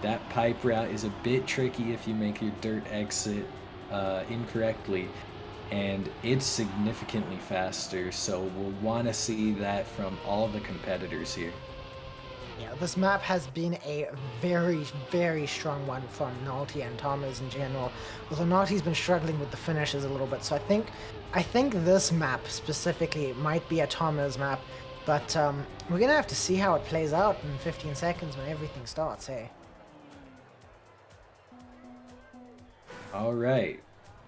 That pipe route is a bit tricky if you make your dirt exit incorrectly, and it's significantly faster, so we'll want to see that from all the competitors here. Yeah, this map has been a very, very strong one from Nalty and Thomas in general. Although Nalty's been struggling with the finishes a little bit, so I think this map specifically might be a Thomas map, but we're gonna have to see how it plays out in 15 seconds when everything starts, hey? All right,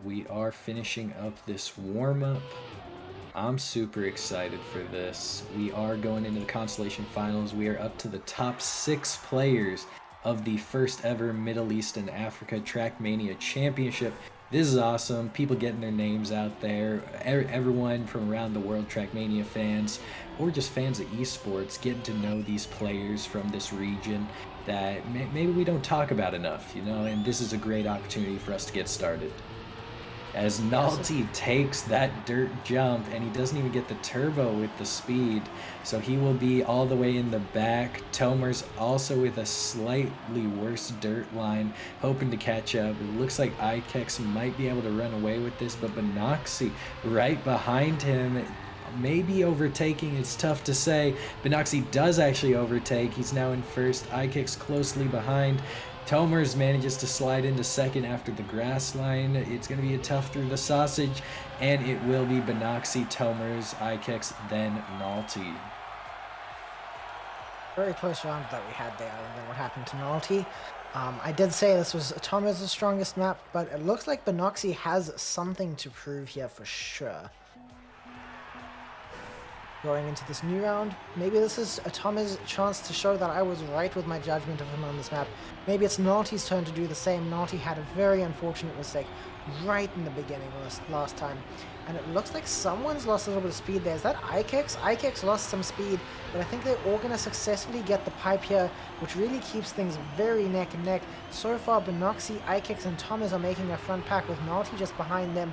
we are finishing up this warm-up. I'm super excited for this. We are going into the consolation finals. We are up to the top 6 players of the first ever Middle East and Africa Trackmania Championship. This is awesome. People getting their names out there. Everyone from around the world, Trackmania fans, or just fans of esports, getting to know these players from this region that maybe we don't talk about enough, and this is a great opportunity for us to get started. As Nalty takes that dirt jump, and he doesn't even get the turbo with the speed, so he will be all the way in the back. Tomers also with a slightly worse dirt line, hoping to catch up. It looks like Ikex might be able to run away with this, but Benoxy right behind him, maybe overtaking. It's tough to say. Benoxy does actually overtake. He's now in first. Ikex closely behind. Tomers manages to slide into second after the grass line. It's going to be a tough through the sausage, and it will be Benoxy, Tomers, Ikex, then Nalty. Very close round that we had there, and then what happened to Nalty. I did say this was Tomers' strongest map, but it looks like Benoxy has something to prove here for sure. going into this new round. Maybe this is a Thomas chance to show that I was right with my judgment of him on this map. Maybe it's Naughty's turn to do the same. Naughty had a very unfortunate mistake right in the beginning last time. And it looks like someone's lost a little bit of speed there. Is that Ikex? Ikex lost some speed, but I think they're all going to successfully get the pipe here, which really keeps things very neck and neck. So far, Benoxy, Ikex, and Thomas are making a front pack with Naughty just behind them.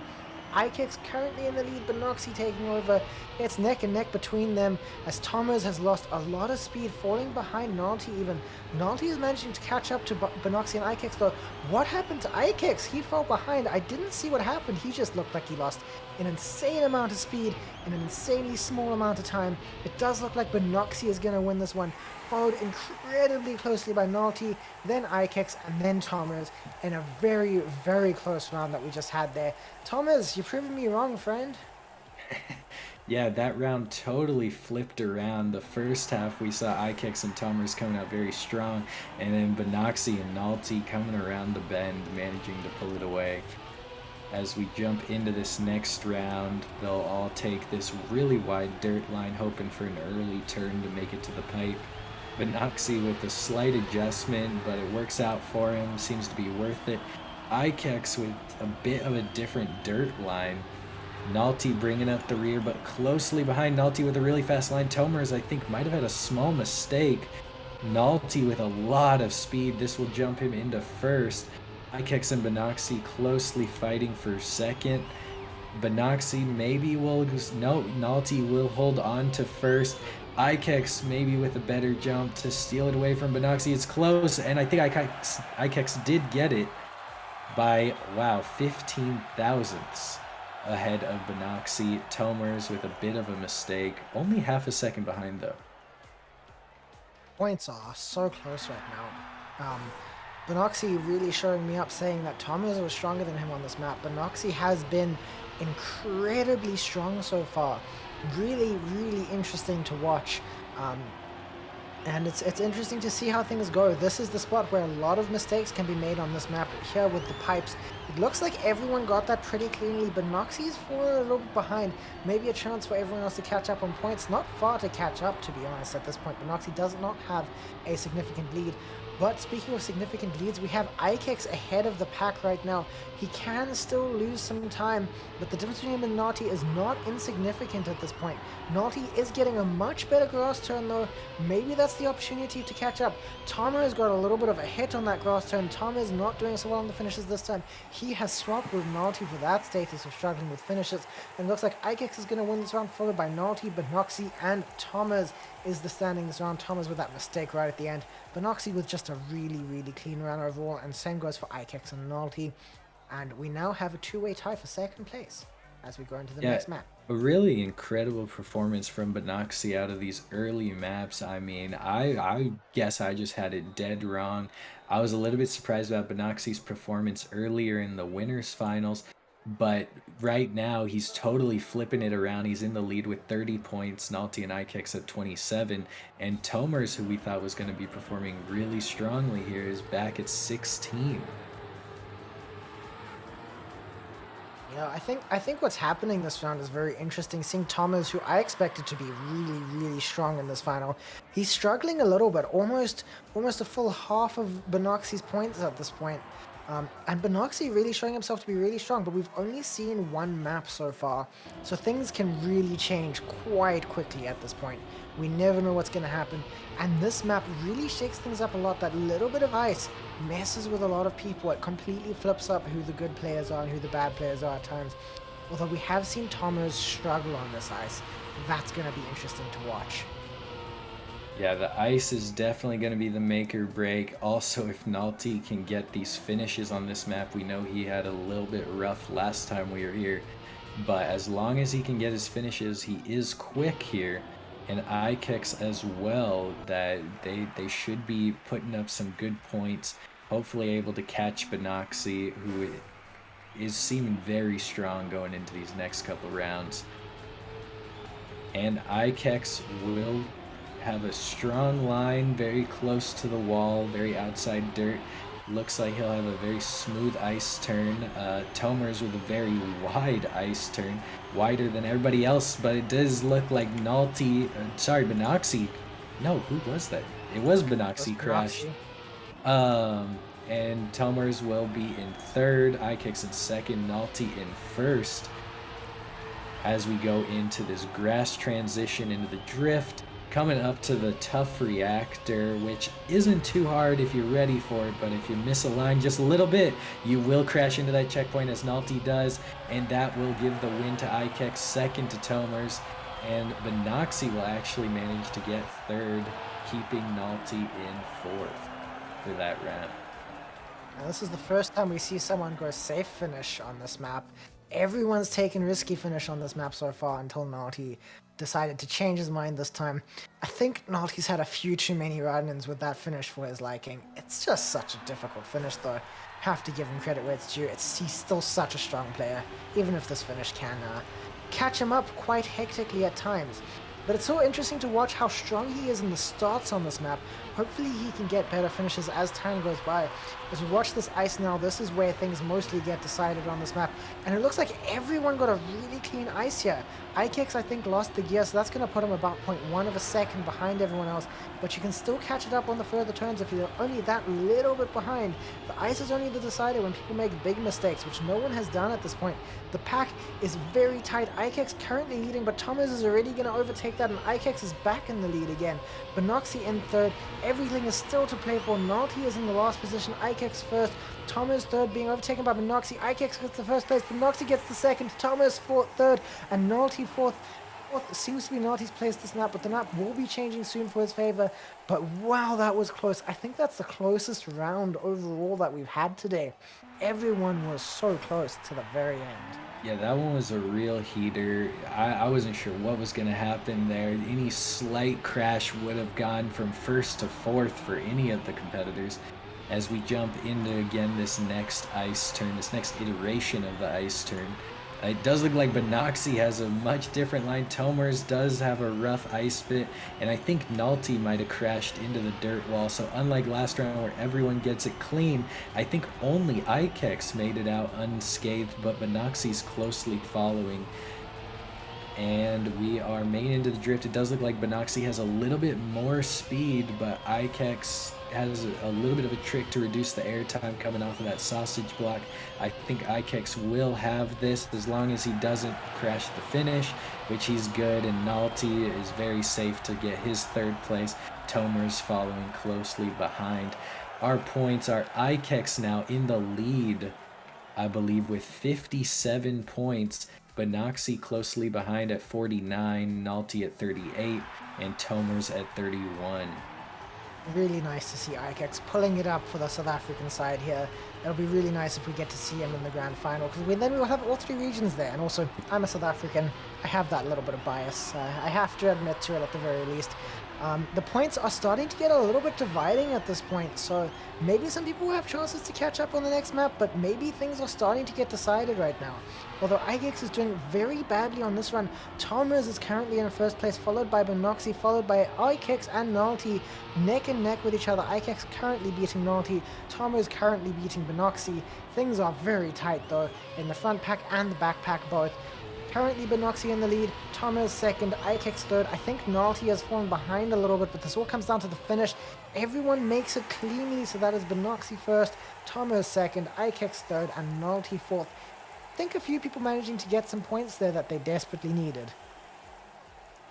Ikex currently in the lead, Benoxy taking over. It's neck and neck between them as Thomas has lost a lot of speed, falling behind Naughty even. Naughty is managing to catch up to Benoxy and Ikex though. What happened to Ikex? He fell behind. I didn't see what happened. He just looked like he lost an insane amount of speed in an insanely small amount of time. It does look like Benoxy is going to win this one, followed incredibly closely by Naughty, then Ikex, and then Thomas in a very, very close round that we just had there. Thomas, you're proving me wrong, friend. Yeah, that round totally flipped around. The first half we saw Ikex and Thomas coming out very strong, and then Benoxy and Naughty coming around the bend, managing to pull it away. As we jump into this next round, they'll all take this really wide dirt line, hoping for an early turn to make it to the pipe. Benoxy with a slight adjustment, but it works out for him, seems to be worth it. Ikex with a bit of a different dirt line. Naughty bringing up the rear, but closely behind Naughty with a really fast line. Tomers, I think, might have had a small mistake. Naughty with a lot of speed. This will jump him into first. Ikex and Benoxy closely fighting for second. Benoxy maybe will... No, Naughty will hold on to first. Ikex maybe with a better jump to steal it away from Benoxy. It's close, and I think Ikex did get it by, wow, 15 thousandths ahead of Benoxy. Tomers with a bit of a mistake. Only half a second behind, though. Points are so close right now. Benoxy really showing me up, saying that Thomas was stronger than him on this map. Benoxy has been incredibly strong so far. Really, really interesting to watch. And it's interesting to see how things go. This is the spot where a lot of mistakes can be made on this map here with the pipes. It looks like everyone got that pretty cleanly. Benoxy's fallen a little bit behind. Maybe a chance for everyone else to catch up on points. Not far to catch up, to be honest, at this point. Benoxy does not have a significant lead. But speaking of significant leads, we have Ikex ahead of the pack right now. He can still lose some time, but the difference between him and Naughty is not insignificant at this point. Naughty is getting a much better grass turn though. Maybe that's the opportunity to catch up. Tomer has got a little bit of a hit on that grass turn. Tomer is not doing so well on the finishes this time. He has swapped with Naughty for that status of struggling with finishes. And it looks like Ikex is going to win this round, followed by Naughty, Benoxy, and Thomas is the standing this round. Thomas with that mistake right at the end. Benoxy with just a really, really clean round overall, and same goes for Ikex and Naughty. And we now have a two-way tie for second place as we go into the next map. A really incredible performance from Benoxy out of these early maps. I mean, I guess I just had it dead wrong. I was a little bit surprised about Benoxy's performance earlier in the winners finals, but right now he's totally flipping it around. He's in the lead with 30 points, Naughty and Ikex at 27, and Tomers, who we thought was going to be performing really strongly here, is back at 16. Yeah, I think what's happening this round is very interesting. Seeing Thomas, who I expected to be really, really strong in this final, he's struggling a little bit, almost a full half of Benoxy's points at this point. And Benoxy really showing himself to be really strong, but we've only seen one map so far, so things can really change quite quickly at this point. We never know what's going to happen, and this map really shakes things up a lot. That little bit of ice messes with a lot of people. It completely flips up who the good players are and who the bad players are at times. Although we have seen Thomas struggle on this ice, that's going to be interesting to watch. Yeah, the ice is definitely going to be the make or break. Also, if Naughty can get these finishes on this map, we know he had a little bit rough last time we were here. But as long as he can get his finishes, he is quick here. And Ikex as well, that they should be putting up some good points. Hopefully able to catch Benoxy, who is seeming very strong going into these next couple rounds. And Ikex will have a strong line, very close to the wall, very outside dirt. Looks like he'll have a very smooth ice turn. Tomers with a very wide ice turn, wider than everybody else, but it does look like Benoxy. No, who was that? It was That's Benoxy crashed. Noxy. And Tomers will be in third, iKicks in second, Nalty in first. As we go into this grass transition into the drift, coming up to the tough reactor, which isn't too hard if you're ready for it, but if you miss a line just a little bit, you will crash into that checkpoint as Nalty does, and that will give the win to iKicks, second to Tomers, and Benoxy will actually manage to get third, keeping Nalty in fourth for that round. Now, this is the first time we see someone go safe finish on this map. Everyone's taken risky finish on this map so far until Naughty decided to change his mind this time. I think Naughty's had a few too many run-ins with that finish for his liking. It's just such a difficult finish though. Have to give him credit where it's due. He's still such a strong player, even if this finish can catch him up quite hectically at times. But it's so interesting to watch how strong he is in the starts on this map. Hopefully he can get better finishes as time goes by. As we watch this ice now, this is where things mostly get decided on this map. And it looks like everyone got a really clean ice here. iKicks, I think, lost the gear, so that's going to put him about 0.1 of a second behind everyone else. But you can still catch it up on the further turns if you're only that little bit behind. The ice is only the decider when people make big mistakes, which no one has done at this point. The pack is very tight. iKicks currently leading, but Thomas is already going to overtake that, and iKicks is back in the lead again. Benoxy in third. Everything is still to play for. Naughty is in the last position. iKicks first. Thomas third, being overtaken by Benoxy. iKicks gets the first place. Benoxy gets the second. Thomas third, and Naughty fourth. Fourth seems to be Naughty's place this map, but the map will be changing soon for his favor. But wow, that was close. I think that's the closest round overall that we've had today. Everyone was so close to the very end. Yeah, that one was a real heater. I wasn't sure what was going to happen there. Any slight crash would have gone from first to fourth for any of the competitors. As we jump into, again, this next ice turn, this next iteration of the ice turn. It does look like Benoxy has a much different line. Tomers does have a rough ice bit, and I think Nalty might have crashed into the dirt wall. So unlike last round where everyone gets it clean, I think only iKicks made it out unscathed, but Benoxy's closely following. And we are main into the drift. It does look like Benoxy has a little bit more speed, but iKicks has a little bit of a trick to reduce the airtime coming off of that sausage block. I think iKicks will have this as long as he doesn't crash the finish, which he's good, and Nalty is very safe to get his third place. Tomers following closely behind. Our points are iKicks now in the lead, I believe, with 57 points. Benoxy closely behind at 49, Nalty at 38, and Tomers at 31. Really nice to see iKicks pulling it up for the South African side here. It'll be really nice if we get to see him in the grand final, because then we will have all three regions there. And also, I'm a South African. I have that little bit of bias. I have to admit to it at the very least. The points are starting to get a little bit dividing at this point, so maybe some people will have chances to catch up on the next map, but maybe things are starting to get decided right now. Although iKicks is doing very badly on this run, Thomas is currently in first place, followed by Benoxy, followed by iKicks and Nalty, neck and neck with each other. iKicks currently beating Nalty, Thomas currently beating Benoxy. Things are very tight though, in the front pack and the back pack both. Currently Benoxy in the lead, Thomas second, iKicks third. I think Nalty has fallen behind a little bit, but this all comes down to the finish. Everyone makes it cleanly, so that is Benoxy first, Thomas second, iKicks third, and Nalty fourth. I think a few people managing to get some points there that they desperately needed.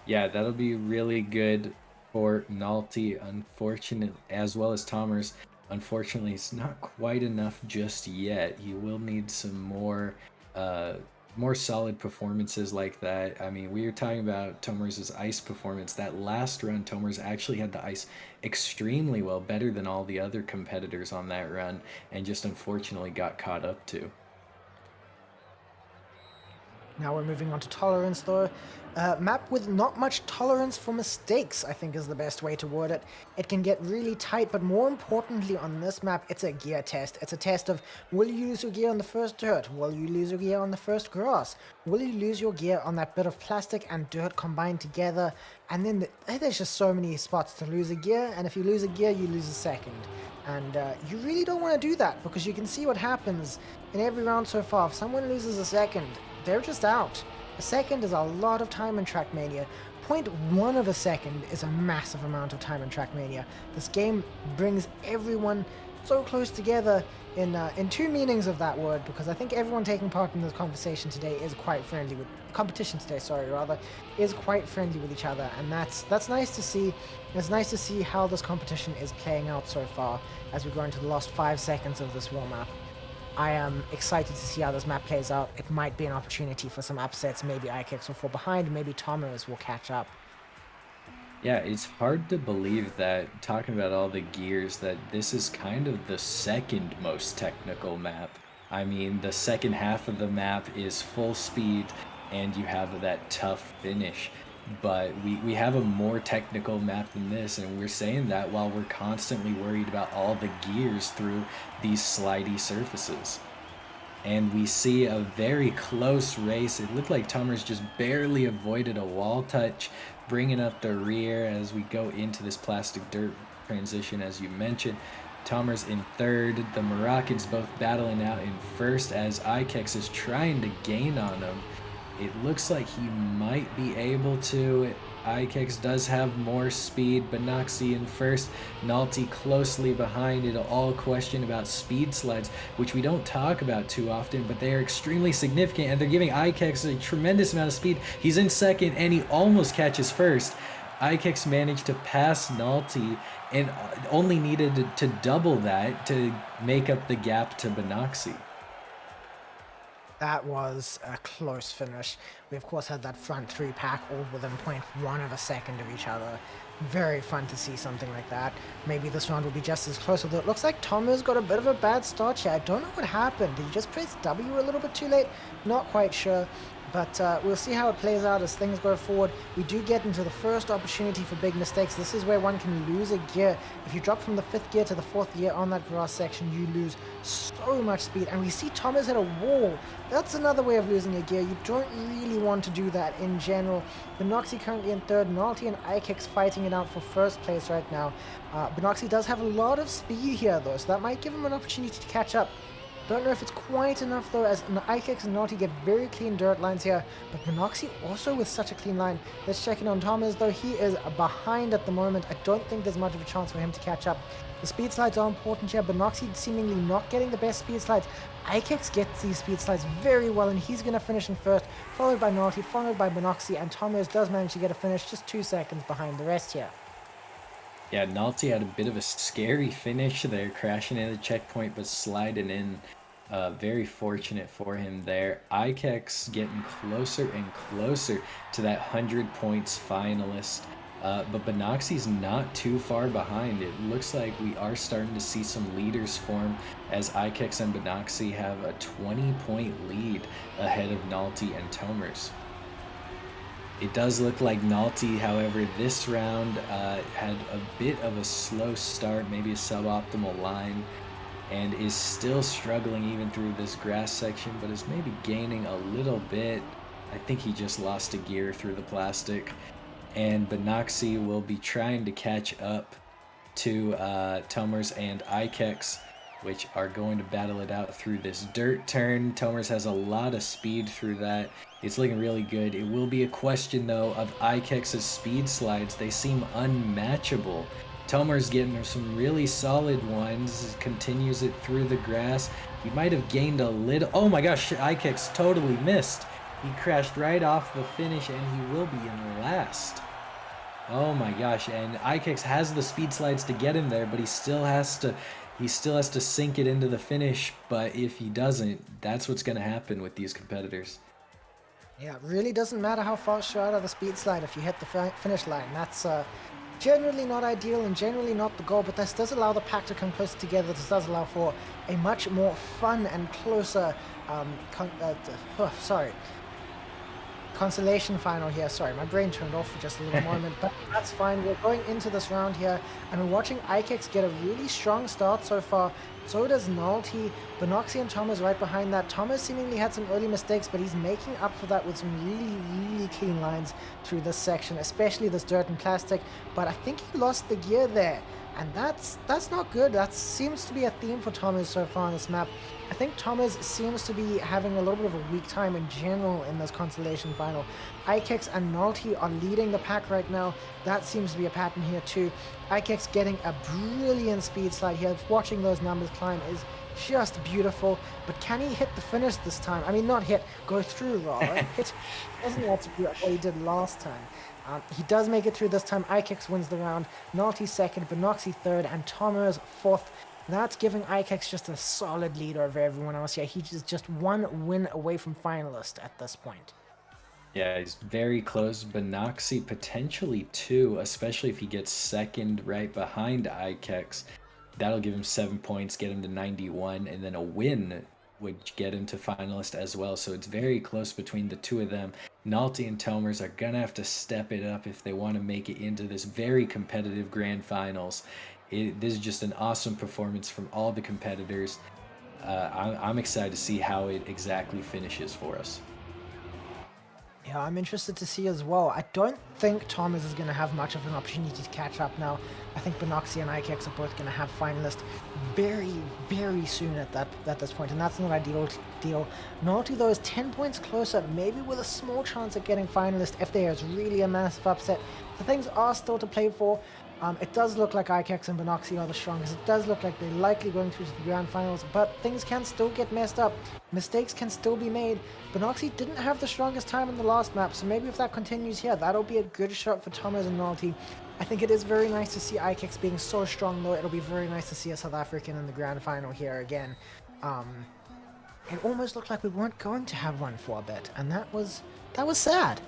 Yeah, that'll be really good for Nalty, unfortunately, as well as Tomers. Unfortunately, it's not quite enough just yet. He will need some more solid performances like that. I mean, we were talking about Tomers' ice performance. That last run, Tomers actually had the ice extremely well, better than all the other competitors on that run, and just unfortunately got caught up to. Now we're moving on to tolerance though. Map with not much tolerance for mistakes, I think is the best way to word it. It can get really tight, but more importantly on this map, it's a gear test. It's a test of, will you lose your gear on the first dirt? Will you lose your gear on the first grass? Will you lose your gear on that bit of plastic and dirt combined together? And then there's just so many spots to lose a gear, and if you lose a gear, you lose a second. And you really don't want to do that, because you can see what happens in every round so far. If someone loses a second, they're just out. A second is a lot of time in Trackmania. 0.1 of a second is a massive amount of time in Trackmania. This game brings everyone so close together in two meanings of that word, because I think everyone taking part in this conversation today is quite friendly with competition today, sorry, rather, is quite friendly with each other, and that's nice to see. It's nice to see how this competition is playing out so far as we go into the last 5 seconds of this warm-up. I am excited to see how this map plays out. It might be an opportunity for some upsets. Maybe iKicks will fall behind. Maybe Thomas will catch up. Yeah, it's hard to believe that, talking about all the gears, that this is kind of the second most technical map. I mean, the second half of the map is full speed and you have that tough finish. But we have a more technical map than this, and we're saying that while we're constantly worried about all the gears through these slidey surfaces. And we see a very close race. It looked like Tummer's just barely avoided a wall touch, bringing up the rear as we go into this plastic dirt transition, as you mentioned. Tummer's in third. The Moroccans both battling out in first as iKicks is trying to gain on him. It looks like he might be able to. iKicks does have more speed. Benoxy in first. Nalty closely behind. It'll all question about speed slides, which we don't talk about too often, but they are extremely significant, and they're giving iKicks a tremendous amount of speed. He's in second, and he almost catches first. iKicks managed to pass Nalty and only needed to double that to make up the gap to Benoxy. That was a close finish. We of course had that front three pack all within 0.1 of a second of each other. Very fun to see something like that. Maybe this round will be just as close, although it looks like Tomo's got a bit of a bad start here. I don't know what happened. Did he just press W a little bit too late? Not quite sure. But we'll see how it plays out as things go forward. We do get into the first opportunity for big mistakes. This is where one can lose a gear. If you drop from the 5th gear to the 4th gear on that grass section, you lose so much speed. And we see Thomas hit a wall. That's another way of losing a gear. You don't really want to do that in general. Benoxy currently in 3rd. Nalty and iKicks fighting it out for 1st place right now. Benoxy does have a lot of speed here though, so that might give him an opportunity to catch up. Don't know if it's quite enough though, as iKicks and Nalty get very clean dirt lines here, but Benoxy also with such a clean line. Let's check in on Thomas though. He is behind at the moment. I don't think there's much of a chance for him to catch up. The speed slides are important here. Benoxy seemingly not getting the best speed slides. iKicks gets these speed slides very well, and he's going to finish in 1st, followed by Nalty, followed by Benoxy, and Thomas does manage to get a finish just 2 seconds behind the rest here. Yeah, Nalty had a bit of a scary finish there, crashing in the checkpoint but sliding in. Very fortunate for him there. iKicks getting closer and closer to that 100 points finalist. But Benoxy's not too far behind. It looks like we are starting to see some leaders form as iKicks and Benoxy have a 20-point lead ahead of Nalty and Tomers. It does look like Nalty, however, this round had a bit of a slow start, maybe a suboptimal line, and is still struggling even through this grass section, but is maybe gaining a little bit. I think he just lost a gear through the plastic, and Benoxy will be trying to catch up to Tomers and iKicks, which are going to battle it out through this dirt turn. Tomers has a lot of speed through that. It's looking really good. It will be a question though of iKicks' speed slides. They seem unmatchable. Tomers getting some really solid ones, continues it through the grass. He might have gained a little. Oh my gosh, iKicks totally missed. He crashed right off the finish and he will be in last. Oh my gosh, and iKicks has the speed slides to get him there, but he still has to sink it into the finish. But if he doesn't, that's what's going to happen with these competitors. Yeah, it really doesn't matter how fast you're out of the speed slide if you hit the finish line. That's generally not ideal and generally not the goal, but this does allow the pack to come closer together. This does allow for a much more fun and closer consolation final here. Sorry, my brain turned off for just a little moment, but that's fine. We're going into this round here, and we're watching Ikex get a really strong start so far. So does Nalty. Benoxy and Thomas right behind that. Thomas seemingly had some early mistakes, but he's making up for that with some really clean lines through this section, especially this dirt and plastic. But I think he lost the gear there, and that's not good. That seems to be a theme for Thomas so far on this map. I think Thomas seems to be having a little bit of a weak time in general in this consolation final. Ikex and Nalty are leading the pack right now. That seems to be a pattern here too. Ikex getting a brilliant speed slide here. Watching those numbers climb is just beautiful. But can he hit the finish this time? I mean, not hit, go through rather. Hit doesn't have to be what he did last time. He does make it through this time. Ikex wins the round. Nalty second, Benoxy third, and Thomas fourth. That's giving Ikex just a solid lead over everyone else here. He's just one win away from finalist at this point. Yeah, he's very close. Benoxy potentially two, especially if he gets second right behind Ikex. That'll give him 7 points, get him to 91, and then a win would get him to finalist as well. So it's very close between the two of them. Nalty and Tomers are gonna have to step it up if they want to make it into this very competitive grand finals. This is just an awesome performance from all the competitors. I'm excited to see how it exactly finishes for us. Yeah, I'm interested to see as well. I don't think Thomas is going to have much of an opportunity to catch up now. I think Benoxy and Ikex are both going to have finalists very soon at this point, and that's not ideal deal. Nalty though is 10 points closer, maybe with a small chance at getting finalist if there is really a massive upset. The things are still to play for. It does look like Ikex and Benoxy are the strongest. It does look like they're likely going through to the grand finals, but things can still get messed up. Mistakes can still be made. Benoxy didn't have the strongest time in the last map, so maybe if that continues here, that'll be a good shot for Thomas and Nalty. I think it is very nice to see Ikex being so strong, though. It'll be very nice to see a South African in the grand final here again. It almost looked like we weren't going to have one for a bit, and that was sad.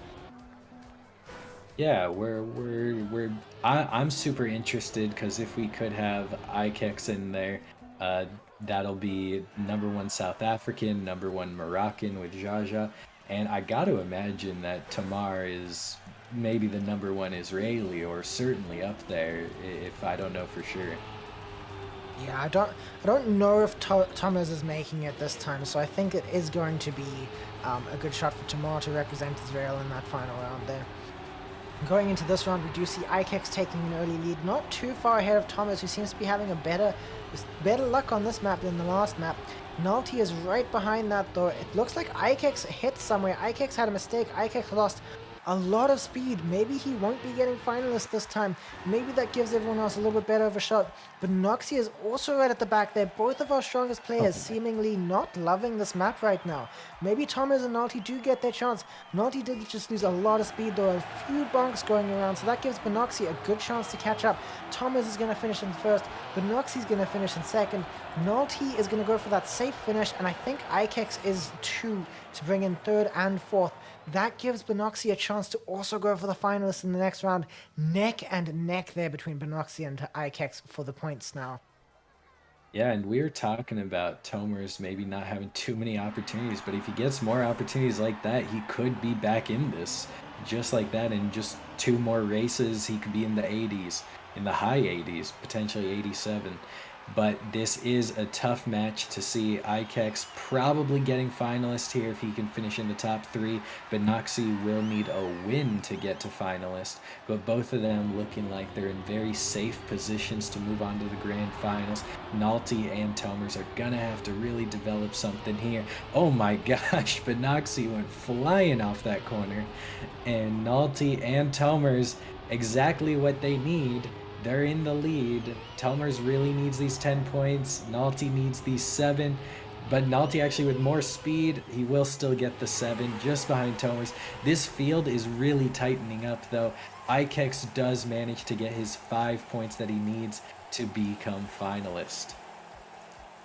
Yeah, I'm super interested because if we could have Ikex in there, that'll be #1 South African, #1 Moroccan with Jaja, and I got to imagine that Tamar is maybe the #1 Israeli, or certainly up there, if I don't know for sure. Yeah, I don't know if Thomas is making it this time, so I think it is going to be a good shot for Tamar to represent Israel in that final round there. Going into this round, we do see Ikex taking an early lead, not too far ahead of Thomas, who seems to be having a better luck on this map than the last map. Nalty is right behind that though. It looks like Ikex hit somewhere. Ikex had a mistake. Ikex lost a lot of speed. Maybe he won't be getting finalists this time. Maybe that gives everyone else a little bit better of a shot. But Noxy is also right at the back there. Both of our strongest players seemingly not loving this map right now. Maybe Thomas and Nalty do get their chance. Nalty did just lose a lot of speed though. A few bonks going around. So that gives Benoxy a good chance to catch up. Thomas is going to finish in first. Benoxy's going to finish in second. Nalty is going to go for that safe finish. And I think Ikex is too, to bring in third and fourth. That gives Benoxy a chance to also go for the finalists in the next round. Neck and neck there between Benoxy and Ikex for the points now. Yeah, and we were talking about Tomers maybe not having too many opportunities, but if he gets more opportunities like that, he could be back in this. Just like that, in just 2 more races, he could be in the 80s, in the high 80s, potentially 87. But this is a tough match to see. Ikex probably getting finalist here if he can finish in the top 3. But Noxy will need a win to get to finalist. But both of them looking like they're in very safe positions to move on to the grand finals. Nalty and Tomers are gonna have to really develop something here. Oh my gosh, but Noxy went flying off that corner. And Nalty and Tomers, exactly what they need. They're in the lead. Tomers really needs these 10 points. Nalty needs these 7. But Nalty actually with more speed, he will still get the 7 just behind Tomers. This field is really tightening up though. Ikex does manage to get his 5 points that he needs to become finalist.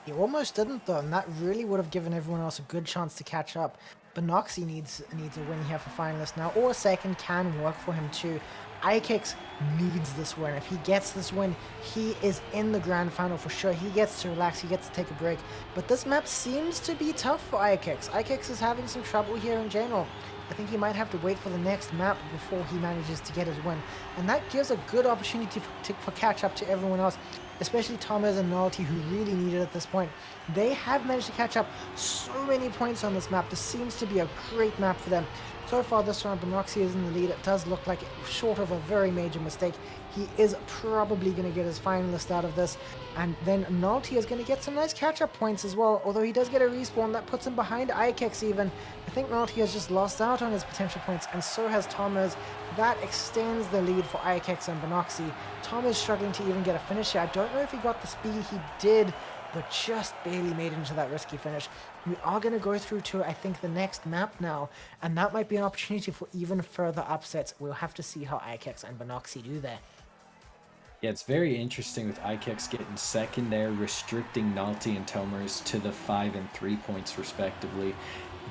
He almost didn't though, and that really would have given everyone else a good chance to catch up. But Noxy needs a win here for finalist now, or a second can work for him too. Ikex needs this win. If he gets this win, he is in the grand final for sure. He gets to relax, he gets to take a break. But this map seems to be tough for Ikex. Ikex is having some trouble here in general. I think he might have to wait for the next map before he manages to get his win. And that gives a good opportunity for catch-up to everyone else, especially Thomas and Nolte, who really need it at this point. They have managed to catch up so many points on this map. This seems to be a great map for them. So far this round, Benoxy is in the lead. It does look like, short of a very major mistake, he is probably going to get his finalist out of this. And then Nolte is going to get some nice catch-up points as well, although he does get a respawn that puts him behind Ikex even. I think Nolte has just lost out on his potential points, and so has Thomas. That extends the lead for Ikex and Benoxy. Tom is struggling to even get a finish here. I don't know if he got the speed. He did, but just barely made it into that risky finish. We are going to go through to, I think, the next map now, and that might be an opportunity for even further upsets. We'll have to see how Ikex and Benoxy do there. Yeah, it's very interesting with Ikex getting second there, restricting Nolte and Tomers to the 5 and 3 points respectively,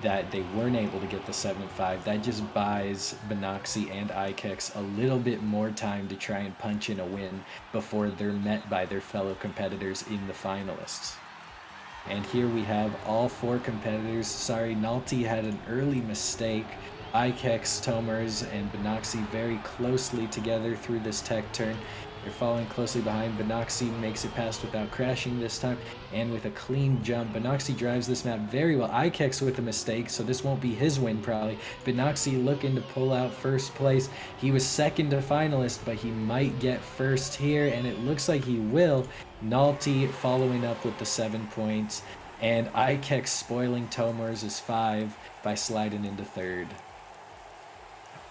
that they weren't able to get the 7 and 5. That just buys Benoxy and Ikex a little bit more time to try and punch in a win before they're met by their fellow competitors in the finalists. And here we have all 4 competitors. Sorry, Nolte had an early mistake. Ikex, Tomers, and Benoxy very closely together through this tech turn. They're following closely behind. Benoxy makes it past without crashing this time, and with a clean jump. Benoxy drives this map very well. Ikex with a mistake, so this won't be his win probably. Benoxy looking to pull out first place. He was second to finalist, but he might get first here, and it looks like he will. Nolte following up with the 7 points, and Ikex spoiling Tomers' 5 by sliding into third.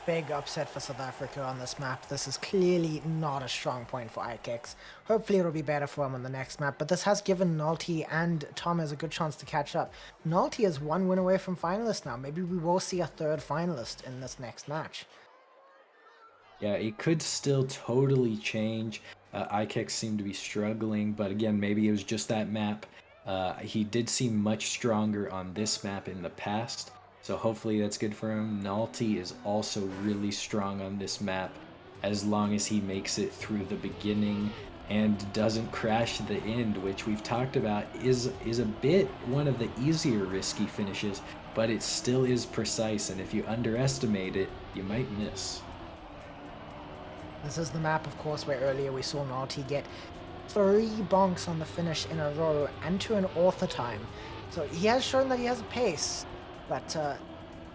Big upset for South Africa on this map. This is clearly not a strong point for Ikex. Hopefully it'll be better for him on the next map, but this has given Nolte and Thomas a good chance to catch up. Nolte is 1 win away from finalist now. Maybe we will see a third finalist in this next match. Yeah, it could still totally change. Ikex seemed to be struggling, but again, maybe it was just that map. He did seem much stronger on this map in the past, so hopefully that's good for him. Nolte is also really strong on this map, as long as he makes it through the beginning and doesn't crash the end, which we've talked about is a bit one of the easier risky finishes, but it still is precise, and if you underestimate it, you might miss. This is the map, of course, where earlier we saw Nolte get 3 bonks on the finish in a row and to an author time. So he has shown that he has a pace, but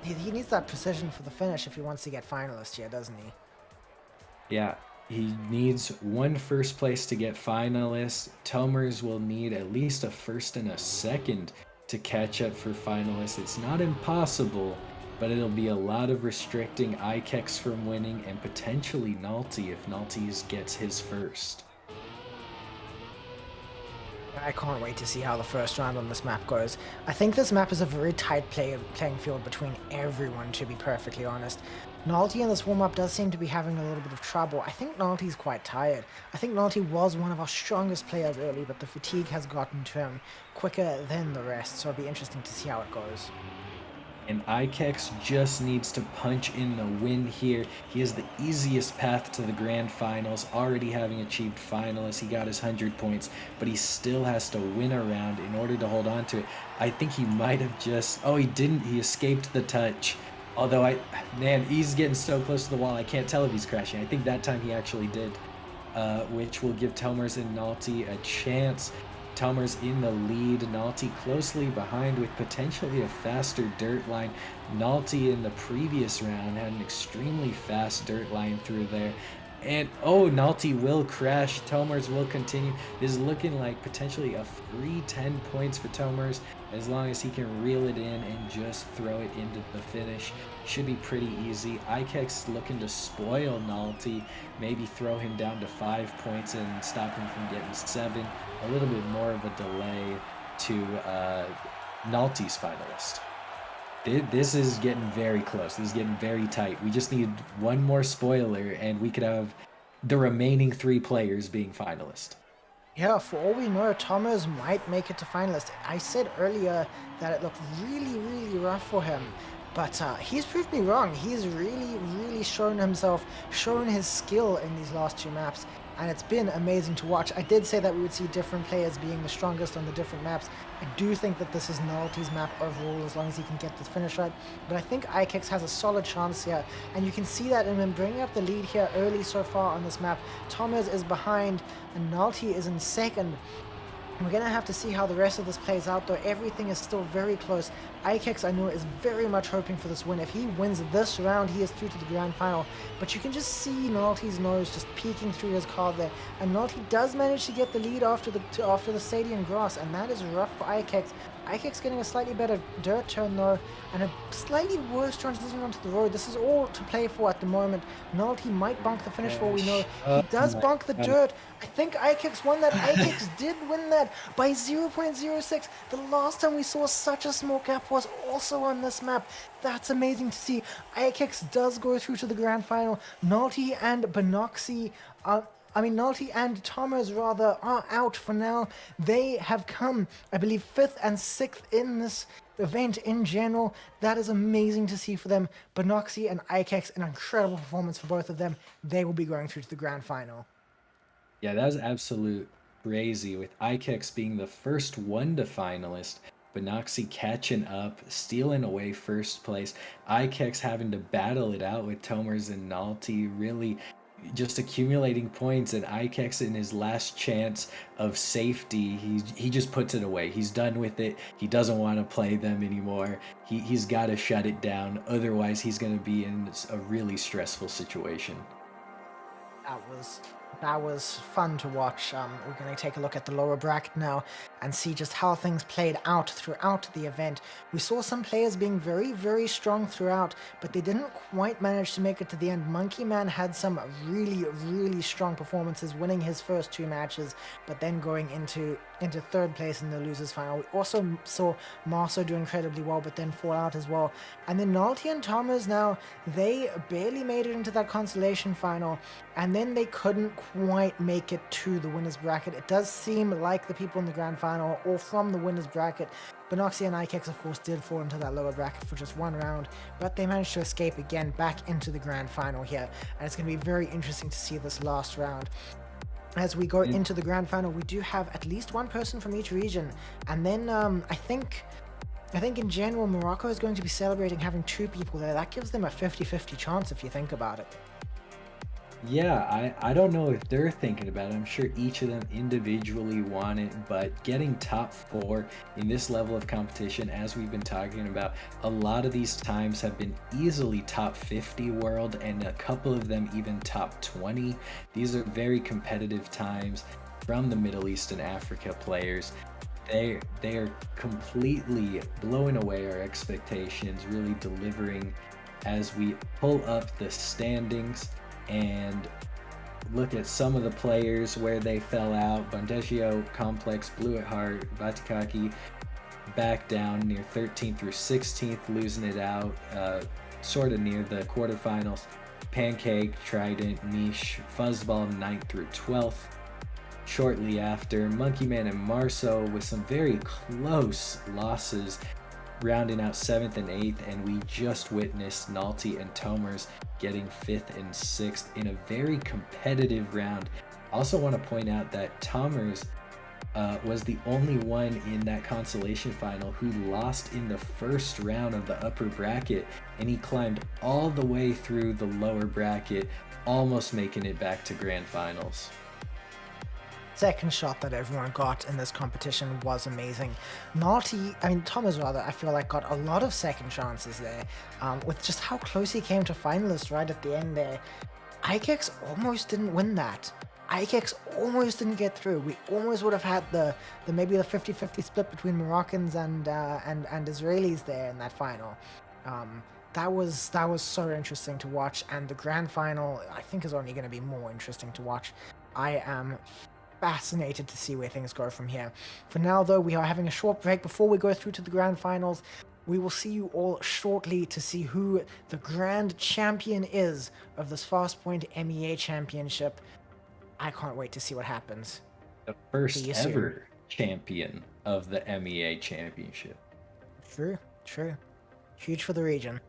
he needs that precision for the finish if he wants to get finalist here, doesn't he? Yeah, he needs 1 first place to get finalist. Tomers will need at least a first and a second to catch up for finalists. It's not impossible, but it'll be a lot of restricting Ikex from winning and potentially Nolte if Nolte gets his first. I can't wait to see how the first round on this map goes. I think this map is a very tight playing field between everyone, to be perfectly honest. Nolte in this warm-up does seem to be having a little bit of trouble. I think Nolte's quite tired. I think Nolte was one of our strongest players early, but the fatigue has gotten to him quicker than the rest, so it'll be interesting to see how it goes. And Ikex just needs to punch in the win here. He has the easiest path to the grand finals, already having achieved finalists. He got his 100 points, but he still has to win a round in order to hold on to it. I think he might have just... Oh, he didn't. He escaped the touch. Although, man, he's getting so close to the wall, I can't tell if he's crashing. I think that time he actually did, which will give Tomers and Nolte a chance. Tomers in the lead, Nolte closely behind with potentially a faster dirt line. Nolte in the previous round had an extremely fast dirt line through there. And, oh, Nolte will crash. Tomers will continue. This is looking like potentially a free 10 points for Tomers as long as he can reel it in and just throw it into the finish. Should be pretty easy. Ikex looking to spoil Nolte, maybe throw him down to 5 points and stop him from getting 7. A little bit more of a delay to Nolte's finalist. This is getting very close. This is getting very tight. We just need 1 more spoiler and we could have the remaining 3 players being finalist. Yeah, for all we know, Tomers might make it to finalist. I said earlier that it looked really, really rough for him, But he's proved me wrong. He's really, really shown himself, shown his skill in these last two maps, and it's been amazing to watch. I did say that we would see different players being the strongest on the different maps. I do think that this is Nullty's map overall, as long as he can get the finish right. But I think Ikex has a solid chance here, and you can see that in him bringing up the lead here early so far on this map. Thomas is behind, and Nullty is in second. We're going to have to see how the rest of this plays out, though. Everything is still very close. Ikex, I know, is very much hoping for this win. If he wins this round, he is through to the grand final. But you can just see Nullty's nose just peeking through his card there. And Nullty does manage to get the lead after the stadium grass, and that is rough for Ikex. Ikex getting a slightly better dirt turn, though, and a slightly worse transition onto the road. This is all to play for at the moment. Nullty might bonk the finish for all we know. He does bonk the dirt. I think Ikex won that. Ikex did win that by 0.06. The last time we saw such a small gap was also on this map. That's amazing to see. Ikex does go through to the grand final. Nullty and Benoxy Nullty and Thomas rather are out for now. They have come, I believe, 5th and 6th in this event in general. That is amazing to see for them. Benoxy and Ikex, an incredible performance for both of them. They will be going through to the grand final. Yeah, that was absolute crazy, with Ikex being the first one to finalist, Benoxy catching up, stealing away first place, Ikex having to battle it out with Tomers and Nullty, really just accumulating points, and Ikex in his last chance of safety, he just puts it away. He's done with it. He doesn't want to play them anymore. He's got to shut it down, otherwise he's going to be in a really stressful situation. That was fun to watch. We're going to take a look at the lower bracket now and see just how things played out throughout the event. We saw some players being very, very strong throughout, but they didn't quite manage to make it to the end. Monkey Man had some really, really strong performances, winning his first two matches, but then going into third place in the losers final. We also saw Marso do incredibly well, but then fall out as well. And then Nullty and Thomas now, they barely made it into that consolation final, and then they couldn't quite make it to the winners bracket. It does seem like the people in the grand final or from the winners bracket, Benoxy and Ikex of course did fall into that lower bracket for just one round, but they managed to escape again back into the grand final here, and it's going to be very interesting to see this last round. As we go into the grand final, we do have at least one person from each region, and then I think in general Morocco is going to be celebrating having two people there. That gives them a 50-50 chance if you think about it. Yeah, I don't know if they're thinking about it. I'm sure each of them individually want it, but getting top 4 in this level of competition, as we've been talking about, a lot of these times have been easily top 50 world, and a couple of them even top 20. These are very competitive times from the Middle East and Africa players. They are completely blowing away our expectations, really delivering as we pull up the standings and look at some of the players where they fell out. Bondegio, Complex, Blue at Heart, Batikaki back down near 13th through 16th, losing it out sort of near the quarterfinals. Pancake, Trident, Niche, Fuzzball 9th through 12th. Shortly after, Monkey Man and Marso with some very close losses, rounding out 7th and 8th, and we just witnessed Nullty and Tomers getting 5th and 6th in a very competitive round. Also want to point out that Tomers was the only one in that consolation final who lost in the first round of the upper bracket, and he climbed all the way through the lower bracket, almost making it back to grand finals. Second shot that everyone got in this competition was amazing. Thomas rather, I feel like got a lot of second chances there, with just how close he came to finalists right at the end there. Ikex almost didn't win that. Ikex almost didn't get through. We almost would have had maybe the 50-50 split between Moroccans and Israelis there in that final. That was so interesting to watch, and the grand final I think is only going to be more interesting to watch. I am fascinated to see where things go from here. For now though, we are having a short break before we go through to the grand finals. We will see you all shortly to see who the grand champion is of this FastPoint MEA championship. I can't wait to see what happens. The first ever champion of the MEA championship. True. Huge for the region.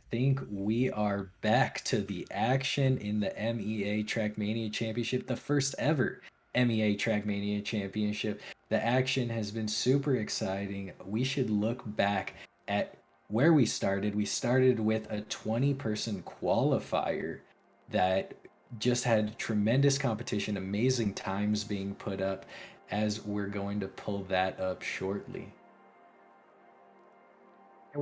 think we are back to the action in the MEA Trackmania Championship, the first ever MEA Trackmania Championship. The action has been super exciting. We should look back at where we started. We started with a 20-person qualifier that just had tremendous competition, amazing times being put up, as we're going to pull that up shortly. It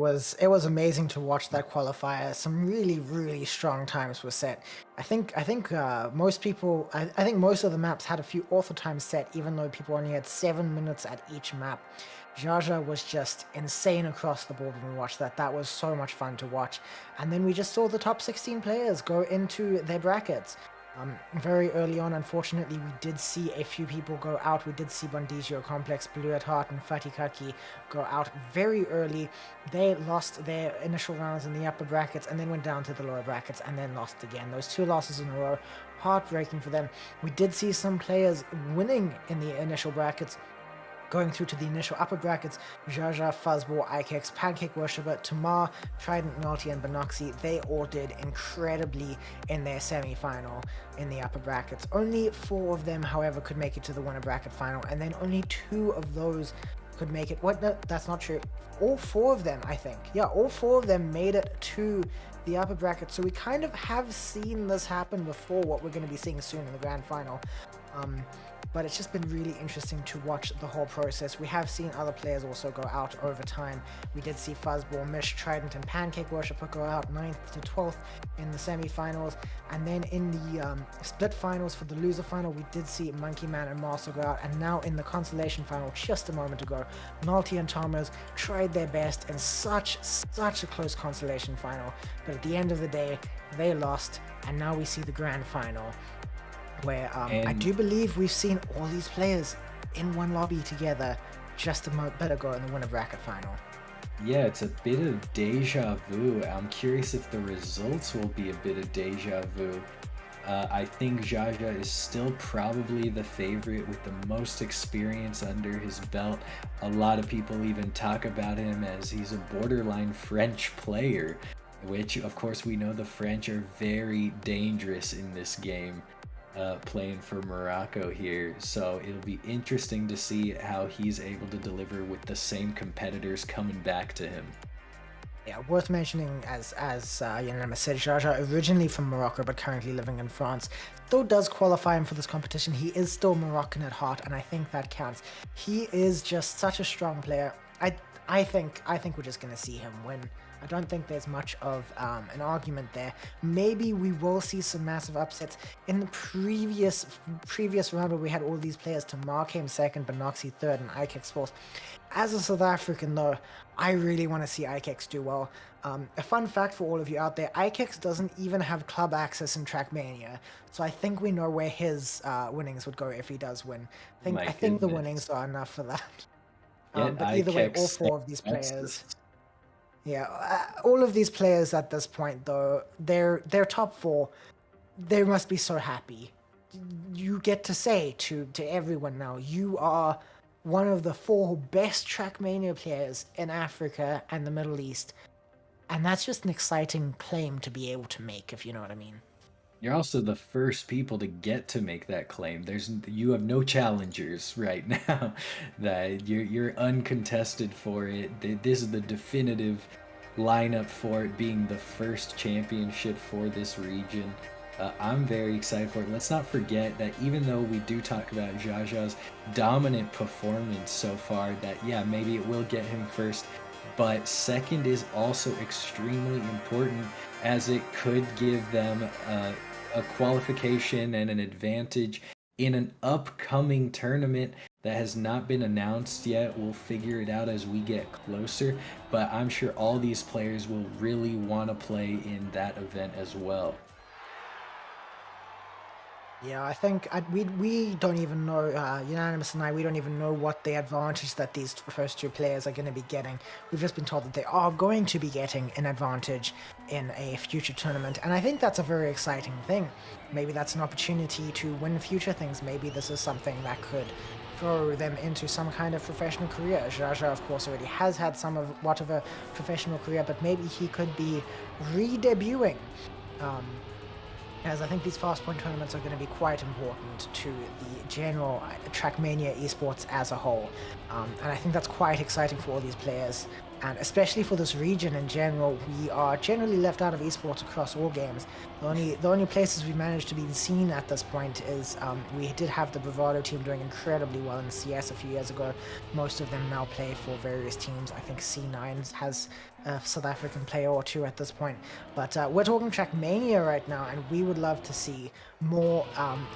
was amazing to watch that qualifier. Some really strong times were set. I think most people I think most of the maps had a few author times set, even though people only had 7 minutes at each map. Jaja was just insane across the board when we watched that. That was so much fun to watch. And then we just saw the top 16 players go into their brackets. Very early on, unfortunately, we did see a few people go out. We did see Bondizio Complex, Blue at Heart, and Fatikaki go out very early. They lost their initial rounds in the upper brackets and then went down to the lower brackets and then lost again. Those 2 losses in a row, heartbreaking for them. We did see some players winning in the initial brackets, going through to the initial upper brackets. Jaja, Fuzzball, Ikex, Pancake Worshipper, Tamar, Trident, Nalty, and Benoxy, they all did incredibly in their semi-final in the upper brackets. Only 4 of them, however, could make it to the winner bracket final, and then only 2 of those could make it. What? No, that's not true. All 4 of them, I think. Yeah, all 4 of them made it to the upper bracket. So we kind of have seen this happen before, what we're going to be seeing soon in the grand final. But it's just been really interesting to watch the whole process. We have seen other players also go out over time. We did see Fuzzball, Mish, Trident, and Pancake Worshipper go out 9th to 12th in the semi-finals. And then in the split finals for the loser final, we did see Monkey Man and Marcel go out. And now in the consolation final, just a moment ago, Nalty and Thomas tried their best in such a close consolation final. But at the end of the day, they lost. And now we see the grand final, where I do believe we've seen all these players in one lobby together just a bit ago in the winner bracket final. Yeah, it's a bit of deja vu. I'm curious if the results will be a bit of deja vu. I think Jaja is still probably the favorite with the most experience under his belt. A lot of people even talk about him as he's a borderline French player, which of course we know the French are very dangerous in this game. Playing for Morocco here, so it'll be interesting to see how he's able to deliver with the same competitors coming back to him. Yeah, worth mentioning, as Unanimous said, Jaja, originally from Morocco but currently living in France, though does qualify him for this competition. He is still Moroccan at heart, and I think that counts. He is just such a strong player. I think we're just gonna see him win. I don't think there's much of an argument there. Maybe we will see some massive upsets. In the previous round where we had all these players, Tamar came second, Benoxy third, and Ikex fourth. As a South African though, I really want to see Ikex do well. A fun fact for all of you out there, Ikex doesn't even have club access in Trackmania, so I think we know where his winnings would go if he does win. I think the winnings are enough for that. But either way, all 4 of these players... Yeah, all of these players at this point, though, they're top 4. They must be so happy. You get to say to everyone now, you are one of the 4 best Trackmania players in Africa and the Middle East. And that's just an exciting claim to be able to make, if you know what I mean. You're also the first people to get to make that claim. You have no challengers right now. That you're uncontested for it. This is the definitive lineup for it being the first championship for this region. I'm very excited for it. Let's not forget that even though we do talk about Jaja's dominant performance so far, that yeah, maybe it will get him first, but second is also extremely important, as it could give them a qualification and an advantage in an upcoming tournament that has not been announced yet. We'll figure it out as we get closer, but I'm sure all these players will really want to play in that event as well. Yeah, I think we don't even know, Unanimous and I, we don't even know what the advantage that these first 2 players are going to be getting. We've just been told that they are going to be getting an advantage in a future tournament, and I think that's a very exciting thing. Maybe that's an opportunity to win future things. Maybe this is something that could throw them into some kind of professional career. Jaja, of course, already has had somewhat of a professional career, but maybe he could be re-debuting. As I think these FastPoint tournaments are going to be quite important to the general Trackmania esports as a whole. And I think that's quite exciting for all these players. And especially for this region in general, we are generally left out of esports across all games. The only places we managed to be seen at this point is we did have the Bravado team doing incredibly well in CS a few years ago. Most of them now play for various teams. I think C9 has a South African player or two at this point. But we're talking Trackmania right now, and we would love to see more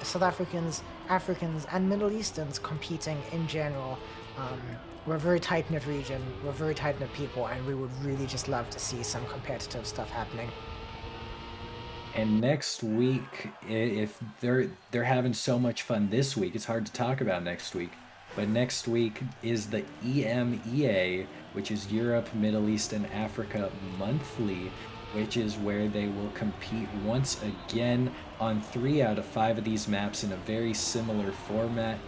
South Africans, Africans, and Middle Easterns competing in general. We're a very tight-knit region, we're very tight-knit people, and we would really just love to see some competitive stuff happening. And next week, if they're having so much fun this week, it's hard to talk about next week. But next week is the EMEA, which is Europe, Middle East, and Africa Monthly, which is where they will compete once again on 3 out of 5 of these maps in a very similar format.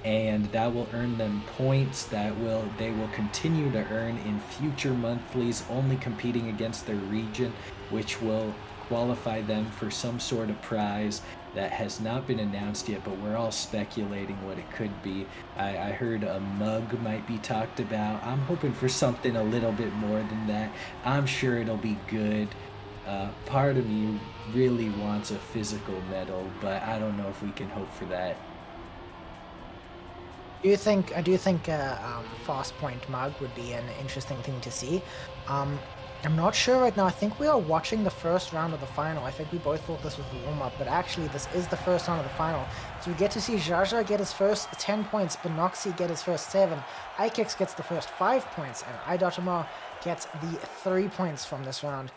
And that will earn them points that they will continue to earn in future monthlies, only competing against their region, which will qualify them for some sort of prize that has not been announced yet, but we're all speculating what it could be. I heard a mug might be talked about. I'm hoping for something a little bit more than that. I'm sure it'll be good. Part of me really wants a physical medal, but I don't know if we can hope for that. I do think FastPoint mug would be an interesting thing to see. I'm not sure right now. I think we are watching the first round of the final. I think we both thought this was the warm-up, but actually this is the first round of the final. So we get to see Jaja get his first 10 points, Benoxy get his first 7, Ikex gets the first 5 points, and iDotMar gets the 3 points from this round.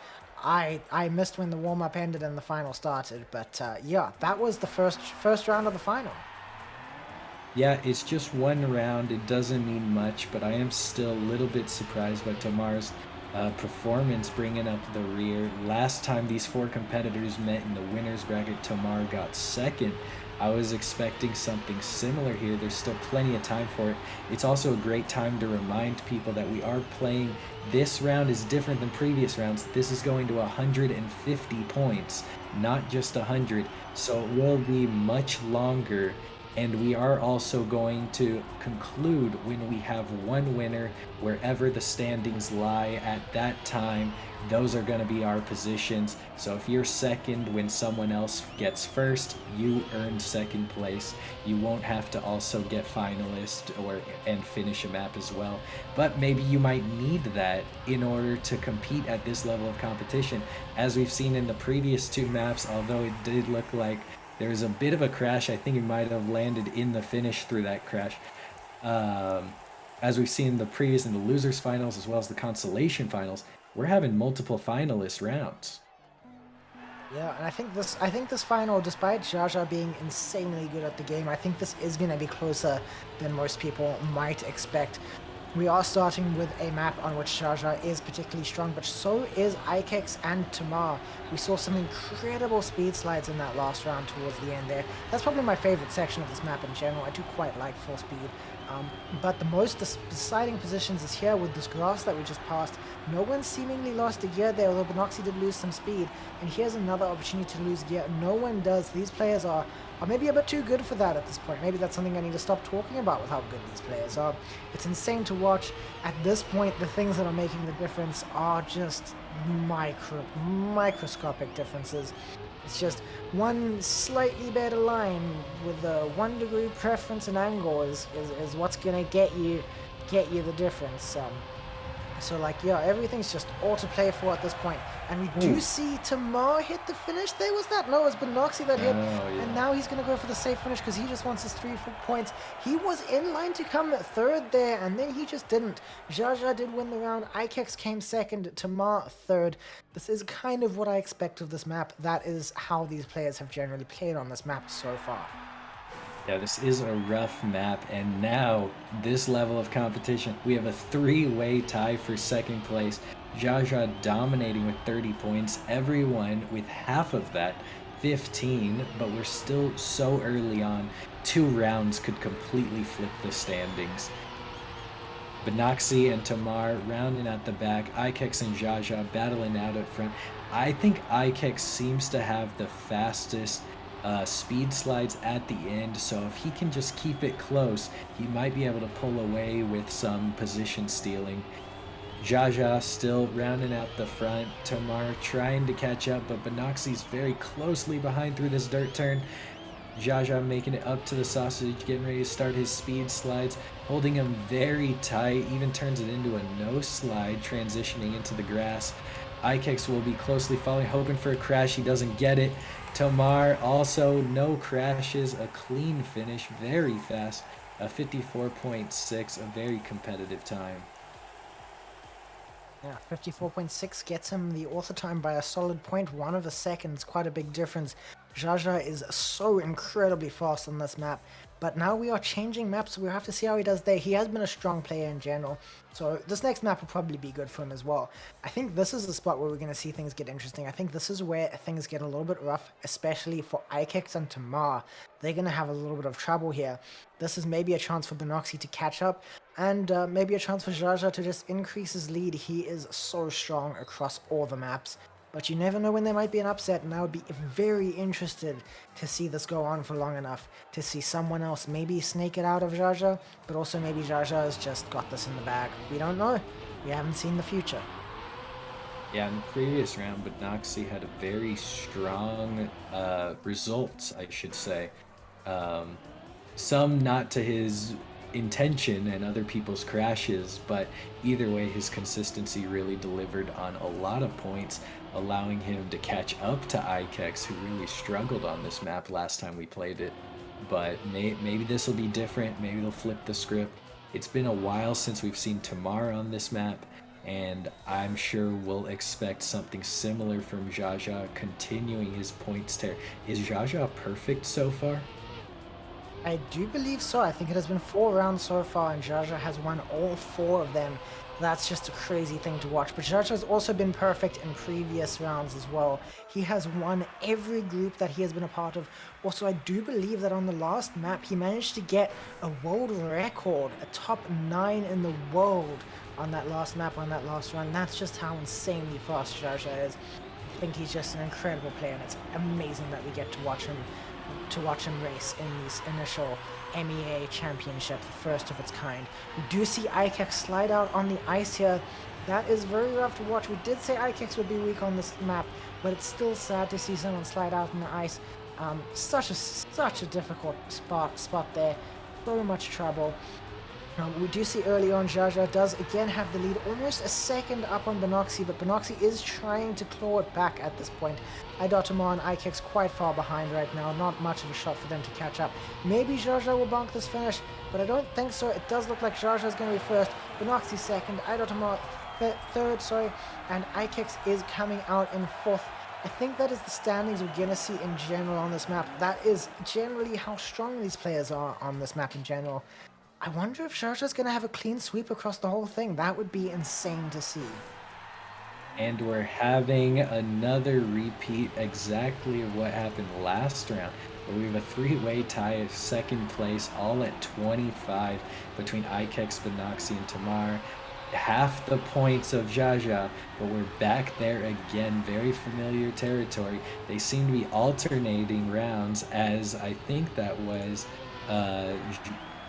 I missed when the warm-up ended and the final started, but yeah, that was the first round of the final. Yeah, it's just one round. It doesn't mean much, but I am still a little bit surprised by Tamar's performance bringing up the rear. Last time these 4 competitors met in the winner's bracket, Tamar got second. I was expecting something similar here. There's still plenty of time for it. It's also a great time to remind people that we are playing. This round is different than previous rounds. This is going to 150 points, not just 100. So it will be much longer. And we are also going to conclude when we have one winner, wherever the standings lie at that time. Those are going to be our positions. So if you're second when someone else gets first, you earn second place. You won't have to also get finalist and finish a map as well. But maybe you might need that in order to compete at this level of competition. As we've seen in the previous 2 maps, although it did look like there was a bit of a crash. I think he might have landed in the finish through that crash. As we've seen in the losers finals as well as the consolation finals, we're having multiple finalist rounds. Yeah, and I think this final, despite Jaja being insanely good at the game, I think this is going to be closer than most people might expect. We are starting with a map on which Jaja is particularly strong, but so is Ikex and Tamar. We saw some incredible speed slides in that last round towards the end there. That's probably my favorite section of this map in general. I do quite like full speed. But the most deciding positions is here with this grass that we just passed. No one seemingly lost a gear there, although Benoxy did lose some speed. And here's another opportunity to lose gear. No one does. These players are maybe a bit too good for that at this point. Maybe that's something I need to stop talking about with how good these players are. It's insane to watch. At this point, the things that are making the difference are just microscopic differences. It's just one slightly better line with a 1 degree preference and angle is what's gonna get you the difference. So like, yeah, everything's just all to play for at this point. And we do see Tamar hit the finish. There was that. No, it was Benoxy that hit. Yeah. And now he's going to go for the safe finish because he just wants his 3 points. He was in line to come 3rd there, and then he just didn't. Jaja did win the round. Ikex came 2nd. Tamar 3rd. This is kind of what I expect of this map. That is how these players have generally played on this map so far. Yeah, this is a rough map, and now this level of competition, we have a 3-way tie for 2nd place. Jaja dominating with 30 points, everyone with half of that, 15, but we're still so early on. 2 rounds could completely flip the standings. Benoxy and Tamar rounding at the back. Ikex and Jaja battling out at front. I think Ikex seems to have the fastest speed slides at the end, so if he can just keep it close, he might be able to pull away with some position stealing. Jaja still rounding out the front. Tamar trying to catch up, but Benoxy's very closely behind through this dirt turn. Jaja making it up to the sausage, getting ready to start his speed slides, holding him very tight, even turns it into a no slide, transitioning into the grass. Ikex will be closely following, hoping for a crash. He doesn't get it. Tamar also no crashes, a clean finish, very fast, a 54.6, a very competitive time. Yeah, 54.6 gets him the author time by a solid 0.1 of a second. It's quite a big difference. Jaja is so incredibly fast on this map, but now we are changing maps, so we'll have to see how he does there. He has been a strong player in general, so this next map will probably be good for him as well. I think this is the spot where we're going to see things get interesting. I think this is where things get a little bit rough, especially for Ikex and Tamar. They're going to have a little bit of trouble here. This is maybe a chance for Benoxy to catch up, and maybe a chance for Jaja to just increase his lead. He is so strong across all the maps. But you never know when there might be an upset, and I would be very interested to see this go on for long enough, to see someone else maybe snake it out of Jaja, but also maybe Jaja has just got this in the bag. We don't know. We haven't seen the future. Yeah, in the previous round, Benoxy had a very strong results, I should say. Some not to his intention and other people's crashes, but either way, his consistency really delivered on a lot of points, allowing him to catch up to Ikex, who really struggled on this map last time we played it. But maybe this will be different. Maybe they'll flip the script. It's been a while since we've seen Tamar on this map, and I'm sure we'll expect something similar from Jaja, continuing his points tear. Is Jaja perfect so far? I do believe so. I think it has been 4 rounds so far, and Jaja has won all 4 of them. That's just a crazy thing to watch. But Jaja has also been perfect in previous rounds as well. He has won every group that he has been a part of. Also, I do believe that on the last map, he managed to get a world record, a top 9 in the world on that last map, on that last run. That's just how insanely fast Jaja is. I think he's just an incredible player, and it's amazing that we get to watch him race in this initial MEA championship, the first of its kind. We do see Ikex slide out on the ice here. That is very rough to watch. We did say Ikex would be weak on this map, but it's still sad to see someone slide out on the ice. Such a difficult spot there. So much trouble. We do see early on Jaja does again have the lead, almost a second up on Benoxy, but Benoxy is trying to claw it back at this point. Idotamar and Ikex quite far behind right now, not much of a shot for them to catch up. Maybe Jaja will bonk this finish, but I don't think so. It does look like Jaja is going to be first, Benoxy second, Idotamar third, and Ikex is coming out in fourth. I think that is the standings we're going to see in general on this map. That is generally how strong these players are on this map in general. I wonder if Jaja's going to have a clean sweep across the whole thing. That would be insane to see. And we're having another repeat exactly of what happened last round. But we have a 3-way tie of second place, all at 25 between Ikex, Benoxy, and Tamar. Half the points of Jaja, but we're back there again. Very familiar territory. They seem to be alternating rounds, as I think that was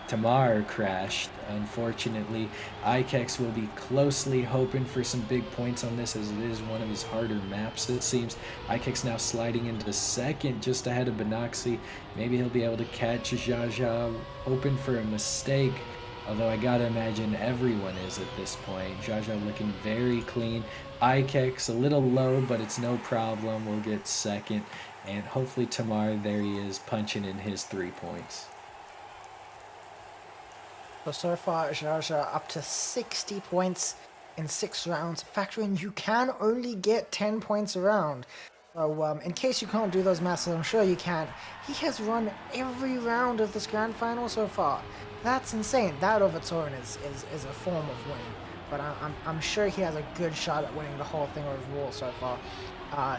Tamar crashed. Unfortunately, Ikex will be closely hoping for some big points on this, as it is one of his harder maps, it seems. Ikex now sliding into second, just ahead of Benoxy. Maybe he'll be able to catch Jaja, hoping for a mistake. Although I gotta imagine everyone is at this point. Jaja looking very clean. Ikex a little low, but it's no problem. We'll get second. And hopefully Tamar, there he is, punching in his 3 points. So far, Jaja up to 60 points in 6 rounds. Factor in, you can only get 10 points a round. So, in case you can't do those maths, I'm sure you can. He has run every round of this grand final so far. That's insane. That of its own is a form of win. But I'm sure he has a good shot at winning the whole thing overall so far.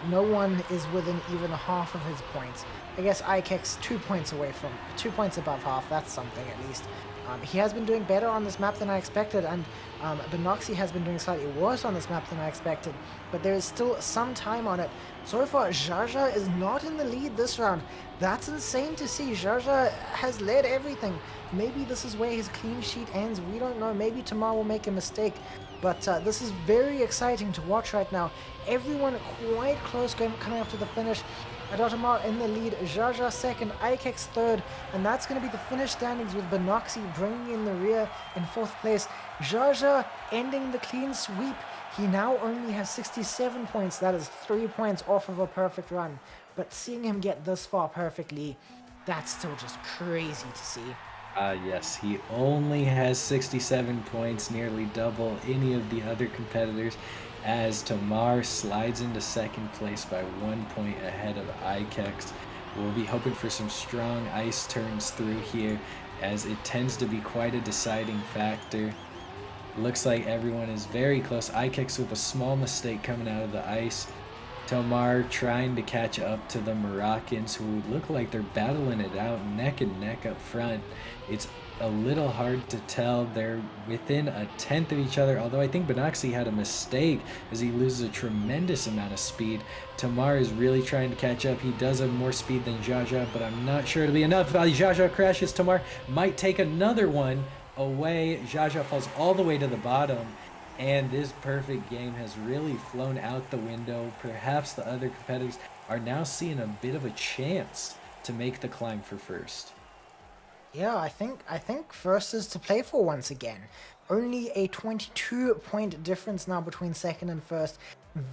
No one is within even half of his points. I guess Ikex 2 points away from, 2 points above half, that's something at least. He has been doing better on this map than I expected, and Benoxy has been doing slightly worse on this map than I expected, but there is still some time on it. So far, Jaja is not in the lead this round. That's insane to see. Jaja has led everything. Maybe this is where his clean sheet ends. We don't know. Maybe tomorrow will make a mistake. But this is very exciting to watch right now. Everyone quite close coming up to the finish. Adotamar in the lead, Jaja second, Ikex third, and that's going to be the finish standings with Benoxy bringing in the rear in fourth place. Jaja ending the clean sweep. He now only has 67 points. That is 3 points off of a perfect run. But seeing him get this far perfectly, that's still just crazy to see. Yes, he only has 67 points, nearly double any of the other competitors, as Tamar slides into second place by 1 point ahead of Ikex. We'll be hoping for some strong ice turns through here, as it tends to be quite a deciding factor. Looks like everyone is very close. Ikex with a small mistake coming out of the ice. Tomar trying to catch up to the Moroccans, who look like they're battling it out neck and neck up front. It's a little hard to tell. They're within a tenth of each other, although I think Benoxy had a mistake as he loses a tremendous amount of speed. Tamar is really trying to catch up. He does have more speed than Jaja, but I'm not sure it'll be enough. Jaja crashes. Tamar might take another one away. Jaja falls all the way to the bottom, and this perfect game has really flown out the window. Perhaps the other competitors are now seeing a bit of a chance to make the climb for first. Yeah, I think first is to play for once again. Only a 22-point difference now between second and first.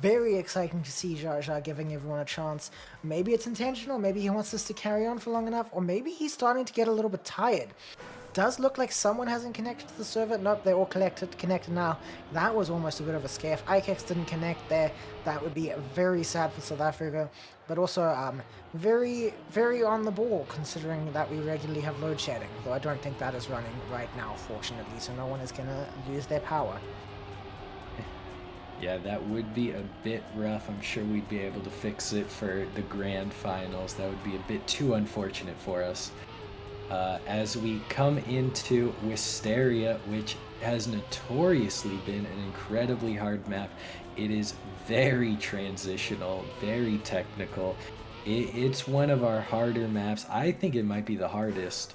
Very exciting to see Jaja giving everyone a chance. Maybe it's intentional, maybe he wants this to carry on for long enough, or maybe he's starting to get a little bit tired. Does look like someone hasn't connected to the server. Nope, they're all connected now. That was almost a bit of a scare. If Ikex didn't connect there, that would be very sad for South Africa. But also, very, very on the ball, considering that we regularly have load shedding. Though I don't think that is running right now, fortunately, so no one is going to lose their power. Yeah, that would be a bit rough. I'm sure we'd be able to fix it for the grand finals. That would be a bit too unfortunate for us. As we come into Wisteria, which has notoriously been an incredibly hard map. It is very transitional, very technical. It's one of our harder maps. I think it might be the hardest,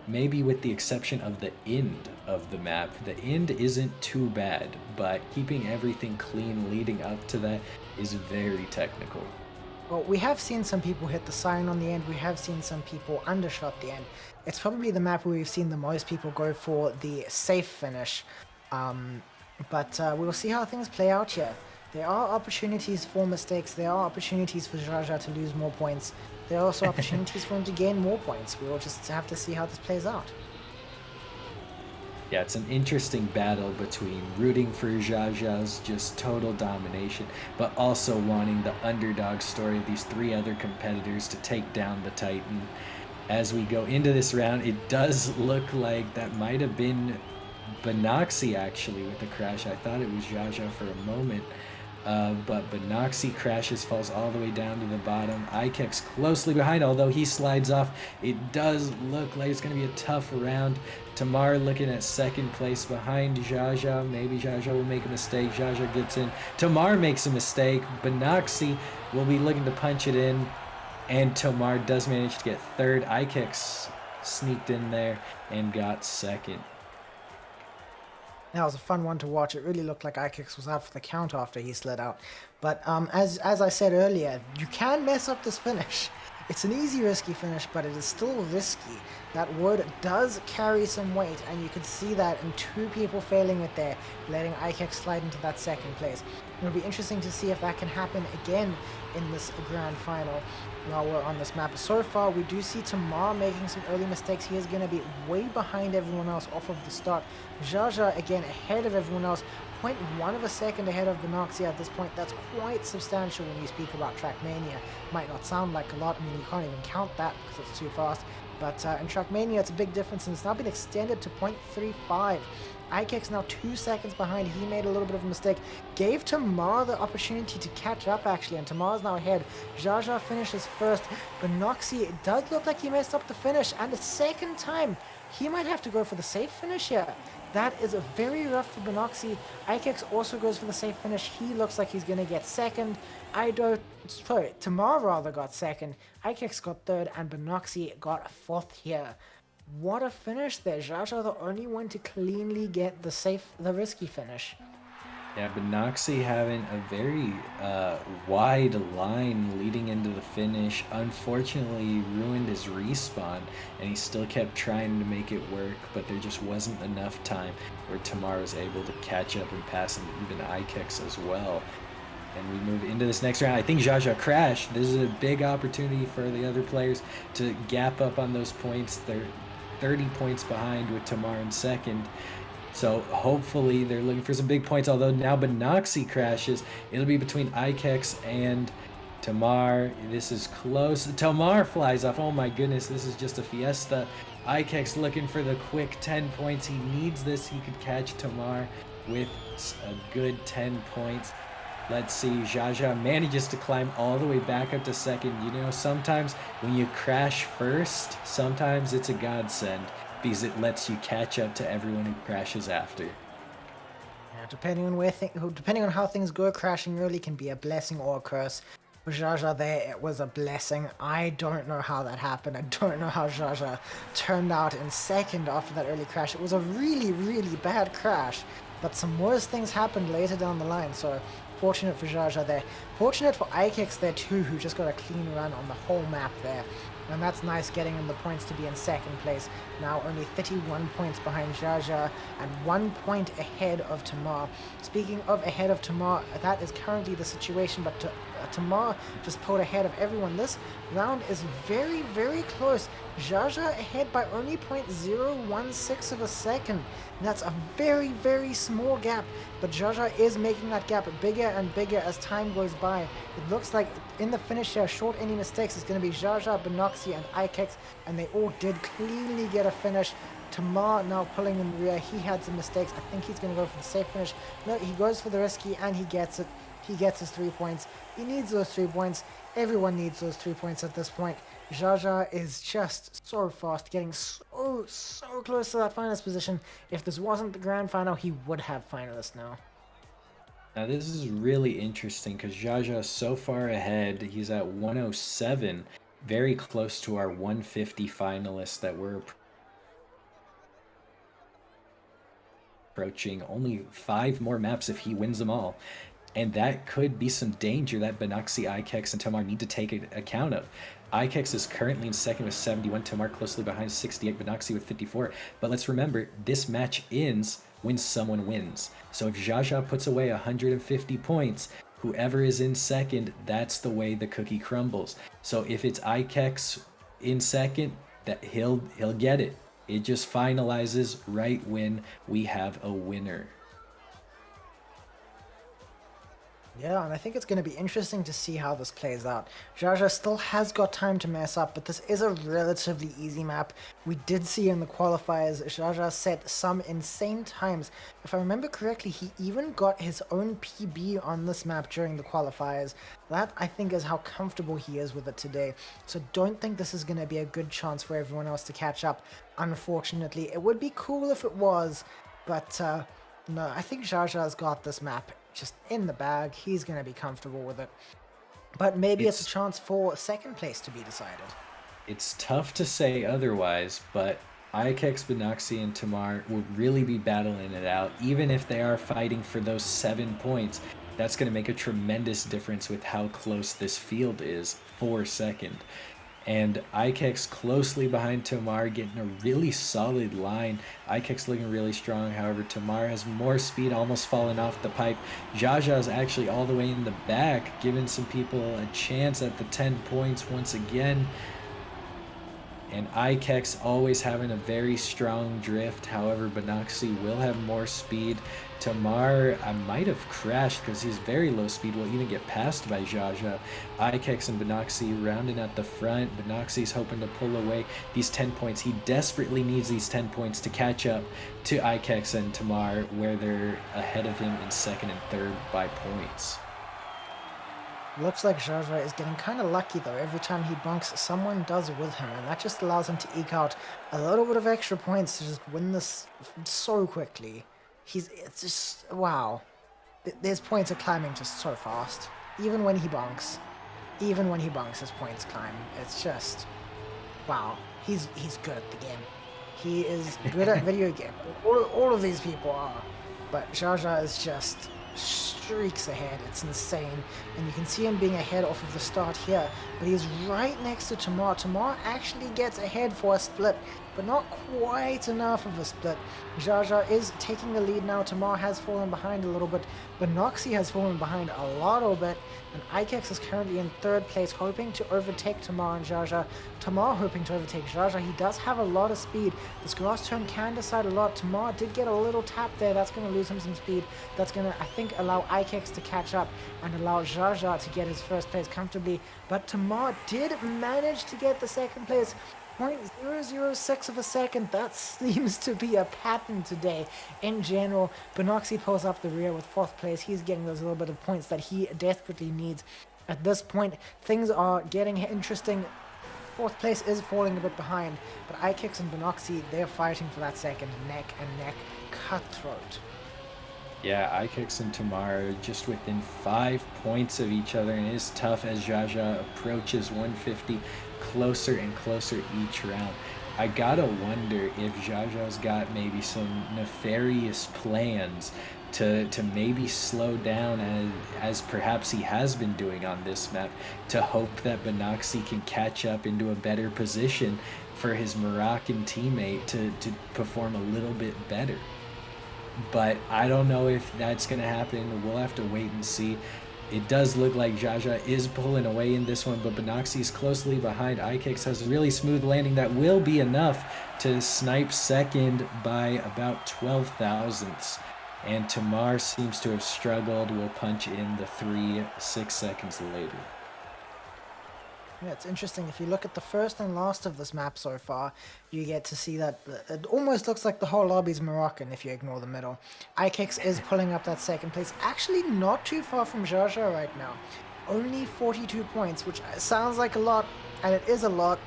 maybe with the exception of the end of the map. The end isn't too bad, but keeping everything clean leading up to that is very technical. Well, we have seen some people hit the sign on the end. We have seen some people undershot the end. It's probably the map where we've seen the most people go for the safe finish. But we'll see how things play out here. There are opportunities for mistakes. There are opportunities for Jaja to lose more points. There are also opportunities for him to gain more points. We'll just have to see how this plays out. Yeah, it's an interesting battle between rooting for Jaja's just total domination, but also wanting the underdog story of these three other competitors to take down the Titan. As we go into this round, it does look like that might have been Benoxy actually with the crash. I thought it was Jaja for a moment. But Benoxy crashes, falls all the way down to the bottom. Ikex closely behind, although he slides off. It does look like it's going to be a tough round. Tamar looking at second place behind Jaja. Maybe Jaja will make a mistake. Jaja gets in. Tamar makes a mistake. Benoxy will be looking to punch it in. And Tamar does manage to get third. Ikex sneaked in there and got second. That was a fun one to watch. It really looked like Ikex was out for the count after he slid out. But as I said earlier, you can mess up this finish. It's an easy, risky finish, but it is still risky. That wood does carry some weight, and you could see that in two people failing it there, letting Ikex slide into that second place. It'll be interesting to see if that can happen again in this grand final while we're on this map. So far, we do see Tamar making some early mistakes. He is going to be way behind everyone else off of the start. Jaja, again, ahead of everyone else. 0.1 of a second ahead of Benoxy at this point. That's quite substantial when you speak about Trackmania. Might not sound like a lot. I mean, you can't even count that because it's too fast. But in Trackmania, it's a big difference, and it's now been extended to 0.35. Ikex now 2 seconds behind. He made a little bit of a mistake. Gave Tamar the opportunity to catch up, actually, and Tamar's now ahead. Jaja finishes first, but Noxy, it does look like he messed up the finish, and a second time. He might have to go for the safe finish here. That is very rough for Benoxy. Ikex also goes for the safe finish. He looks like he's going to get second. Tamar rather got second. Ikex got third, and Benoxy got fourth here. What a finish there. Jaja the only one to cleanly get the risky finish. Yeah, Benoxy having a very wide line leading into the finish unfortunately ruined his respawn, and he still kept trying to make it work, but there just wasn't enough time where Tamar was able to catch up and pass him, even Ikex as well. And we move into this next round. I think Jaja crashed. This is a big opportunity for the other players to gap up on those points. They're 30 points behind with Tamar in second. So hopefully they're looking for some big points, although now Benoxy crashes. It'll be between Ikex and Tamar. This is close. Tamar flies off. Oh my goodness, this is just a fiesta. Ikex looking for the quick 10 points. He needs this. He could catch Tamar with a good 10 points. Let's see, Jaja manages to climb all the way back up to second. You know, sometimes when you crash first, sometimes it's a godsend, because it lets you catch up to everyone who crashes after. Yeah, depending on how things go, crashing early can be a blessing or a curse. For Jaja there, it was a blessing. I don't know how that happened. I don't know how Jaja turned out in second after that early crash. It was a really, really bad crash, but some worse things happened later down the line, so fortunate for Jaja there. Fortunate for Ikex there too, who just got a clean run on the whole map there. And that's nice, getting him the points to be in second place. Now only 31 points behind Jaja and 1 point ahead of Tamar. Speaking of ahead of Tamar, that is currently the situation, but Tamar just pulled ahead of everyone. This round is very, very close. Jaja ahead by only 0.016 of a second. And that's a very, very small gap, but Jaja is making that gap bigger and bigger as time goes by. It looks like in the finish here, short any mistakes, it's going to be Jaja, Benoxy, and Ikex, and they all did cleanly get a finish. Tamar now pulling in the rear. He had some mistakes. I think he's going to go for the safe finish. No, he goes for the risky, and he gets it. He gets his 3 points. He needs those 3 points. Everyone needs those 3 points at this point. Jaja is just so fast, getting so close to that finalist position. If this wasn't the grand final, he would have finalists now. Now this is really interesting because Jaja is so far ahead. He's at 107, very close to our 150 finalists that we're approaching. Only 5 more maps if he wins them all. And that could be some danger that Benoxy, Ikex, and Tamar need to take account of. Ikex is currently in second with 71, Tamar closely behind 68, Benoxy with 54. But let's remember, this match ends when someone wins. So if Jaja puts away 150 points, whoever is in second, that's the way the cookie crumbles. So if it's Ikex in second, that he'll get it. It just finalizes right when we have a winner. Yeah, and I think it's going to be interesting to see how this plays out. Jaja still has got time to mess up, but this is a relatively easy map. We did see in the qualifiers, Jaja set some insane times. If I remember correctly, he even got his own PB on this map during the qualifiers. That, I think, is how comfortable he is with it today. So don't think this is going to be a good chance for everyone else to catch up. Unfortunately, it would be cool if it was, but no, I think Jaja's got this map just in the bag. He's going to be comfortable with it. But maybe it's a chance for second place to be decided. It's tough to say otherwise, but Ikex, Benoxy, and Tamar will really be battling it out. Even if they are fighting for those 7 points, that's going to make a tremendous difference with how close this field is for second. And Ikex closely behind Tamar, getting a really solid line. Ikex looking really strong. However, Tamar has more speed, almost falling off the pipe. Jaja is actually all the way in the back, giving some people a chance at the 10 points once again. and Ikex always having a very strong drift. However, Benoxy will have more speed. Tamar, I might have crashed because he's very low speed, will even get passed by Jaja. Ikex and Benoxy rounding at the front. Benoxy's hoping to pull away these 10 points. He desperately needs these 10 points to catch up to Ikex and Tamar, where they're ahead of him in second and third by points. Looks like Jaja is getting kind of lucky though. Every time he bunks, someone does with him, and that just allows him to eke out a little bit of extra points to just win this so quickly. It's just, wow. His points are climbing just so fast. Even when he bunks, his points climb. It's just, wow. He's good at the game. He is good at video game. All of these people are. But Jaja is just streaks ahead. It's insane. And you can see him being ahead off of the start here. But he's right next to Tamar. Tamar actually gets ahead for a split, but not quite enough of a split. Jaja is taking the lead now. Tamar has fallen behind a little bit, but Noxy has fallen behind a little bit. And Ikex is currently in third place, hoping to overtake Tamar and Jaja. Tamar hoping to overtake Jaja. He does have a lot of speed. This grass turn can decide a lot. Tamar did get a little tap there. That's going to lose him some speed. That's going to, I think, allow Ikex to catch up and allow Jaja to get his first place comfortably. But Tamar did manage to get the second place. 0.006 of a second. That seems to be a pattern today in general. Benoxy pulls up the rear with fourth place. He's getting those little bit of points that he desperately needs. At this point, things are getting interesting. Fourth place is falling a bit behind, but Ikex and Benoxy, they're fighting for that second, neck and neck, cutthroat. Yeah, Ikex and Tamar are just within 5 points of each other, and it is tough as Jaja approaches 150 closer and closer each round. I gotta wonder if Jaja's got maybe some nefarious plans to maybe slow down as perhaps he has been doing on this map, to hope that Benoxy can catch up into a better position for his Moroccan teammate to perform a little bit better. But I don't know if that's going to happen. We'll have to wait and see. It does look like Jaja is pulling away in this one, but Benoxy is closely behind. Ikex has a really smooth landing that will be enough to snipe second by about 12 thousandths. And Tamar seems to have struggled. Will punch in the 6 seconds later. Yeah, it's interesting. If you look at the first and last of this map so far, you get to see that it almost looks like the whole lobby's Moroccan if you ignore the middle. Ikex is pulling up that second place. Actually not too far from Jaja right now. Only 42 points, which sounds like a lot, and it is a lot,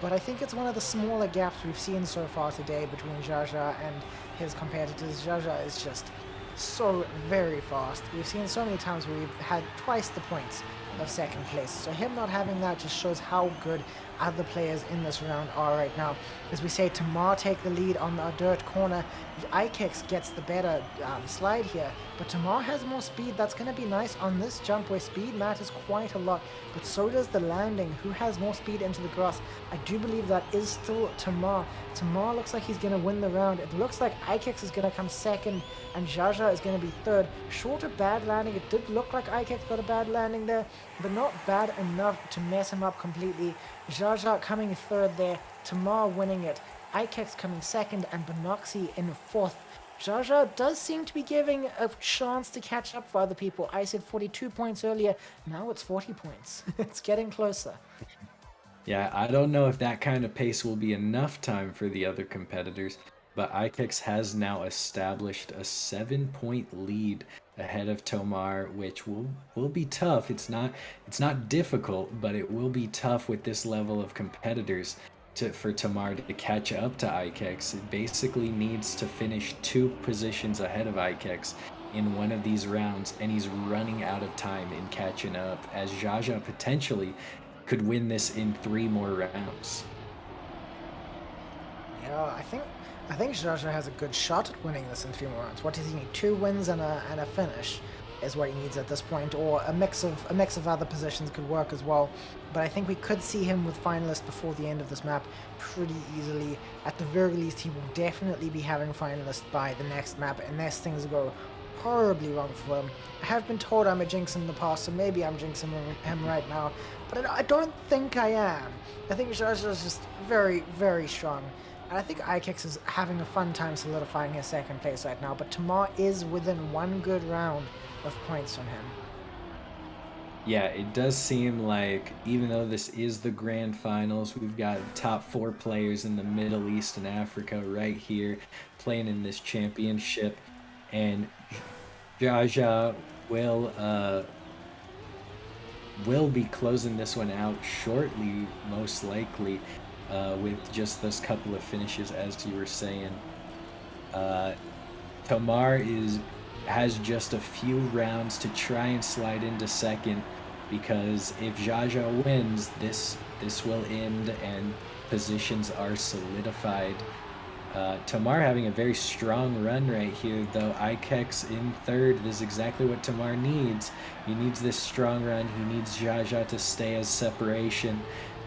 but I think it's one of the smaller gaps we've seen so far today between Jaja and his competitors. Jaja is just so very fast. We've seen so many times where we've had twice the points of second place. So him not having that just shows how good other players in this round are right now. As we say, Tamar take the lead on the dirt corner. Ikex gets the better slide here, but Tamar has more speed. That's going to be nice on this jump where speed matters quite a lot, but so does the landing. Who has more speed into the grass? I do believe that is still Tamar. Tamar looks like he's going to win the round. It looks like Ikex is going to come second and Jaja is going to be third. Short of bad landing. It did look like Ikex got a bad landing there, but not bad enough to mess him up completely. Jaja coming third there, Tamar winning it, Ikex coming second, and Benoxy in fourth. Jaja does seem to be giving a chance to catch up for other people. I said 42 points earlier, now it's 40 points. It's getting closer. Yeah, I don't know if that kind of pace will be enough time for the other competitors, but Ikex has now established a 7-point lead ahead of Tomar, which will be tough. It's not difficult, but it will be tough with this level of competitors for Tamar to catch up to Ikex. It basically needs to finish 2 positions ahead of Ikex in one of these rounds, and he's running out of time in catching up, as Jaja potentially could win this in 3 more rounds. Yeah, I think Jaja has a good shot at winning this in 3 more rounds. What does he need? 2 wins and a finish is what he needs at this point, or a mix of other positions could work as well. But I think we could see him with finalists before the end of this map pretty easily. At the very least, he will definitely be having finalists by the next map, unless things go horribly wrong for him. I have been told I'm a jinx in the past, so maybe I'm jinxing him right now. but I don't think I am. I think Jaja is just very, very strong. And I think Ikex is having a fun time solidifying his second place right now, but Tamar is within one good round of points from him. Yeah, it does seem like even though this is the grand finals, we've got top 4 players in the Middle East and Africa right here playing in this championship, and Jaja will be closing this one out shortly, most likely, with just those couple of finishes, as you were saying. Tamar has just a few rounds to try and slide into second, because if Jaja wins, this will end and positions are solidified. Tamar having a very strong run right here, though. Ikex in third. This is exactly what Tamar needs. He needs this strong run. He needs Jaja to stay as separation.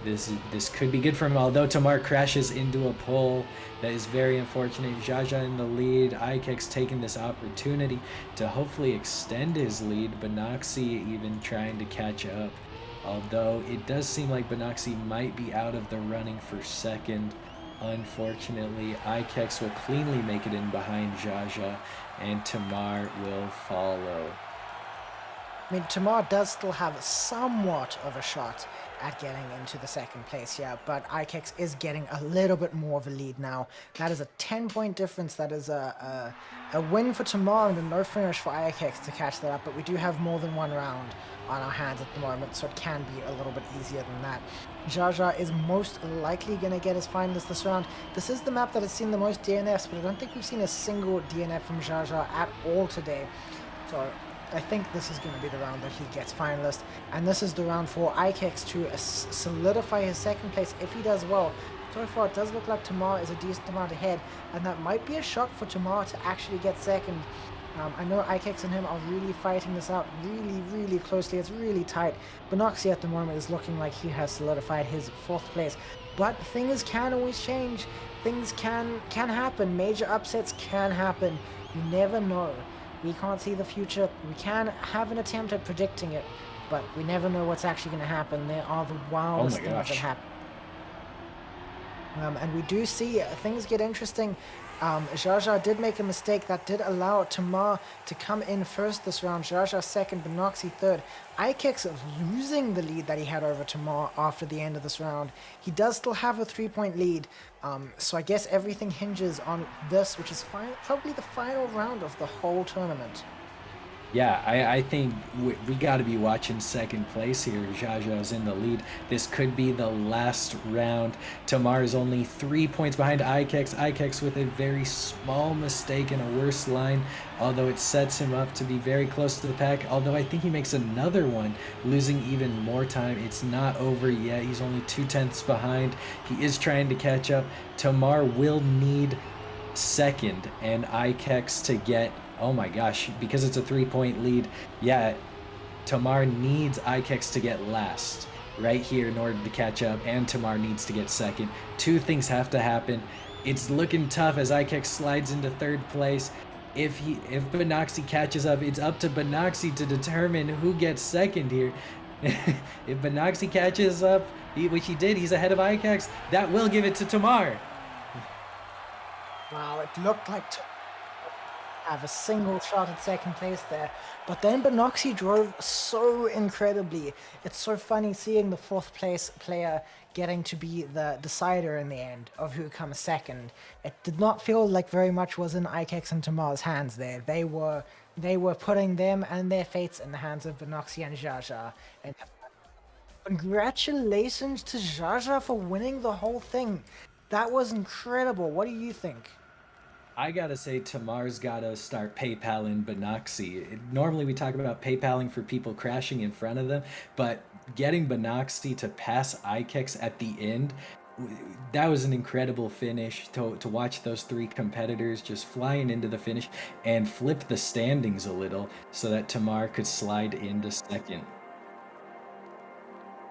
This could be good for him, although Tamar crashes into a pole. That is very unfortunate. Jaja in the lead. Ikex taking this opportunity to hopefully extend his lead. Benoxy even trying to catch up, although it does seem like Benoxy might be out of the running for second. Unfortunately, Ikex will cleanly make it in behind Jaja, and Tamar will follow. I mean, Tamar does still have somewhat of a shot at getting into the second place here, but Ikex is getting a little bit more of a lead now. That is a 10-point difference. That is a win for Tamar and a no finish for Ikex to catch that up, but we do have more than one round on our hands at the moment, so it can be a little bit easier than that. Jaja is most likely going to get his finalist this round. This is the map that has seen the most DNFs, but I don't think we've seen a single DNF from Jaja at all today. So I think this is going to be the round that he gets finalist, and this is the round for Ikex to solidify his second place if he does well. So far, it does look like Tamar is a decent amount ahead, and that might be a shot for Tamar to actually get second. I know Ikex and him are really fighting this out really, really closely. It's really tight. Benoxy at the moment is looking like he has solidified his fourth place, but things can always change. Things can happen. Major upsets can happen. You never know. We can't see the future. We can have an attempt at predicting it, but we never know what's actually going to happen. There are the wildest things that happen. And we do see things get interesting. Jaja did make a mistake that did allow Tamar to come in first this round. Jaja second, Benoxy third. Ikex losing the lead that he had over Tamar after the end of this round. He does still have a 3-point lead. So I guess everything hinges on this, which is probably the final round of the whole tournament. Yeah, I think we got to be watching second place here. Jaja's in the lead. This could be the last round. Tamar is only 3 points behind Ikex. Ikex with a very small mistake and a worse line, although it sets him up to be very close to the pack. Although I think he makes another one, losing even more time. It's not over yet. He's only 2/10 behind. He is trying to catch up. Tamar will need second and Ikex to get, oh my gosh, because it's a 3-point lead. Yeah, Tamar needs Ikex to get last right here in order to catch up, and Tamar needs to get second. Two things have to happen. It's looking tough as Ikex slides into third place. If Benoxy catches up, it's up to Benoxy to determine who gets second here. If Benoxy catches up, which he did, he's ahead of Ikex, that will give it to Tamar. Wow, it looked like have a single shot at second place there, but then Benoxy drove so incredibly. It's so funny seeing the fourth place player getting to be the decider in the end of who comes second. It did not feel like very much was in Ikex and Tamar's hands there. They were putting them and their fates in the hands of Benoxy and Jaja. And congratulations to Jaja for winning the whole thing. That was incredible. What do you think? I gotta say, Tamar's gotta start PayPaling Benoxy. Normally we talk about PayPaling for people crashing in front of them, but getting Benoxy to pass Ikex at the end, that was an incredible finish to watch those three competitors just flying into the finish and flip the standings a little so that Tamar could slide into second.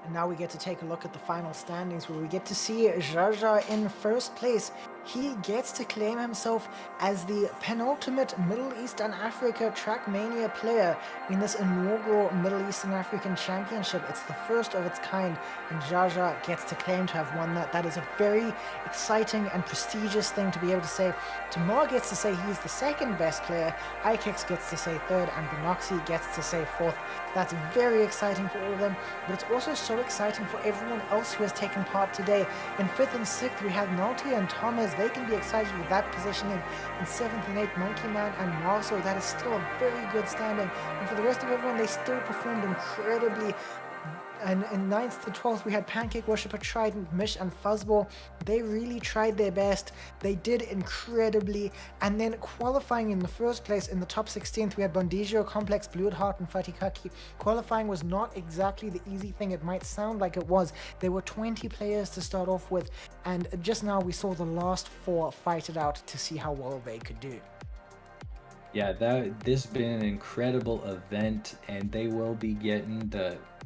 And now we get to take a look at the final standings where we get to see Jaja in first place. he gets to claim himself as the penultimate Middle East and Africa Trackmania player in this inaugural Middle East and African Championship. It's the first of its kind, and Jaja gets to claim to have won that. That is a very exciting and prestigious thing to be able to say. Tamar gets to say he's the second best player, Ikex gets to say third, and Benoxy gets to say fourth. That's very exciting for all of them, but it's also so exciting for everyone else who has taken part today. In 5th and 6th, we have Nalti and Thomas. They can be excited with that positioning. In 7th and 8th, Monkey Man and Marso. That is still a very good standing. And for the rest of everyone, they still performed incredibly. And in 9th to 12th, we had Pancake Worshipper, Trident, Mish, and Fuzzball. They really tried their best. They did incredibly. And then qualifying in the first place, in the top 16th, we had Bondegio, Complex, Blue at Heart, and Fatikaki. Qualifying was not exactly the easy thing it might sound like it was. There were 20 players to start off with. And just now, we saw the last 4 fight it out to see how well they could do. Yeah, this has been an incredible event, and they will be getting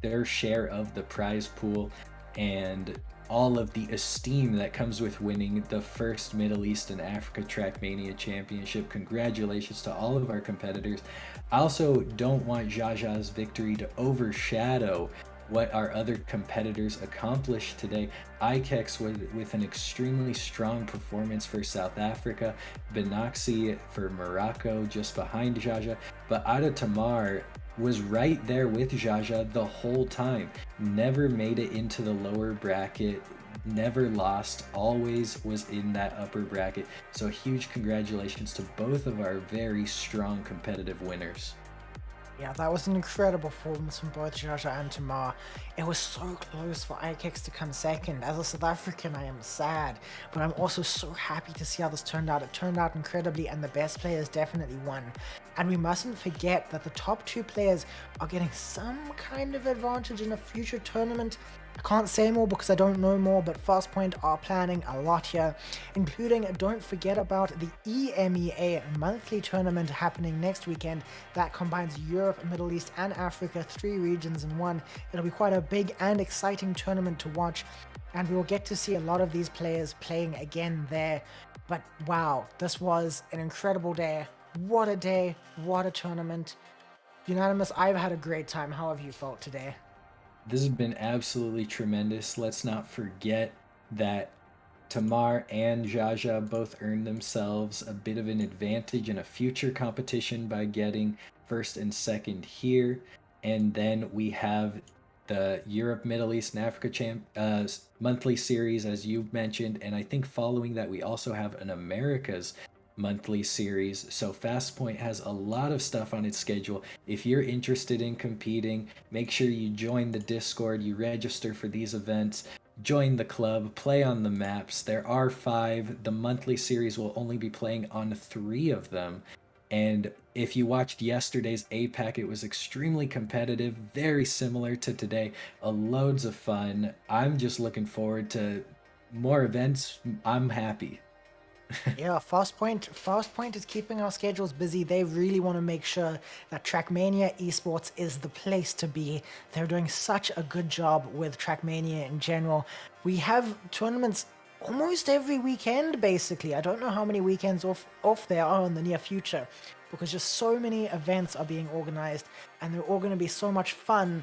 their share of the prize pool and all of the esteem that comes with winning the first Middle East and Africa Trackmania Championship. Congratulations to all of our competitors. I also don't want Jaja's victory to overshadow what our other competitors accomplished today. Ikex with an extremely strong performance for South Africa, Benoxy for Morocco just behind Jaja, but Ada Tamar was right there with Jaja the whole time. Never made it into the lower bracket, never lost, always was in that upper bracket. So huge congratulations to both of our very strong competitive winners. Yeah, that was an incredible performance from both Jaja and Tamar. It was so close for Ikex to come second. As a South African, I am sad, but I'm also so happy to see how this turned out. It turned out incredibly, and the best players definitely won. And we mustn't forget that the top 2 players are getting some kind of advantage in a future tournament. I can't say more because I don't know more, but FastPoint are planning a lot here, including, don't forget about the EMEA monthly tournament happening next weekend. That combines Europe, Middle East, and Africa, 3 regions in one. It'll be quite a big and exciting tournament to watch, and we will get to see a lot of these players playing again there. But wow, this was an incredible day. What a day, what a tournament. Unanimous, I've had a great time. How have you felt today? This has been absolutely tremendous. Let's not forget that Tamar and Jaja both earned themselves a bit of an advantage in a future competition by getting first and second here. And then we have the Europe, Middle East, and Africa monthly series, as you mentioned. And I think following that, we also have an Americas monthly series. So FastPoint has a lot of stuff on its schedule. If you're interested in competing, make sure you join the Discord, you register for these events, join the club, play on the maps. There are 5. The monthly series will only be playing on 3 of them. And if you watched yesterday's APAC, it was extremely competitive, very similar to today. Loads of fun. I'm just looking forward to more events. I'm happy. Yeah, FastPoint is keeping our schedules busy. They really want to make sure that Trackmania Esports is the place to be. They're doing such a good job with Trackmania in general. We have tournaments almost every weekend, basically. I don't know how many weekends off there are in the near future, because just so many events are being organized, and they're all going to be so much fun.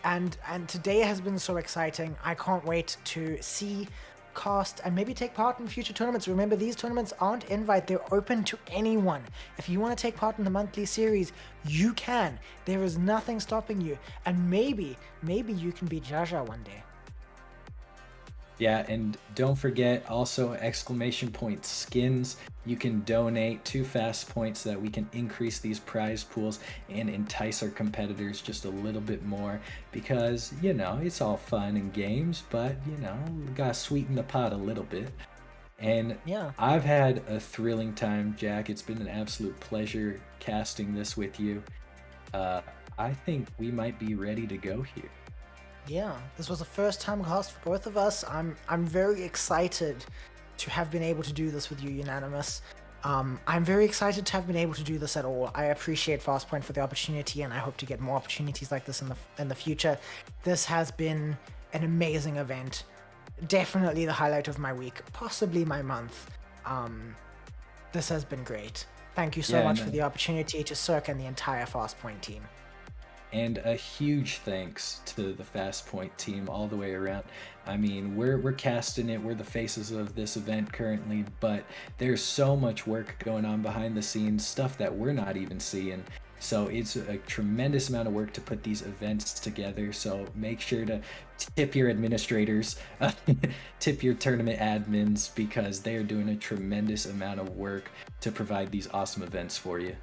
And today has been so exciting. I can't wait to see, cast, and maybe take part in future tournaments. Remember, these tournaments aren't invite, they're open to anyone. If you want to take part in the monthly series, you can. There is nothing stopping you, and maybe you can beat Jaja one day. Yeah, and don't forget also exclamation point skins. You can donate to FastPoint so that we can increase these prize pools and entice our competitors just a little bit more, because, you know, it's all fun and games, but, you know, we gotta sweeten the pot a little bit. And Yeah. I've had a thrilling time, Jack. It's been an absolute pleasure casting this with you. I think we might be ready to go here. Yeah, this was a first time cast for both of us. I'm very excited to have been able to do this with you, Unanimous. I'm very excited to have been able to do this at all. I appreciate FastPoint for the opportunity, and I hope to get more opportunities like this in the future. This has been an amazing event. Definitely the highlight of my week, possibly my month. This has been great. Thank you so Yeah, much for no. the opportunity to Cirque and the entire FastPoint team. And a huge thanks to the FastPoint team all the way around. I mean, we're casting it, we're the faces of this event currently, but there's so much work going on behind the scenes, stuff that we're not even seeing. So it's a tremendous amount of work to put these events together. So make sure to tip your administrators, tip your tournament admins, because they are doing a tremendous amount of work to provide these awesome events for you.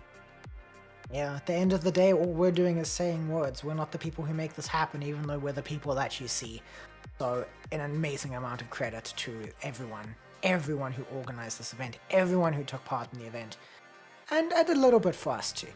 Yeah, at the end of the day, all we're doing is saying words. We're not the people who make this happen, even though we're the people that you see. So, an amazing amount of credit to everyone who organized this event, everyone who took part in the event, and a little bit for us too.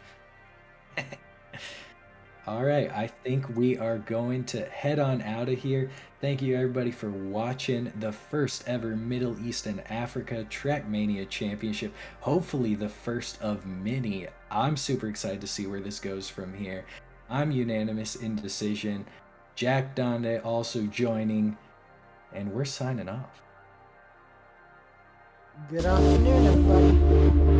All right, I think we are going to head on out of here. Thank you everybody for watching the first ever Middle East and Africa Trackmania Championship. Hopefully the first of many. I'm super excited to see where this goes from here. I'm unanimous in decision. Jack Donde also joining, and we're signing off. Good afternoon, everybody.